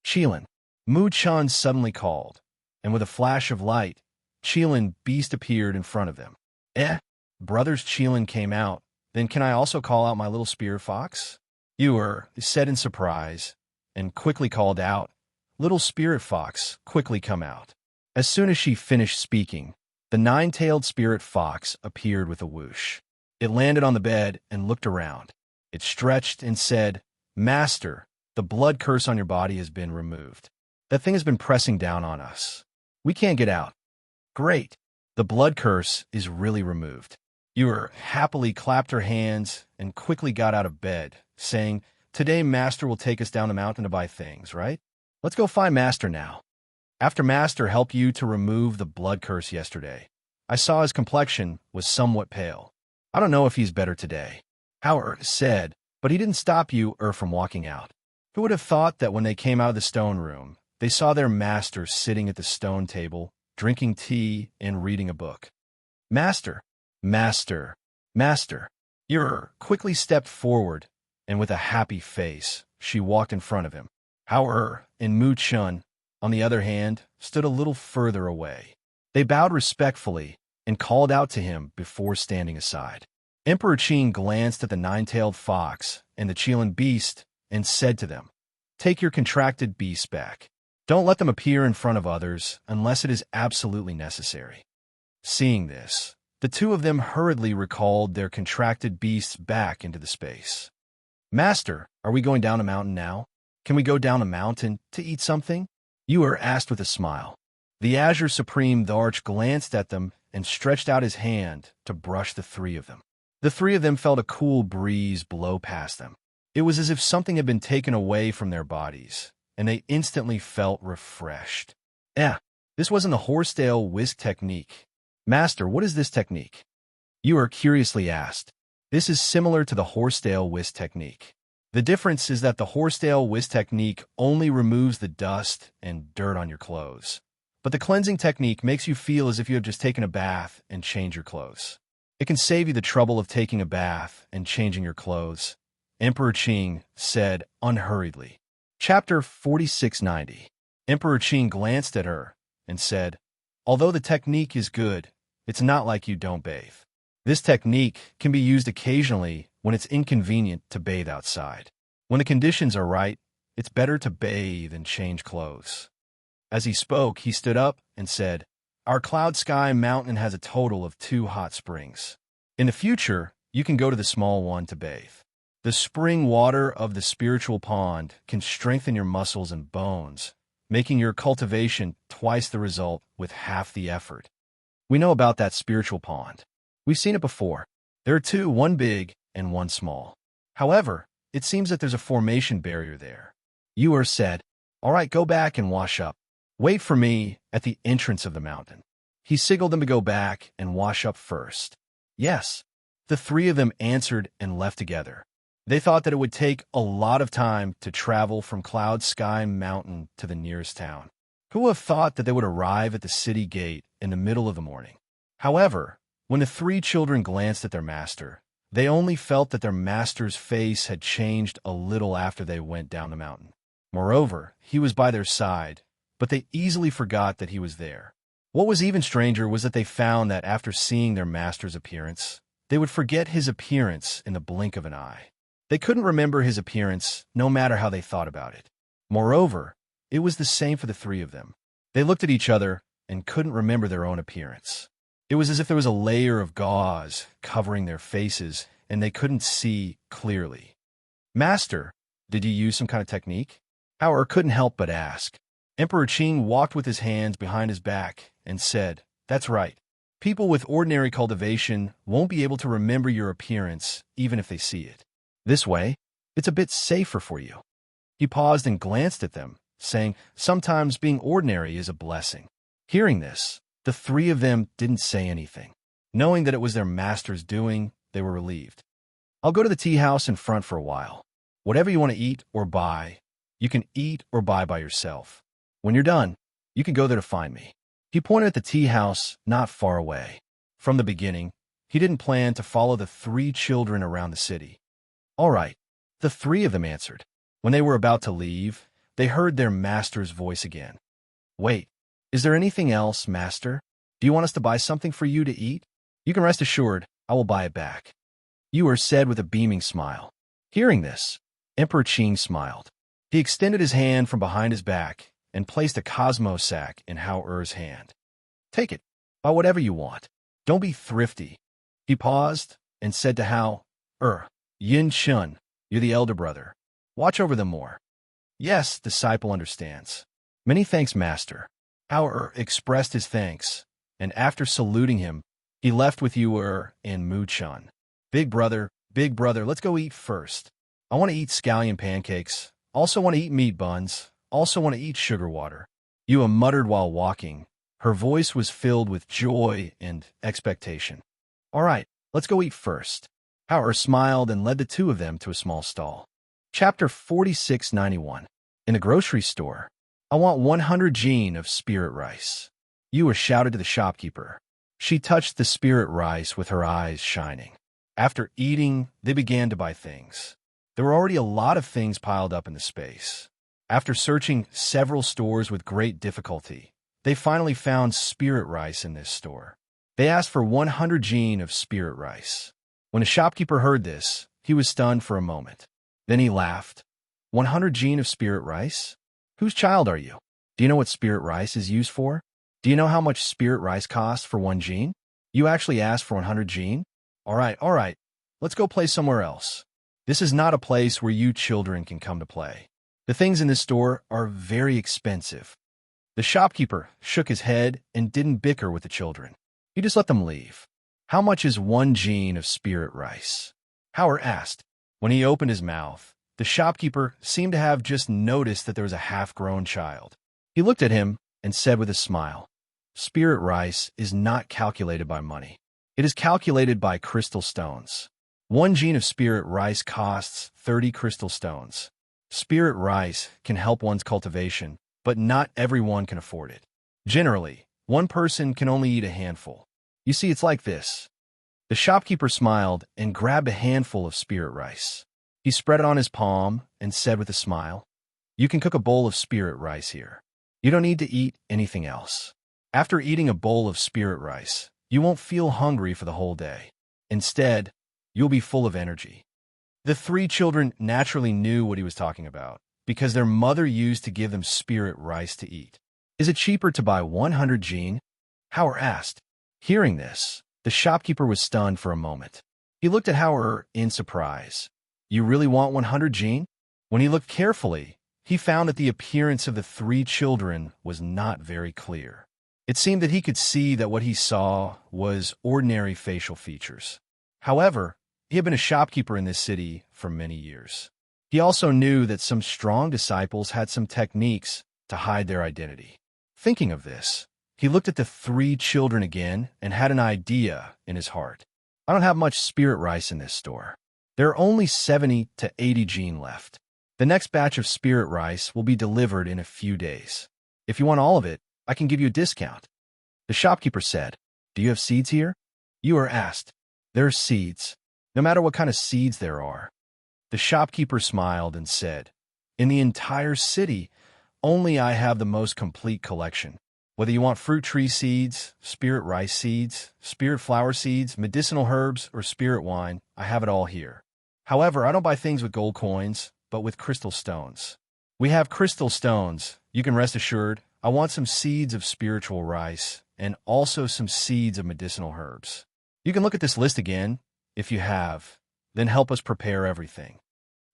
Qilin. Mu Chan suddenly called, and with a flash of light, Qilin Beast appeared in front of them. Brothers Qilin came out. Then can I also call out my little spirit fox? Yer said in surprise, and quickly called out, Little spirit fox, quickly come out. As soon as she finished speaking, the nine-tailed spirit fox appeared with a whoosh. It landed on the bed and looked around. It stretched and said, Master, the blood curse on your body has been removed. That thing has been pressing down on us. We can't get out. Great. The blood curse is really removed. Yer happily clapped her hands and quickly got out of bed, saying, Today Master will take us down the mountain to buy things, right? Let's go find Master now. After Master helped you to remove the blood curse yesterday, I saw his complexion was somewhat pale. I don't know if he's better today. Hao said, but he didn't stop you from walking out. Who would have thought that when they came out of the stone room, they saw their master sitting at the stone table, drinking tea and reading a book? Master, Master, Master. Yer quickly stepped forward, and with a happy face, she walked in front of him. Hao and Mu Chun, on the other hand, stood a little further away. They bowed respectfully and called out to him before standing aside. Emperor Qin glanced at the nine-tailed fox and the Qilin beast and said to them, Take your contracted beasts back. Don't let them appear in front of others unless it is absolutely necessary. Seeing this, the two of them hurriedly recalled their contracted beasts back into the space. Master, are we going down a mountain now? Can we go down a mountain to eat something? Yer asked with a smile. The Azure Supreme Dharch glanced at them and stretched out his hand to brush the three of them. The three of them felt a cool breeze blow past them. It was as if something had been taken away from their bodies, and they instantly felt refreshed. This wasn't the horsetail whisk technique. Master, what is this technique? Yer curiously asked. This is similar to the horsetail whisk technique. The difference is that the horsetail whisk technique only removes the dust and dirt on your clothes. But the cleansing technique makes you feel as if you have just taken a bath and changed your clothes. It can save you the trouble of taking a bath and changing your clothes, Emperor Qing said unhurriedly. Chapter 4690. Emperor Qing glanced at her and said, Although the technique is good, it's not like you don't bathe. This technique can be used occasionally when it's inconvenient to bathe outside. When the conditions are right, it's better to bathe and change clothes. As he spoke, he stood up and said, Our Cloud Sky Mountain has a total of 2 hot springs. In the future, you can go to the small one to bathe. The spring water of the spiritual pond can strengthen your muscles and bones, making your cultivation twice the result with half the effort. We know about that spiritual pond. We've seen it before. There are 2, one big and one small. However, it seems that there's a formation barrier there. Yer said, All right, go back and wash up. Wait for me at the entrance of the mountain. He signaled them to go back and wash up first. Yes. The 3 of them answered and left together. They thought that it would take a lot of time to travel from Cloud Sky Mountain to the nearest town. Who would have thought that they would arrive at the city gate in the middle of the morning? However, when the 3 children glanced at their master, they only felt that their master's face had changed a little after they went down the mountain. Moreover, he was by their side, but they easily forgot that he was there. What was even stranger was that they found that after seeing their master's appearance, they would forget his appearance in the blink of an eye. They couldn't remember his appearance, no matter how they thought about it. Moreover, it was the same for the three of them. They looked at each other and couldn't remember their own appearance. It was as if there was a layer of gauze covering their faces, and they couldn't see clearly. Master, did you use some kind of technique? Howard couldn't help but ask. Emperor Qing walked with his hands behind his back and said, "That's right. People with ordinary cultivation won't be able to remember your appearance even if they see it. This way, it's a bit safer for you." He paused and glanced at them, saying, "Sometimes being ordinary is a blessing." Hearing this, the three of them didn't say anything. Knowing that it was their master's doing, they were relieved. "I'll go to the tea house in front for a while. Whatever you want to eat or buy, you can eat or buy by yourself. When you're done, you can go there to find me." He pointed at the tea house not far away. From the beginning, he didn't plan to follow the three children around the city. "All right," the three of them answered. When they were about to leave, they heard their master's voice again. "Wait, is there anything else, master? Do you want us to buy something for you to eat? You can rest assured, I will buy it back." Ewer said with a beaming smile. Hearing this, Emperor Qing smiled. He extended his hand from behind his back and placed a Cosmo sack in Hao-Er's hand. "Take it. Buy whatever you want. Don't be thrifty." He paused and said to Hao-Er, "Yin Chun, you're the elder brother. Watch over them more." "Yes, disciple understands." "Many thanks, master." Hao-Er expressed his thanks, and after saluting him, he left with Ewer and Mu-Chun. Big brother, let's go eat first. I want to eat scallion pancakes. Also want to eat meat buns. Also want to eat sugar water." Ewa muttered while walking. Her voice was filled with joy and expectation. "All right, let's go eat first." Hao-Er smiled and led the two of them to a small stall. Chapter 4691. In the grocery store. "I want 100 jin of spirit rice." Ewa shouted to the shopkeeper. She touched the spirit rice with her eyes shining. After eating, they began to buy things. There were already a lot of things piled up in the space. After searching several stores with great difficulty, they finally found spirit rice in this store. They asked for 100 jin of spirit rice. When the shopkeeper heard this, he was stunned for a moment. Then he laughed. 100 jin of spirit rice? Whose child are you? Do you know what spirit rice is used for? Do you know how much spirit rice costs for 1 jin? You actually asked for 100 jin? All right. Let's go play somewhere else. This is not a place where you children can come to play. The things in this store are very expensive." The shopkeeper shook his head and didn't bicker with the children. He just let them leave. "How much is 1 jin of spirit rice?" Howard asked. When he opened his mouth, the shopkeeper seemed to have just noticed that there was a half-grown child. He looked at him and said with a smile, "Spirit rice is not calculated by money. It is calculated by crystal stones. 1 jin of spirit rice costs 30 crystal stones. Spirit rice can help one's cultivation, but not everyone can afford it. Generally, one person can only eat a handful. You see, it's like this." The shopkeeper smiled and grabbed a handful of spirit rice. He spread it on his palm and said with a smile, "You can cook a bowl of spirit rice here. You don't need to eat anything else. After eating a bowl of spirit rice, you won't feel hungry for the whole day. Instead, you'll be full of energy." The three children naturally knew what he was talking about, because their mother used to give them spirit rice to eat. "Is it cheaper to buy 100 jin?" Howard asked. Hearing this, the shopkeeper was stunned for a moment. He looked at Howard in surprise. "You really want 100 jin?" When he looked carefully, he found that the appearance of the three children was not very clear. It seemed that he could see that what he saw was ordinary facial features. However, he had been a shopkeeper in this city for many years. He also knew that some strong disciples had some techniques to hide their identity. Thinking of this, he looked at the three children again and had an idea in his heart. "I don't have much spirit rice in this store. There are only 70 to 80 jin left. The next batch of spirit rice will be delivered in a few days. If you want all of it, I can give you a discount." The shopkeeper said, "Do you have seeds here?" Ewer asked. "There are seeds. No matter what kind of seeds there are." The shopkeeper smiled and said, "In the entire city, only I have the most complete collection. Whether you want fruit tree seeds, spirit rice seeds, spirit flower seeds, medicinal herbs, or spirit wine, I have it all here. However, I don't buy things with gold coins, but with crystal stones. We have crystal stones. You can rest assured, I want some seeds of spiritual rice and also some seeds of medicinal herbs. You can look at this list again, if you have, then help us prepare everything.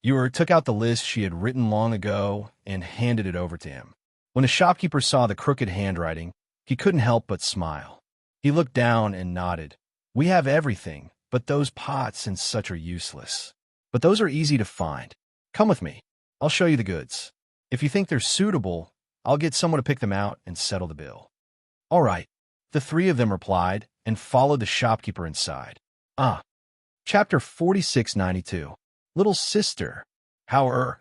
Ur took out the list she had written long ago and handed it over to him. When the shopkeeper saw the crooked handwriting, he couldn't help but smile. He looked down and nodded. We have everything, but those pots and such are useless. But those are easy to find. Come with me. I'll show you the goods. If you think they're suitable, I'll get someone to pick them out and settle the bill. All right. The three of them replied and followed the shopkeeper inside. Chapter 4692. Little Sister. How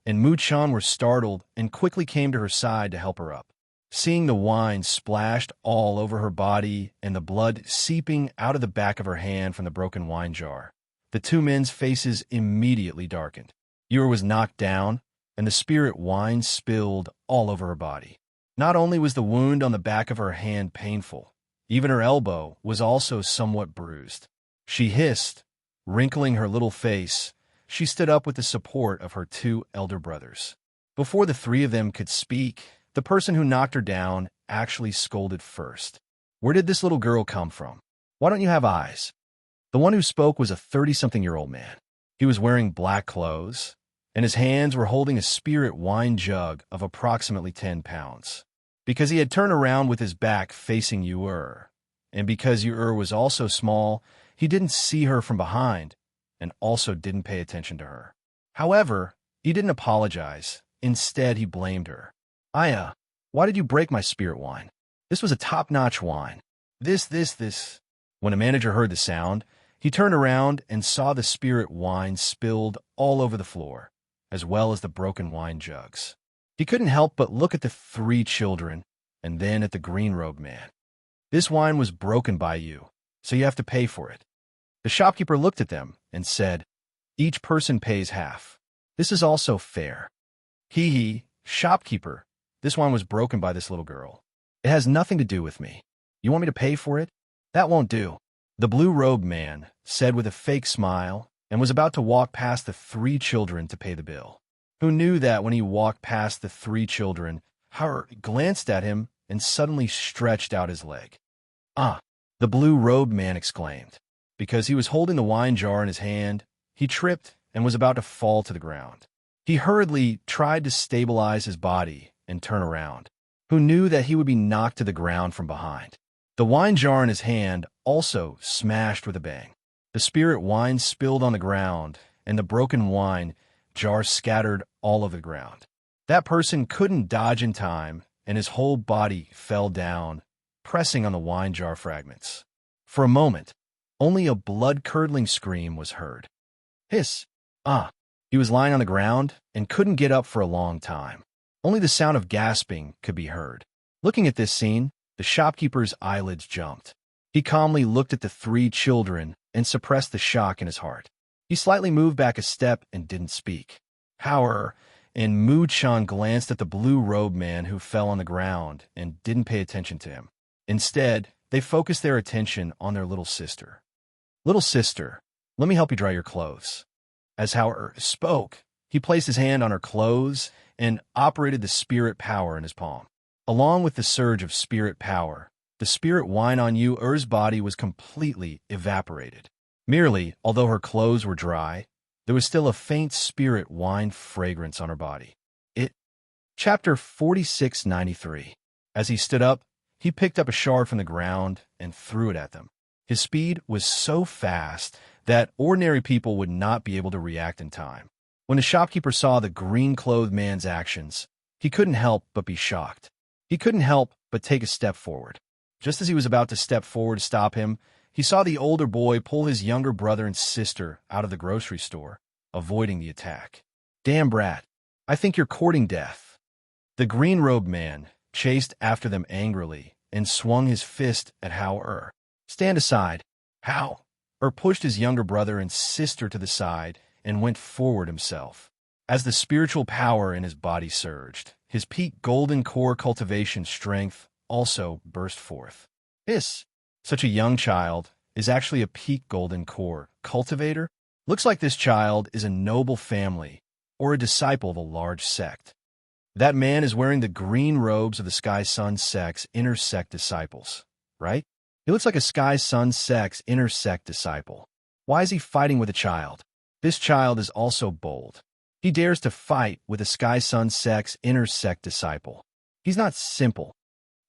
and Muchan were startled and quickly came to her side to help her up. Seeing the wine splashed all over her body and the blood seeping out of the back of her hand from the broken wine jar, the two men's faces immediately darkened. Ur was knocked down, and the spirit wine spilled all over her body. Not only was the wound on the back of her hand painful, even her elbow was also somewhat bruised. She hissed, wrinkling her little face. She stood up with the support of her two elder brothers. Before the three of them could speak, the person who knocked her down actually scolded first. Where did this little girl come from? Why don't you have eyes? The one who spoke was a 30-something-year-old man. He was wearing black clothes, and his hands were holding a spirit wine jug of approximately 10 pounds. Because he had turned around with his back facing Ur, and because Ur was also small, he didn't see her from behind, and also didn't pay attention to her. However, he didn't apologize. Instead, he blamed her. Aya, why did you break my spirit wine? This was a top-notch wine. This. When the manager heard the sound, he turned around and saw the spirit wine spilled all over the floor, as well as the broken wine jugs. He couldn't help but look at the three children and then at the green-robed man. This wine was broken by you, so you have to pay for it. The shopkeeper looked at them and said, each person pays half. This is also fair. Shopkeeper, this wine was broken by this little girl. It has nothing to do with me. You want me to pay for it? That won't do. The blue-robed man said with a fake smile and was about to walk past the three children to pay the bill. Who knew that when he walked past the three children, Howard glanced at him and suddenly stretched out his leg. The blue-robed man exclaimed. Because he was holding the wine jar in his hand, he tripped and was about to fall to the ground. He hurriedly tried to stabilize his body and turn around. Who knew that he would be knocked to the ground from behind? The wine jar in his hand also smashed with a bang. The spirit wine spilled on the ground, and the broken wine jar scattered all over the ground. That person couldn't dodge in time, and his whole body fell down, pressing on the wine jar fragments. For a moment, only a blood-curdling scream was heard. Hiss! He was lying on the ground and couldn't get up for a long time. Only the sound of gasping could be heard. Looking at this scene, the shopkeeper's eyelids jumped. He calmly looked at the three children and suppressed the shock in his heart. He slightly moved back a step and didn't speak. Howard and Muchan glanced at the blue-robed man who fell on the ground and didn't pay attention to him. Instead, they focused their attention on their little sister. Little sister, let me help you dry your clothes. As Howard spoke, he placed his hand on her clothes and operated the spirit power in his palm. Along with the surge of spirit power, the spirit wine on Ur's body was completely evaporated. Merely, although her clothes were dry, there was still a faint spirit wine fragrance on her body. Chapter 4693. As he stood up, he picked up a shard from the ground and threw it at them. His speed was so fast that ordinary people would not be able to react in time. When the shopkeeper saw the green-clothed man's actions, he couldn't help but be shocked. He couldn't help but take a step forward. Just as he was about to step forward to stop him, he saw the older boy pull his younger brother and sister out of the grocery store, avoiding the attack. Damn brat, I think you're courting death. The green-robed man chased after them angrily and swung his fist at Howard. Stand aside. How? Pushed his younger brother and sister to the side and went forward himself. As the spiritual power in his body surged, his peak golden core cultivation strength also burst forth. This, such a young child, is actually a peak golden core cultivator. Looks like this child is a noble family or a disciple of a large sect. That man is wearing the green robes of the Sky Sun sect's inner sect disciples, right? He looks like a Sky Sun sect's inner sect disciple. Why is he fighting with a child? This child is also bold. He dares to fight with a Sky Sun sect's inner sect disciple. He's not simple.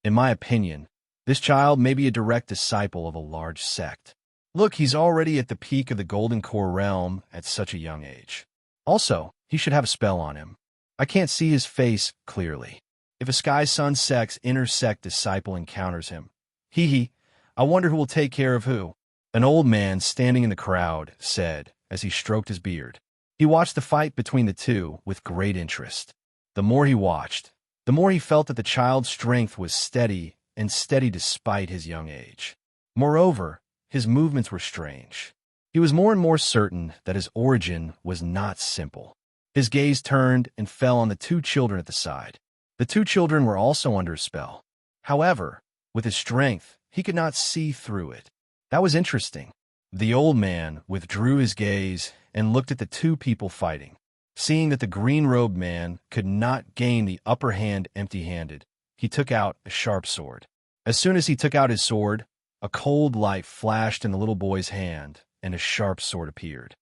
In my opinion, this child may be a direct disciple of a large sect. Look, he's already at the peak of the Golden Core realm at such a young age. Also, he should have a spell on him. I can't see his face clearly. If a Sky Sun sect's inner sect disciple encounters him, I wonder who will take care of who. An old man standing in the crowd said as he stroked his beard. He watched the fight between the two with great interest. The more he watched, the more he felt that the child's strength was steady and steady despite his young age. Moreover, his movements were strange. He was more and more certain that his origin was not simple. His gaze turned and fell on the two children at the side. The two children were also under a spell. However, with his strength, he could not see through it. That was interesting. The old man withdrew his gaze and looked at the two people fighting. Seeing that the green-robed man could not gain the upper hand empty-handed, he took out a sharp sword. As soon as he took out his sword, a cold light flashed in the little boy's hand, and a sharp sword appeared.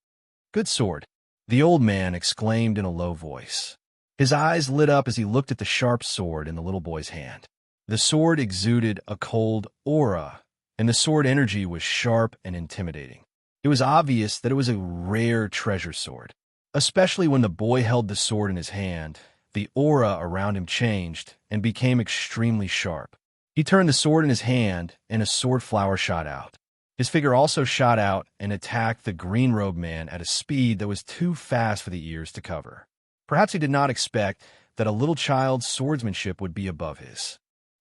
"Good sword," the old man exclaimed in a low voice. His eyes lit up as he looked at the sharp sword in the little boy's hand. The sword exuded a cold aura, and the sword energy was sharp and intimidating. It was obvious that it was a rare treasure sword. Especially when the boy held the sword in his hand, the aura around him changed and became extremely sharp. He turned the sword in his hand, and a sword flower shot out. His figure also shot out and attacked the green-robed man at a speed that was too fast for the ears to cover. Perhaps he did not expect that a little child's swordsmanship would be above his.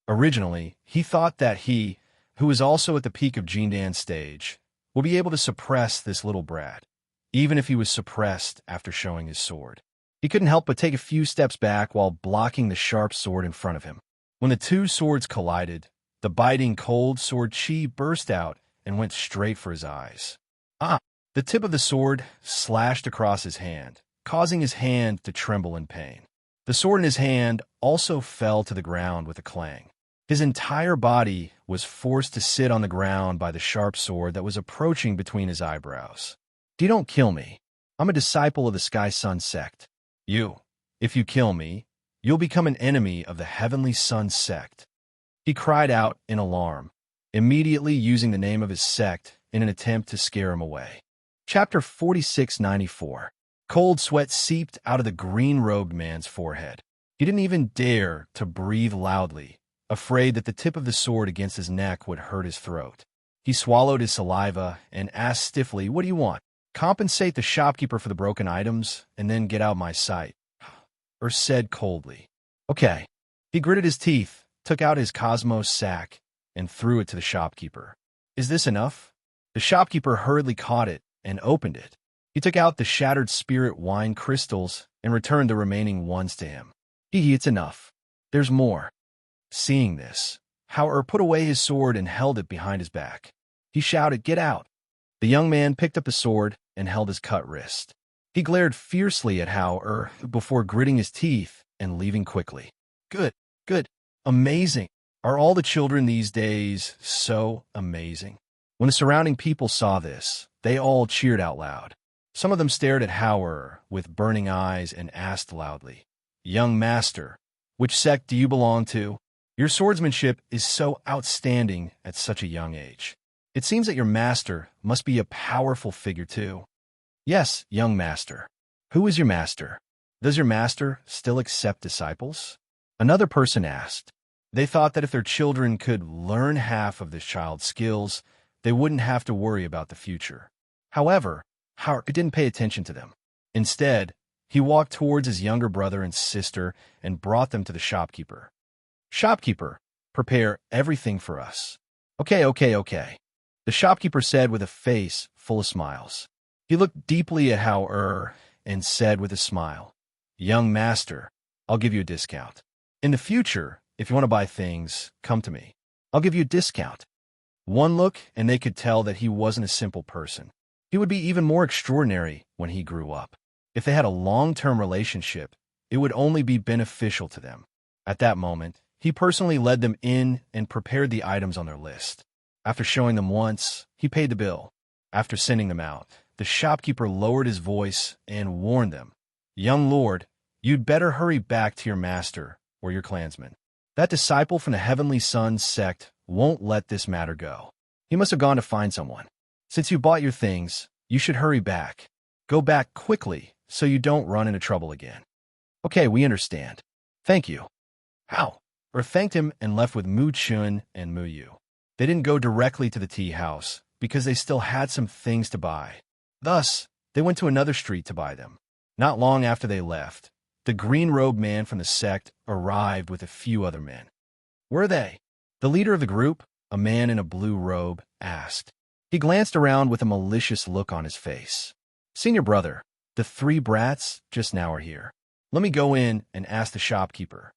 Originally, he thought that he, who was also at the peak of Jindan's stage, would be able to suppress this little brat, even if he was suppressed after showing his sword. He couldn't help but take a few steps back while blocking the sharp sword in front of him. When the two swords collided, the biting cold sword chi burst out and went straight for his eyes. The tip of the sword slashed across his hand, causing his hand to tremble in pain. The sword in his hand also fell to the ground with a clang. His entire body was forced to sit on the ground by the sharp sword that was approaching between his eyebrows. "You don't kill me. I'm a disciple of the Sky Sun sect. If you kill me, you'll become an enemy of the Heavenly Sun sect." He cried out in alarm, immediately using the name of his sect in an attempt to scare him away. Chapter 4694. Cold sweat seeped out of the green-robed man's forehead. He didn't even dare to breathe loudly, afraid that the tip of the sword against his neck would hurt his throat. He swallowed his saliva and asked stiffly, "What do you want?" "Compensate the shopkeeper for the broken items, and then get out my sight," Ur said coldly. "Okay." He gritted his teeth, took out his Cosmos sack, and threw it to the shopkeeper. "Is this enough?" The shopkeeper hurriedly caught it and opened it. He took out the shattered spirit wine crystals and returned the remaining ones to him. It's enough. There's more." Seeing this, Ur put away his sword and held it behind his back. He shouted, "Get out!" The young man picked up the sword and held his cut wrist. He glared fiercely at Ur before gritting his teeth and leaving quickly. Good, amazing. Are all the children these days so amazing? When the surrounding people saw this, they all cheered out loud. Some of them stared at Ur with burning eyes and asked loudly, "Young master, which sect do you belong to? Your swordsmanship is so outstanding at such a young age. It seems that your master must be a powerful figure too." "Yes, young master." "Who is your master? Does your master still accept disciples?" Another person asked. They thought that if their children could learn half of this child's skills, they wouldn't have to worry about the future. However, Ur didn't pay attention to them. Instead, he walked towards his younger brother and sister and brought them to the shopkeeper. "Shopkeeper, prepare everything for us." Okay. The shopkeeper said with a face full of smiles. He looked deeply at Ur and said with a smile, "Young master, I'll give you a discount. In the future, if you want to buy things, come to me. I'll give you a discount. One look, and they could tell that he wasn't a simple person. He would be even more extraordinary when he grew up. If they had a long-term relationship, it would only be beneficial to them. At that moment, he personally led them in and prepared the items on their list. After showing them once, he paid the bill. After sending them out, the shopkeeper lowered his voice and warned them, "Young lord, you'd better hurry back to your master or your clansman. That disciple from the Heavenly Sun's sect won't let this matter go. He must have gone to find someone. Since you bought your things, you should hurry back. Go back quickly so you don't run into trouble again." "Okay, we understand. Thank you." How? Thanked him and left with Mu Chun and Mu Yu. They didn't go directly to the tea house because they still had some things to buy. Thus, they went to another street to buy them. Not long after they left, the green-robed man from the sect arrived with a few other men. "Where are they?" The leader of the group, a man in a blue robe, asked. He glanced around with a malicious look on his face. "Senior brother, the 3 brats just now are here. Let me go in and ask the shopkeeper."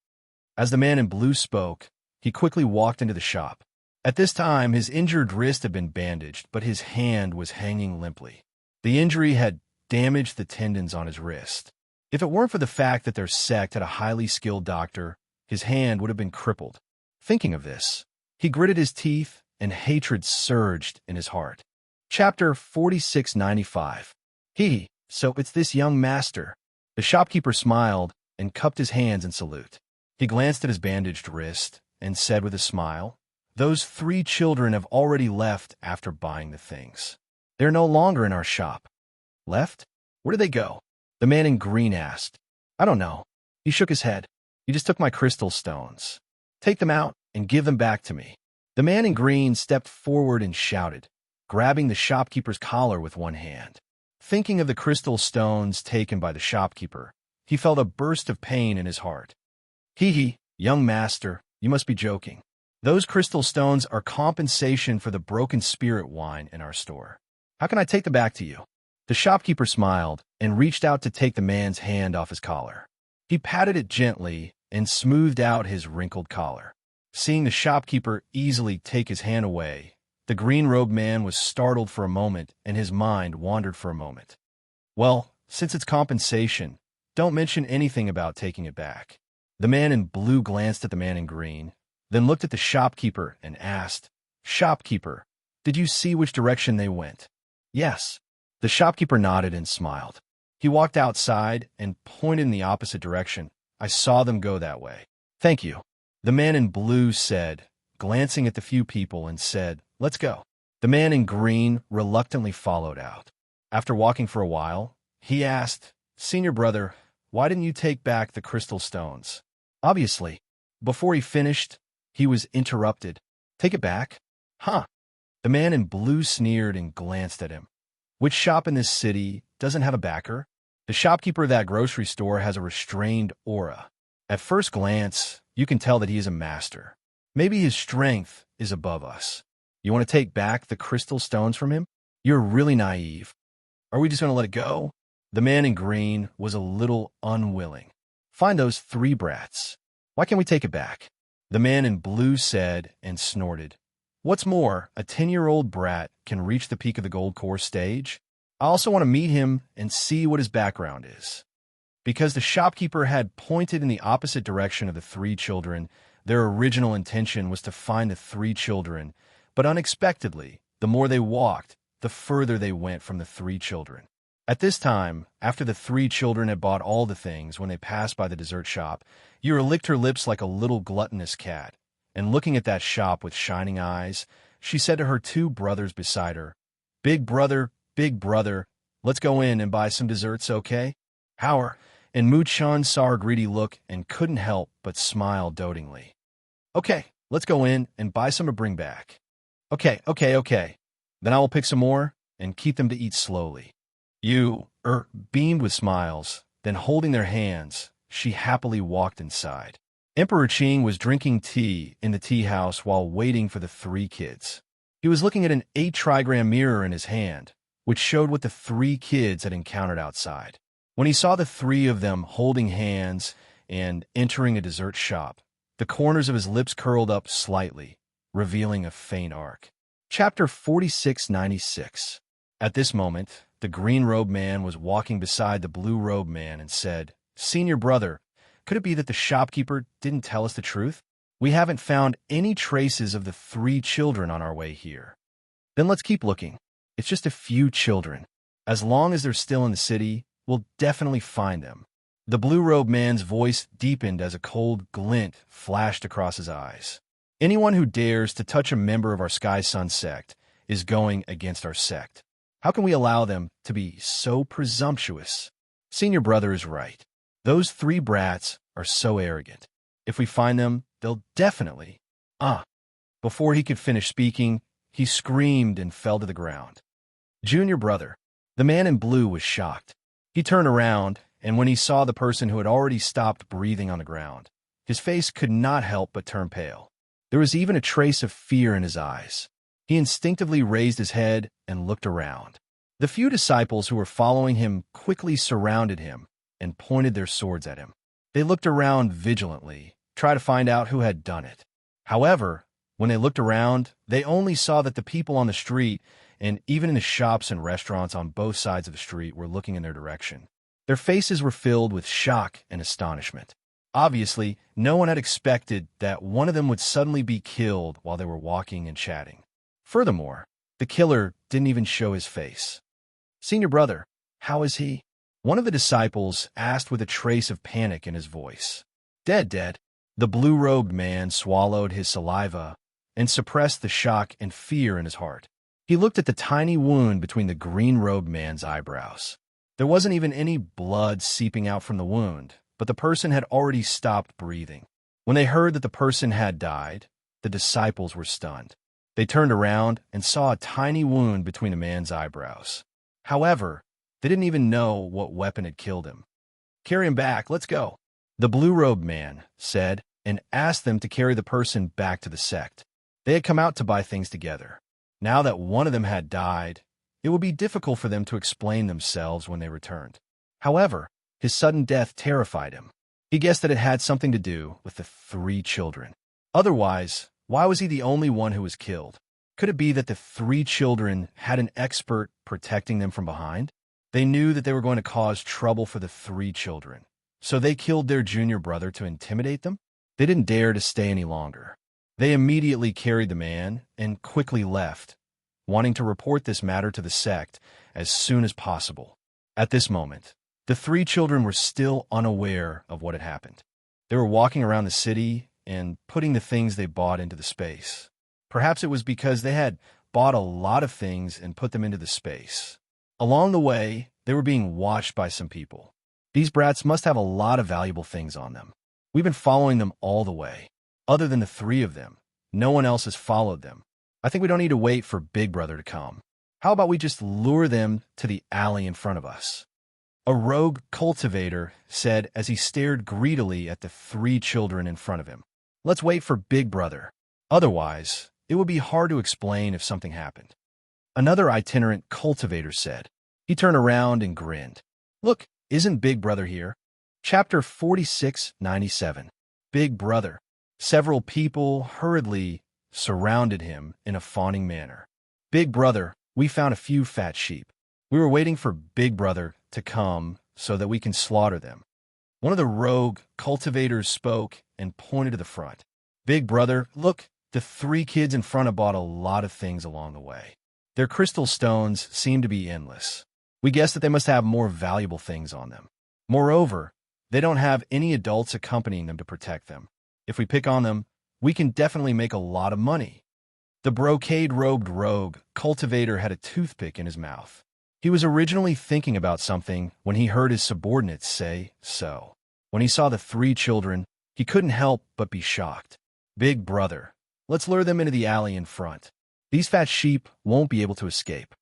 As the man in blue spoke, he quickly walked into the shop. At this time, his injured wrist had been bandaged, but his hand was hanging limply. The injury had damaged the tendons on his wrist. If it weren't for the fact that their sect had a highly skilled doctor, his hand would have been crippled. Thinking of this, he gritted his teeth and hatred surged in his heart. Chapter 4695. So it's this young master. The shopkeeper smiled and cupped his hands in salute. He glanced at his bandaged wrist and said with a smile, "Those 3 children have already left after buying the things. They're no longer in our shop." "Left? Where did they go?" The man in green asked. "I don't know." He shook his head. "He just took my crystal stones. Take them out and give them back to me." The man in green stepped forward and shouted, grabbing the shopkeeper's collar with one hand. Thinking of the crystal stones taken by the shopkeeper, he felt a burst of pain in his heart. Young master, you must be joking. Those crystal stones are compensation for the broken spirit wine in our store. How can I take them back to you?" The shopkeeper smiled and reached out to take the man's hand off his collar. He patted it gently and smoothed out his wrinkled collar. Seeing the shopkeeper easily take his hand away, the green-robed man was startled for a moment and his mind wandered for a moment. "Well, since it's compensation, don't mention anything about taking it back." The man in blue glanced at the man in green, then looked at the shopkeeper and asked, "Shopkeeper, did you see which direction they went?" "Yes." The shopkeeper nodded and smiled. He walked outside and pointed in the opposite direction. "I saw them go that way." "Thank you." The man in blue said, glancing at the few people, and said, "Let's go." The man in green reluctantly followed out. After walking for a while, he asked, "Senior brother, why didn't you take back the crystal stones?" Obviously. Before he finished, he was interrupted. "Take it back? Huh." The man in blue sneered and glanced at him. "Which shop in this city doesn't have a backer?" The shopkeeper of that grocery store has a restrained aura. At first glance, you can tell that he is a master. Maybe his strength is above us. You want to take back the crystal stones from him? You're really naive. Are we just going to let it go? The man in green was a little unwilling. "Find those 3 brats. Why can't we take it back?" The man in blue said and snorted. "What's more, a 10-year-old brat can reach the peak of the gold core stage. I also want to meet him and see what his background is." Because the shopkeeper had pointed in the opposite direction of the 3 children, their original intention was to find the 3 children, but unexpectedly, the more they walked, the further they went from the 3 children. At this time, after the 3 children had bought all the things when they passed by the dessert shop, Yura licked her lips like a little gluttonous cat, and looking at that shop with shining eyes, she said to her 2 brothers beside her, Big brother, let's go in and buy some desserts, okay?" Howard and Mu-chan saw her greedy look and couldn't help but smile dotingly. "Okay, let's go in and buy some to bring back." Okay. Then I will pick some more and keep them to eat slowly." You beamed with smiles, then holding their hands, she happily walked inside. Emperor Qing was drinking tea in the tea house while waiting for the 3 kids. He was looking at an 8-trigram mirror in his hand, which showed what the 3 kids had encountered outside. When he saw the 3 of them holding hands and entering a dessert shop, The corners of his lips curled up slightly, revealing a faint arc. Chapter 4696. At this moment, the green-robed man was walking beside the blue-robed man and said, "Senior brother, could it be that the shopkeeper didn't tell us the truth? We haven't found any traces of the 3 children on our way here." "Then let's keep looking. It's just a few children. As long as they're still in the city, we'll definitely find them." The blue-robed man's voice deepened as a cold glint flashed across his eyes. "Anyone who dares to touch a member of our Sky Sun sect is going against our sect. How can we allow them to be so presumptuous?" Senior brother is right. Those 3 brats are so arrogant. If we find them, they'll definitely... Before he could finish speaking, he screamed and fell to the ground. Junior brother. The man in blue was shocked. He turned around, and when he saw the person who had already stopped breathing on the ground, his face could not help but turn pale. There was even a trace of fear in his eyes. He instinctively raised his head and looked around. The few disciples who were following him quickly surrounded him and pointed their swords at him. They looked around vigilantly, trying to find out who had done it. However, when they looked around, they only saw that the people on the street and even in the shops and restaurants on both sides of the street were looking in their direction. Their faces were filled with shock and astonishment. Obviously, no one had expected that one of them would suddenly be killed while they were walking and chatting. Furthermore, the killer didn't even show his face. "Senior brother, how is he?" one of the disciples asked with a trace of panic in his voice. Dead. The blue-robed man swallowed his saliva and suppressed the shock and fear in his heart. He looked at the tiny wound between the green-robed man's eyebrows. There wasn't even any blood seeping out from the wound, but the person had already stopped breathing. When they heard that the person had died, the disciples were stunned. They turned around and saw a tiny wound between the man's eyebrows. However, they didn't even know what weapon had killed him. "Carry him back, let's go," the blue-robed man said, and asked them to carry the person back to the sect. They had come out to buy things together. Now that one of them had died, it would be difficult for them to explain themselves when they returned. However, his sudden death terrified him. He guessed that it had something to do with the 3 children. Otherwise, why was he the only one who was killed? Could it be that the 3 children had an expert protecting them from behind? They knew that they were going to cause trouble for the 3 children, so they killed their junior brother to intimidate them? They didn't dare to stay any longer. They immediately carried the man and quickly left, wanting to report this matter to the sect as soon as possible. At this moment, the 3 children were still unaware of what had happened. They were walking around the city and putting the things they bought into the space. Perhaps it was because they had bought a lot of things and put them into the space. Along the way, they were being watched by some people. These brats must have a lot of valuable things on them. We've been following them all the way. Other than the 3 of them, no one else has followed them. I think we don't need to wait for Big Brother to come. How about we just lure them to the alley in front of us?" A rogue cultivator said as he stared greedily at the 3 children in front of him. "Let's wait for Big Brother. Otherwise, it would be hard to explain if something happened." Another itinerant cultivator said. He turned around and grinned. "Look, isn't Big Brother here?" Chapter 4697. Big Brother. Several people hurriedly surrounded him in a fawning manner. "Big Brother, we found a few fat sheep. We were waiting for Big Brother to come so that we can slaughter them." One of the rogue cultivators spoke and pointed to the front. "Big Brother, look, the 3 kids in front have bought a lot of things along the way. Their crystal stones seem to be endless. We guess that they must have more valuable things on them. Moreover, they don't have any adults accompanying them to protect them. If we pick on them, we can definitely make a lot of money." The brocade-robed rogue cultivator had a toothpick in his mouth. He was originally thinking about something when he heard his subordinates say so. When he saw the 3 children, he couldn't help but be shocked. "Big Brother, let's lure them into the alley in front. These fat sheep won't be able to escape."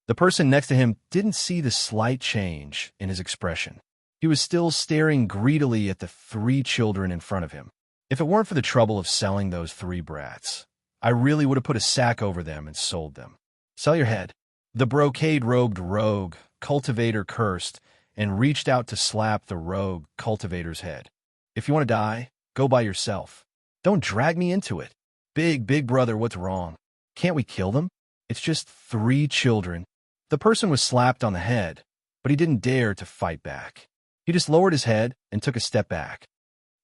The person next to him didn't see the slight change in his expression. He was still staring greedily at the 3 children in front of him. "If it weren't for the trouble of selling those 3 brats, I really would have put a sack over them and sold them." "Sell your head." The brocade-robed rogue cultivator cursed and reached out to slap the rogue cultivator's head. "If you want to die, go by yourself." Don't drag me into it. Big brother, what's wrong? Can't we kill them? It's just 3 children. The person was slapped on the head, but he didn't dare to fight back. He just lowered his head and took a step back.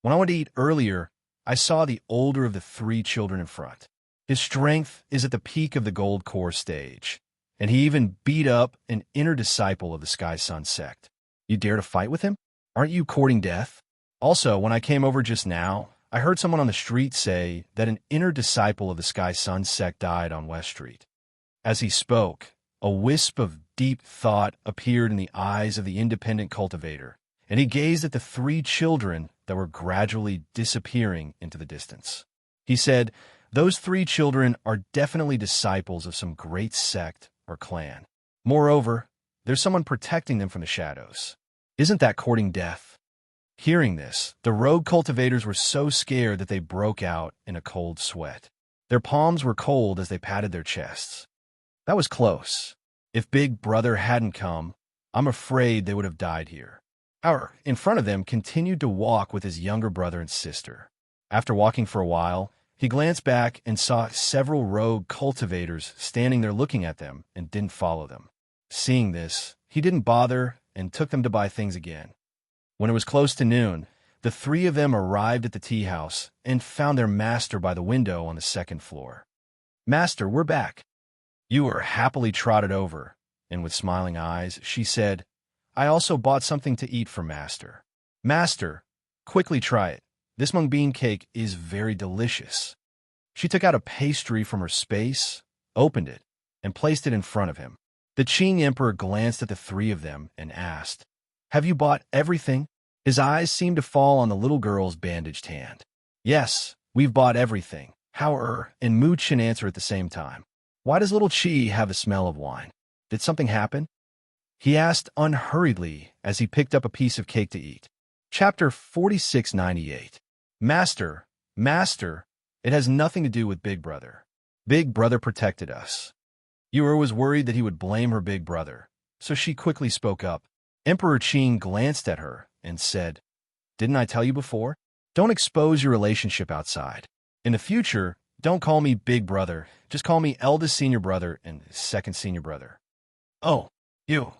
When I went to eat earlier, I saw the older of the 3 children in front. His strength is at the peak of the gold core stage, and he even beat up an inner disciple of the Sky Sun sect. You dare to fight with him? Aren't you courting death? Also, when I came over just now, I heard someone on the street say that an inner disciple of the Sky Sun sect died on West Street. As he spoke, a wisp of deep thought appeared in the eyes of the independent cultivator, and he gazed at the 3 children that were gradually disappearing into the distance. He said, "Those 3 children are definitely disciples of some great sect or clan. Moreover, there's someone protecting them from the shadows. Isn't that courting death?" Hearing this, the rogue cultivators were so scared that they broke out in a cold sweat. Their palms were cold as they patted their chests. That was close. If Big Brother hadn't come, I'm afraid they would have died here. However, in front of them continued to walk with his younger brother and sister. After walking for a while, he glanced back and saw several rogue cultivators standing there looking at them and didn't follow them. Seeing this, he didn't bother and took them to buy things again. When it was close to noon, the 3 of them arrived at the tea house and found their master by the window on the 2nd floor. "Master, we're back." You were happily trotted over, and with smiling eyes, she said, "I also bought something to eat for Master." "Master, quickly try it. This mung bean cake is very delicious." She took out a pastry from her space, opened it, and placed it in front of him. The Qing Emperor glanced at the 3 of them and asked, "Have you bought everything?" His eyes seemed to fall on the little girl's bandaged hand. "Yes, we've bought everything." Hao and Mu Chen answered at the same time. "Why does little Qi have the smell of wine? Did something happen?" He asked unhurriedly as he picked up a piece of cake to eat. Chapter 4698. Master, it has nothing to do with Big Brother. Big Brother protected us." Yue was worried that he would blame her big brother, so she quickly spoke up. Emperor Qing glanced at her and said, "Didn't I tell you before? Don't expose your relationship outside. In the future, don't call me Big Brother. Just call me eldest senior brother and second senior brother." "Oh, you,"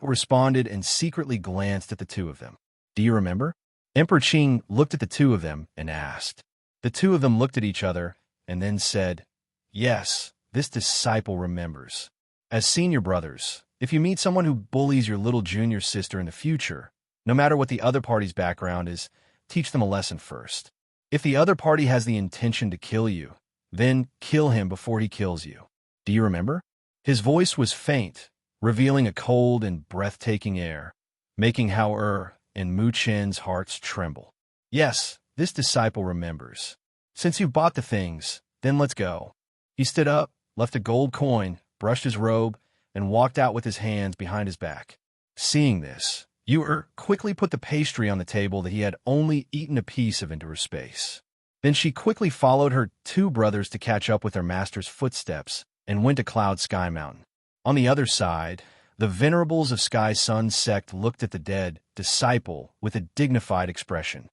responded and secretly glanced at the 2 of them. "Do you remember?" Emperor Qing looked at the 2 of them and asked. The 2 of them looked at each other and then said, "Yes, this disciple remembers. As senior brothers, if you meet someone who bullies your little junior sister in the future, no matter what the other party's background is, teach them a lesson first. If the other party has the intention to kill you, then kill him before he kills you. Do you remember?" His voice was faint, revealing a cold and breathtaking air, making Hao and Mu Chen's hearts tremble. "Yes, this disciple remembers. Since you've bought the things, then let's go." He stood up, left a gold coin, brushed his robe, and walked out with his hands behind his back. Seeing this, Yue quickly put the pastry on the table that he had only eaten a piece of into her space. Then she quickly followed her 2 brothers to catch up with their master's footsteps and went to Cloud Sky Mountain. On the other side, the venerables of Sky Sun sect looked at the dead disciple with a dignified expression.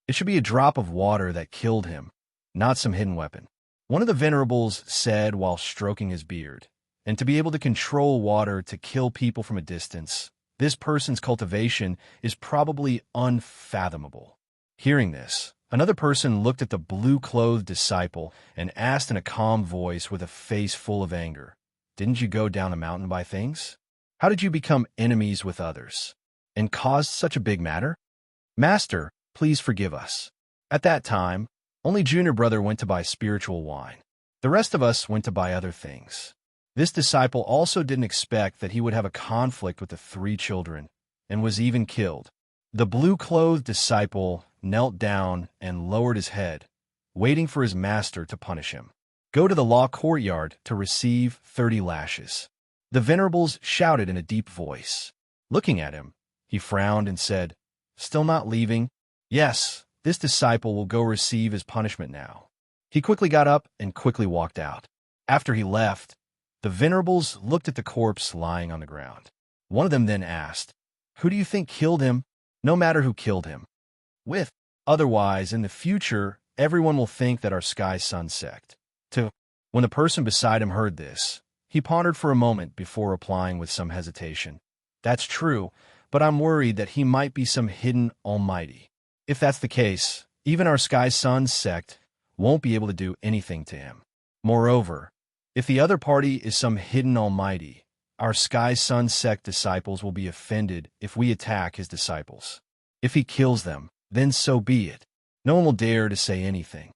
It should be a drop of water that killed him, not some hidden weapon. One of the venerables said while stroking his beard, and to be able to control water to kill people from a distance, this person's cultivation is probably unfathomable. Hearing this, another person looked at the blue-clothed disciple and asked in a calm voice with a face full of anger, "Didn't you go down the mountain by things? How did you become enemies with others and caused such a big matter? Master, please forgive us." At that time, only junior brother went to buy spiritual wine. The rest of us went to buy other things. This disciple also didn't expect that he would have a conflict with the 3 children and was even killed. The blue-clothed disciple knelt down and lowered his head, waiting for his master to punish him. "Go to the law courtyard to receive 30 lashes." The venerables shouted in a deep voice. Looking at him, he frowned and said, "Still not leaving? Yes, this disciple will go receive his punishment now." He quickly got up and quickly walked out. After he left, the venerables looked at the corpse lying on the ground. One of them then asked, "Who do you think killed him? No matter who killed him. With. Otherwise, in the future, everyone will think that our sky sun sect. 2. When the person beside him heard this, he pondered for a moment before replying with some hesitation. That's true, but I'm worried that he might be some hidden almighty. If that's the case, even our sky sun sect won't be able to do anything to him. Moreover, if the other party is some hidden almighty, our sky sun sect disciples will be offended if we attack his disciples. If he kills them, then so be it. No one will dare to say anything.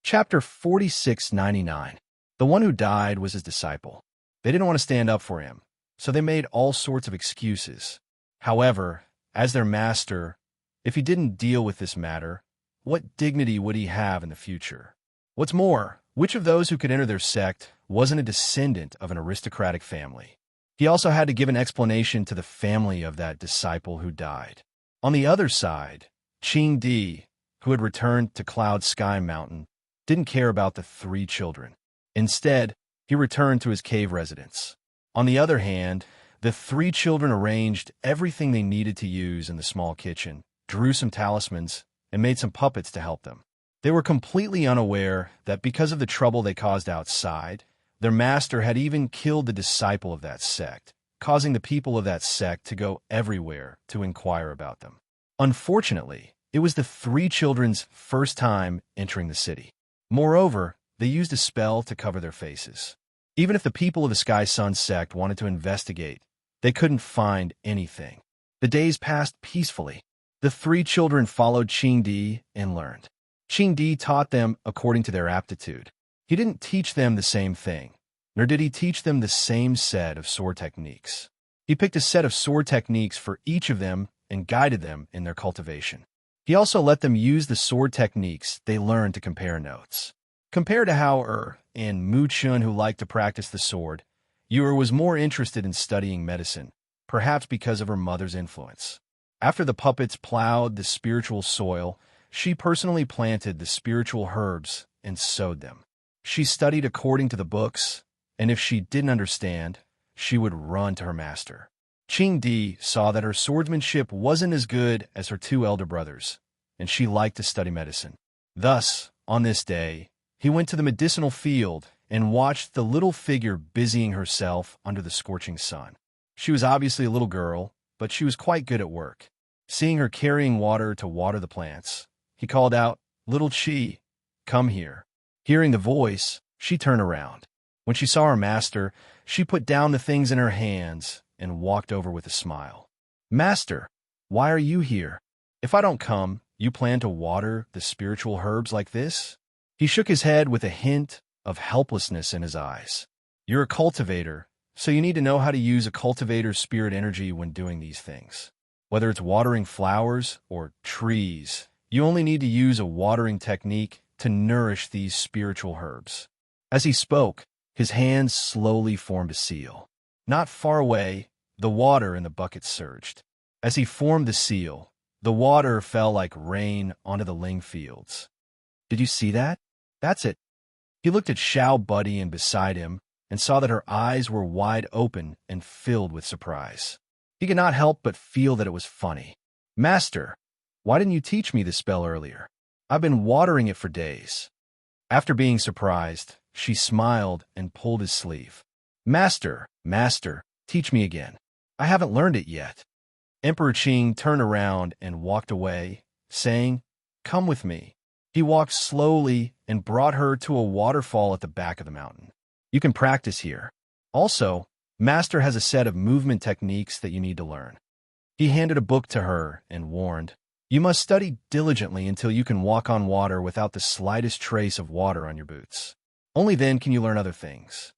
Chapter 4699. The one who died was his disciple. They didn't want to stand up for him, so they made all sorts of excuses. However, as their master, if he didn't deal with this matter, what dignity would he have in the future? What's more, which of those who could enter their sect wasn't a descendant of an aristocratic family? He also had to give an explanation to the family of that disciple who died. On the other side, Ching Di, who had returned to Cloud Sky Mountain, didn't care about the 3 children. Instead, he returned to his cave residence. On the other hand, the 3 children arranged everything they needed to use in the small kitchen, drew some talismans, and made some puppets to help them. They were completely unaware that because of the trouble they caused outside, their master had even killed the disciple of that sect, causing the people of that sect to go everywhere to inquire about them. Unfortunately, it was the 3 children's first time entering the city. Moreover, they used a spell to cover their faces. Even if the people of the Sky Sun sect wanted to investigate, they couldn't find anything. The days passed peacefully. The 3 children followed Ching Di and learned. Ching Di taught them according to their aptitude. He didn't teach them the same thing, nor did he teach them the same set of sword techniques. He picked a set of sword techniques for each of them and guided them in their cultivation. He also let them use the sword techniques they learned to compare notes. Compared to how and Mu Chun, who liked to practice the sword, was more interested in studying medicine, perhaps because of her mother's influence. After the puppets plowed the spiritual soil, she personally planted the spiritual herbs and sowed them. She studied according to the books, and if she didn't understand, she would run to her master. Ching Di saw that her swordsmanship wasn't as good as her 2 elder brothers, and she liked to study medicine. Thus, on this day, he went to the medicinal field and watched the little figure busying herself under the scorching sun. She was obviously a little girl, but she was quite good at work. Seeing her carrying water to water the plants, he called out, "Little Chi, come here." Hearing the voice, she turned around. When she saw her master, she put down the things in her hands and walked over with a smile. "Master, why are you here? If I don't come, you plan to water the spiritual herbs like this?" He shook his head with a hint of helplessness in his eyes. "You're a cultivator, so you need to know how to use a cultivator's spirit energy when doing these things. Whether it's watering flowers or trees, you only need to use a watering technique to nourish these spiritual herbs." As he spoke, his hands slowly formed a seal. Not far away, the water in the bucket surged. As he formed the seal, the water fell like rain onto the ling fields. "Did you see that? That's it." He looked at Xiao Buddy and beside him and saw that her eyes were wide open and filled with surprise. He could not help but feel that it was funny. "Master, why didn't you teach me this spell earlier? I've been watering it for days." After being surprised, she smiled and pulled his sleeve. Master, teach me again. I haven't learned it yet." Emperor Qing turned around and walked away, saying, "Come with me." He walked slowly and brought her to a waterfall at the back of the mountain. "You can practice here. Also, Master has a set of movement techniques that you need to learn." He handed a book to her and warned, "You must study diligently until you can walk on water without the slightest trace of water on your boots. Only then can you learn other things."